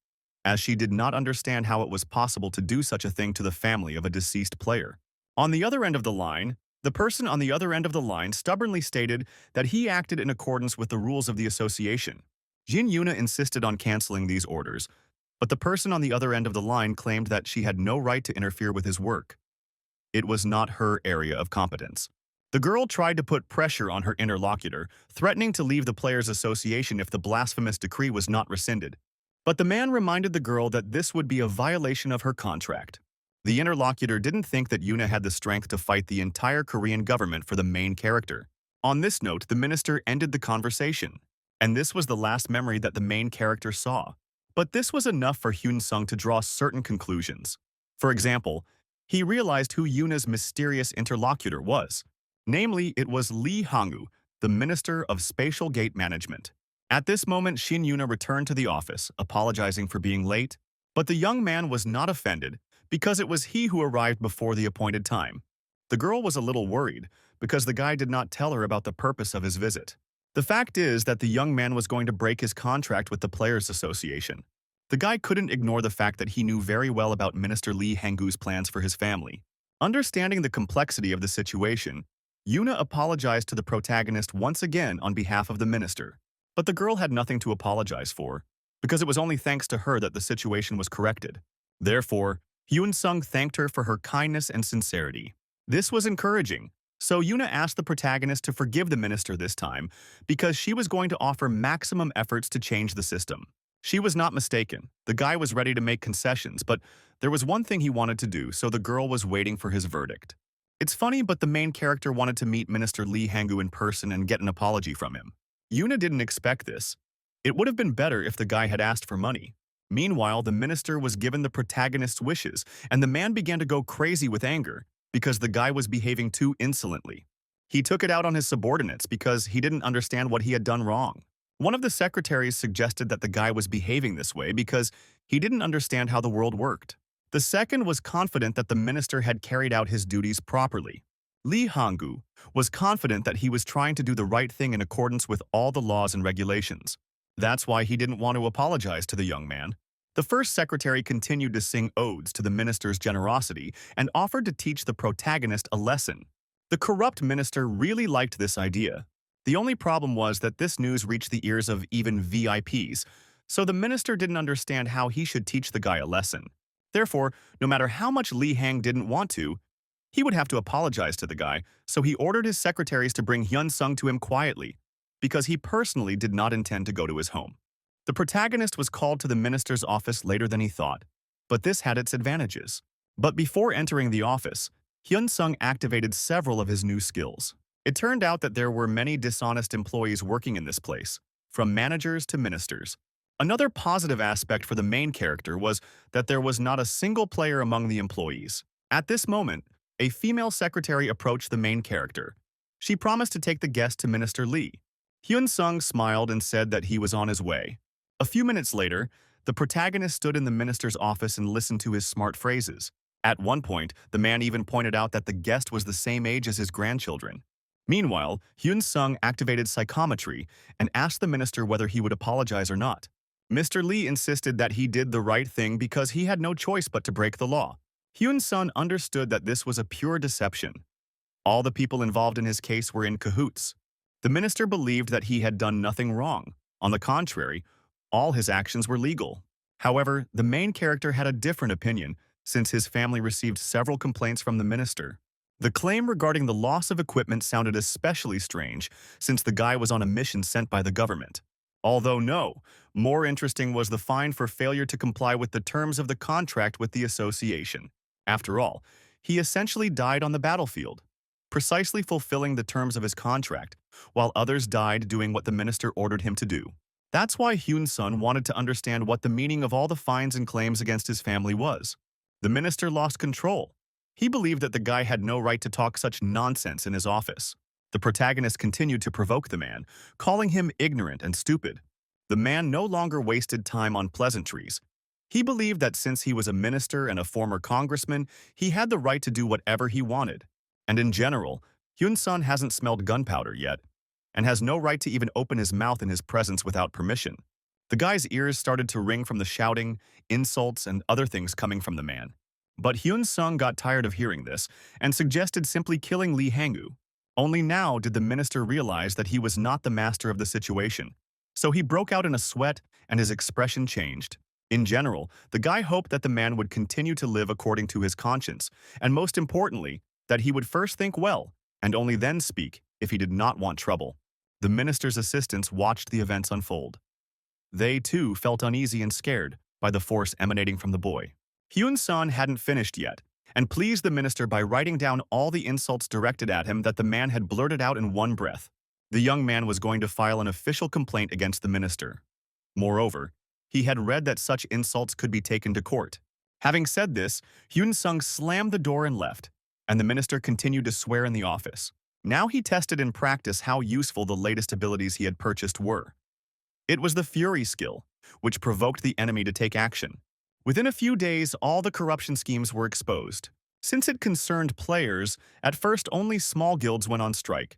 Speaker 1: as she did not understand how it was possible to do such a thing to the family of a deceased player. On the other end of the line, the person on the other end of the line stubbornly stated that he acted in accordance with the rules of the association. Jin Yuna insisted on canceling these orders, but the person on the other end of the line claimed that she had no right to interfere with his work. It was not her area of competence. The girl tried to put pressure on her interlocutor, threatening to leave the players' association if the blasphemous decree was not rescinded. But the man reminded the girl that this would be a violation of her contract. The interlocutor didn't think that Yuna had the strength to fight the entire Korean government for the main character. On this note, the minister ended the conversation, and this was the last memory that the main character saw. But this was enough for Hyun-sung to draw certain conclusions. For example, he realized who Yuna's mysterious interlocutor was. Namely, it was Lee Hang-woo, the Minister of Spatial Gate Management. At this moment, Shin Yuna returned to the office, apologizing for being late, but the young man was not offended because it was he who arrived before the appointed time. The girl was a little worried because the guy did not tell her about the purpose of his visit. The fact is that the young man was going to break his contract with the Players Association. The guy couldn't ignore the fact that he knew very well about Minister Lee Hang-woo's plans for his family. Understanding the complexity of the situation, Yuna apologized to the protagonist once again on behalf of the minister. But the girl had nothing to apologize for, because it was only thanks to her that the situation was corrected. Therefore, Hyun-sung thanked her for her kindness and sincerity. This was encouraging, so Yuna asked the protagonist to forgive the minister this time because she was going to offer maximum efforts to change the system. She was not mistaken. The guy was ready to make concessions, but there was one thing he wanted to do, so the girl was waiting for his verdict. It's funny, but the main character wanted to meet Minister Lee Hang-woo in person and get an apology from him. Yuna didn't expect this. It would have been better if the guy had asked for money. Meanwhile, the minister was given the protagonist's wishes, and the man began to go crazy with anger because the guy was behaving too insolently. He took it out on his subordinates because he didn't understand what he had done wrong. One of the secretaries suggested that the guy was behaving this way because he didn't understand how the world worked. The second was confident that the minister had carried out his duties properly. Lee Hang-woo was confident that he was trying to do the right thing in accordance with all the laws and regulations. That's why he didn't want to apologize to the young man. The first secretary continued to sing odes to the minister's generosity and offered to teach the protagonist a lesson. The corrupt minister really liked this idea. The only problem was that this news reached the ears of even VIPs, so the minister didn't understand how he should teach the guy a lesson. Therefore, no matter how much Lee Hang didn't want to, he would have to apologize to the guy, so he ordered his secretaries to bring Hyun-sung to him quietly, because he personally did not intend to go to his home. The protagonist was called to the minister's office later than he thought, but this had its advantages. But before entering the office, Hyun-sung activated several of his new skills. It turned out that there were many dishonest employees working in this place, from managers to ministers. Another positive aspect for the main character was that there was not a single player among the employees. At this moment, a female secretary approached the main character. She promised to take the guest to Minister Lee. Hyun-sung smiled and said that he was on his way. A few minutes later, the protagonist stood in the minister's office and listened to his smart phrases. At one point, the man even pointed out that the guest was the same age as his grandchildren. Meanwhile, Hyun-sung activated psychometry and asked the minister whether he would apologize or not. Mr. Lee insisted that he did the right thing because he had no choice but to break the law. Hyun-sung understood that this was a pure deception. All the people involved in his case were in cahoots. The minister believed that he had done nothing wrong. On the contrary, all his actions were legal. However, the main character had a different opinion since his family received several complaints from the minister. The claim regarding the loss of equipment sounded especially strange since the guy was on a mission sent by the government. Although no, more interesting was the fine for failure to comply with the terms of the contract with the association. After all, he essentially died on the battlefield, precisely fulfilling the terms of his contract, while others died doing what the minister ordered him to do. That's why Hyun-sung wanted to understand what the meaning of all the fines and claims against his family was. The minister lost control. He believed that the guy had no right to talk such nonsense in his office. The protagonist continued to provoke the man, calling him ignorant and stupid. The man no longer wasted time on pleasantries. He believed that since he was a minister and a former congressman, he had the right to do whatever he wanted. And in general, Hyun-sun hasn't smelled gunpowder yet, and has no right to even open his mouth in his presence without permission. The guy's ears started to ring from the shouting, insults, and other things coming from the man. But Hyun-sung got tired of hearing this and suggested simply killing Lee Hangoo. Only now did the minister realize that he was not the master of the situation. So he broke out in a sweat and his expression changed. In general, the guy hoped that the man would continue to live according to his conscience, and most importantly, that he would first think well, and only then speak if he did not want trouble. The minister's assistants watched the events unfold. They, too, felt uneasy and scared by the force emanating from the boy. Hyun-sun hadn't finished yet, and pleased the minister by writing down all the insults directed at him that the man had blurted out in one breath. The young man was going to file an official complaint against the minister. Moreover, he had read that such insults could be taken to court. Having said this, Hyun-sung slammed the door and left, and the minister continued to swear in the office. Now he tested in practice how useful the latest abilities he had purchased were. It was the Fury skill, which provoked the enemy to take action. Within a few days, all the corruption schemes were exposed. Since it concerned players, at first only small guilds went on strike.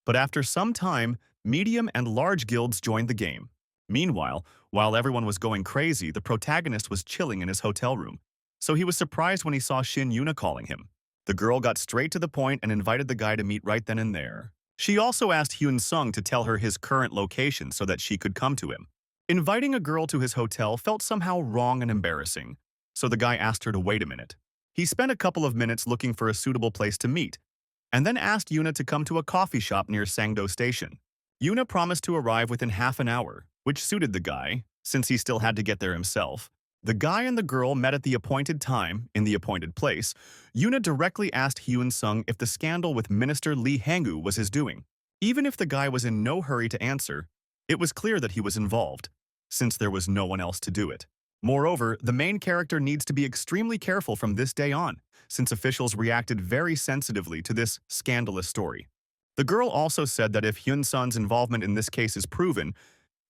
Speaker 1: But after some time, medium and large guilds joined the game. Meanwhile, while everyone was going crazy, the protagonist was chilling in his hotel room. So he was surprised when he saw Shin Yuna calling him. The girl got straight to the point and invited the guy to meet right then and there. She also asked Hyun-sung to tell her his current location so that she could come to him. Inviting a girl to his hotel felt somehow wrong and embarrassing, so the guy asked her to wait a minute. He spent a couple of minutes looking for a suitable place to meet, and then asked Yuna to come to a coffee shop near Sangdo Station. Yuna promised to arrive within half an hour, which suited the guy, since he still had to get there himself. The guy and the girl met at the appointed time, in the appointed place. Yuna directly asked Hyun-sung if the scandal with Minister Lee Hangoo was his doing. Even if the guy was in no hurry to answer, it was clear that he was involved, since there was no one else to do it. Moreover, the main character needs to be extremely careful from this day on, since officials reacted very sensitively to this scandalous story. The girl also said that if Hyun-sun's involvement in this case is proven,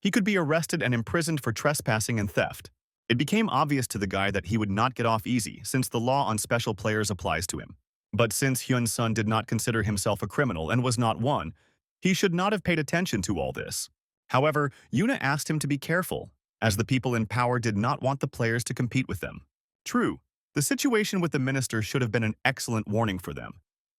Speaker 1: he could be arrested and imprisoned for trespassing and theft. It became obvious to the guy that he would not get off easy since the law on special players applies to him. But since Hyun-sun did not consider himself a criminal and was not one, he should not have paid attention to all this. However, Yuna asked him to be careful, as the people in power did not want the players to compete with them. True, the situation with the minister should have been an excellent warning for them.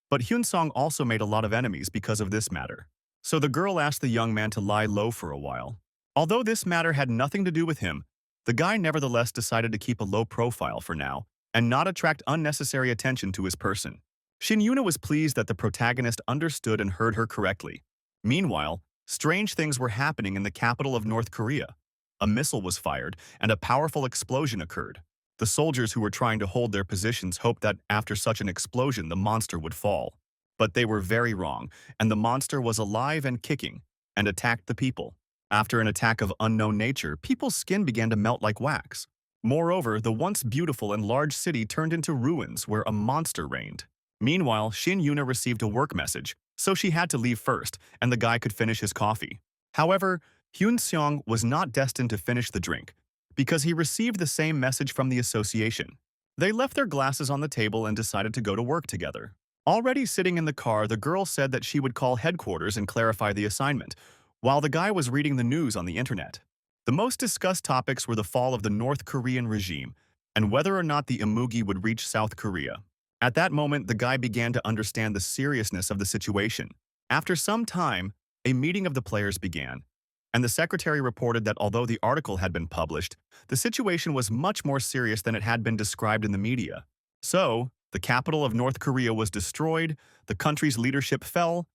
Speaker 1: But Hyun-sung also made a lot of enemies because of this matter. So the girl asked the young man to lie low for a while. Although this matter had nothing to do with him, the guy nevertheless decided to keep a low profile for now and not attract unnecessary attention to his person. Shin Yuna was pleased that the protagonist understood and heard her correctly. Meanwhile, strange things were happening in the capital of North Korea. A missile was fired and a powerful explosion occurred. The soldiers who were trying to hold their positions hoped that after such an explosion the monster would fall. But they were very wrong, and the monster was alive and kicking, and attacked the people. After an attack of unknown nature, people's skin began to melt like wax. Moreover, the once beautiful and large city turned into ruins where a monster reigned. Meanwhile, Shin Yuna received a work message, so she had to leave first, and the guy could finish his coffee. However, Hyun-seong was not destined to finish the drink, because he received the same message from the association. They left their glasses on the table and decided to go to work together. Already sitting in the car, the girl said that she would call headquarters and clarify the assignment, while the guy was reading the news on the internet. The most discussed topics were the fall of the North Korean regime and whether or not the Imugi would reach South Korea. At that moment, the guy began to understand the seriousness of the situation. After some time, a meeting of the players began, and the secretary reported that although the article had been published, the situation was much more serious than it had been described in the media. So, the capital of North Korea was destroyed, the country's leadership fell,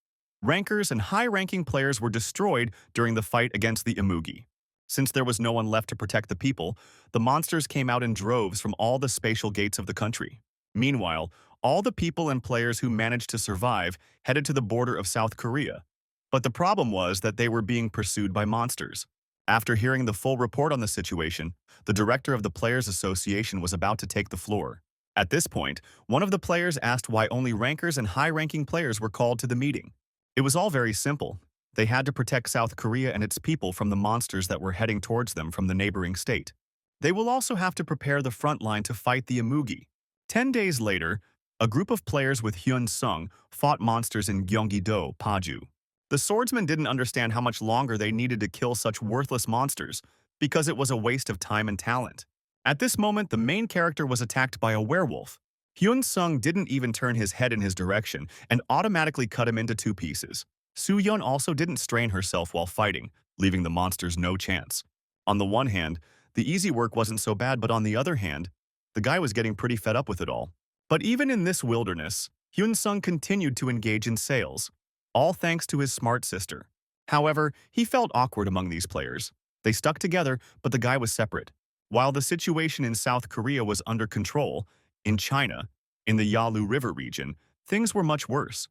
Speaker 1: rankers and high-ranking players were destroyed during the fight against the Imugi. Since there was no one left to protect the people, the monsters came out in droves from all the spatial gates of the country. Meanwhile, all the people and players who managed to survive headed to the border of South Korea. But the problem was that they were being pursued by monsters. After hearing the full report on the situation, the director of the Players Association was about to take the floor. At this point, one of the players asked why only rankers and high-ranking players were called to the meeting. It was all very simple. They had to protect South Korea and its people from the monsters that were heading towards them from the neighboring state. They will also have to prepare the front line to fight the Amugi. 10 days later, a group of players with Hyun Sung fought monsters in Gyeonggi-do, Paju. The swordsmen didn't understand how much longer they needed to kill such worthless monsters because it was a waste of time and talent. At this moment, the main character was attacked by a werewolf. Hyun Sung didn't even turn his head in his direction and automatically cut him into two pieces. Soo-yeon also didn't strain herself while fighting, leaving the monsters no chance. On the one hand, the easy work wasn't so bad, but on the other hand, the guy was getting pretty fed up with it all. But even in this wilderness, Hyun Sung continued to engage in sales, all thanks to his smart sister. However, he felt awkward among these players. They stuck together, but the guy was separate. While the situation in South Korea was under control, in China, in the Yalu River region, things were much worse.